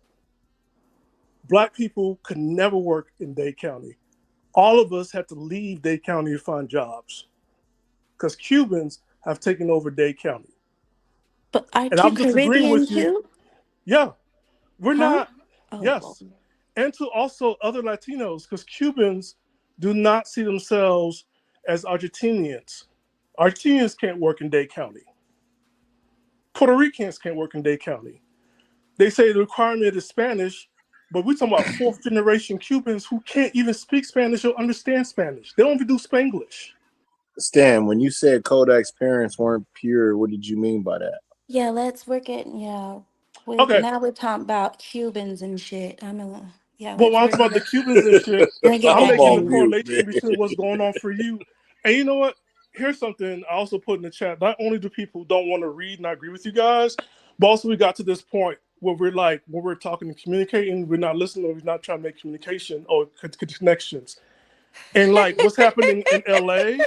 Black people could never work in Dade County. All of us had to leave Dade County to find jobs because Cubans have taken over Dade County. But aren't and you I'm disagreeing Caribbean with you. too? Yeah, we're not. Oh, Yes. And to also other Latinos, because Cubans do not see themselves as Argentinians. Argentinians can't work in Dade County. Puerto Ricans can't work in Dade County. They say the requirement is Spanish, but we're talking about fourth generation Cubans who can't even speak Spanish or understand Spanish. They don't even do Spanglish. Stan, when you said Kodak's parents weren't pure, what did you mean by that? Yeah, we're getting Okay. Now we're talking about Cubans and shit. Well, when I'm talking about the Cubans and shit, I'm making the correlation between what's going on for you. And you know what? Here's something I also put in the chat. Not only do people don't want to read, and I agree with you guys, but also we got to this point where we're like, when we're talking and communicating, we're not listening, or we're not trying to make communication or connections. And like what's happening in LA,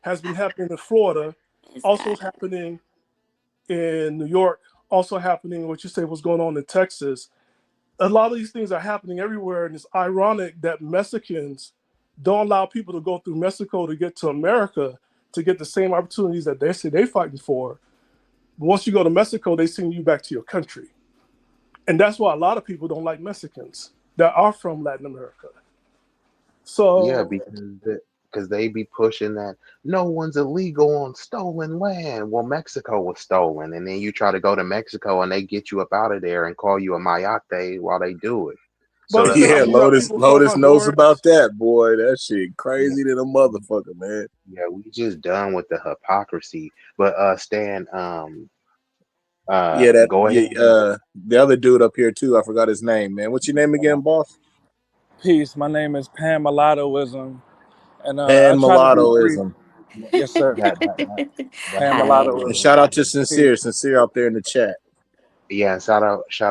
has been happening in Florida, also happening in New York, also happening, what you say was going on in Texas. A lot of these things are happening everywhere, and it's ironic that Mexicans don't allow people to go through Mexico to get to America to get the same opportunities that they say they're fighting for. But once you go to Mexico, they send you back to your country. And that's why a lot of people don't like Mexicans that are from Latin America. So yeah, because they be pushing that no one's illegal on stolen land. Well, Mexico was stolen, and then you try to go to Mexico and they get you up out of there and call you a mayate while they do it. So Lotus knows about that, boy. That shit crazy than a motherfucker, man. Yeah, we just done with the hypocrisy. But Stan, Yeah, that Go ahead. the other dude up here too. I forgot his name, man. What's your name again, boss? Peace. My name is Pan Mulattoism, and I Pan try to be brief. Mulattoism. Yes, sir. That's Pan Hi. And Mulattoism. shout out to Peace. Sincere out there in the chat. yeah. Shout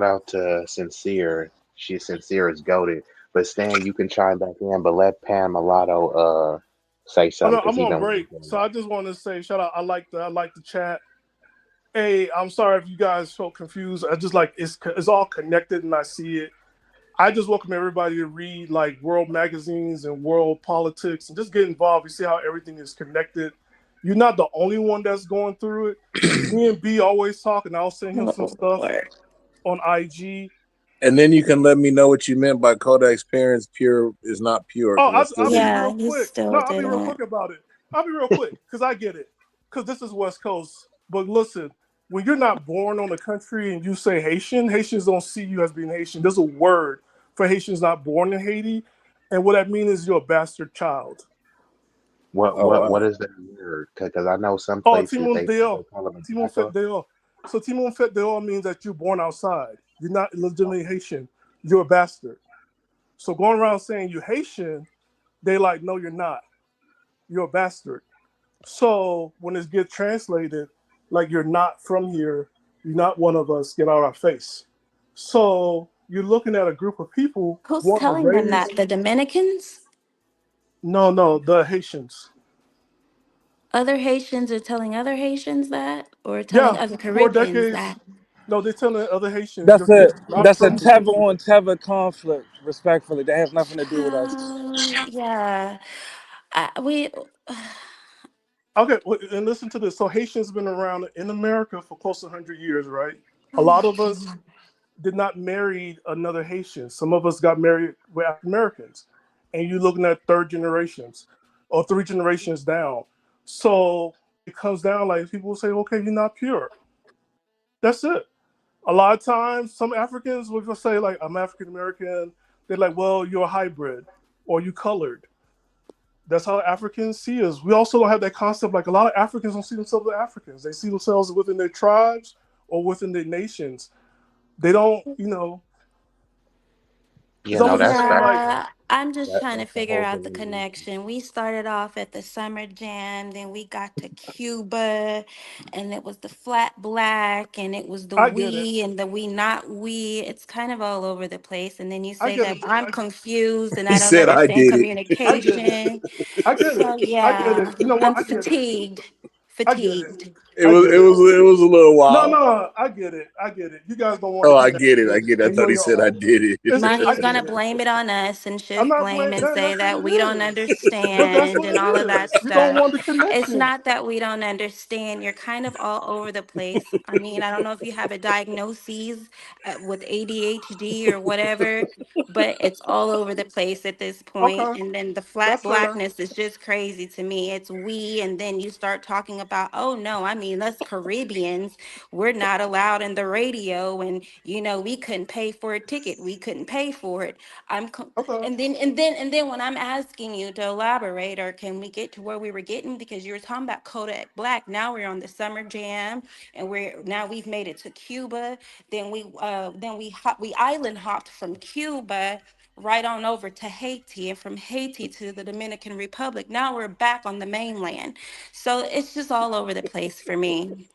out to Sincere. Sincere is goaded. But Stan, you can chime back in, but let Pan Mulatto say Oh something no, because I'm he on been break, waiting. so I just want to say shout out. I like the chat. Hey, I'm sorry if you guys felt confused. I just like it's all connected and I see it. I just welcome everybody to read like world magazines and world politics and just get involved. You see how everything is connected. You're not the only one that's going through it. Me and B always talk, and I'll send him some Oh, stuff Lord. on IG. And then you can let me know what you meant by Kodak's parents pure is not pure, Oh, because I still I'll be need. Yeah, real you quick. No, still I'll be real didn't. quick about it. I'll be real quick because I get it. Because this is West Coast. But listen, when you're not born on the country and you say Haitian, Haitians don't see you as being Haitian. There's a word for Haitians not born in Haiti, and what that means is you're a bastard child. Oh What wow. is that word? Because I know some Oh, places Timon they Deo. call it a Timon Fet jackal. Deo. So Timon Fet Deo means that you're born outside. You're not legitimately Haitian. You're a bastard. So going around saying you're Haitian, they like, no, you're not. You're a bastard. So when it gets translated, like you're not from here, you're not one of us, get out of our face. So you're looking at a group of people Who's wanting to telling them raise that? The Dominicans? no, the Haitians. Other Haitians are telling other Haitians that? Or telling Yeah, other for Caribbeans decades. that? No, they're telling other Haitians That's your kids a are not from here. Tether on Tether conflict. Respectfully, that has nothing to do with us. Yeah. We. Okay, and listen to this. So Haitians been around in America for close to 100 years, right? A lot of us did not marry another Haitian. Some of us got married with African Americans, and you're looking at third generations or three generations down. So it comes down like people will say, "Okay, you're not pure." That's it. A lot of times, some Africans will say, "Like I'm African American." They're like, "Well, you're a hybrid, or you colored." That's how Africans see us. We also don't have that concept. Like a lot of Africans don't see themselves as Africans. They see themselves within their tribes or within their nations. They don't, it's You know, almost the that's same like factual. Yeah, I'm just trying to That's the figure whole out the thing. connection. We started off at the Summer Jam, then we got to Cuba, and it was the flat black, and it was the I get it. we and the we not we. It's kind of all over the place. And then you I say get that it. I'm confused and He I don't said I understand did it. I get it. communication. I get it. So I get yeah, it. You know what? I'm I get it. fatigued. I get it. Fatigued. It I was get it it. was it was a little No, wild. no, I get it. I get it. You guys don't want Oh, the I get it. connection, I get it. I and you're thought on he your said I own. did Now I he's gonna get it. blame it on us and I'm shift not blame playing. and say That's what that it we don't is. But that's understand what and it all of that is. You don't stuff. want the It's connection. not that we don't understand. You're kind of all over the place. I mean, I don't know if you have a diagnosis with ADHD or whatever, but it's all over the place at this point. Okay, And then the flat that's fair. blackness is just crazy to me. It's we, and then you start talking about, oh no, I mean, us Caribbeans, we're not allowed in the radio, and we couldn't pay for a ticket. We couldn't pay for it. Okay. And then when I'm asking you to elaborate, or can we get to where we were getting, because you were talking about Kodak Black. Now we're on the Summer Jam, and we've made it to Cuba. Then we island hopped from Cuba right on over to Haiti, and from Haiti to the Dominican Republic. Now we're back on the mainland. So it's just all over the place for me.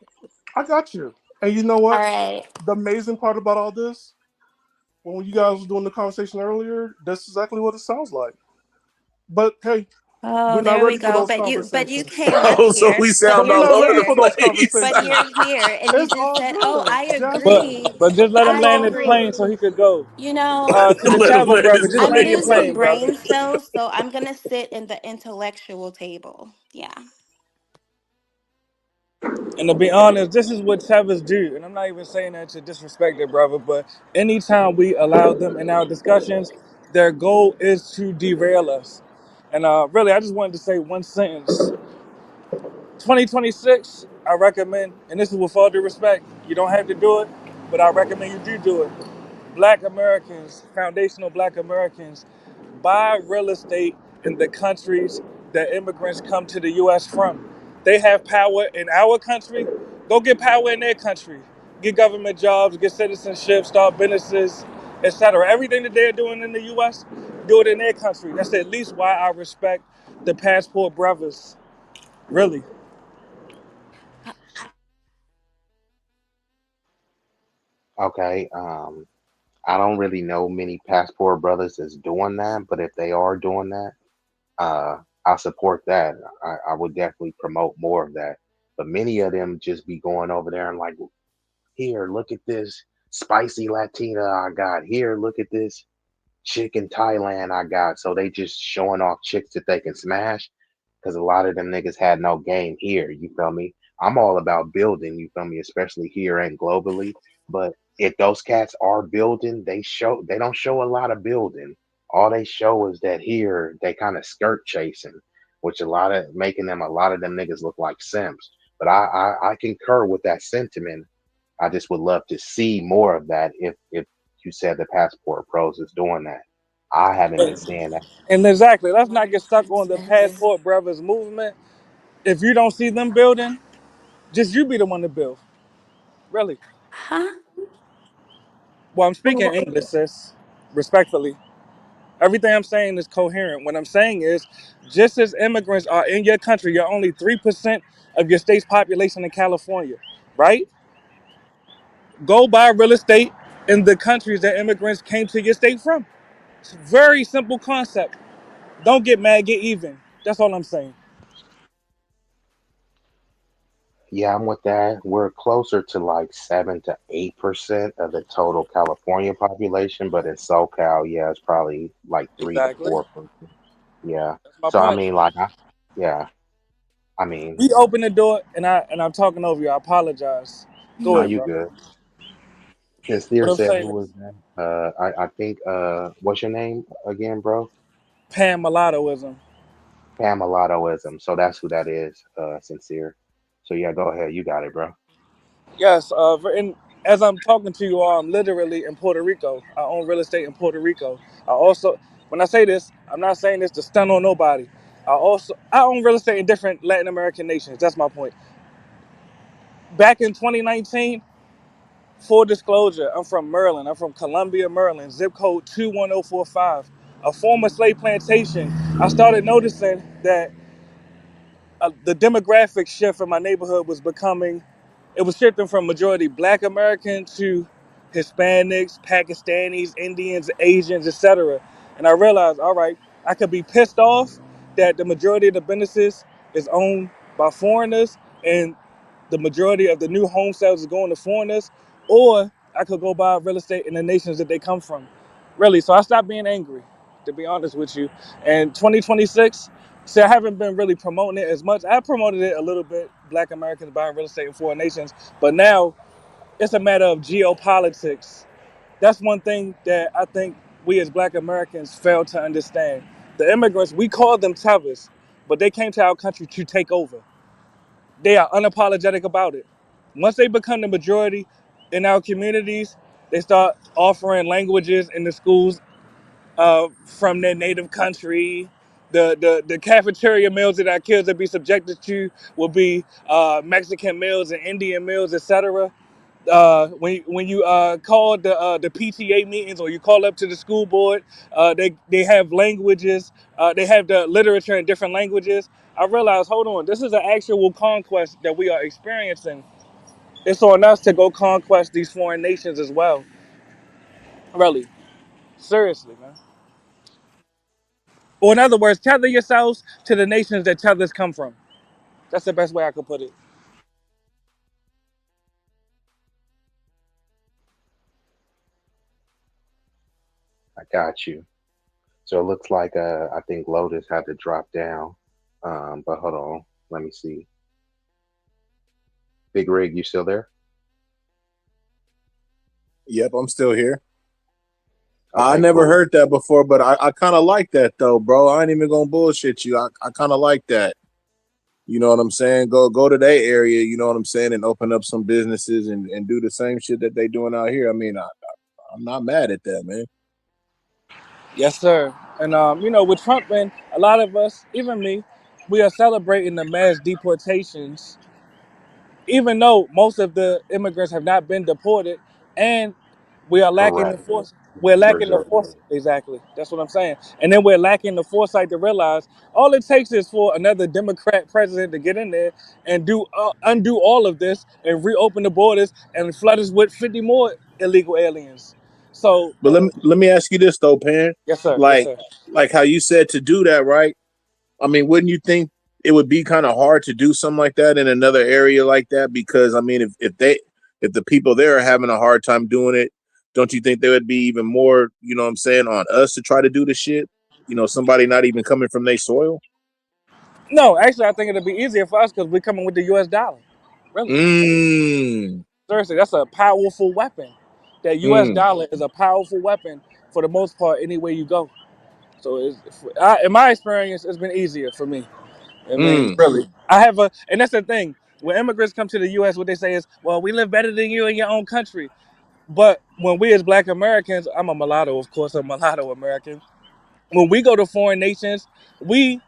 I got you. And you know All what? right. The amazing part about all this, when you guys were doing the conversation earlier, that's exactly what it sounds like. But hey, Oh, we're not there we ready for go. those But you conversations. came up Oh, so we here. But sound But we're you're all not over ready the for here. those place. But conversations. you're here, and you It's just all said, "Oh, good, I But Jasmine. agree. just let him It's I land all his good. plane agree." so he could go. You know, To the I'm Let him Tether, land brother. his Just I'm land your plane. losing plane, brother. brain cells, so I'm gonna sit in the intellectual table. Yeah. And to be honest, this is what Tethers do. And I'm not even saying that to disrespect their brother, but anytime we allow them in our discussions, their goal is to derail us. And really, I just wanted to say one sentence. 2026, I recommend, and this is with all due respect, you don't have to do it, but I recommend you do it. Black Americans, foundational Black Americans, buy real estate in the countries that immigrants come to the U.S. from. They have power in our country. Go get power in their country. get government jobs, get citizenship, start businesses, etc. Everything that they're doing in the U.S., do it in their country. That's at least why I respect the passport brothers. Really. Okay. I don't really know many passport brothers that's doing that, but if they are doing that, I support that. I would definitely promote more of that. But many of them just be going over there and like, here, look at this spicy Latina I got. Here, look at this chick in Thailand I got. So they just showing off chicks that they can smash because a lot of them niggas had no game here. You feel me? I'm all about building. You feel me? Especially here and globally. But if those cats are building, they don't show a lot of building. All they show is that here they kind of skirt chasing, which a lot of them niggas look like simps. But I concur with that sentiment. I just would love to see more of that if you said the passport pros is doing that. I haven't been seeing that. And exactly, let's not get stuck on the passport brothers movement. If you don't see them building, just you be the one to build. Really. Huh? Well, I'm speaking English, sis. Respectfully. Everything I'm saying is coherent. What I'm saying is, just as immigrants are in your country, you're only 3% of your state's population in California, right? Go buy real estate in the countries that immigrants came to your state from. It's a very simple concept. Don't get mad, get even. That's all I'm saying. Yeah, I'm with that. We're closer to like 7 to 8% of the total California population, but in SoCal, yeah, it's probably like three to Exactly. four percent. Yeah. That's my So I point. mean, yeah, I mean, We open the door, and I'm talking over you. I apologize. Go no, ahead, you bro. good. What Sincere I'm said, saying who was is that? I think, what's your name again, bro? pan mulattoism. Pamelatoism. So that's who that is, Sincere. So yeah, go ahead. You got it, bro. Yes, and as I'm talking to you all, I'm literally in Puerto Rico. I own real estate in Puerto Rico. I also, when I say this, I'm not saying this to stun on nobody. I own real estate in different Latin American nations. That's my point. Back in 2019, full disclosure, I'm from Maryland. I'm from Columbia, Maryland, zip code 21045. A former slave plantation. I started noticing that the demographic shift in my neighborhood was becoming, it was shifting from majority Black American to Hispanics, Pakistanis, Indians, Asians, etc. And I realized, all right, I could be pissed off that the majority of the businesses is owned by foreigners and the majority of the new home sales is going to foreigners, or I could go buy real estate in the nations that they come from. Really, so I stopped being angry, to be honest with you. And 2026, see, I haven't been really promoting it as much. I promoted it a little bit, Black Americans buying real estate in foreign nations, but now it's a matter of geopolitics. That's one thing that I think we as Black Americans fail to understand. The immigrants, we call them tethers, but they came to our country to take over. They are unapologetic about it. Once they become the majority in our communities, they start offering languages in the schools from their native country. The cafeteria meals that our kids will be subjected to will be Mexican meals and Indian meals, etc. When you call the PTA meetings or you call up to the school board, they have languages. They have the literature in different languages. I realized, hold on, this is an actual conquest that we are experiencing. It's on us to go conquest these foreign nations as well. Really, seriously, man. Or in other words, tether yourselves to the nations that tethers come from. That's the best way I could put it. I got you. So it looks like I think Lotus had to drop down. But hold on, let me see. Big Rig, you still there? Yep, I'm still here. I Okay, never cool. heard that before, but I kind of like that though, bro. I ain't even gonna bullshit you. I kind of like that. You know what I'm saying? Go to their area, you know what I'm saying, and open up some businesses and do the same shit that they doing out here. I mean, I'm not mad at that, man. Yes, sir. And with Trump and a lot of us, even me, we are celebrating the mass deportations even though most of the immigrants have not been deported, and we are lacking the Correct. force. We're lacking the Preserve. force. Exactly. That's what I'm saying. And then we're lacking the foresight to realize all it takes is for another Democrat president to get in there and undo all of this and reopen the borders and flood us with 50 more illegal aliens. So, But let me ask you this though, Pan. yes, sir. Yes, Like sir. like how you said to do that, right? I mean, wouldn't you think it would be kind of hard to do something like that in another area like that? Because I mean, if the people there are having a hard time doing it, don't you think there would be even more, you know what I'm saying, on us to try to do the shit? You know, somebody not even coming from their soil? No, actually, I think it'll be easier for us because we're coming with the U.S. dollar. Really. Mm. Seriously, that's a powerful weapon. That U.S. Mm. dollar is a powerful weapon for the most part anywhere you go. So, in my experience, it's been easier for me. I mean, Mm. really, and that's the thing. When immigrants come to the U.S., what they say is, "Well, we live better than you in your own country." But when we as Black Americans, I'm a mulatto, of course, I'm a mulatto American. When we go to foreign nations, we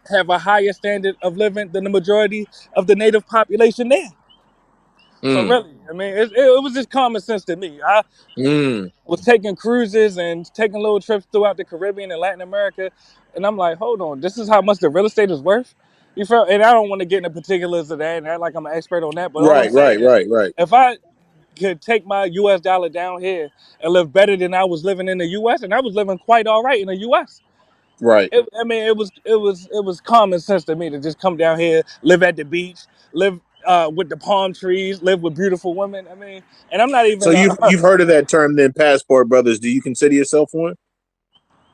have a higher standard of living than the majority of the native population there. So Mm. really, I mean, it was just common sense to me. I Mm. was taking cruises and taking little trips throughout the Caribbean and Latin America, and I'm like, hold on, this is how much the real estate is worth. You feel? And I don't want to get into particulars of that and act like I'm an expert on that, but all I'm Right, saying right, is, right, right, if I could take my U.S. dollar down here and live better than I was living in the U.S., and I was living quite all right in the U.S. right. I mean, it was common sense to me to just come down here, live at the beach, live with the palm trees, live with beautiful women. I mean, and I'm not So even you've heard of that term then, passport brothers. Do you consider yourself one?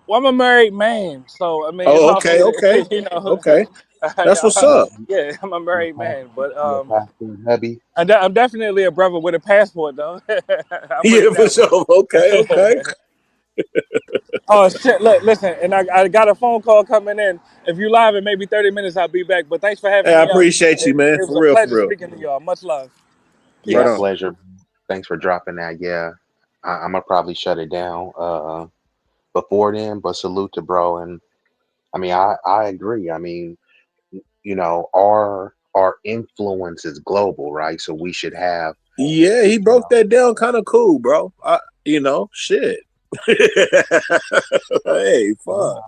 well, I'm a married man, so I mean, it's Oh, hard for me okay, okay, to, you know, okay. That's what's up. yeah, I'm a married man, but Your passport heavy. I'm definitely a brother with a passport, though. I'll put Yeah, it for that sure. Okay, okay. way. Oh shit! Look, listen, and I got a phone call coming in. If you live in maybe 30 minutes, I'll be back. But thanks for Hey, having I me up. appreciate you, man. It was For a real, for pleasure real. speaking to y'all. Much love. Right Yeah, Peace. on. pleasure. Thanks for dropping that. Yeah, I'm gonna probably shut it down before then, but salute to bro. And I mean, I agree. I mean, our influence is global, right? So we should have, Yeah, he broke that down kind of cool, bro. Shit. Hey, fuck.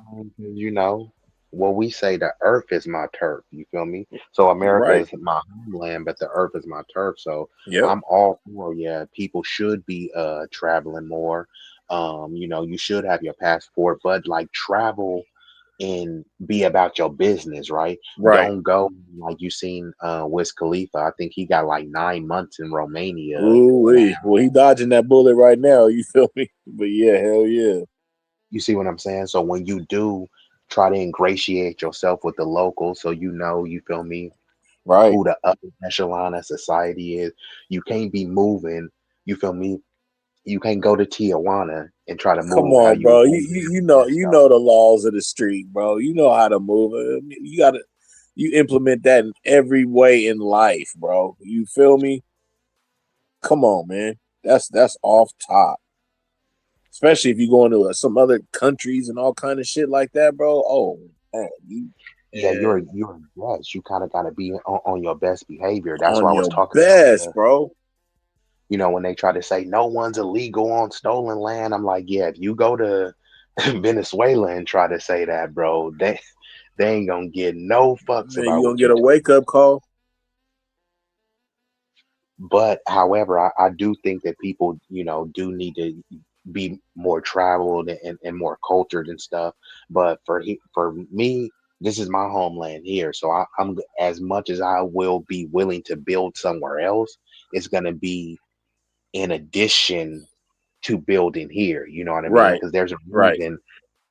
well, we say the earth is my turf. You feel me? So America Right. is my homeland, but the earth is my turf. So Yep. I'm all for, yeah, people should be traveling more. You should have your passport, but like travel and be about your business, right? Right. Don't go like you seen Wiz Khalifa. I think he got like 9 months in Romania. Ooh, well, he dodging that bullet right now. You feel me? But yeah, hell yeah. You see what I'm saying? So when you do try to ingratiate yourself with the locals, so you feel me, Right. who the upper echelon of society is, you can't be moving, you feel me? You can't go to Tijuana and try to Come move how on, you bro. would You, move you you here. know you So know the laws of the street, bro. You know how to move. You implement that in every way in life, bro. You feel me? Come on, man. That's off top. Especially if you go into some other countries and all kind of shit like that, bro. Oh, man, yeah, yeah, you're yes, you kind of got to be on your best behavior. That's on why I was your talking about best, bro. when they try to say no one's illegal on stolen land. I'm like, yeah, if you go to Venezuela and try to say that, bro, they ain't gonna get no fucks Man, you about gonna what get you a talking wake up about. call. But however, I do think that people, do need to be more traveled and more cultured and stuff. But for me, this is my homeland here. So I'm as much as I will be willing to build somewhere else, it's gonna be in addition to building here. You know what I mean? Right, Because right,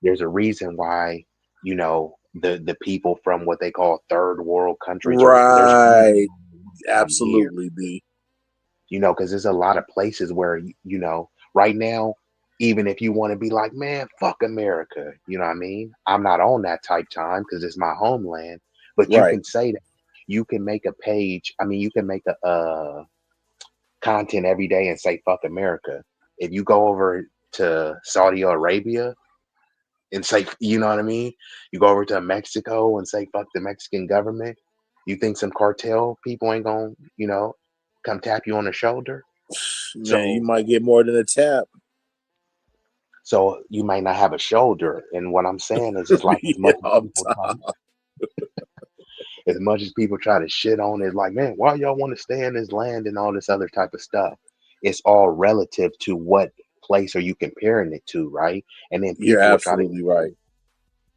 there's a reason why, the people from what they call third world countries there's a reason right. why they want to come here, Absolutely, B. because there's a lot of places where, right now, even if you want to be like, man, fuck America, you know what I mean? I'm not on that type time because it's my homeland, but you Right. can say that. You can make a page. I mean, you can make a content every day and say fuck America. If you go over to Saudi Arabia and say, you know what I mean? You go over to Mexico and say fuck the Mexican government. You think some cartel people ain't gonna, come tap you on the shoulder? Man, you might get more than a tap. So you might not have a shoulder. And what I'm saying is, it's like Yeah, I'm tired. as much as people try to shit on it, like, man, why y'all want to stay in this land and all this other type of stuff? It's all relative to what place are you comparing it to, right? And then You're people will try to absolutely right.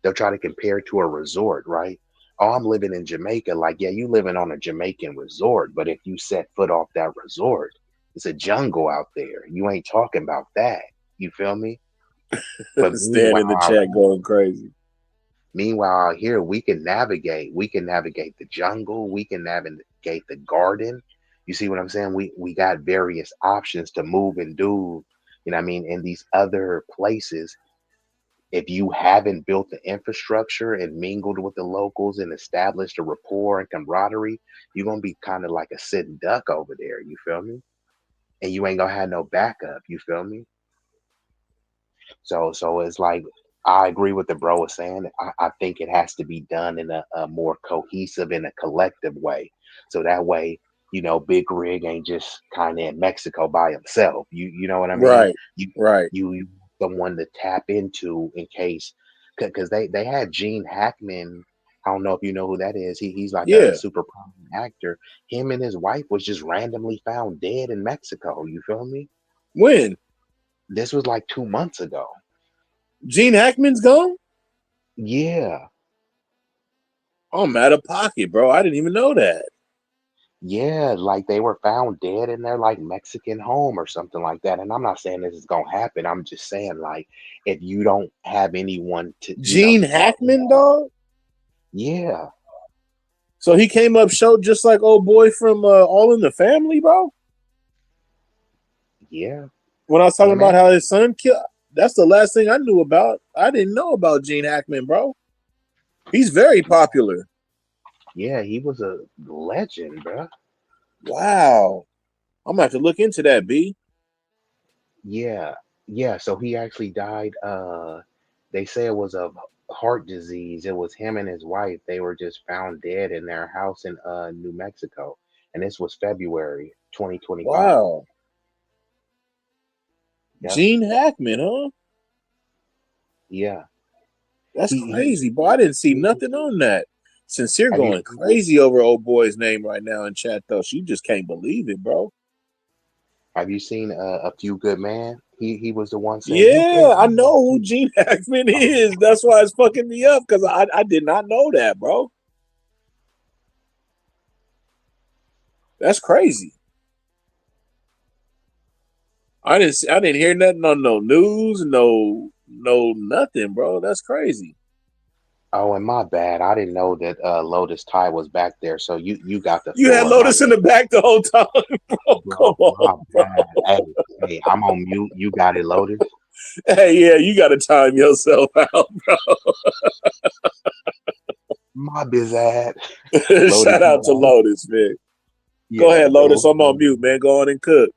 they'll try to compare it to a resort, right? Oh, I'm living in Jamaica. Like, yeah, you living on a Jamaican resort, but if you set foot off that resort, it's a jungle out there. You ain't talking about that. You feel me? But Stan in the chat going crazy. Meanwhile, out here we can navigate. We can navigate the jungle. We can navigate the garden. You see what I'm saying? We got various options to move and do. You know what I mean? In these other places, if you haven't built the infrastructure and mingled with the locals and established a rapport and camaraderie, you're gonna be kind of like a sitting duck over there. You feel me? And you ain't gonna have no backup. You feel me? So it's like, I agree with the bro was saying. I think it has to be done in a more cohesive and a collective way. So that way, Big Rig ain't just kind of in Mexico by himself. You know what I mean? Right. You Right. you someone to tap into in case, because they had Gene Hackman. I don't know if you know who that is. He's like a Yeah. super prominent actor. Him and his wife was just randomly found dead in Mexico. You feel me? When? This was like 2 months ago. Gene Hackman's gone? Yeah. I'm out of pocket, bro. I didn't even know that. Yeah, like they were found dead in their like Mexican home or something like that. And I'm not saying this is gonna happen. I'm just saying, like, if you don't have anyone to, Gene to tap in. Hackman, dog? Yeah. So he came up showed just like old boy from All in the Family, bro? Yeah. When I was talking Yeah, about man. how his son killed, that's the last thing I knew about. I didn't know about Gene Hackman, bro. He's very popular. Yeah, he was a legend, bro. Wow. I'm gonna have to look into that, B. Yeah. Yeah. So he actually died. They say it was of heart disease. It was him and his wife. They were just found dead in their house in New Mexico. And this was February 2025. Wow. Yep. Gene Hackman, huh? Yeah. That's He crazy, boy. I didn't see nothing on that. Sincere have you going crazy over old boy's name right now in chat, though. She just can't believe it, bro. Have you seen A Few Good Man? He was the one saying, "You Yeah, can't." I know who Gene Hackman is. That's why it's fucking me up, because I did not know that, bro. That's crazy. I didn't hear nothing on no news, no nothing, bro. That's crazy. Oh, and my bad. I didn't know that Lotus Ty was back there. So you got the You had floor. Lotus in the back the whole time, bro. Come on, bro. Hey, I'm on mute. You got it, Lotus. Hey, yeah, you got to time yourself out, bro. My bizad. Shout out to Lotus, man. Go ahead, Lotus. I'm on mute, man. Go on and cook.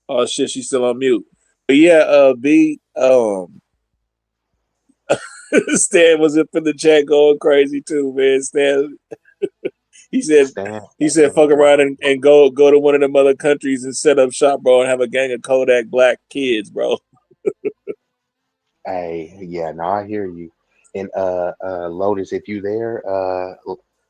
Oh shit, she's still on mute. But yeah, B. Stan was up in the chat going crazy too, man. Stan. He said, fuck around and go to one of them other countries and set up shop, bro, and have a gang of Kodak Black kids, bro. Hey, yeah, no, I hear you. And Lotus, if you there,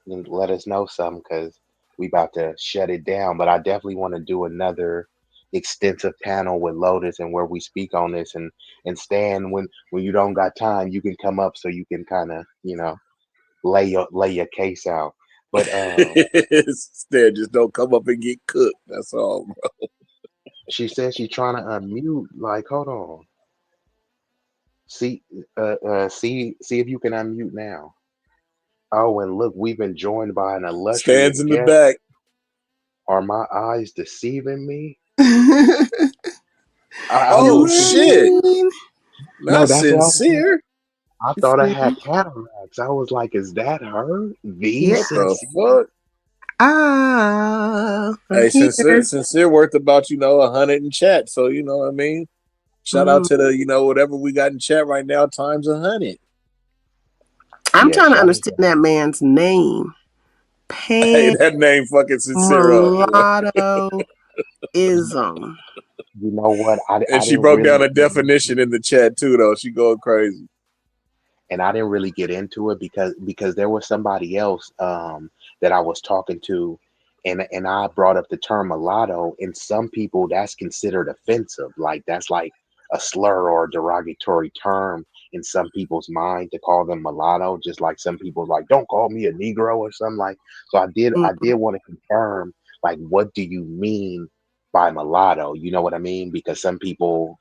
let us know something, because we about to shut it down. But I definitely want to do another extensive panel with Lotus and where we speak on this. And Stan, when you don't got time, you can come up so you can kind of, lay your case out. But Stan, just don't come up and get cooked. That's all, bro. She said she's trying to unmute. Like, hold on. See if you can unmute now. Oh, and look, we've been joined by an illustrious Stan's in the guest. back. Are my eyes deceiving me? Oh shit! Not that's Sincere. I thought I had cataracts. I was like, is that her? What the fuck? Hey, Sincere worth about 100 in chat. So you know what I mean. Shout out to the, whatever we got in chat right now, times 100. I'm Yeah, trying to shout out understand that man's name. Hey, that name fucking sincere up. Mulattoism. You know what? And I she didn't broke down really a definition in the chat too, though. She going crazy. and I didn't really get into it because there was somebody else that I was talking to, and I brought up the term mulatto, and some people that's considered offensive, like that's like a slur or a derogatory term in some people's mind to call them mulatto, just like some people like don't call me a Negro or something like. So I did want to confirm like what do you mean by mulatto? You know what I mean? Because some people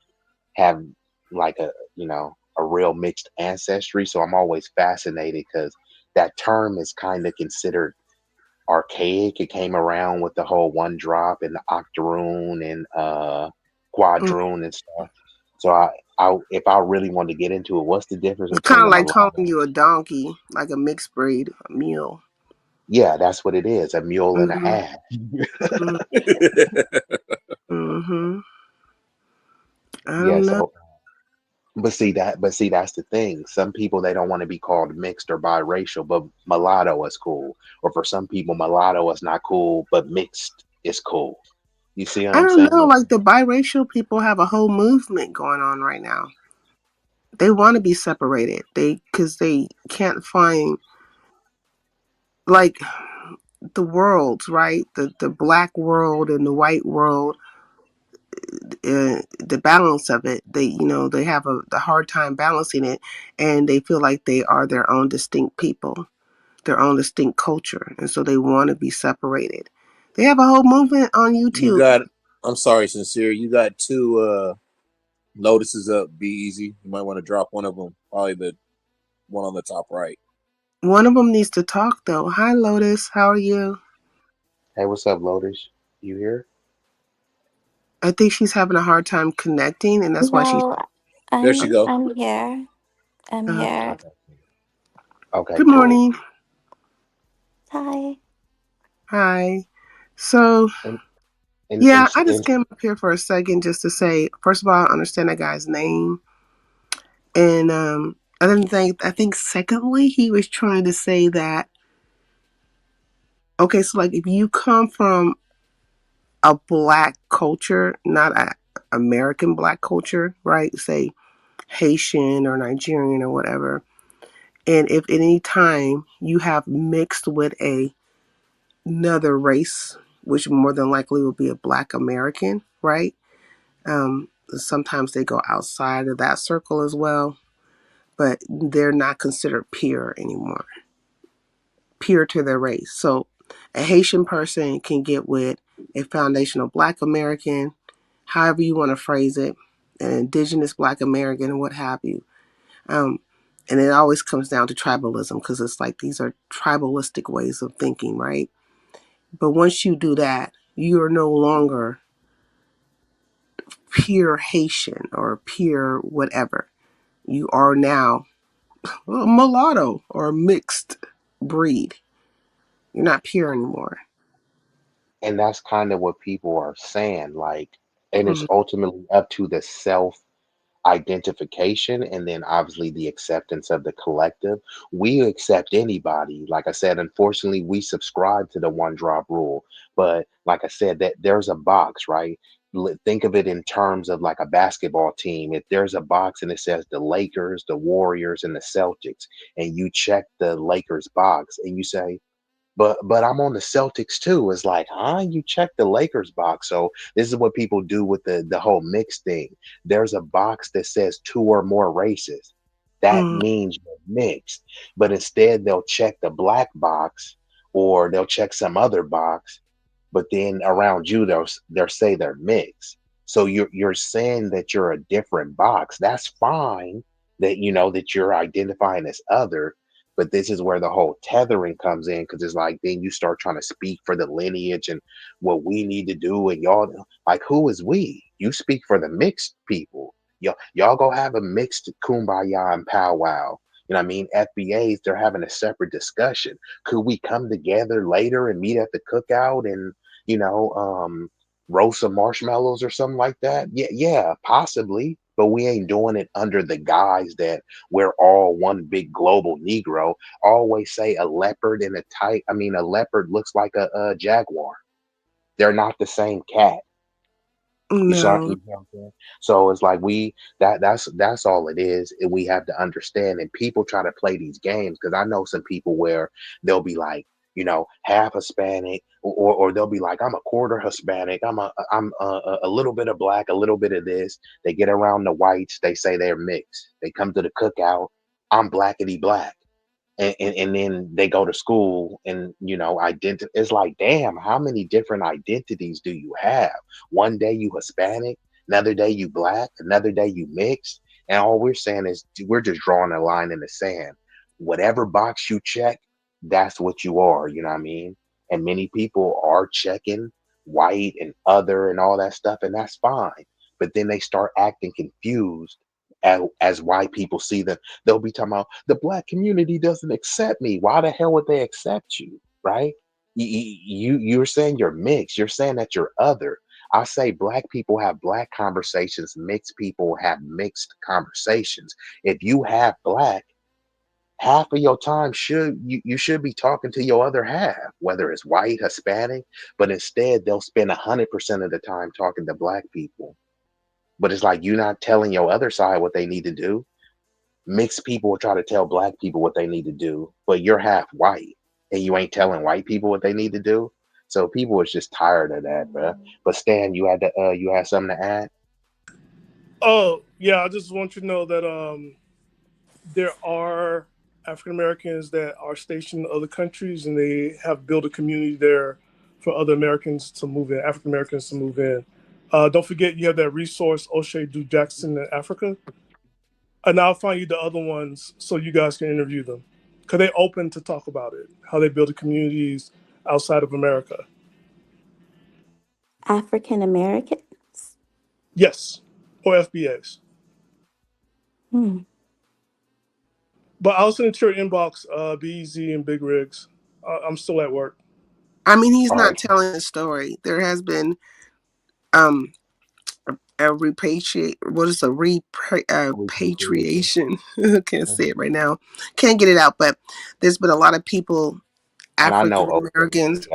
have like a real mixed ancestry. So I'm always fascinated because that term is kind of considered archaic. It came around with the whole one drop and the octoroon and quadroon and stuff. So if I really want to get into it, what's the difference It's kind between of a like calling mulatto? you a donkey, like a mixed breed, a mule. Yeah, that's what it is, a mule and an Mm-hmm. ass. Mm-hmm. I Yeah, don't know. so but see that's the thing. Some people they don't want to be called mixed or biracial, but mulatto is cool. Or for some people, mulatto is not cool, but mixed is cool. You see what I I'm don't know. saying? Like the biracial people have a whole movement going on right now. They want to be separated. Because they can't find like the worlds, right? The black world and the white world, the balance of it. They have the hard time balancing it, and they feel like they are their own distinct people, their own distinct culture, and so they want to be separated. They have a whole movement on You YouTube. got, I'm sorry, sincere. You got two notices up. Be easy. You might want to drop one of them. Probably the one on the top right. One of them needs to talk though. Hi, Lotus. How are you? Hey, what's up, Lotus? You here? I think she's having a hard time connecting, and that's why she. No, There she go. I'm here. I'm here. Okay. Okay, Good cool. morning. Hi. Hi. So And and yeah, and, I just and came up here for a second just to say, first of all, I understand that guy's name, and I think secondly, he was trying to say that okay, so like if you come from a black culture, not a American black culture, right? Say Haitian or Nigerian or whatever. And if at any time you have mixed with another race, which more than likely will be a black American, right? Sometimes they go outside of that circle as well, but they're not considered pure anymore, pure to their race. So a Haitian person can get with a foundational black American, however you want to phrase it, an indigenous black American, and what have you. Um, and it always comes down to tribalism because it's like these are tribalistic ways of thinking, right? But once you do that, you are no longer pure Haitian or pure whatever. You are now a mulatto or a mixed breed. You're not pure anymore. and that's kind of what people are saying. Like, and it's Mm-hmm. ultimately up to the self identification and then obviously the acceptance of the collective. We accept anybody. Like I said, unfortunately, we subscribe to the one drop rule. But like I said, that there's a box, right? Think of it in terms of like a basketball team. If there's a box and it says the Lakers, the Warriors, and the Celtics, and you check the Lakers box and you say, but I'm on the Celtics too. It's like, huh? You check the Lakers box. So this is what people do with the whole mix thing. There's a box that says two or more races. That Mm-hmm. means you're mixed. But instead they'll check the black box or they'll check some other box, but then around you they'll say they're mixed. So you're saying that you're a different box. That's fine that that you're identifying as other, but this is where the whole tethering comes in because it's like then you start trying to speak for the lineage and what we need to do, and y'all like who is we? You speak for the mixed people. Y'all go have a mixed kumbaya and powwow. You know what I mean? FBAs, they're having a separate discussion. Could we come together later and meet at the cookout and you know, roast some marshmallows or something like that? Yeah, yeah, possibly. but we ain't doing it under the guise that we're all one big global Negro. Always say a leopard and a leopard looks like a jaguar. They're not the same cat. You No. know what I'm saying? So it's like that's all it is, and we have to understand. And people try to play these games because I know some people where they'll be like, half Hispanic, or they'll be like, I'm a quarter Hispanic, I'm a little bit of black, a little bit of this. They get around the whites, they say they're mixed. They come to the cookout, I'm blackity black. And then they go to school and it's like, damn, how many different identities do you have? One day you Hispanic, another day you black, another day you mixed, and all we're saying is we're just drawing a line in the sand. Whatever box you check, that's what you are. You know what I mean? And many people are checking white and other and all that stuff, and that's fine. But then they start acting confused as white people see them. They'll be talking about the black community doesn't accept me. Why the hell would they accept you? Right? You're saying you're mixed. You're saying that you're other. I say black people have black conversations, mixed people have mixed conversations. If you have black, half of your time you should be talking to your other half, whether it's white, Hispanic, but instead they'll spend 100% of the time talking to black people. But it's like you're not telling your other side what they need to do. Mixed people will try to tell black people what they need to do, but you're half white and you ain't telling white people what they need to do. So people is just tired of that, bro. But Stan, you had something to add? Oh yeah, I just want you to know that there are African Americans that are stationed in other countries, and they have built a community there for other Americans to move in, African Americans to move in. Don't forget, you have that resource, O'Shea Du Jackson in Africa, and I'll find you the other ones so you guys can interview them because they're open to talk about it, how they build communities outside of America. African Americans? Yes, or FBAs. Hmm. But I'll send it to your inbox, B-Eazy and Big Rigs. I'm still at work. I mean, he's All not right. telling the story. There has been um a repatriate. What is a repatriation? I can't say it right now. Can't get it out. But there's been a lot of people, And I know African Americans,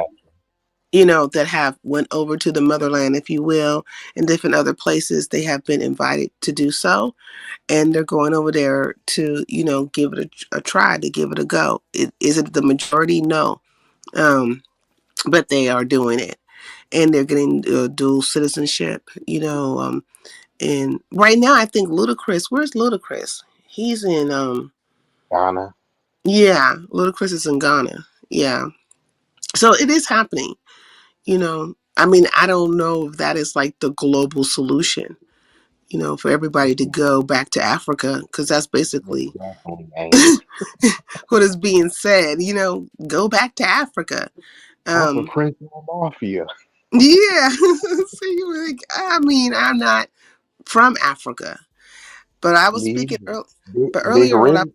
that have went over to the motherland, if you will, and different other places. They have been invited to do so, and they're going over there to, give it a try, to give it a go. Is it the majority? No, but they are doing it, and they're getting dual citizenship. And right now, I think Ludacris. Where's Ludacris? He's in Ghana. Yeah, Ludacris is in Ghana. Yeah, so it is happening. I mean, I don't know if that is like the global solution. For everybody to go back to Africa, because that's basically Definitely ain't. what is being said. Go back to Africa. I'm from Prince Mafia. Yeah. So you were like, I mean, I'm not from Africa, but I was Me speaking either. earlier. Big, But Big earlier, Rig,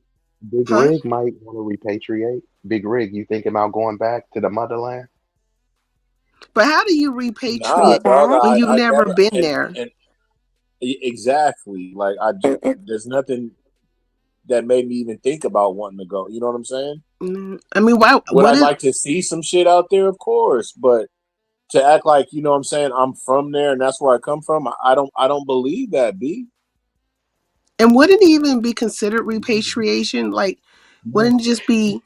Big huh? Rig might want to repatriate. Big Rig, you thinking about going back to the motherland? But how do you Nah, repatriate dog. when you've I never never been there? and exactly. Like there's nothing that made me even think about wanting to go. You know what I'm saying? I mean, why? Would I What is? like to see some shit out there? Of course, but to act like you know what I'm saying I'm from there and that's where I come from, I don't believe that, B. And wouldn't it even be considered repatriation? Like, wouldn't it just be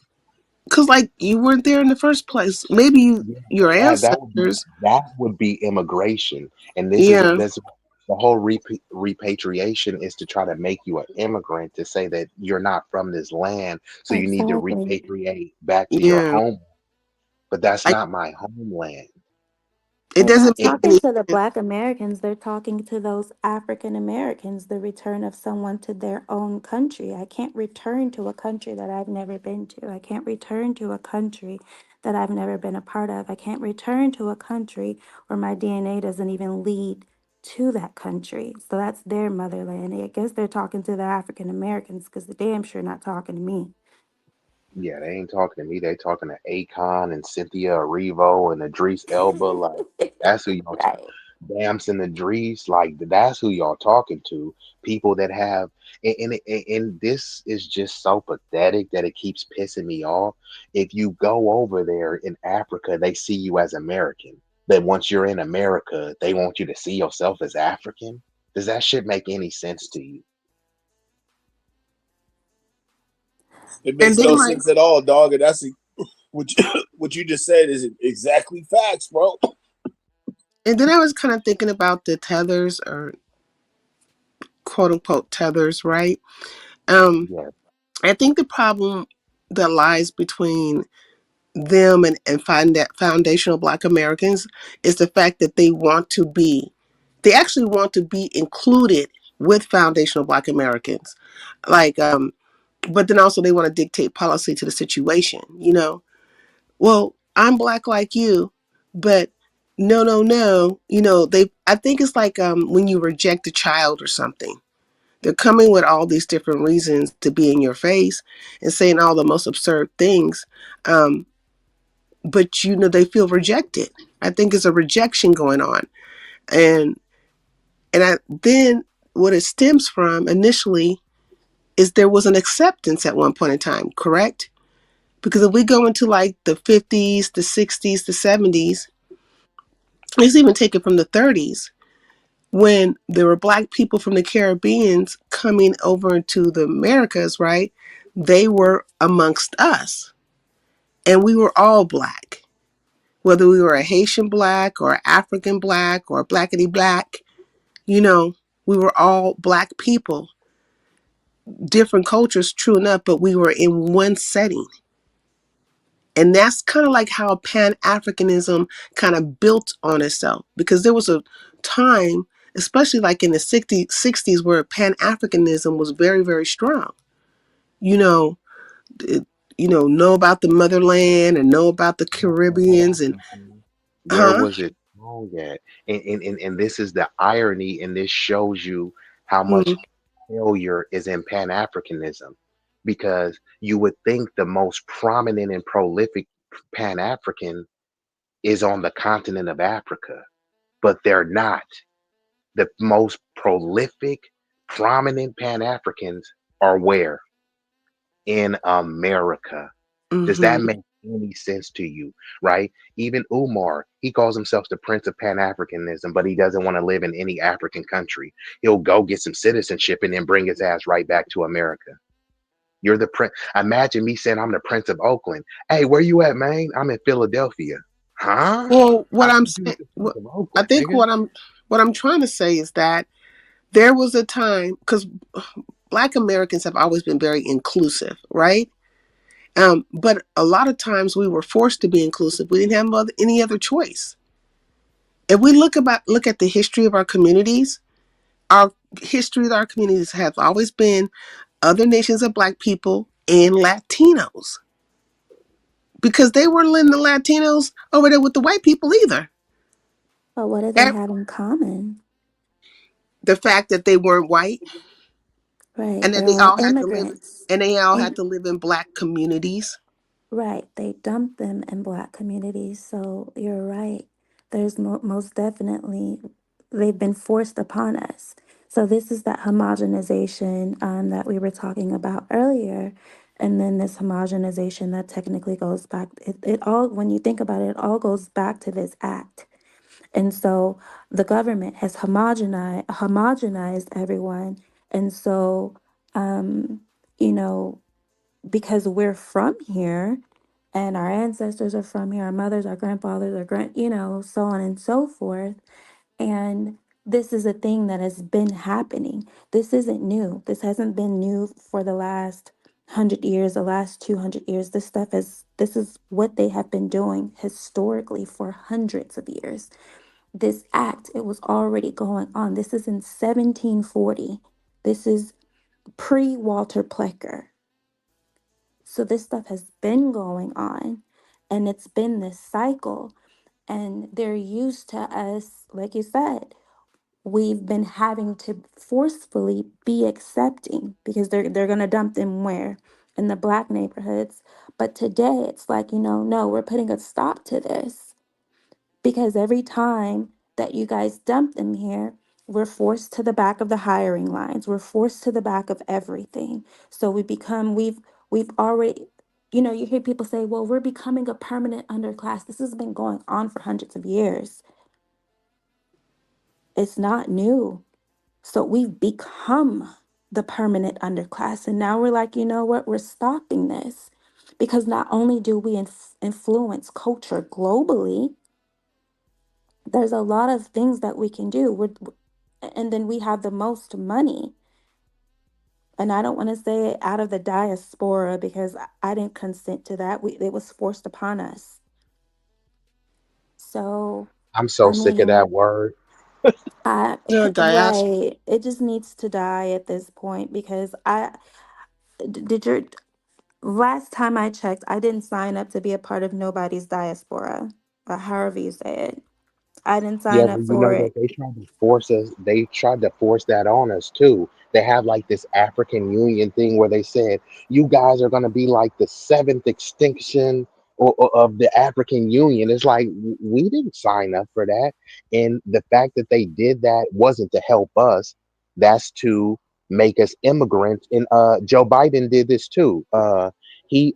because like you weren't there in the first place? Maybe your ancestors. That would be immigration, and this is Yeah, this the whole repatriation is to try to make you an immigrant, to say that you're not from this land, so you need to Exactly. repatriate back to your yeah. home. But that's Like not my homeland. it They're not doesn't make talking any to the sense. Black Americans, they're talking to those African Americans, the return of someone to their own country. I can't return to a country that I've never been to. I can't return to a country that I've never been a part of. I can't return to a country where my DNA doesn't even lead to that country. So that's their motherland. I guess they're talking to the African Americans because they're damn sure not talking to me. Yeah, they ain't talking to me. They talking to Akon and Cynthia Erivo and Idris Elba. Like that's who you know. Right. Dams in the Drees, like that's who y'all talking to. People that have, and this is just so pathetic that it keeps pissing me off. If you go over there in Africa, they see you as American. But once you're in America, they want you to see yourself as African. Does that shit make any sense to you? It And makes then no like, sense at all, dog. And that's what what you just said is exactly facts, bro. and then I was kind of thinking about the tethers or quote unquote tethers, right? Um, Yeah. I think the problem that lies between them and find that foundational Black Americans is the fact that they actually want to be included with foundational Black Americans, like, but then also they want to dictate policy to the situation. Well, I'm Black like you, but no, no, no. I think it's like when you reject a child or something. They're coming with all these different reasons to be in your face and saying all the most absurd things. But they feel rejected. I think it's a rejection going on. And then what it stems from initially is there was an acceptance at one point in time, correct? Because if we go into like the 50s, the 60s, the 70s, let's even take it from the 30s, when there were Black people from the Caribbeans coming over into the Americas, right? They were amongst us, and we were all Black. Whether we were a Haitian Black or African Black or Blackity Black, we were all Black people, different cultures, true enough, but we were in one setting. And that's kind of like how Pan Africanism kind of built on itself, because there was a time, especially like in the 60s, where Pan Africanism was very, very strong. You know, it, know about the motherland and know about the Caribbeans and, Where huh? was it wrong at? And this is the irony, and this shows you how Mm, much failure is in Pan Africanism, because you would think the most prominent and prolific Pan African is on the continent of Africa, but they're not. The most prolific, prominent Pan Africans are where? In America. Does that mm-hmm. make any sense to you? Right? Even Umar, he calls himself the Prince of Pan Africanism, but he doesn't want to live in any African country. He'll go get some citizenship and then bring his ass right back to America. You're the prince. Imagine me saying I'm the Prince of Oakland. Hey, where you at, man? I'm in Philadelphia. Huh? Well, How what I'm you be saying, the Prince of I Oakland, think nigga? what I'm trying to say is that there was a time, because Black Americans have always been very inclusive, right? But a lot of times we were forced to be inclusive. We didn't have any other choice. If we look at the history of our history of our communities have always been other nations of Black people and Latinos, because they weren't letting the Latinos over there with the white people either. But what do they And have in common? the fact that they weren't white, Right, and that they're all they all had immigrants. to live in Black communities. Right, they dump them in Black communities. So you're right. There's most definitely, they've been forced upon us. So this is that homogenization that we were talking about earlier. And then this homogenization that technically goes back, it all, when you think about it, it all goes back to this act. And so the government has homogenized everyone. And so, um, you know, because we're from here and our ancestors are from here, our mothers, our grandfathers, so on and so forth. And this is a thing that has been happening. This isn't new. This hasn't been new for the last 100 years, the last 200 years. This is what they have been doing historically for hundreds of years. This act, it was already going on. This is in 1740. This is pre Walter Plecker. So this stuff has been going on, and it's been this cycle, and they're used to us, like you said, we've been having to forcefully be accepting, because they're gonna dump them where? In the Black neighborhoods. But today it's like, no, we're putting a stop to this, because every time that you guys dumped them here, we're forced to the back of the hiring lines. We're forced to the back of everything. So we've already, you hear people say, well, we're becoming a permanent underclass. This has been going on for hundreds of years. It's not new. So we've become the permanent underclass. And now we're like, you know what? We're stopping this. Because not only do we influence culture globally, there's a lot of things that we can do. And then we have the most money. And I don't want to say it out of the diaspora because I didn't consent to that. It was forced upon us. So, I'm so I sick of mean, that word. Yeah, diaspora. right. It just needs to die at this point because did your last time I checked, I didn't sign up to be a part of nobody's diaspora, or however you say it. I didn't Yeah, sign up well, you for know that it. they tried to force us. They tried to force that on us too. They have like this African Union thing where they said you guys are going to be like the seventh extinction of the African Union. It's like we didn't sign up for that, and the fact that they did that wasn't to help us. That's to make us immigrants. And Joe Biden did this too. He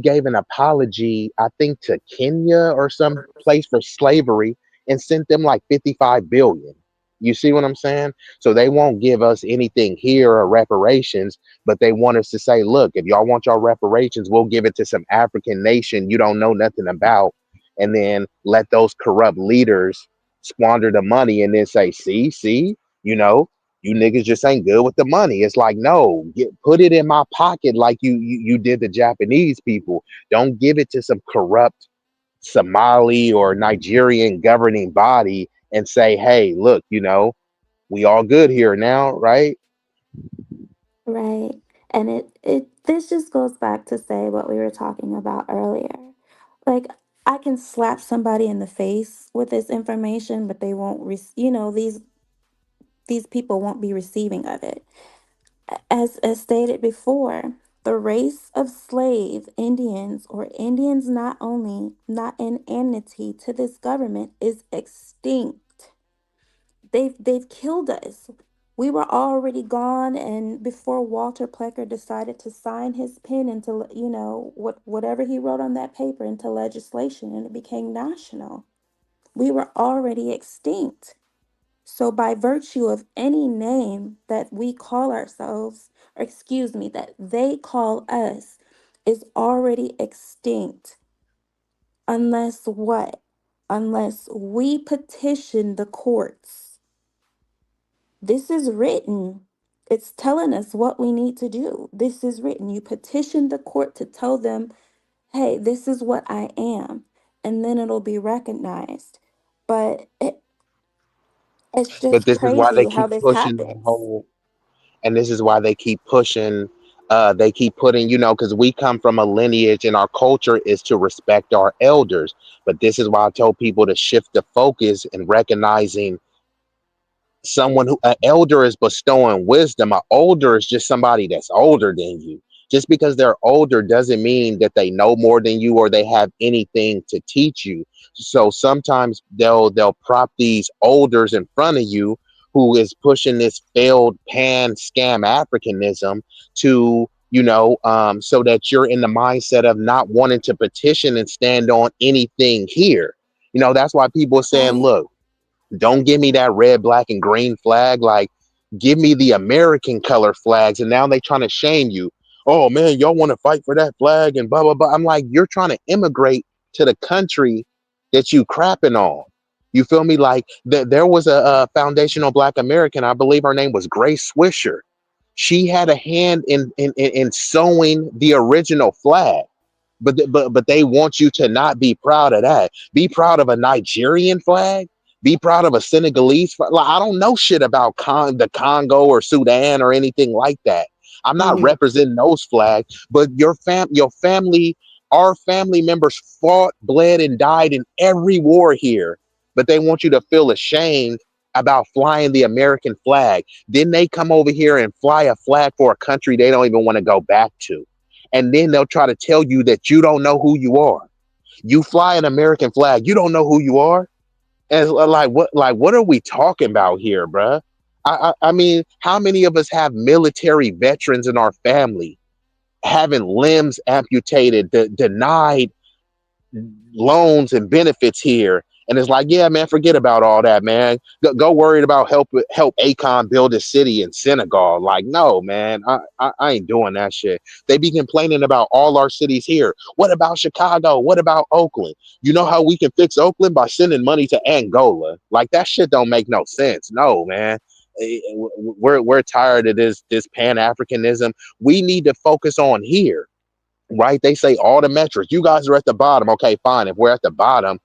gave an apology, I think, to Kenya or some place for slavery and sent them like 55 billion. You see what I'm saying? So they won't give us anything here or reparations, but they want us to say, look, if y'all want your reparations, we'll give it to some African nation you don't know nothing about, and then let those corrupt leaders squander the money and then say, see, you know, you niggas just ain't good with the money. It's like, no, put it in my pocket like you did the Japanese people. Don't give it to some corrupt Somali or Nigerian governing body and say, hey, look, we all good here now, right? Right. And this just goes back to say what we were talking about earlier. Like I can slap somebody in the face with this information, but they won't these people won't be receiving of it. As stated before, the race of slave Indians or Indians not in enmity to this government is extinct. They've killed us. We were already gone, and before Walter Plecker decided to sign his pen into whatever he wrote on that paper into legislation, and it became national, we were already extinct. So by virtue of any name that we call ourselves, or excuse me, that they call us, is already extinct. Unless what? Unless we petition the courts. This is written. It's telling us what we need to do. This is written. You petition the court to tell them, hey, this is what I am. And then it'll be recognized. But it's But just this is why they crazy how keep this pushing that happens. whole, and this is why they keep pushing, they keep putting, because we come from a lineage and our culture is to respect our elders. But this is why I told people to shift the focus and recognizing someone who an elder is bestowing wisdom. An older is just somebody that's older than you. Just because they're older doesn't mean that they know more than you or they have anything to teach you. So sometimes they'll prop these elders in front of you who is pushing this failed pan scam Africanism to so that you're in the mindset of not wanting to petition and stand on anything here. That's why people are saying, Right. look, don't give me that red, black, and green flag. Like, give me the American color flags. And now they trying to shame you. Oh man, y'all want to fight for that flag and blah blah blah. I'm like, you're trying to immigrate to the country that you crapping on. You feel me? Like there was a foundational Black American. I believe her name was Grace Swisher. She had a hand in sewing the original flag. But they want you to not be proud of that. Be proud of a Nigerian flag. Be proud of a Senegalese flag. Like, I don't know shit about the Congo or Sudan or anything like that. I'm not Mhm. representing those flags. But your family, our family members fought, bled, and died in every war here. But they want you to feel ashamed about flying the American flag. Then they come over here and fly a flag for a country they don't even want to go back to, and then they'll try to tell you that you don't know who you are. You fly an American flag, you don't know who you are. And what are we talking about here, bruh? I mean, how many of us have military veterans in our family having limbs amputated, denied loans and benefits here? And it's like, yeah, man, forget about all that, man. Go worried about help Akon build a city in Senegal. Like, no, man, I ain't doing that shit. They be complaining about all our cities here. What about Chicago? What about Oakland? You know how we can fix Oakland? By sending money to Angola. Like, that shit don't make no sense. No, man. We're tired of this Pan-Africanism. We need to focus on here, right? They say all the metrics. You guys are at the bottom. Okay, fine. If we're at the bottom,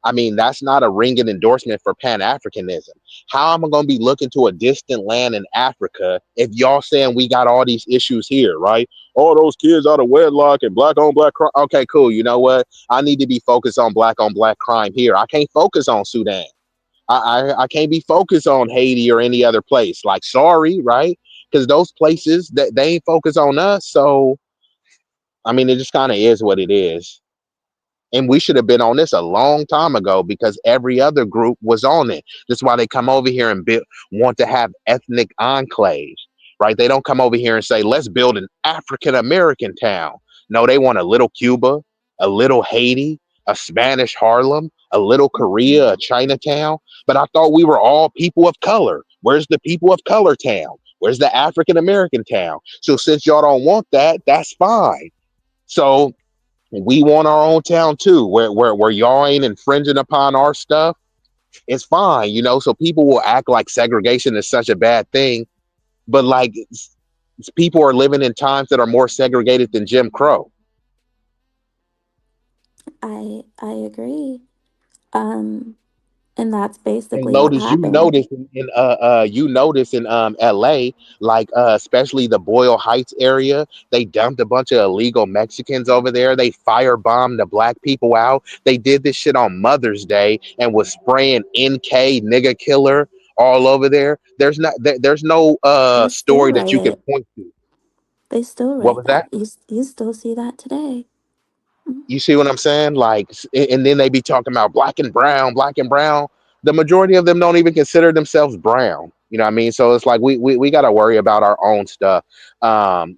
I mean, that's not a ringing endorsement for Pan-Africanism. How am I going to be looking to a distant land in Africa if y'all saying we got all these issues here, right? All those kids out of wedlock and black on black crime. Okay, cool. You know what? I need to be focused on black crime here. I can't focus on Sudan. I can't be focused on Haiti or any other place. Like, sorry, right? Because those places that they ain't focused on us. So I mean, it just kind of is what it is. And we should have been on this a long time ago because every other group was on it. That's why they come over here and want to have ethnic enclaves, right? They don't come over here and say, let's build an African American town. No, they want a little Cuba, a little Haiti, a Spanish Harlem, a little Korea, a Chinatown. But I thought we were all people of color. Where's the people of color town? Where's the African American town? So since y'all don't want that, that's fine. So we want our own town too, where y'all ain't infringing upon our stuff. It's fine, you know. So people will act like segregation is such a bad thing, but like people are living in times that are more segregated than Jim Crow. I agree. And that's And basically what Lotus, happened. you notice in LA, like especially the Boyle Heights area, they dumped a bunch of illegal Mexicans over there. They firebombed the black people out. They did this shit on Mother's Day and was spraying NK nigga killer all over there. There's no They still story that write you can it. point to. They still What write was that. that? You still see that today. You see what I'm saying? Like, and then they be talking about black and brown, black and brown. The majority of them don't even consider themselves brown. You know what I mean? So it's like we got to worry about our own stuff. That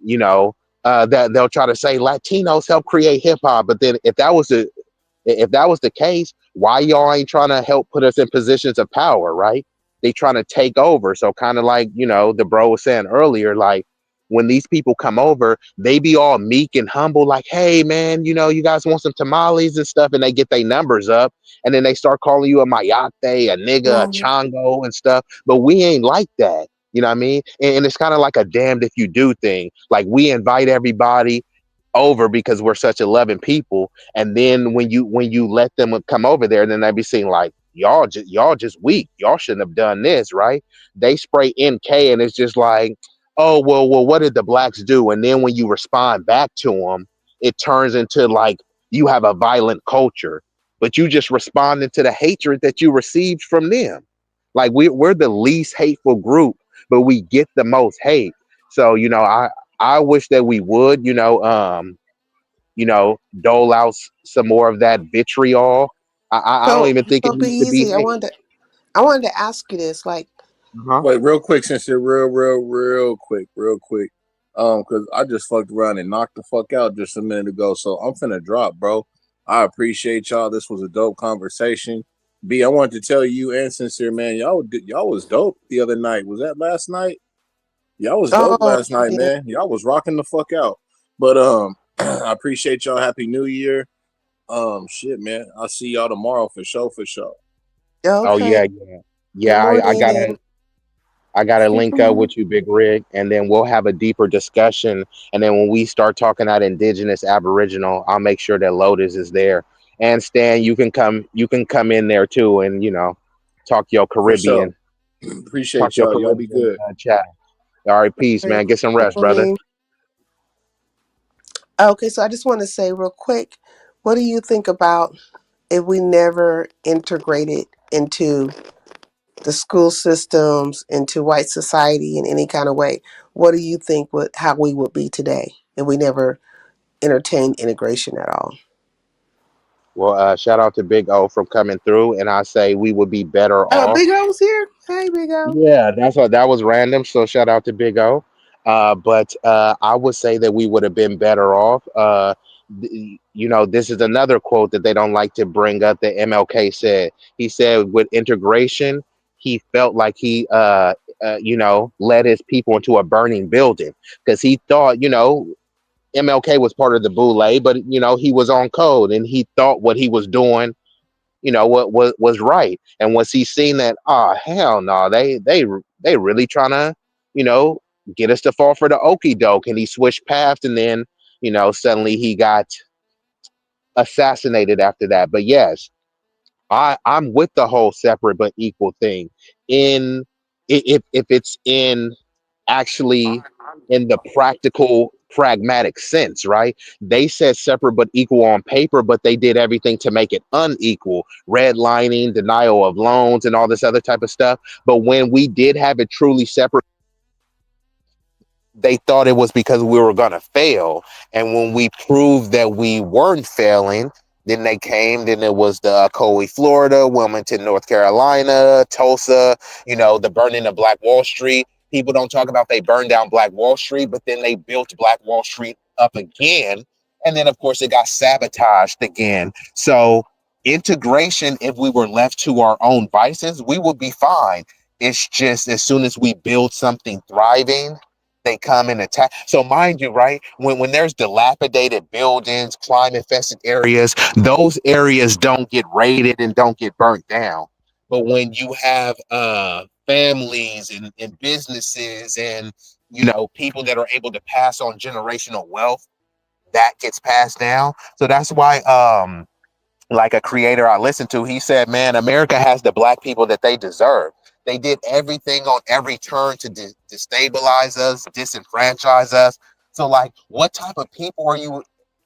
they'll try to say Latinos help create hip hop, but then if that was the case, why y'all ain't trying to help put us in positions of power, right? They trying to take over. So kind of like, the bro was saying earlier, like when these people come over, they be all meek and humble, like, hey man, you guys want some tamales and stuff, and they get their numbers up, and then they start calling you a mayate, a nigga, a Right. chongo and stuff. But we ain't like that. You know what I mean? And it's kind of like a damned if you do thing. Like we invite everybody over because we're such 11 people, and then when you let them come over there, then they be saying like y'all just weak, y'all shouldn't have done this, right? They spray NK and it's just like, oh well what did the blacks do? And then when you respond back to them, it turns into like you have a violent culture, but you just responded to the hatred that you received from them. Like we're the least hateful group, but we get the most hate. So I wish that we would, dole out some more of that vitriol. I don't So, even think it so be needs to be easy. I hate. wanted to ask you this, like, Uh-huh. Wait, real quick, since you're real quick, because I just fucked around and knocked the fuck out just a minute ago, so I'm finna drop, bro. I appreciate y'all. This was a dope conversation. B, I wanted to tell you and Sincere, man, y'all was dope the other night. Was that last night? Y'all was dope oh last night, yeah, man. Y'all was rocking the fuck out. But I appreciate y'all. Happy New Year. Shit, man. I'll see y'all tomorrow for sure, for sure. Oh okay. yeah. Good I morning, gotta and link up with you, Big Rig, and then we'll have a deeper discussion. And then when we start talking about indigenous Aboriginal, I'll make sure that Lotus is there. And Stan, you can come in there too, and talk your For sure. Caribbean, talk Appreciate your y'all. Y'all be Caribbean good. chat. All right, peace, all right, man. Get some good rest, brother. morning. Okay, so I just want to say real quick, what do you think about if we never integrated into the school systems, into white society in any kind of way? What do you think would how we would be today if we never entertained integration at all? Well, shout out to Big O from coming through, and I say we would be better off. Big O's here. Hey, Big O. Yeah, that's what that was random. So shout out to Big O. But I would say that we would have been better off. You know, this is another quote that they don't like to bring up that MLK said. He said, with integration, he felt like he, you know, led his people into a burning building because he thought, you know, MLK was part of the Boule, but you know, he was on code and he thought what he was doing, you know, what was right. And once he seen that, oh hell no, they really trying to, you know, get us to fall for the okie doke, and he switched paths, and then, you know, suddenly he got assassinated after that. But yes, I'm with the whole separate but equal thing. In if it's in actually in the practical pragmatic sense, right? They said separate but equal on paper, but they did everything to make it unequal, redlining, denial of loans, and all this other type of stuff. But when we did have it truly separate, they thought it was because we were going to fail. And when we proved that we weren't failing, then they came, then it was the Coley, Florida, Wilmington, North Carolina, Tulsa, you know, the burning of Black Wall Street. People don't talk about they burned down Black Wall Street, but then they built Black Wall Street up again. And then, of course, it got sabotaged again. So integration, if we were left to our own vices, we would be fine. It's just as soon as we build something thriving, they come and attack. So mind you, right, when there's dilapidated buildings, crime infested areas, those areas don't get raided and don't get burnt down. But when you have families and businesses and, you know, people that are able to pass on generational wealth, that gets passed down. So that's why like a creator I listened to, he said, man, America has the Black people that they deserve. They did everything on every turn to destabilize us, disenfranchise us. So, like, what type of people are you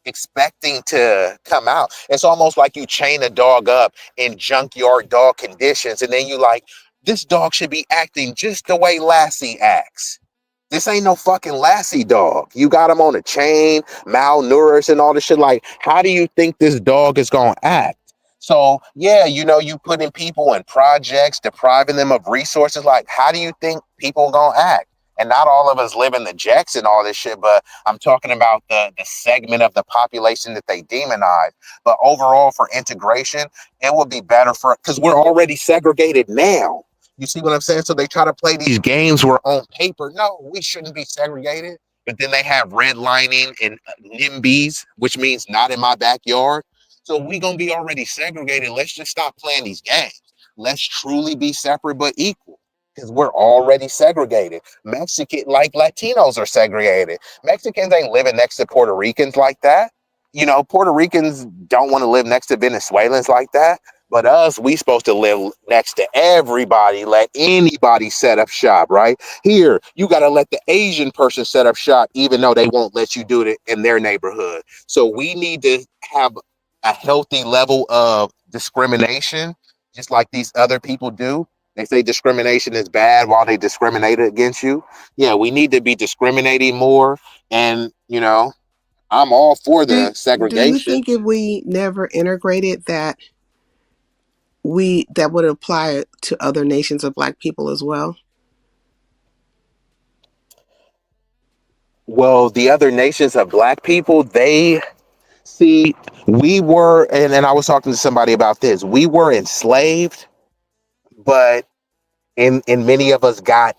expecting to come out? It's almost like you chain a dog up in junkyard dog conditions, and then you like, this dog should be acting just the way Lassie acts. This ain't no fucking Lassie dog. You got him on a chain, malnourished and all this shit. Like, how do you think this dog is gonna act? So yeah, you know, you putting people in projects, depriving them of resources. Like, how do you think people gonna act? And not all of us live in the jacks and all this shit, but I'm talking about the segment of the population that they demonize. But overall, for integration, it would be better for, because we're already segregated now. You see what I'm saying? So they try to play these games where on paper, no, we shouldn't be segregated. But then they have redlining and NIMBYs, which means not in my backyard. So we gonna be already segregated. Let's just stop playing these games. Let's truly be separate but equal, because we're already segregated. Mexican, like Latinos are segregated. Mexicans ain't living next to Puerto Ricans like that. You know, Puerto Ricans don't want to live next to Venezuelans like that. But us, we supposed to live next to everybody, let anybody set up shop, right? Here, you got to let the Asian person set up shop, even though they won't let you do it in their neighborhood. So we need to have a healthy level of discrimination, just like these other people do. They say discrimination is bad while they discriminate against you. Yeah, we need to be discriminating more. And, you know, I'm all for Do the Do you segregation. think if we never integrated that that would apply to other nations of Black people as well? Well, the other nations of Black people, they see, we were, and I was talking to somebody about this, we were enslaved, but in many of us got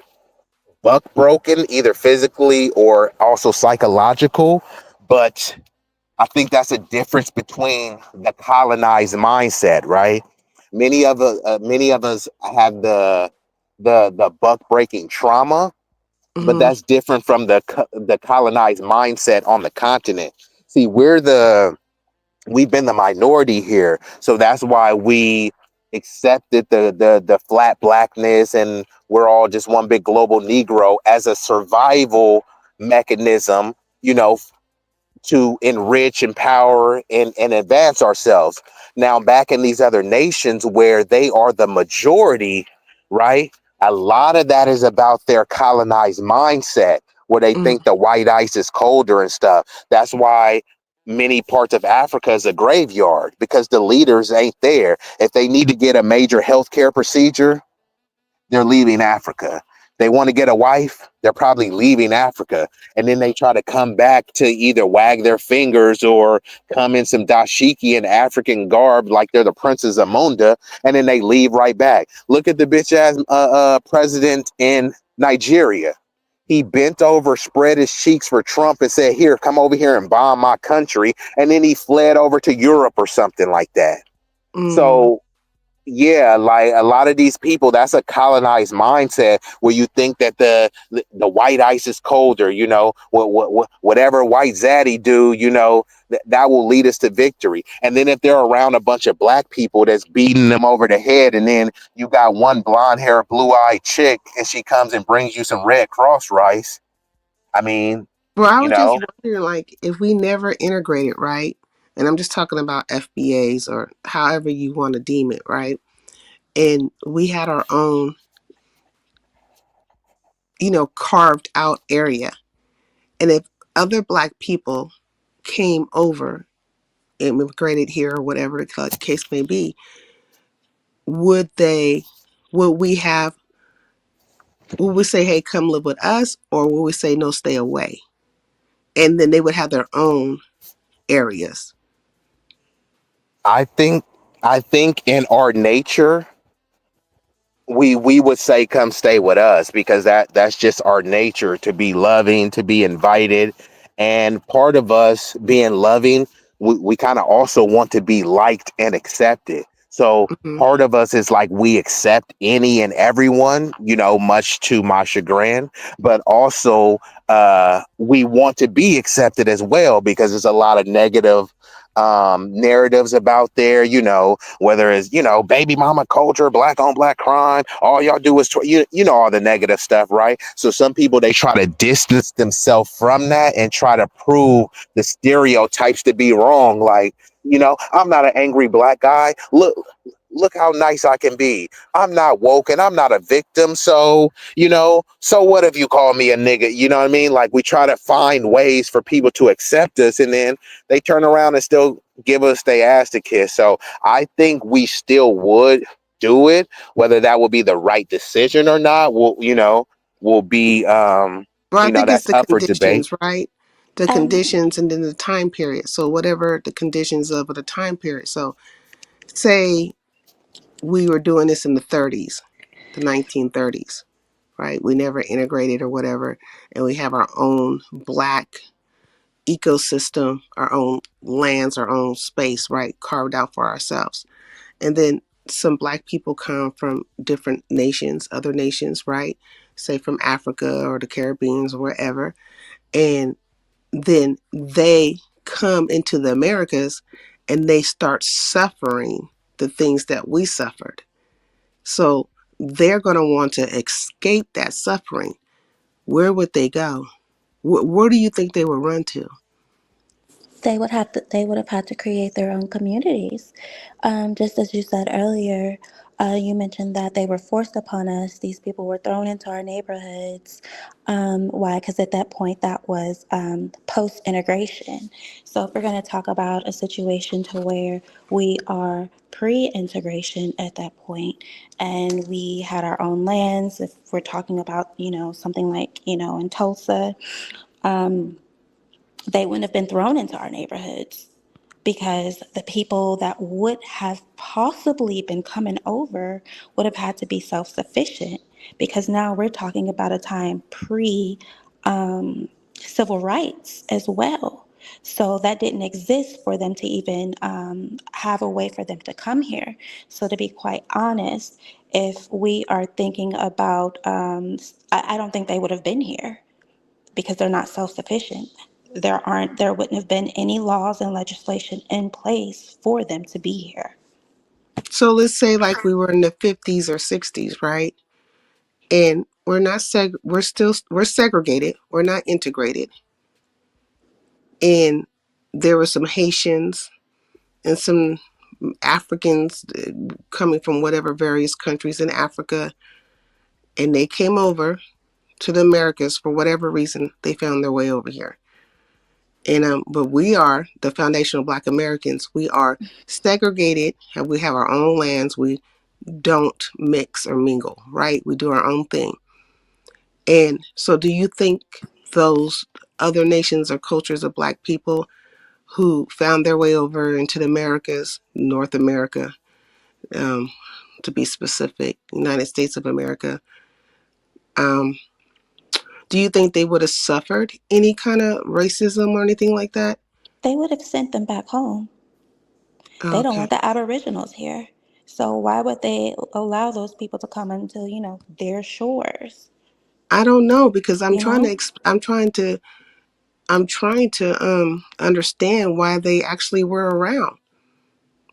buck broken, either physically or also psychological. But I think that's a difference between the colonized mindset, right? Many of us have the buck breaking trauma, but Mm-hmm. that's different from the colonized mindset on the continent. See, we've been the minority here, so that's why we accepted the flat blackness, and we're all just one big global Negro as a survival mechanism, you know, to enrich, empower, and advance ourselves. Now, back in these other nations where they are the majority, right? A lot of that is about their colonized mindset, where they think the white ice is colder and stuff. That's why many parts of Africa is a graveyard because the leaders ain't there. If they need to get a major healthcare procedure, they're leaving Africa. They want to get a wife, they're probably leaving Africa. And then they try to come back to either wag their fingers or come in some dashiki and African garb like they're the Princess Amunda, and then they leave right back. Look at the bitch ass president in Nigeria. He bent over, spread his cheeks for Trump and said, here, come over here and bomb my country. And then he fled over to Europe or something like that. So yeah, like a lot of these people, that's a colonized mindset where you think that the white ice is colder, you know, whatever white zaddy do, you know, that will lead us to victory. And then if they're around a bunch of black people that's beating them over the head, and then you got one blonde hair, blue eyed chick, and she comes and brings you some Red Cross rice. I mean, Well, I you was just know, wondering, like, if we never integrated, right? And I'm just talking about FBAs or however you want to deem it, right? And we had our own, carved out area. And if other black people came over, immigrated here or whatever the case may be, would they, would we have, would we say, hey, come live with us? Or would we say, no, stay away? And then they would have their own areas. I think in our nature, we would say come stay with us because that's just our nature to be loving, to be invited. And part of us being loving, we kind of also want to be liked and accepted. So part of us is like we accept any and everyone, you know, much to my chagrin, but also we want to be accepted as well because there's a lot of negative narratives about there, you know, whether it's, you know, baby mama culture, black on black crime, all y'all do is you know all the negative stuff, right? So some people, they try to distance themselves from that and try to prove the stereotypes to be wrong. Like, you know, I'm not an angry black guy. Look how nice I can be. I'm not woke and I'm not a victim. So, you know, so what if you call me a nigga? You know what I mean? Like we try to find ways for people to accept us, and then they turn around and still give us their ass to kiss. So I think we still would do it. Whether that would be the right decision or not, will be Well, I think it's that's the up for debate. conditions, right? The conditions and then the time period. So whatever the conditions of the time period. So say we were doing this in the 30s, the 1930s, right? We never integrated or whatever, and we have our own black ecosystem, our own lands, our own space, right? Carved out for ourselves. And then some black people come from different nations, other nations, right? Say from Africa or the Caribbean or wherever. And then they come into the Americas and they start suffering the things that we suffered. So they're going to want to escape that suffering. Where would they go? Where do you think they would run to? They would have had to create their own communities. Just as you said earlier, you mentioned that they were forced upon us. These people were thrown into our neighborhoods. Why? Because at that point, that was post integration. So if we're going to talk about a situation to where we are pre-integration at that point, and we had our own lands, if we're talking about, something like, in Tulsa, they wouldn't have been thrown into our neighborhoods because the people that would have possibly been coming over would have had to be self sufficient, because now we're talking about a time pre civil rights as well. So that didn't exist for them to even have a way for them to come here. So, to be quite honest, if we are thinking about, I don't think they would have been here because they're not self-sufficient. There wouldn't have been any laws and legislation in place for them to be here. So let's say like we were in the 50s or 60s, right? And we're not we're segregated. We're not integrated. And there were some Haitians and some Africans coming from whatever various countries in Africa, and they came over to the Americas for whatever reason. They found their way over here. And but we are the foundational Black Americans. We are segregated, and we have our own lands. We don't mix or mingle, right? We do our own thing. And so, do you think those other nations or cultures of Black people who found their way over into the Americas, North America, um, to be specific, United States of America, um, do you think they would have suffered any kind of racism or anything like that? They would have sent them back home. They don't Okay. want the Aboriginals here. So why would they allow those people to come into, their shores? I don't know because You know? I'm trying to understand why they actually were around.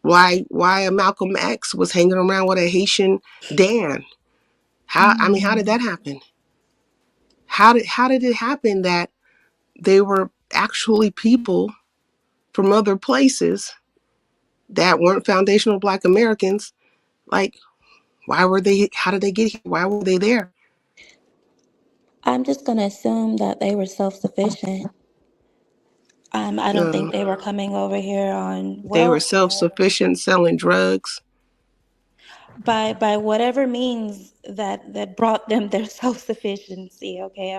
Why a Malcolm X was hanging around with a Haitian Dan? How did that happen? How did it happen that they were actually people from other places that weren't foundational Black Americans? Like, why were they? How did they get here? Why were they there? I'm just going to assume that they were self-sufficient. I don't think they were coming over here on They were welfare. self-sufficient, selling drugs. By whatever means that brought them their self-sufficiency. Okay,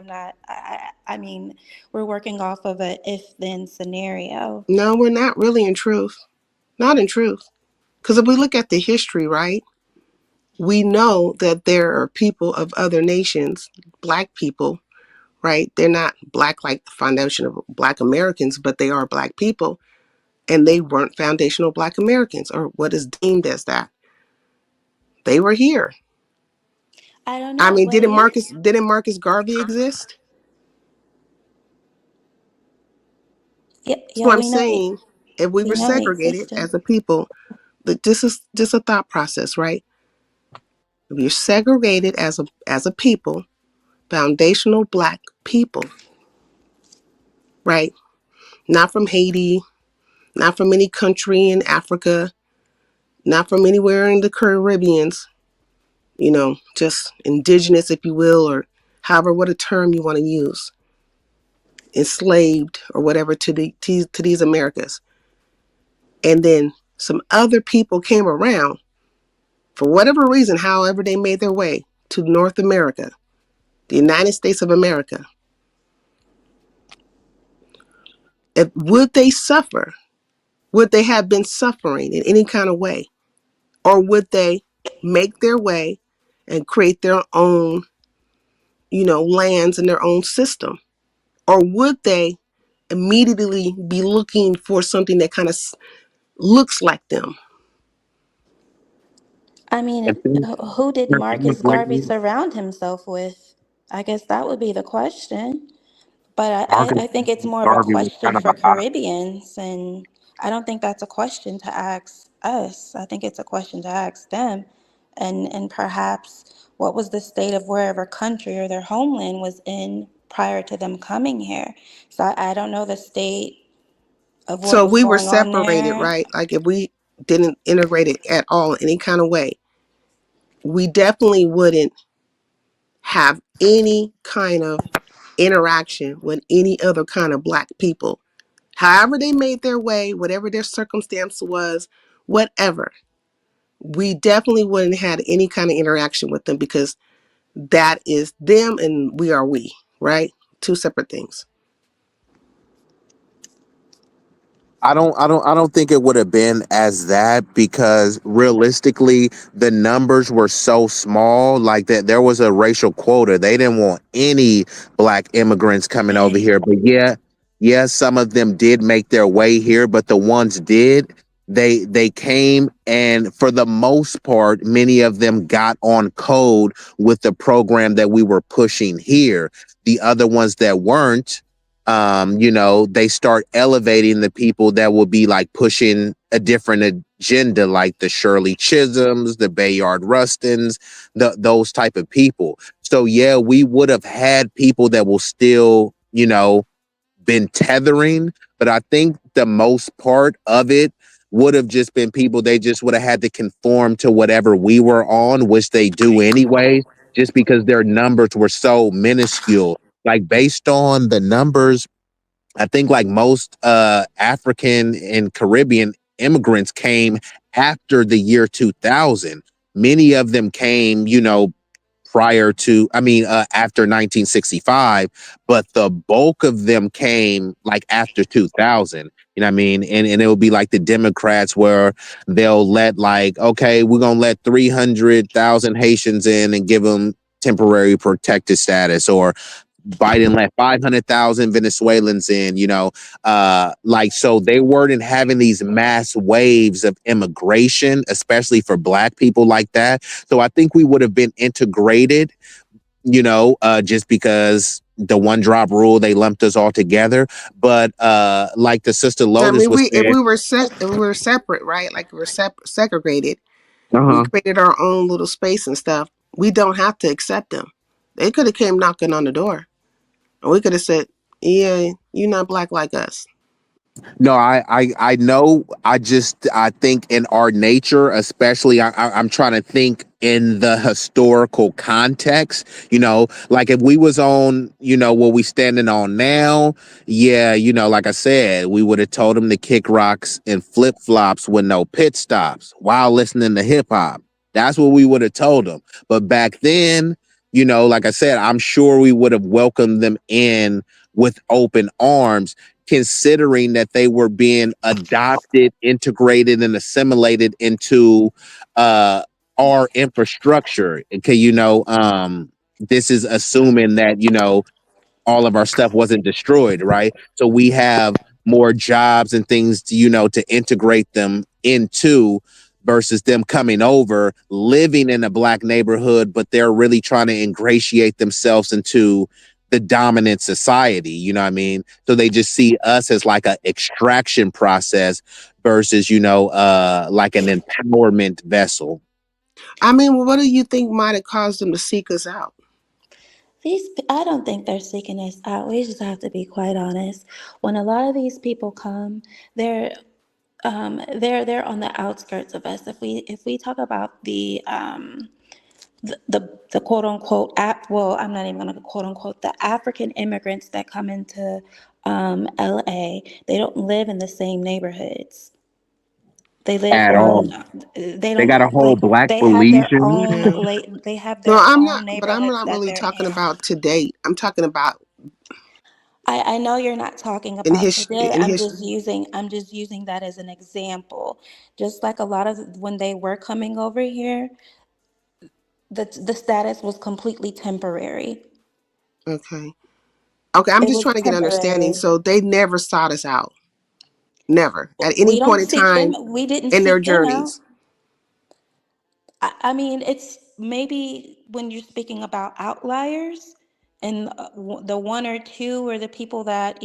I mean, we're working off of a if-then scenario. No, we're not really in truth. Not in truth. Because if we look at the history, right, we know that there are people of other nations, Black people, right? They're not Black like the foundation of Black Americans, but they are Black people. And they weren't foundational Black Americans, or what is deemed as that. They were here. I don't I know. mean, Well, yeah, didn't Marcus Garvey exist? yeah, That's yeah. what I'm saying. If we We were know he segregated existed. as a people, this is just a thought process, right? If you're segregated as a people, foundational Black people, right? Not from Haiti, not from any country in Africa, not from anywhere in the Caribbeans, just indigenous, if you will, or however, what a term you want to use, enslaved or whatever to these Americas. And then some other people came around for whatever reason, however they made their way to North America, the United States of America. Would they suffer? Would they have been suffering in any kind of way? Or would they make their way and create their own, lands and their own system? Or would they immediately be looking for something that kind of looks like them? I mean, who did Marcus Garvey surround himself with? I guess that would be the question. But I think it's more of a Garvey was question kind of for a Caribbeans, and I don't think that's a question to ask us. I think it's a question to ask them, and perhaps what was the state of wherever country or their homeland was in prior to them coming here. So I don't know the state of what So was we were going on separated, there. right? Like if we didn't integrate it at all in any kind of way, we definitely wouldn't have any kind of interaction with any other kind of Black people. However they made their way, whatever their circumstance was, whatever, we definitely wouldn't have had any kind of interaction with them because that is them and we are we, right? Two separate things. I don't think it would have been as that because realistically the numbers were so small like that there was a racial quota. They didn't want any black immigrants coming over Right. here. But yeah, some of them did make their way here, but the ones did, they came and for the most part many of them got on code with the program that we were pushing here. The other ones that weren't, they start elevating the people that will be like pushing a different agenda, like the Shirley Chisholms, the Bayard Rustins, those type of people. So yeah, we would have had people that will still, been tethering, but I think the most part of it would have just been people they just would have had to conform to whatever we were on, which they do anyway, just because their numbers were so minuscule. Like based on the numbers I think like most African and Caribbean immigrants came after the year 2000. Many of them came, prior to, after 1965, but the bulk of them came like after 2000. You know what I mean? And it will be like the Democrats where they'll let like, okay, we're going to let 300,000 Haitians in and give them temporary protected status, or Biden let 500,000 Venezuelans in, so they weren't having these mass waves of immigration, especially for black people like that. So I think we would have been integrated, just because the one drop rule, they lumped us all together. But like the sister I Lotus mean, was if saying, we were separate, right? Like we're segregated. We uh-huh. created our own little space and stuff. We don't have to accept them. They could have came knocking on the door, and we could have said, "Yeah, you're not black like us." No, I know. I think in our nature, especially, I'm trying to think in the historical context. Like if we was on, what we standing on now, yeah, like I said, we would have told them to kick rocks and flip flops with no pit stops while listening to hip hop. That's what we would have told them. But back then, like I said, I'm sure we would have welcomed them in with open arms, considering that they were being adopted, integrated, and assimilated into our infrastructure. Okay, this is assuming that all of our stuff wasn't destroyed, right? So we have more jobs and things to, to integrate them into, versus them coming over, living in a black neighborhood, but they're really trying to ingratiate themselves into the dominant society. You know what I mean? So they just see us as like an extraction process versus, like an empowerment vessel. I mean, what do you think might have caused them to seek us out? I don't think they're seeking us out. We just have to be quite honest. When a lot of these people come, they're they're on the outskirts of us. If we talk about the quote unquote well, I'm not even gonna quote unquote the African immigrants that come into LA, they don't live in the same neighborhoods. They live At all. on they They got a don't whole like black they have their Belizean. own Yeah. they have No, their I'm own not. But I'm neighborhoods not that really they're talking in. about to date. I'm talking about I know you're not talking in about history. today. In history. I'm just using that as an example. Just like a lot of when they were coming over here, the status was completely temporary. Okay. Okay. I'm It just was trying to get understanding. temporary. So they never sought us out. Never at any We don't point in seek them. time We didn't in their seek them out. journeys. I mean, it's maybe when you're speaking about outliers and the one or two or the people that,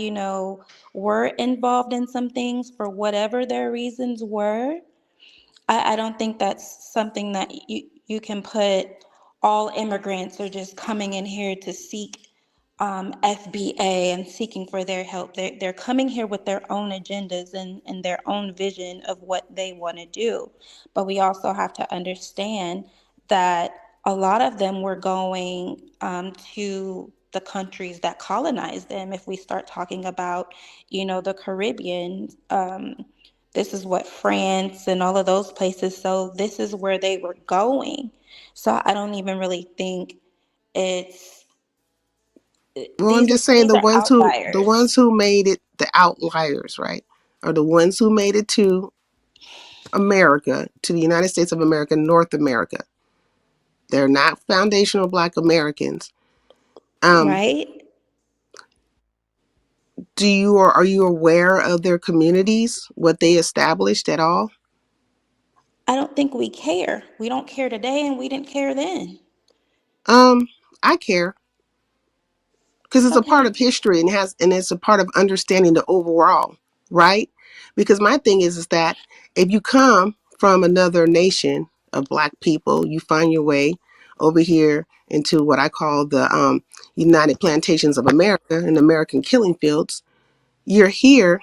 were involved in some things for whatever their reasons were. I don't think that's something that you can put all immigrants are just coming in here to seek FBA and seeking for their help. They're coming here with their own agendas and their own vision of what they want to do. But we also have to understand that a lot of them were going to the countries that colonized them. If we start talking about, the Caribbean, this is what France and all of those places. So this is where they were going. So I don't even really think it's Well, I'm just saying these are the outliers. ones who made it, the outliers, right, are the ones who made it to America, to the United States of America, North America. They're not foundational Black Americans. Um, Right? do you or are you aware of their communities, what they established at all? I don't think we care. We don't care today and we didn't care then. Um, I care because it's a part Okay. of history and it's a part of understanding the overall, right? Because my thing is that if you come from another nation of Black people, you find your way over here into what I call the United Plantations of America and American killing fields. You're here,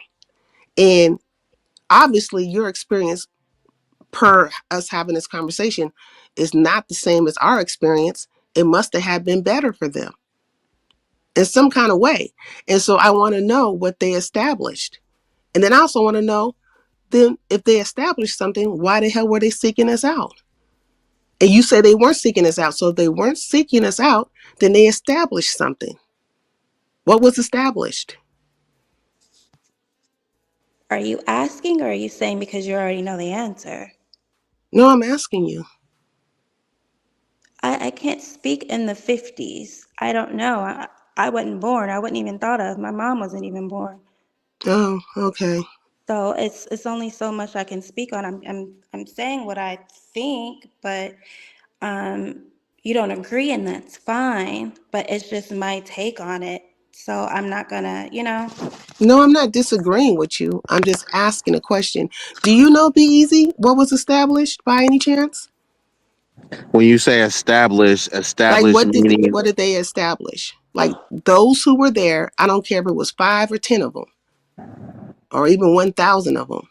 and obviously your experience per us having this conversation is not the same as our experience. It must have been better for them. in some kind of way. And so I want to know what they established. And then I also want to know, then if they established something, why the hell were they seeking us out? And you say they weren't seeking us out. So if they weren't seeking us out, then they established something. What was established? Are you asking or are you saying because you already know the answer? No, I'm asking you. I can't speak in the 50s. I don't know. I wasn't born. I wasn't even thought of. My mom wasn't even born. Oh, okay. So it's only so much I can speak on. I'm saying what I think, but you don't agree and that's fine, but it's just my take on it. So I'm not gonna, No, I'm not disagreeing with you. I'm just asking a question. Do you know B-Eazy? What was established by any chance? When you say establish, Like establish meaning what did they establish? Like those who were there, I don't care if it was 5 or 10 of them or even 1,000 of them.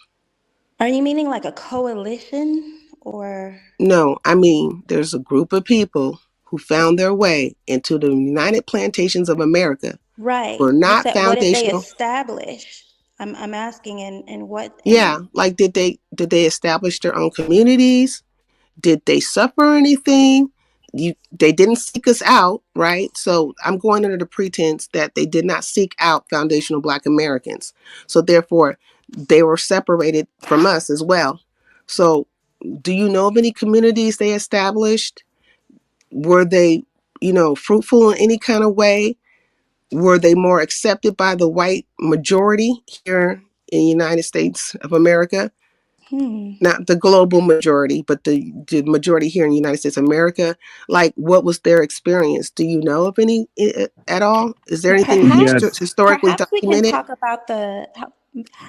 Are you meaning like a coalition or? No, I mean, there's a group of people who found their way into the United Plantations of America. Right. Were You not said what did they foundational. establish? I'm asking in what Yeah, in like did they establish their own communities? Did they suffer anything? They didn't seek us out, right? So I'm going under the pretense that they did not seek out foundational Black Americans. So therefore, they were separated from us as well. So do you know of any communities they established? Were they, fruitful in any kind of way? Were they more accepted by the white majority here in the United States of America? Not the global majority, but the majority here in the United States of America. Like, what was their experience? Do you know of any at all? Is there anything yeah, historically perhaps we can documented? talk about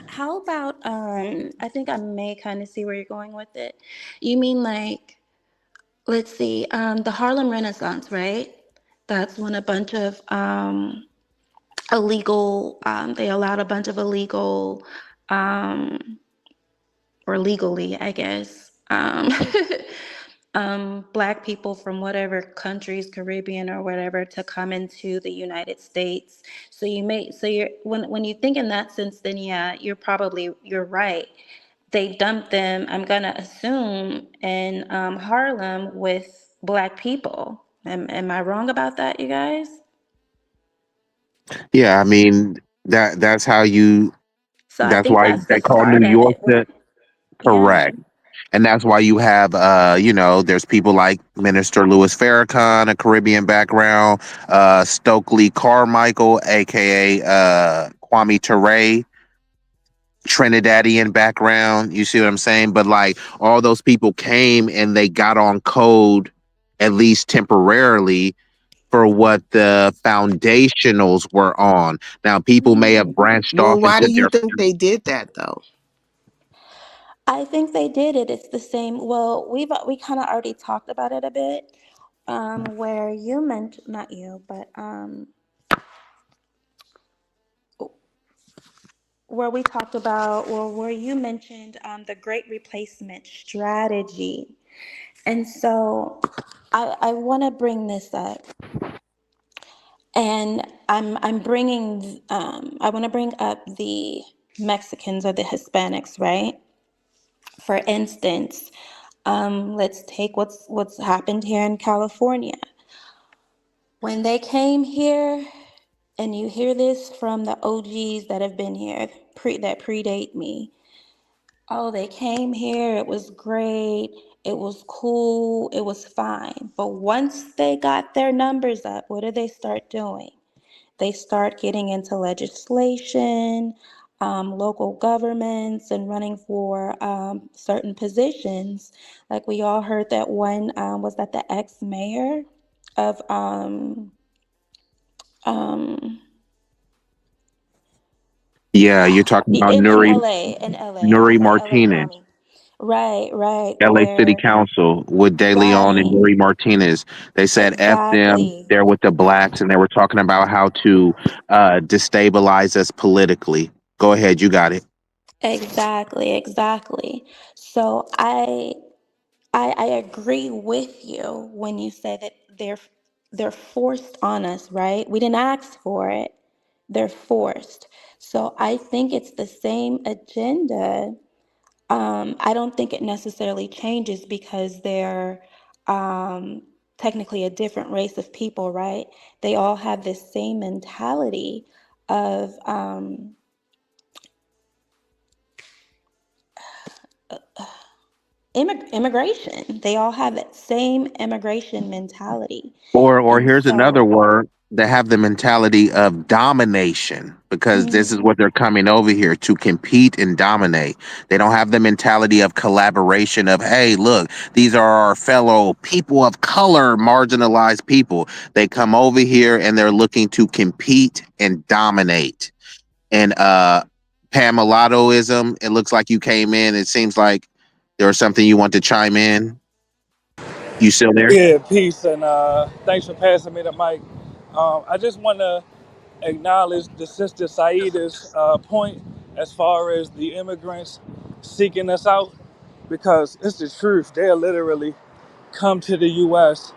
how about I think I may kind of see where you're going with it. You mean like, let's see, the Harlem Renaissance, right? That's when a bunch of illegal they allowed a bunch of illegal um or legally, I guess, Black people from whatever countries, Caribbean or whatever, to come into the United States. So you're when you think in that sense, then yeah, you're right. They dumped them, I'm gonna assume, in Harlem with Black people. Am I wrong about that, you guys? yeah, I mean that's how you So I that's think why that's the they call start New of York it. With the yeah. correct. And that's why you have there's people like Minister Louis Farrakhan, a Caribbean background, Stokely Carmichael, aka Kwame Ture, Trinidadian background. You see what I'm saying? But like all those people came and they got on code, at least temporarily, for what the foundationals were on. Now people may have branched Well, off why into do you their think they did that though? I think they did it. It's the same. Well, we kind of already talked about it a bit, where you mentioned, not you, but where we talked about, well, where you mentioned the Great Replacement strategy, and so I want to bring this up, and I'm bringing I want to bring up the Mexicans or the Hispanics, right? For instance, let's take what's happened here in California. When they came here, and you hear this from the OGs that have been here, that predate me. Oh, they came here, it was great, it was cool, it was fine. But once they got their numbers up, what did they start doing? They start getting into legislation, local governments, and running for certain positions. Like we all heard that one, was that the ex-mayor of um, yeah, you're talking about in LA, Nuri for LA Martinez. County. Right, LA City where, Council with De Leon and right, Nuri Martinez. They said F them, exactly. they're with the blacks, and they were talking about how to destabilize us politically. Go ahead, you got it. Exactly. So I agree with you when you say that they're forced on us, right? We didn't ask for it. They're forced. So I think it's the same agenda. I don't think it necessarily changes because they're technically a different race of people, right? They all have this same mentality of immigration. They all have that same immigration mentality. Or And here's another so, word. They have the mentality of domination because this is what they're coming over here to compete and dominate. They don't have the mentality of collaboration of, hey, look, these are our fellow people of color, marginalized people. They come over here and they're looking to compete and dominate. And Pamelatoism, it looks like you came in. It seems like there was something you want to chime in. You still there? Yeah, peace, and thanks for passing me the mic. I just want to acknowledge the sister Saida's point as far as the immigrants seeking us out, because it's the truth. They'll literally come to the U.S.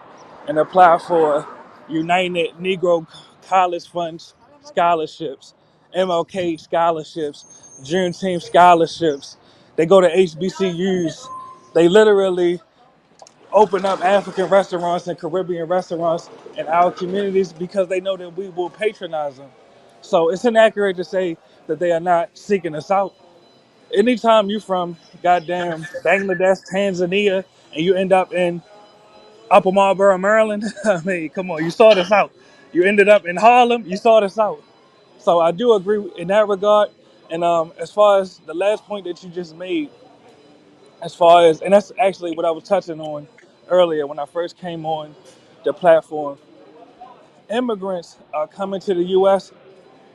and apply for United Negro College Funds scholarships, MLK scholarships, Juneteenth scholarships. They go to HBCUs. They literally open up African restaurants and Caribbean restaurants in our communities because they know that we will patronize them. So it's inaccurate to say that they are not seeking us out. Anytime you from goddamn Bangladesh, Tanzania, and you end up in Upper Marlboro, Maryland, I mean, come on, you sought us out. You ended up in Harlem, you sought us out. So I do agree in that regard. And as far as the last point that you just made, as far as, and that's actually what I was touching on earlier when I first came on the platform. Immigrants are coming to the U.S.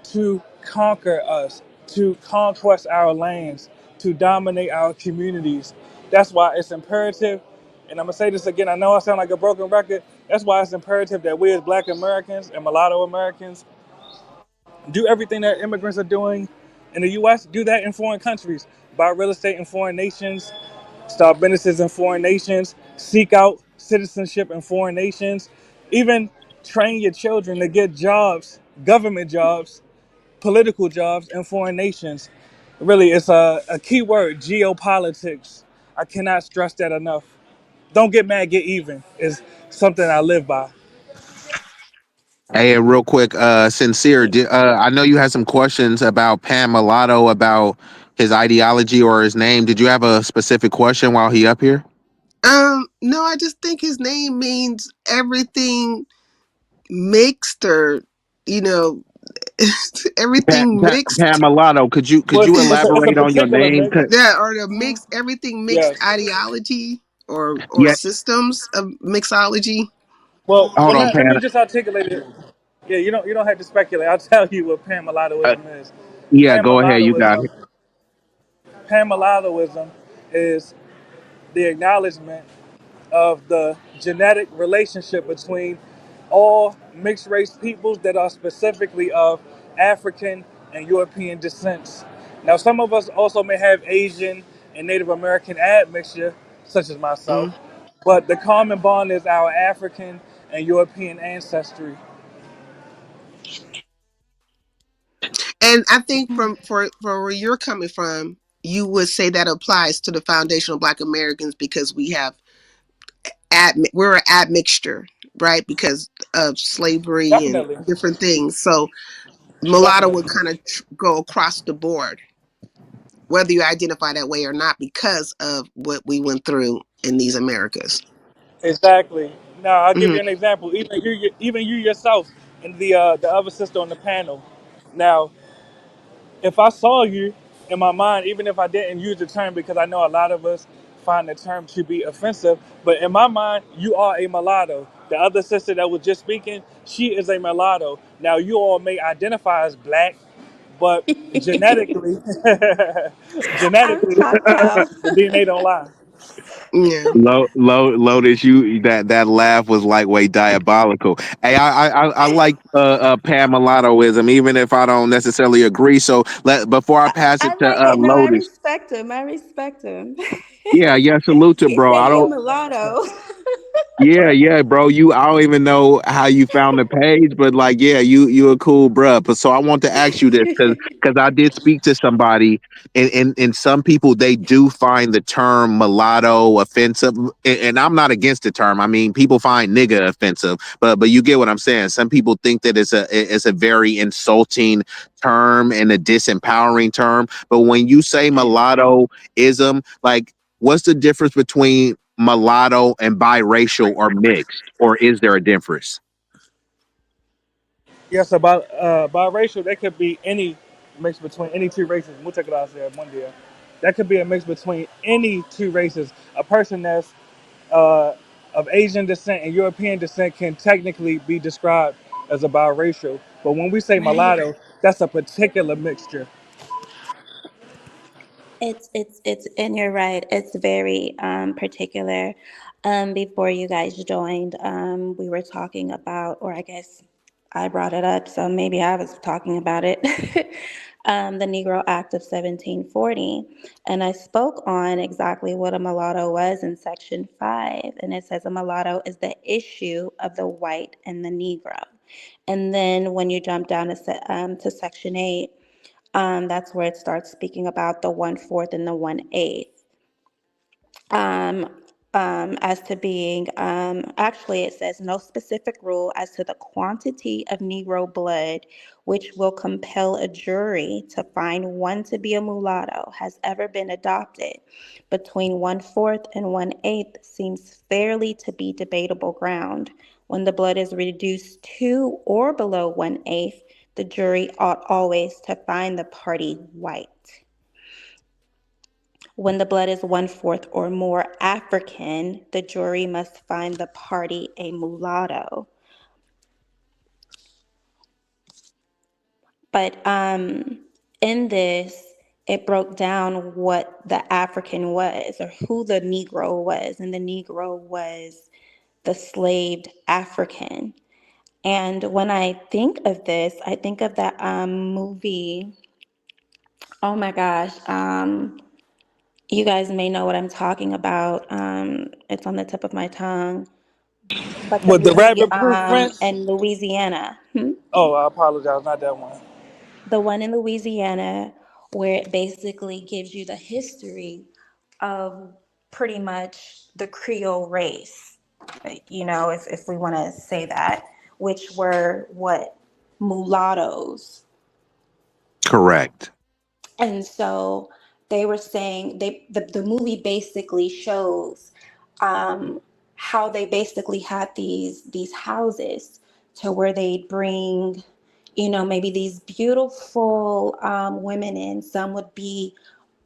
to conquer us, to conquest our lands, to dominate our communities. That's why it's imperative, and I'm gonna say this again, I know I sound like a broken record. That's why it's imperative that we as Black Americans and mulatto Americans do everything that immigrants are doing in the U.S., do that in foreign countries, buy real estate in foreign nations, start businesses in foreign nations, seek out citizenship in foreign nations, even train your children to get jobs, government jobs, political jobs in foreign nations. Really, it's a key word, geopolitics. I cannot stress that enough. Don't get mad, get even is something I live by. Hey, and real quick, sincere. I know you had some questions about Pam Mulatto, about his ideology or his name. Did you have a specific question while he up here? No, I just think his name means everything mixed, or you know, everything Pam mixed. Mulatto. Could Well, you it's a elaborate on your particular name? mix. Yeah, or the mix, everything mixed Yes. ideology, or Yeah. systems of mixology. Hold on, Let Pam. me just articulate it. Yeah, you don't have to speculate. I'll tell you what Uh, Mulattoism is. yeah, Pan go ahead. You got Mulattoism, it. Mulattoism is the acknowledgement of the genetic relationship between all mixed race peoples that are specifically of African and European descents. Now, some of us also may have Asian and Native American admixture, such as myself, Mm. but the common bond is our African and European ancestry. And I think for where you're coming from, you would say that applies to the foundational Black Americans because we're an admixture, right? Because of slavery and Definitely, different things. So mulatto would definitely. kind of go across the board, whether you identify that way or not, because of what we went through in these Americas. Exactly. Now, I'll give Hmm. you an example. Even you yourself, and the other sister on the panel. Now, if I saw you in my mind, even if I didn't use the term, because I know a lot of us find the term to be offensive, but in my mind, you are a mulatto. The other sister that was just speaking, she is a mulatto. Now, you all may identify as Black, but genetically, I'm genetically, Choctaw. the DNA don't lie. Yeah. Lotus, you that laugh was lightweight diabolical. Hey, I like Pam Mulattoism, even if I don't necessarily agree. So before I pass I it to like it. No, I Lotus, respect him. I respect him. yeah, salute to He bro. said I he a don't. mulatto. Yeah, bro. I don't even know how you found the page, but like, yeah, you a cool bruh. But so I want to ask you this because I did speak to somebody, and some people they do find the term mulatto offensive, and I'm not against the term. I mean, people find nigga offensive, but you get what I'm saying. Some people think that it's a very insulting term and a disempowering term. But when you say mulatto ism, like, what's the difference between mulatto and biracial or mixed, or is there a difference? Yes, about biracial, that could be any mix between any two races. Muchas gracias, buen día. That could be a mix between any two races. A person that's uh, of Asian descent and European descent can technically be described as a biracial. But when we say Right. mulatto, that's a particular mixture. It's and you're right. It's very particular. Before you guys joined, we were talking about, or I guess I brought it up, so maybe I was talking about it. The Negro Act of 1740, and I spoke on exactly what a mulatto was in Section 5, and it says a mulatto is the issue of the white and the Negro. And then when you jump down to Section 8, that's where it starts speaking about the 1/4 and the 1/8. Um, as to being, actually, it says no specific rule as to the quantity of Negro blood which will compel a jury to find one to be a mulatto has ever been adopted. Between 1/4 and 1/8 seems fairly to be debatable ground. When the blood is reduced to or below 1/8, the jury ought always to find the party white. When the blood is 1/4 or more African, the jury must find the party a mulatto. But in this, it broke down what the African was or who the Negro was, and the Negro was the slaved African. And when I think of this, I think of that movie. Oh my gosh. You guys may know what I'm talking about. It's on the tip of my tongue. But the With the movie rabbit proof Prince? in Louisiana, Oh, I apologize, not that one. the one in Louisiana, where it basically gives you the history of pretty much the Creole race, if we want to say that, which were what? Mulattoes. Correct. And so they were saying the movie basically shows how they basically had these houses to where they'd bring, maybe these beautiful women in. Some would be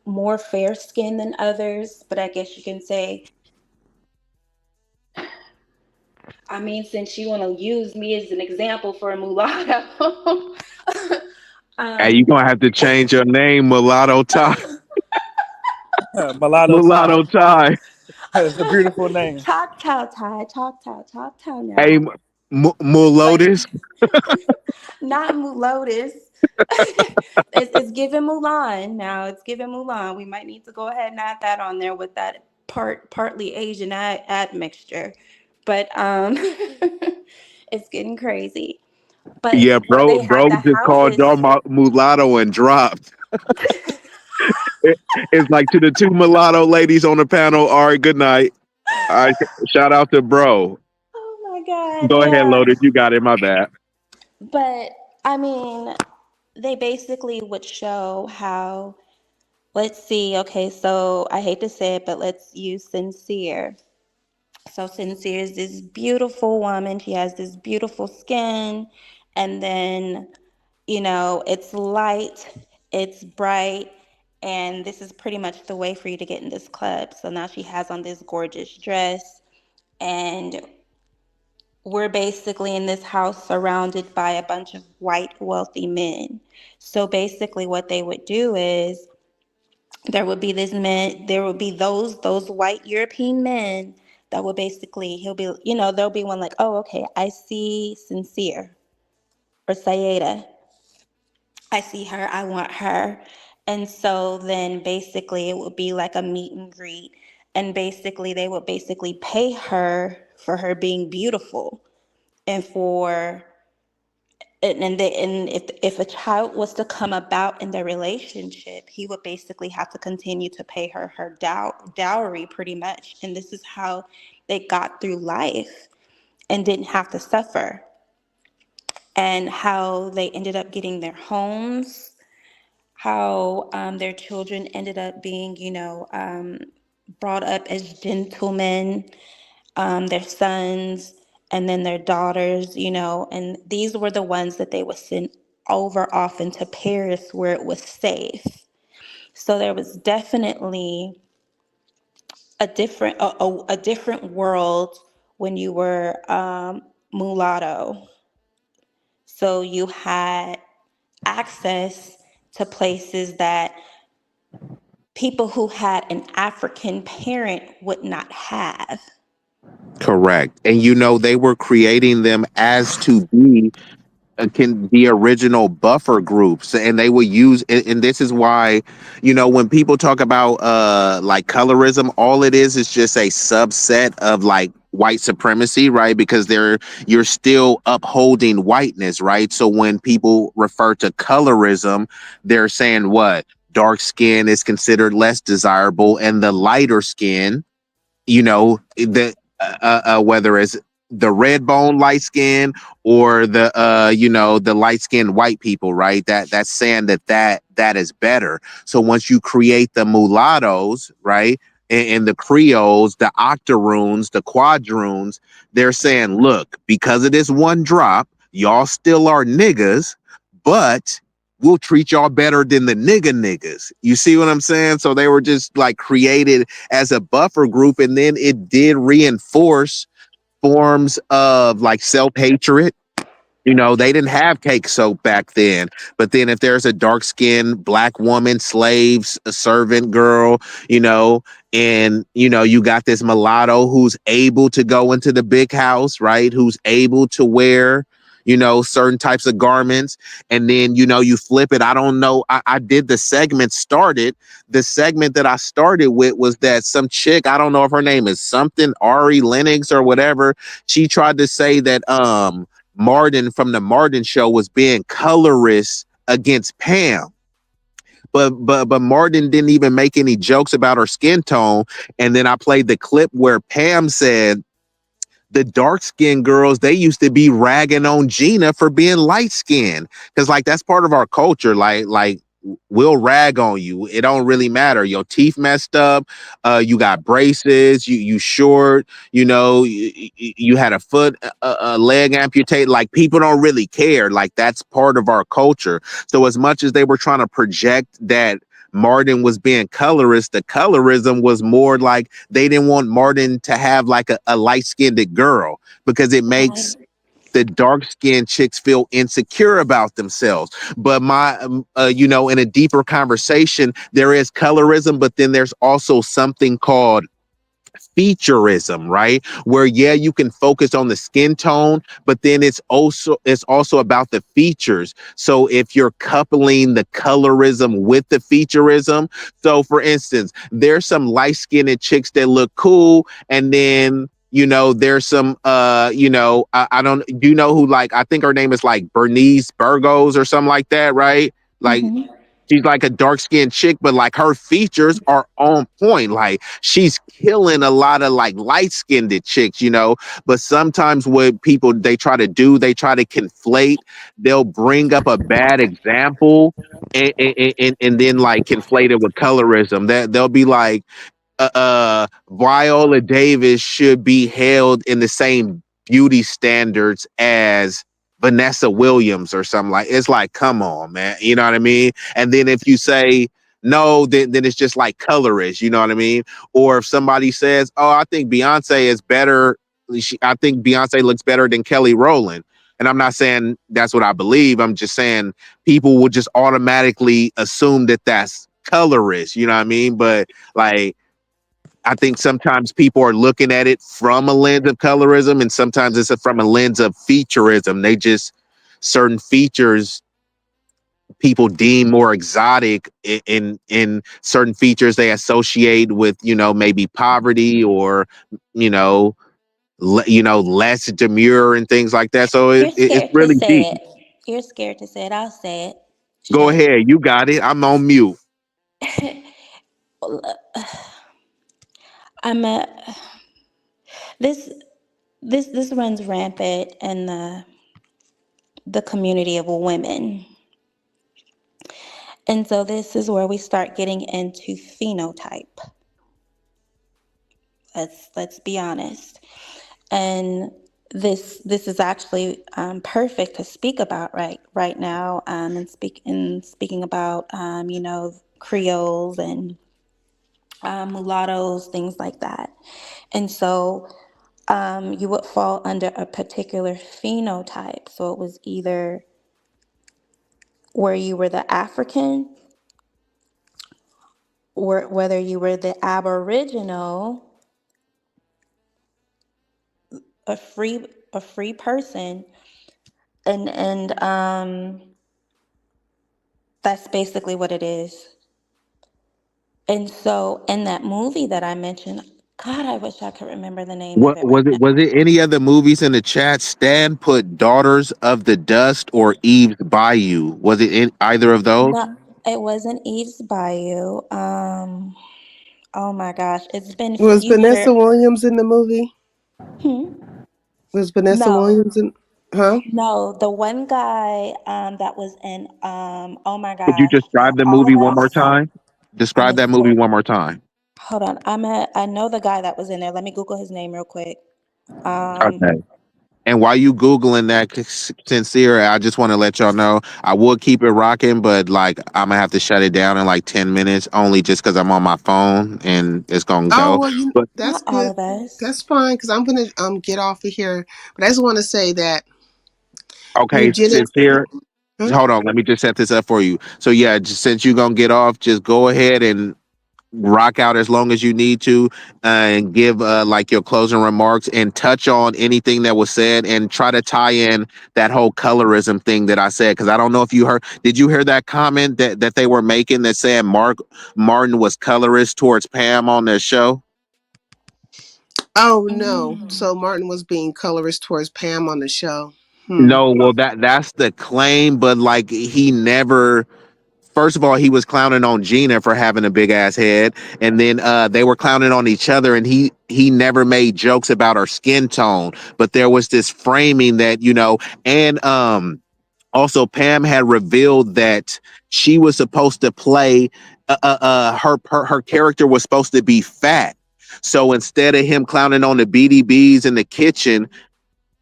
more fair skinned than others, but I guess you can say, I mean, since you want to use me as an example for a mulatto, Hey, you um, gonna have to change your name, Mulatto Ty. Mulatto Mulatto Ty. Ty. It's a beautiful name. Choctaw tie, Choctaw Hey, now. But Mulotus. not Mulotus. It's giving Mulan now. It's giving Mulan. We might need to go ahead and add that on there with that partly Asian admixture. But it's getting crazy. But Yeah, where they had bro the just called y'all houses. mulatto and dropped. It's like to the two mulatto ladies on the panel. All right, good night. All right, shout out to bro. Oh my God, Go ahead, yeah. Lotus. You got it. My bad. But I mean, they basically would show how, let's see, okay, so I hate to say it, but let's use Sincere. So Sincere is this beautiful woman. She has this beautiful skin. And then, it's light, it's bright. And this is pretty much the way for you to get in this club. So now she has on this gorgeous dress. And we're basically in this house surrounded by a bunch of white, wealthy men. So basically, what they would do is there would be those white European men that would basically, there'll be one like, oh, okay, I see Sincere or Sayeda. I see her, I want her. And so then basically it would be like a meet and greet. and basically they would basically pay her for her being beautiful, and for and if a child was to come about in their relationship, he would basically have to continue to pay her dowry pretty much. And this is how they got through life and didn't have to suffer, and how they ended up getting their homes, how their children ended up being, brought up as gentlemen, their sons, and then their daughters, and these were the ones that they would send over often to Paris where it was safe. So there was definitely a different world when you were mulatto. So you had access to places that people who had an African parent would not have. Correct. And they were creating them as to be can be original buffer groups, and they will use and this is why when people talk about like colorism, all it is just a subset of like white supremacy, right? Because you're still upholding whiteness, right? So when people refer to colorism, they're saying what dark skin is considered less desirable, and the lighter skin, whether it's the red bone light skin or the light skinned white people, right? That's saying that is better. So once you create the mulattoes, right, and the creoles, the octoroons, the quadroons, they're saying, look, because of this one drop, y'all still are niggas, but we'll treat y'all better than the niggas. You see what I'm saying? So they were just like created as a buffer group, and then it did reinforce forms of like self-hatred. They didn't have cake soap back then, but then if there's a dark-skinned black woman, slaves, a servant girl, and you got this mulatto who's able to go into the big house, right? Who's able to wear certain types of garments, and then you flip it. I don't know. I did the segment that I started with was that some chick, I don't know if her name is something Ari Lennox or whatever. She tried to say that Martin from the Martin show was being colorist against Pam. But Martin didn't even make any jokes about her skin tone. And then I played the clip where Pam said the dark-skinned girls, they used to be ragging on Gina for being light-skinned. Because like that's part of our culture. Like we'll rag on you. It don't really matter. Your teeth messed up. You got braces. You short. You had a foot, a leg amputated. Like people don't really care. Like that's part of our culture. So as much as they were trying to project that Martin was being colorist, the colorism was more like they didn't want Martin to have like a light-skinned girl because it makes the dark-skinned chicks feel insecure about themselves. But in a deeper conversation, there is colorism, but then there's also something called featureism, right? Where you can focus on the skin tone, but then it's also about the features. So if you're coupling the colorism with the featureism, so for instance, there's some light-skinned chicks that look cool, and then there's some I don't, do you know who, like, I think her name is like Bernice Burgos or something like that, right? Like she's like a dark-skinned chick, but like her features are on point. Like she's killing a lot of like light-skinned chicks, But sometimes what people they try to conflate. They'll bring up a bad example and then like conflate it with colorism. That they'll be like, Viola Davis should be held in the same beauty standards as Vanessa Williams or something. Like it's like, come on, man, you know what I mean? And then if you say no, then it's just like colorist, you know what I mean? Or if somebody says, oh, I think Beyonce is better, I think Beyonce looks better than Kelly Rowland. And I'm not saying that's what I believe. I'm just saying people will just automatically assume that that's colorist, you know what I mean? But like, I think sometimes people are looking at it from a lens of colorism, and sometimes it's from a lens of featureism. They just certain features people deem more exotic in certain features they associate with, maybe poverty or, you know, less demure and things like that. So You're it's scared to really deep. say it. You're scared to say it. I'll say it. Go Shay. ahead, you got it. I'm on mute. I'm a this this runs rampant in the community of women. And so this is where we start getting into phenotype. Let's be honest. And this is actually perfect to speak about right now, and speaking about Creoles and mulattoes, things like that. And so you would fall under a particular phenotype. So it was either where you were the African, or whether you were the Aboriginal, a free person, and that's basically what it is. And so in that movie that I mentioned, God, I wish I could remember the name of What it right was it? now. Was it any other movies in the chat? Stan put Daughters of the Dust or Eve's Bayou. Was it in either of those? No, it wasn't Eve's Bayou. Oh my gosh, it's been Was featured. Vanessa Williams in the movie? Hmm? Was Vanessa No, Williams in? Huh? no, the one guy that was in oh my Could you gosh, describe the all movie of one more us. time? Let Describe me that see. movie one more time. Hold on, I know the guy that was in there. Let me Google his name real quick. Um, Okay. And while you Googling that, sincere, I just want to let y'all know I would keep it rocking, but like I'm gonna have to shut it down in like 10 minutes, only just because I'm on my phone and it's gonna Oh go. well, But that's not all good. of us. That's fine because I'm gonna get off of here. But I just want to say that okay, eugenics. sincere, Huh? hold on, let me just set this up for you. So yeah, just, since you're gonna get off, just go ahead and rock out as long as you need to, and give like your closing remarks and touch on anything that was said and try to tie in that whole colorism thing that I said, because I don't know if you heard. Did you hear that comment that they were making that said Martin was colorist towards Pam on their show? Oh no! Mm. So Martin was being colorist towards Pam on the show. No, well that's the claim, but like he never. First of all, he was clowning on Gina for having a big ass head, and then they were clowning on each other, and he never made jokes about her skin tone. But there was this framing that, and also Pam had revealed that she was supposed to play her character was supposed to be fat. So instead of him clowning on the BDBs in the kitchen,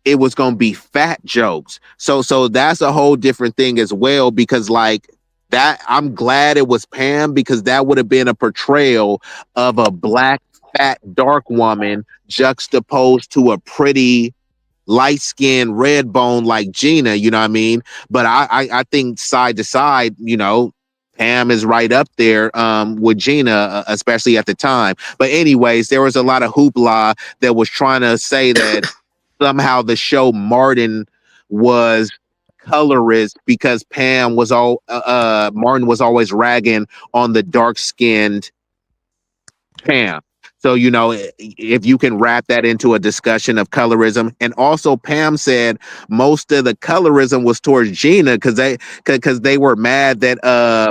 it was gonna be fat jokes. So that's a whole different thing as well, because like that, I'm glad it was Pam, because that would have been a portrayal of a black, fat, dark woman juxtaposed to a pretty light skinned red bone like Gina, you know what I mean? But I think side to side, Pam is right up there with Gina, especially at the time. But anyways, there was a lot of hoopla that was trying to say that somehow the show Martin was colorist because Pam was Martin was always ragging on the dark skinned Pam. So, if you can wrap that into a discussion of colorism. And also Pam said most of the colorism was towards Gina because they were mad that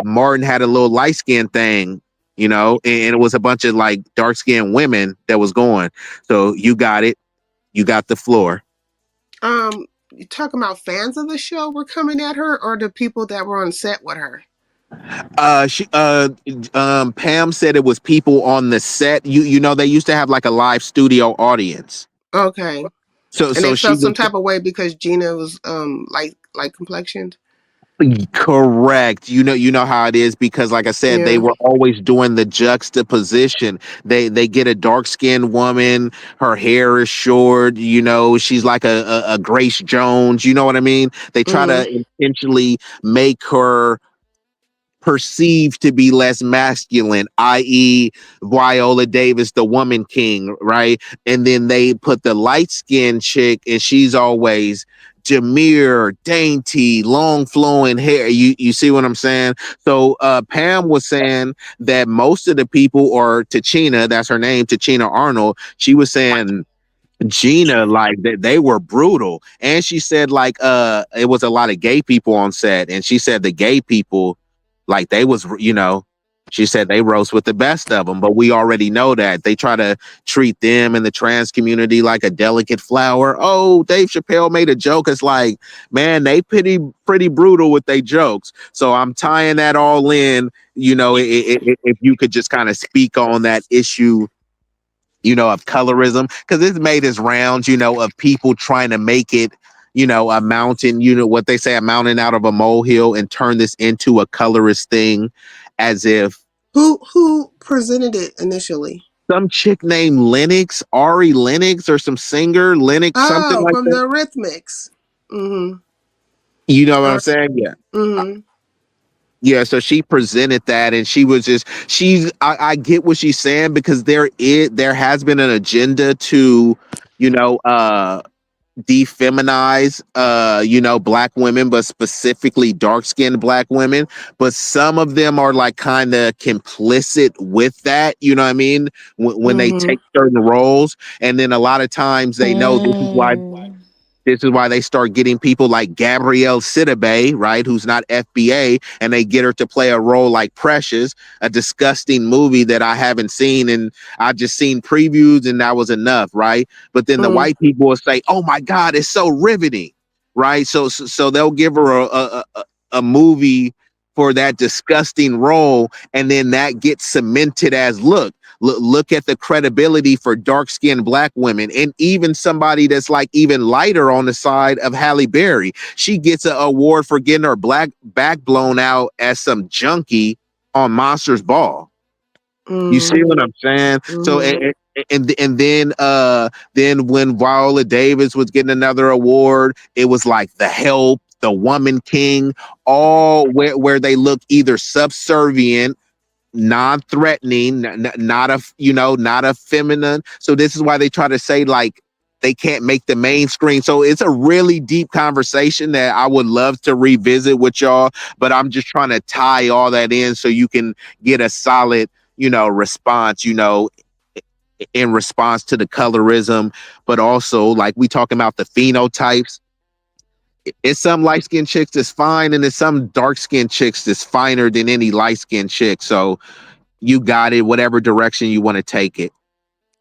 Martin had a little light skin thing, and it was a bunch of like dark skinned women that was going. So you got it. You got the floor. You talking about fans of the show were coming at her, or the people that were on set with her? She Pam said it was people on the set. They used to have like a live studio audience. Okay, So and they so she felt was some type of way because Gina was light complexioned. correct. You know how it is, because like I said, they Yeah. were always doing the juxtaposition. They get a dark skinned woman, her hair is short, she's like a Grace Jones, you know what I mean? They try Mm-hmm. to intentionally make her perceived to be less masculine, i.e., Viola Davis, the woman king, right? And then they put the light skinned chick, and she's always demure, dainty, long flowing hair. You see what I'm saying? So Pam was saying that most of the people, or Tachina, that's her name, Tachina Arnold, she was saying Gina, like they were brutal. And she said like it was a lot of gay people on set, and she said the gay people, like they was, she said they roast with the best of them, but we already know that they try to treat them and the trans community like a delicate flower. Oh, Dave Chappelle made a joke. It's like, man, they pretty brutal with their jokes. So I'm tying that all in. If you could just kind of speak on that issue, of colorism, because it's made its rounds, of people trying to make it, a mountain, what they say, a mountain out of a molehill, and turn this into a colorist thing, as if Who presented it initially? some chick named Lennox, Ari Lennox, or some singer, Lennox, something Oh, like from the that. Eurythmics. Mm-hmm. You know what I'm saying? Yeah. Mm-hmm. Yeah, so she presented that, and she was just I get what she's saying, because there has been an agenda to, you know, defeminize black women, but specifically dark-skinned black women. But some of them are like kind of complicit with that, you know what I mean, when they Mm-hmm. take certain roles. And then a lot of times they know this is why they start getting people like Gabrielle Sidibe, right, who's not FBA, and they get her to play a role like Precious, a disgusting movie that I haven't seen, and I just seen previews, and that was enough, right? But then the white people will say, "Oh my God, it's so riveting," right? So they'll give her a movie for that disgusting role, and then that gets cemented as, look at the credibility for dark-skinned black women. And even somebody that's like even lighter on the side of Halle Berry, she gets an award for getting her black back blown out as some junkie on Monsters Ball. You see what I'm saying? So and then when Viola Davis was getting another award, it was like The Help, The Woman King, all where they look either subservient, non-threatening, not a feminine. So this is why they try to say like they can't make the main screen. So it's a really deep conversation that I would love to revisit with y'all, but I'm just trying to tie all that in so you can get a solid, response, in response to the colorism, but also like we talking about the phenotypes. It's some light-skinned chicks that's fine, and it's some dark-skinned chicks that's finer than any light-skinned chick. So you got it, whatever direction you want to take it.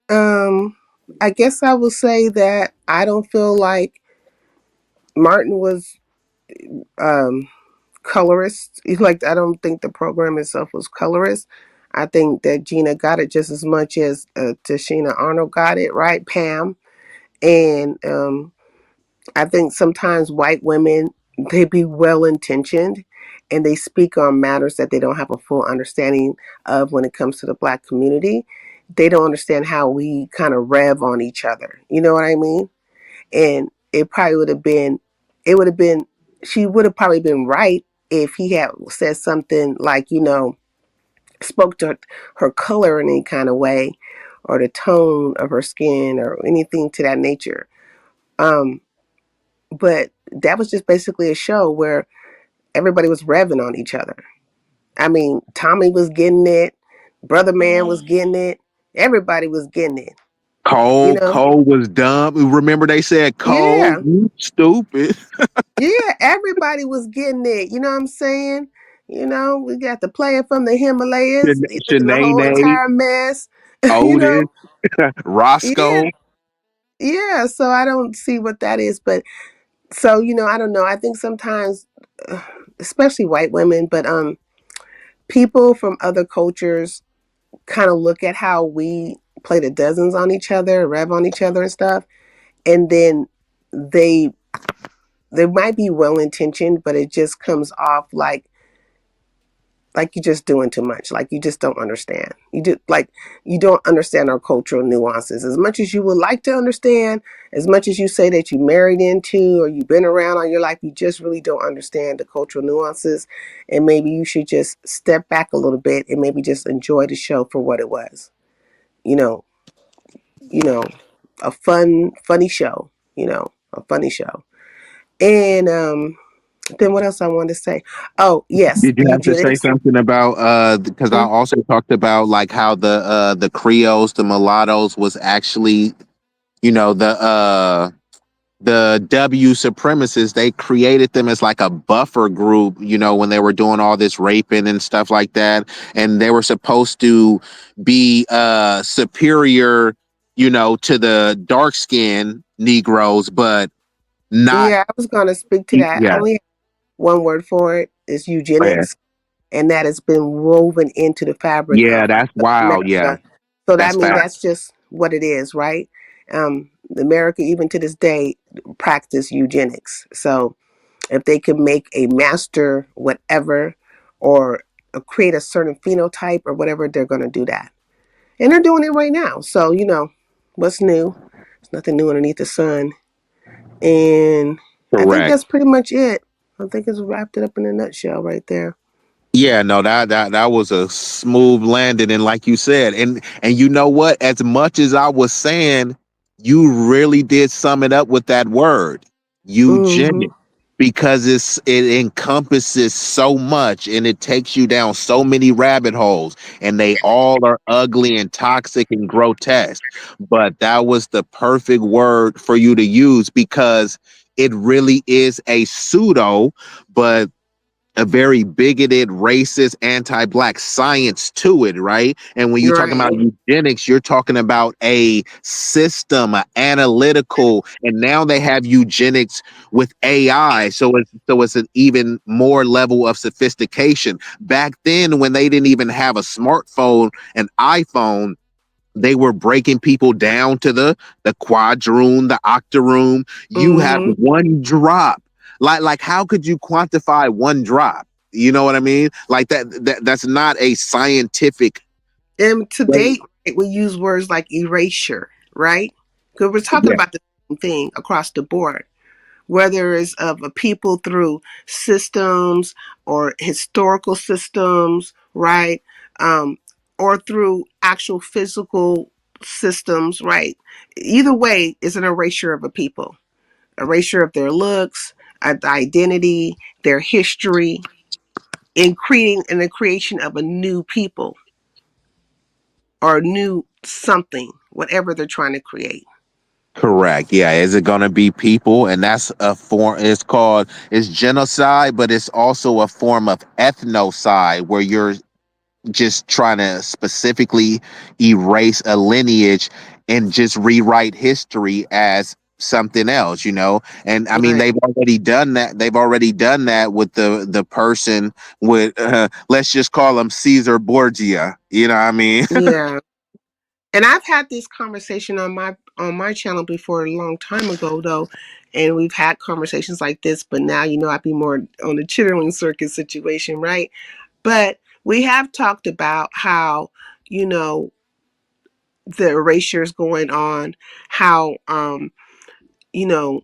I guess I will say that I don't feel like Martin was colorist. Like, I don't think the program itself was colorist. I think that Gina got it just as much as Tashina Arnold got it, right, Pam? And I think sometimes white women, they be well intentioned, and they speak on matters that they don't have a full understanding of when it comes to the black community. They don't understand how we kind of rev on each other. You know what I mean? And it probably it would have been, she would have probably been right if he had said something like, spoke to her color in any kind of way, or the tone of her skin, or anything to that nature. But that was just basically a show where everybody was revving on each other. I mean, Tommy was getting it, Brother Man was getting it, everybody was getting it. Cole was dumb. Remember they said, Cole, Yeah. you stupid. Yeah, everybody was getting it. You know what I'm saying? We got the player from the Himalayas looking the whole Shanae, entire mess. you Otis, know? Yeah. Roscoe. Yeah. So I don't see what that is. But so, I don't know. I think sometimes, especially white women, but people from other cultures kind of look at how we play the dozens on each other, rev on each other and stuff. And then they might be well intentioned, but it just comes off like you're just doing too much. Like, you just don't understand. You don't understand our cultural nuances as much as you would like to understand. As much as you say that you married into or you've been around all your life, you just really don't understand the cultural nuances. And maybe you should just step back a little bit and maybe just enjoy the show for what it was. You know, a funny show. A funny show. And then what else I wanted to say? Oh, yes, Did you have to say eugenics. something about because I Mm, also talked about like how the Creoles, the mulattoes was actually, you know, the W supremacists, they created them as like a buffer group, you know, when they were doing all this raping and stuff like that. And they were supposed to be superior, you know, to the dark skinned Negroes, but not Yeah, I was going to speak to that. I yeah. only have one word for it. It's Yeah. eugenics, and that has been woven into the fabric Yeah, of that's wild. Yeah. America. So that That's I mean, fact. that's just what it is, right? America, even to this day, practice eugenics. So if they could make a master whatever, or create a certain phenotype or whatever, they're going to do that, and they're doing it right now. So what's new? There's nothing new underneath the sun, and I think Correct. that's pretty much it. I think it's wrapped it up in a nutshell right there. Yeah, no, that was a smooth landing, and like you said, and you know what? As much as I was saying, you really did sum it up with that word, Hmm. eugenic, because it encompasses so much, and it takes you down so many rabbit holes, and they all are ugly and toxic and grotesque. But that was the perfect word for you to use because it really is a pseudo, but a very bigoted, racist, anti-black science to it, right? And when you're talking about Right. eugenics, you're talking about a system, a analytical, and now they have eugenics with AI, so it's an even more level of sophistication. Back then, when they didn't even have a smartphone, an iPhone, they were breaking people down to the quadroon, the octoroon. You have Hmm. one drop. Like how could you quantify one drop? You know what I mean? Like that's not a scientific And to way. date, right, we use words like erasure, right? Because we're talking Yeah, about the same thing across the board, whether it's of a people through systems or historical systems, right? Um, or through actual physical systems, right? Either way, is an erasure of a people, erasure of their looks, identity, their history, in creating in the creation of a new people or new something, whatever they're trying to create. correct. Yeah, is it going to be people? And that's a form. It's genocide, but it's also a form of ethnocide where you're just trying to specifically erase a lineage and just rewrite history as something else, you know. And I mean, Right. they've already done that with the person with let's just call him Caesar Borgia, you know what I mean? Yeah. And I've had this conversation on my channel before a long time ago though, and we've had conversations like this, but now I'd be more on the chittering circuit situation, right? But we have talked about how, you know, the erasure is going on, how you know,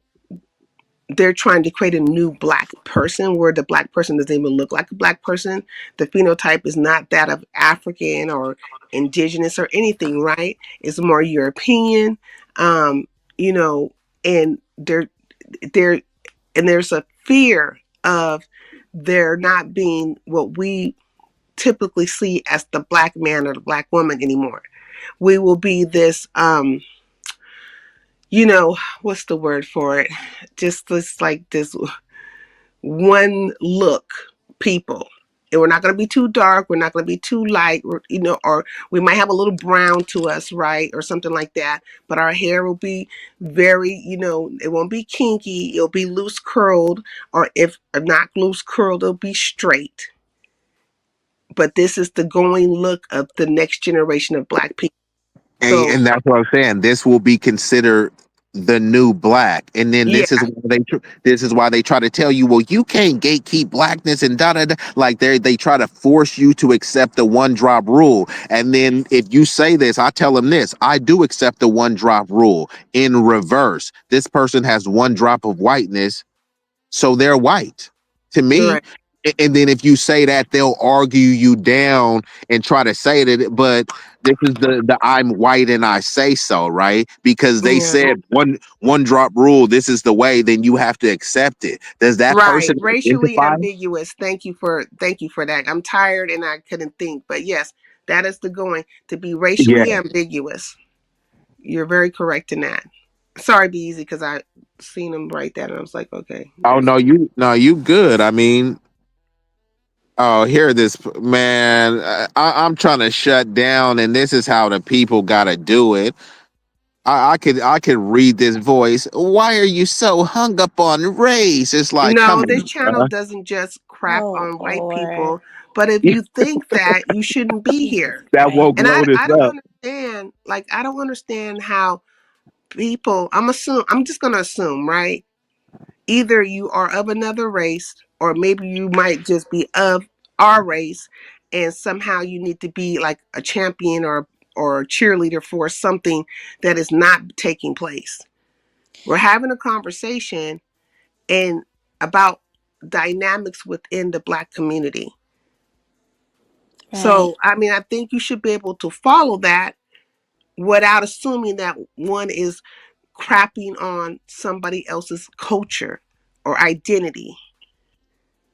they're trying to create a new black person where the black person doesn't even look like a black person. The phenotype is not that of African or indigenous or anything, right? It's more European. Um, you know, and there and there's a fear of there not being what we typically see as the black man or the black woman anymore. We will be this what's the word for it? Just this like this one look people. And we're not going to be too dark. We're not going to be too light, or we might have a little brown to us, right? Or something like that. But our hair will be very, it won't be kinky. It'll be loose curled, or if not loose curled, it'll be straight. But this is the going look of the next generation of black people. So, And that's what I'm saying. This will be considered the new black. And then yeah, this is why they try to tell you, well, you can't gatekeep blackness and da da da. Like they try to force you to accept the one drop rule. And then if you say this, I tell them this: I do accept the one drop rule. In reverse, this person has one drop of whiteness, so they're white to me. right. And then if you say that, they'll argue you down and try to say that, but this is the I'm white and I say so, right? Because they Yeah. said one drop rule, this is the way, then you have to accept it. Does that Right. person Racially identify? ambiguous. Thank you for that. I'm tired and I couldn't think. But yes, that is the going to be Yeah. racially ambiguous. You're very correct in that. Sorry, be easy because I seen him write that and I was like, okay, Oh there's you good. I mean, oh, hear this, man. I'm trying to shut down, and this is how the people got to do it. I could read this voice. Why are you so hung up on race? It's like, come no, this on, channel bruh. doesn't just crap Oh, on white Lord. people. But if you think that, you shouldn't be Jesus here. That woke And Christ. Lotus I don't up. understand. Like I don't understand how people. I'm just gonna assume, right? Either you are of another race, or maybe you might just be of our race, and somehow you need to be like a champion or a cheerleader for something that is not taking place. We're having a conversation and about dynamics within the black community. Right. So, I mean, I think you should be able to follow that without assuming that one is crapping on somebody else's culture or identity.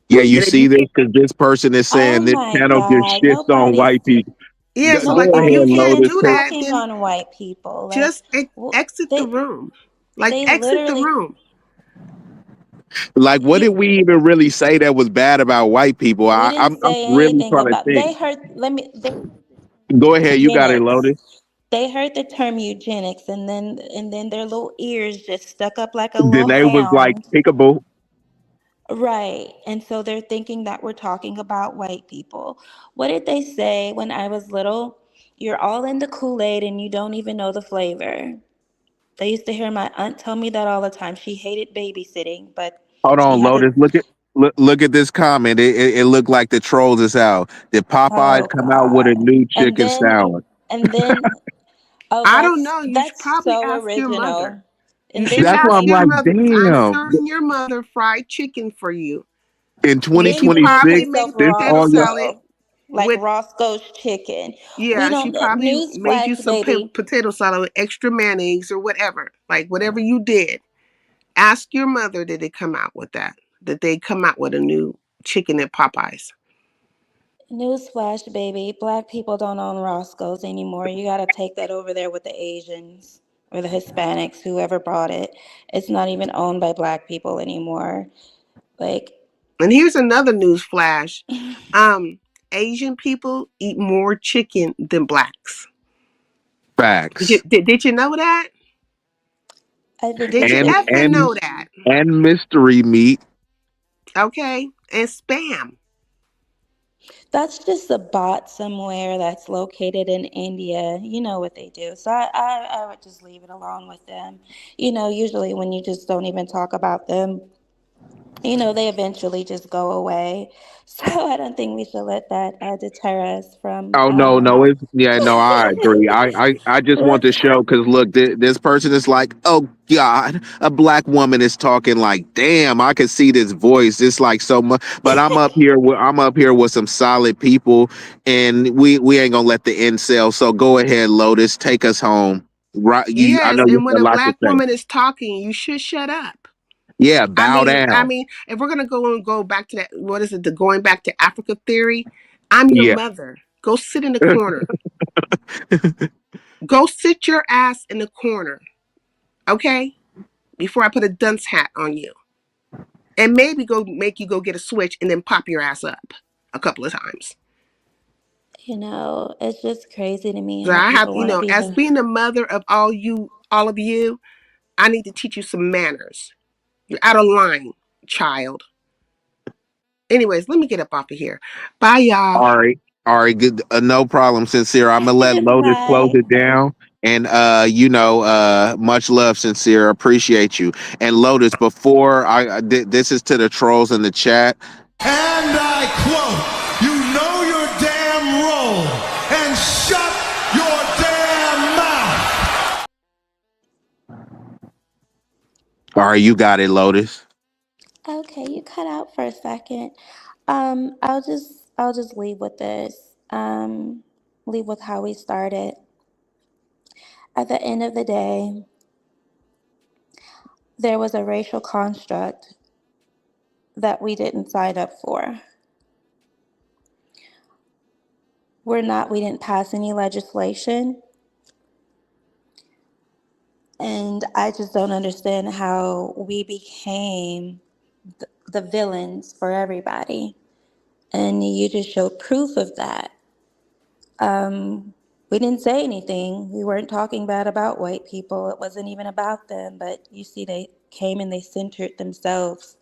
Yeah, you And if see you, this because this person is Oh saying this my channel just God. shits on white people. yeah, so like Go if you ahead, Nobody's can't even Lotus. do 'Cause that, talking then on white people. Like, just w- exit the they room. Like they exit the literally room. Like, what you did we even really say that was bad about white people? we I'm didn't I'm say really anything trying to about think. they heard Go ahead, you got it, eugenics. Lotus. They heard the term eugenics and then their little ears just stuck up like a Then little they was like, hound. pickable. Right. And so they're thinking that we're talking about white people. What did they say when I was little? You're all in the Kool-Aid and you don't even know the flavor. I used to hear my aunt tell me that all the time. She hated babysitting, but Hold she on, had to. Lotus. Look at this comment. It looked like the trolls is out. Did Popeyes Oh come out with a God. new And chicken then salad? and then oh I don't that's know. You should that's probably so ask your mother. original. You And then should she That's why ask I'm made your like, mother. I'm damn. certain your mother fried chicken for you. In then She she made 2026, probably made herself a this potato all y'all. salad Roscoe. Like with, Roscoe's chicken. We yeah, she don't probably made you newsflash, some baby. potato salad with extra mayonnaise or whatever. Like whatever you did. Ask your mother, did it come out with that? Did they come out with a new chicken at Popeyes? Newsflash, baby. Black people don't own Roscoe's anymore. You gotta take that over there with the Asians or the Hispanics, whoever brought it. It's not even owned by black people anymore. Like, And here's another news flash. Um, Asian people eat more chicken than blacks. Facts. Did you know that? I think Did it's you And just effing and know that? and mystery meat. Okay. And spam. that's just a bot somewhere that's located in India. You know what they do. So I would just leave it alone with them. Usually when you just don't even talk about them, they eventually just go away. So I don't think we should let that deter us from. Oh no, it's yeah, no, I agree. I just want to Let's. show because look, this person is like, oh God, a black woman is talking like, damn, I can see this voice. It's like so much, but I'm up here with some solid people, and we ain't gonna let the incel. So go ahead, Lotus, take us home. Right, I Yes. know you And when have a a lot to black say. woman is talking, you should shut up. Yeah, I bow mean, I down. mean, if we're gonna go back to that, what is it? The going back to Africa theory. I'm your Yeah. mother. Go sit in the corner. Go sit your ass in the corner, okay? Before I put a dunce hat on you, and maybe go make you go get a switch and then pop your ass up a couple of times. It's just crazy to me So how I have, people want to be as the. being the mother of all of you, I need to teach you some manners. You're out of line, child. Anyways, let me get up off of here. Bye, y'all. All right, good. No problem, sincere. I'm gonna let Lotus close Bye. it down. And much love, sincere. Appreciate you. And Lotus, before this is to the trolls in the chat. And I quote, you know your damn role and shut your damn mouth. All right, you got it, Lotus. Okay, you cut out for a second. I'll just leave with this. leave with how we started. At the end of the day, there was a racial construct that we didn't sign up for. We didn't pass any legislation. And I just don't understand how we became the villains for everybody. And you just showed proof of that. We didn't say anything. We weren't talking bad about white people. It wasn't even about them. But you see, they came and they centered themselves.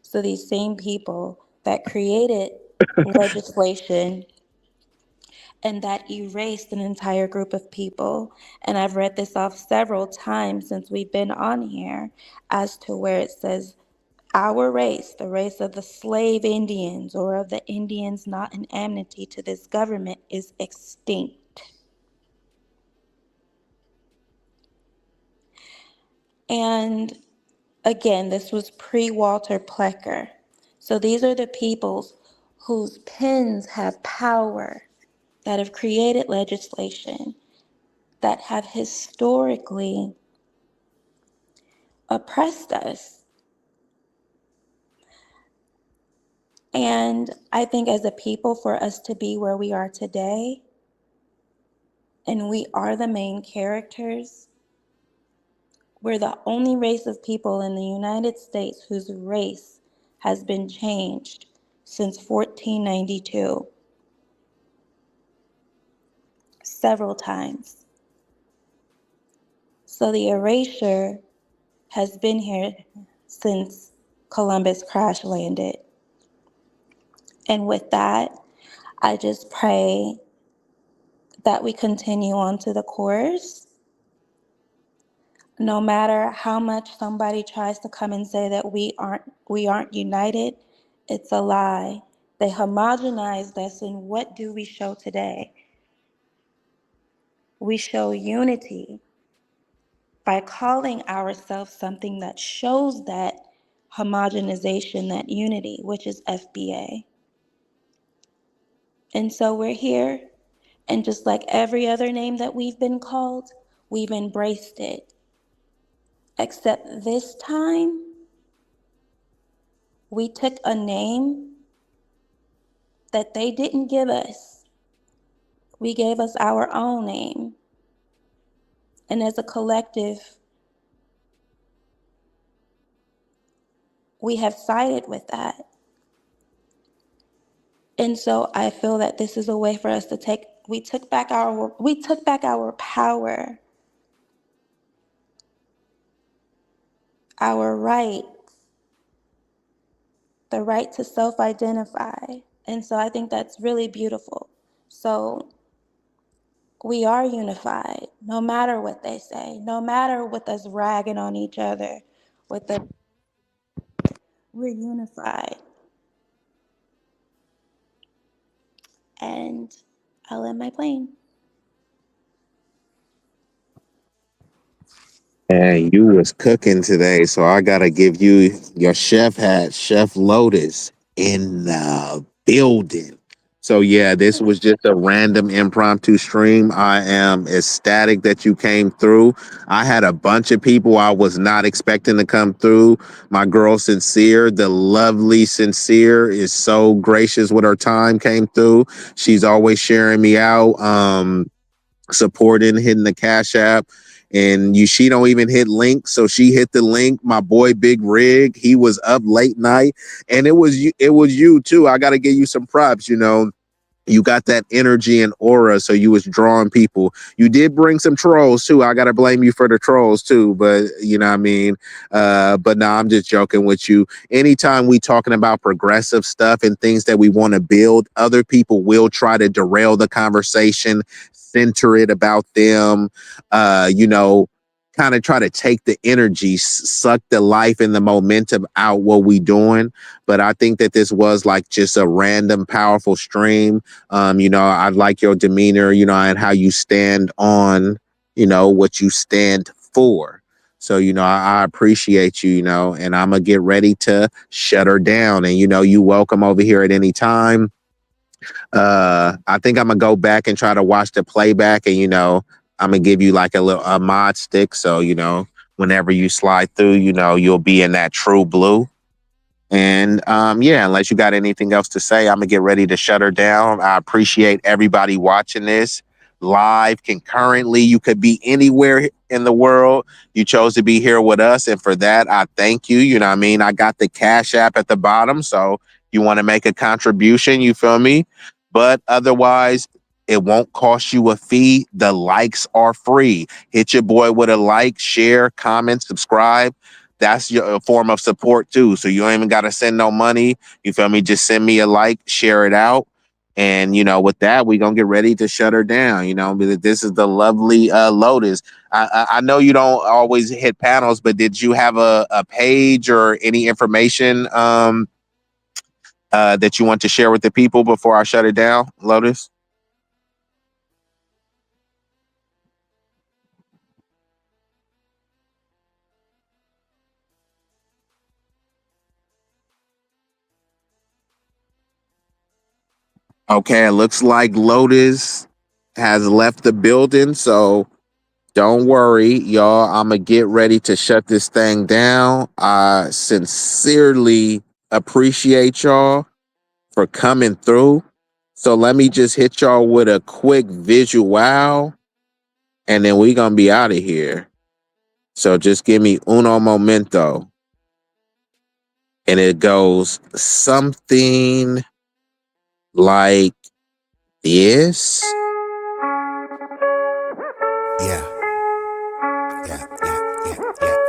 So these same people that created legislation and that erased an entire group of people. And I've read this off several times since we've been on here, as to where it says our race, the race of the slave Indians or of the Indians not in amity to this government, is extinct. And again, this was pre-Walter Plecker. So these are the peoples whose pens have power, that have created legislation, that have historically oppressed us. And I think as a people, for us to be where we are today, and we are the main characters, we're the only race of people in the United States whose race has been changed since 1492, several times. So the erasure has been here since Columbus crash landed. And with that, I just pray that we continue on to the course. No matter how much somebody tries to come and say that we aren't united, it's a lie. They homogenized us, and what do we show today? We show unity by calling ourselves something that shows that homogenization, that unity, which is FBA. And so we're here, and just like every other name that we've been called, we've embraced it. Except this time, we took a name that they didn't give us. We gave us our own name. And as a collective, we have sided with that. And so I feel that this is a way for us to we took back our power, our right, the right to self-identify. And so I think that's really beautiful. So we are unified, no matter what they say, no matter with us ragging on each other, we're unified. And I'll land my plane. And you was cooking today, so I gotta give you your chef hat, Chef Lotus, in the building. So yeah, this was just a random impromptu stream. I am ecstatic that you came through. I had a bunch of people I was not expecting to come through. My girl Sincere, the lovely Sincere, is so gracious with her time, came through. She's always sharing me out. Supporting, hitting the Cash App, and she don't even hit link, so she hit the link. My boy Big Rig, he was up late night, and it was you too. I got to give you some props. You got that energy and aura, so you was drawing people. You did bring some trolls too. I gotta blame you for the trolls too, but you know what I mean. But no, I'm just joking with you. Anytime we talking about progressive stuff and things that we want to build, other people will try to derail the conversation, center it about them. Kind of try to take the energy, suck the life and the momentum out what we doing. But I think that this was like just a random, powerful stream. I like your demeanor, and how you stand on, what you stand for. So, I appreciate you, and I'm going to get ready to shut her down. And, you welcome over here at any time. I think I'm gonna go back and try to watch the playback, and I'm gonna give you like a mod stick, so whenever you slide through, you'll be in that true blue. And yeah, unless you got anything else to say, I'm gonna get ready to shut her down. I appreciate everybody watching this live concurrently. You could be anywhere in the world. You chose to be here with us, and for that, I thank you. You know what I mean? I got the Cash App at the bottom, so you want to make a contribution, you feel me? But otherwise, it won't cost you a fee. The likes are free. Hit your boy with a like, share, comment, subscribe. That's your form of support too. So you don't even got to send no money. You feel me? Just send me a like, share it out. And, with that, we're going to get ready to shut her down. This is the lovely Lotus. I know you don't always hit panels, but did you have a page or any information that you want to share with the people before I shut it down, Lotus? Okay, it looks like Lotus has left the building, so don't worry, y'all. I'm going to get ready to shut this thing down. I sincerely appreciate y'all for coming through. So let me just hit y'all with a quick visual, and then we're going to be out of here. So just give me uno momento. And it goes something like this. Yeah.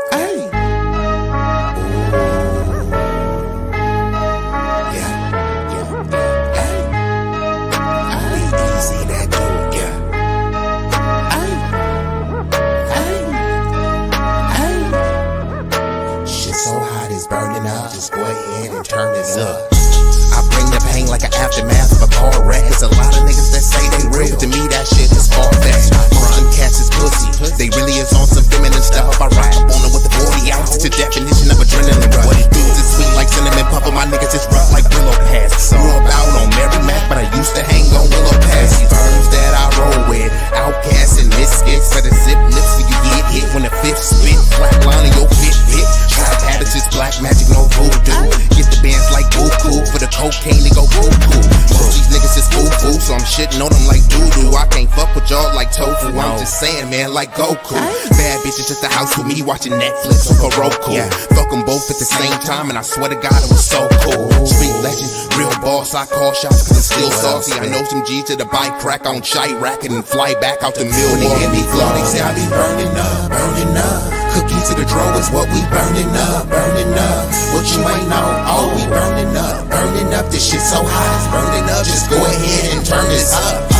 Hey. B-Eazy Dat Dude, yeah. Shit so hot it's burning up. Just go ahead and turn this up. I bring the pain like an aftermath of a car wreck. It's a lot of niggas that say they real. To me, that shit is far-fetched. Most them cats is pussy. They really is on some feminine stuff. I rap on them with the 40 ounces. The definition of adrenaline rush. What it do is sweet like cinnamon puffer. My niggas is rough like Willow Pass. Grew up out on Mary Mac, but I used to hang on Willow Pass. These firms that I roll with, outcasts and misfits. Better zip lips so you get hit when the fifth spit. Flat line in your fit pit. Trap habits is black magic, no voodoo. Get the bands like Goku for the cocaine to go cuckoo. Most these niggas is foo-foo, so I'm shitting on them like doo-doo. I can't fuck with y'all like tofu. I'm just saying, man, like Goku. Bad bitches at the house with me watching Netflix or Roku. Fuck them both at the same time, and I swear to God it was so cool. Street legend, real boss, I call shots cause it's still saucy. I know some G's to the bike crack on Chirac and then fly back out the mill. When they hear me flow, they say I be burning up, burning up. Cookie to the draw is what we burning up, burning up. What you ain't know, oh we burning up, burning up. This shit so hot, it's burning up. Just go ahead and turn this up.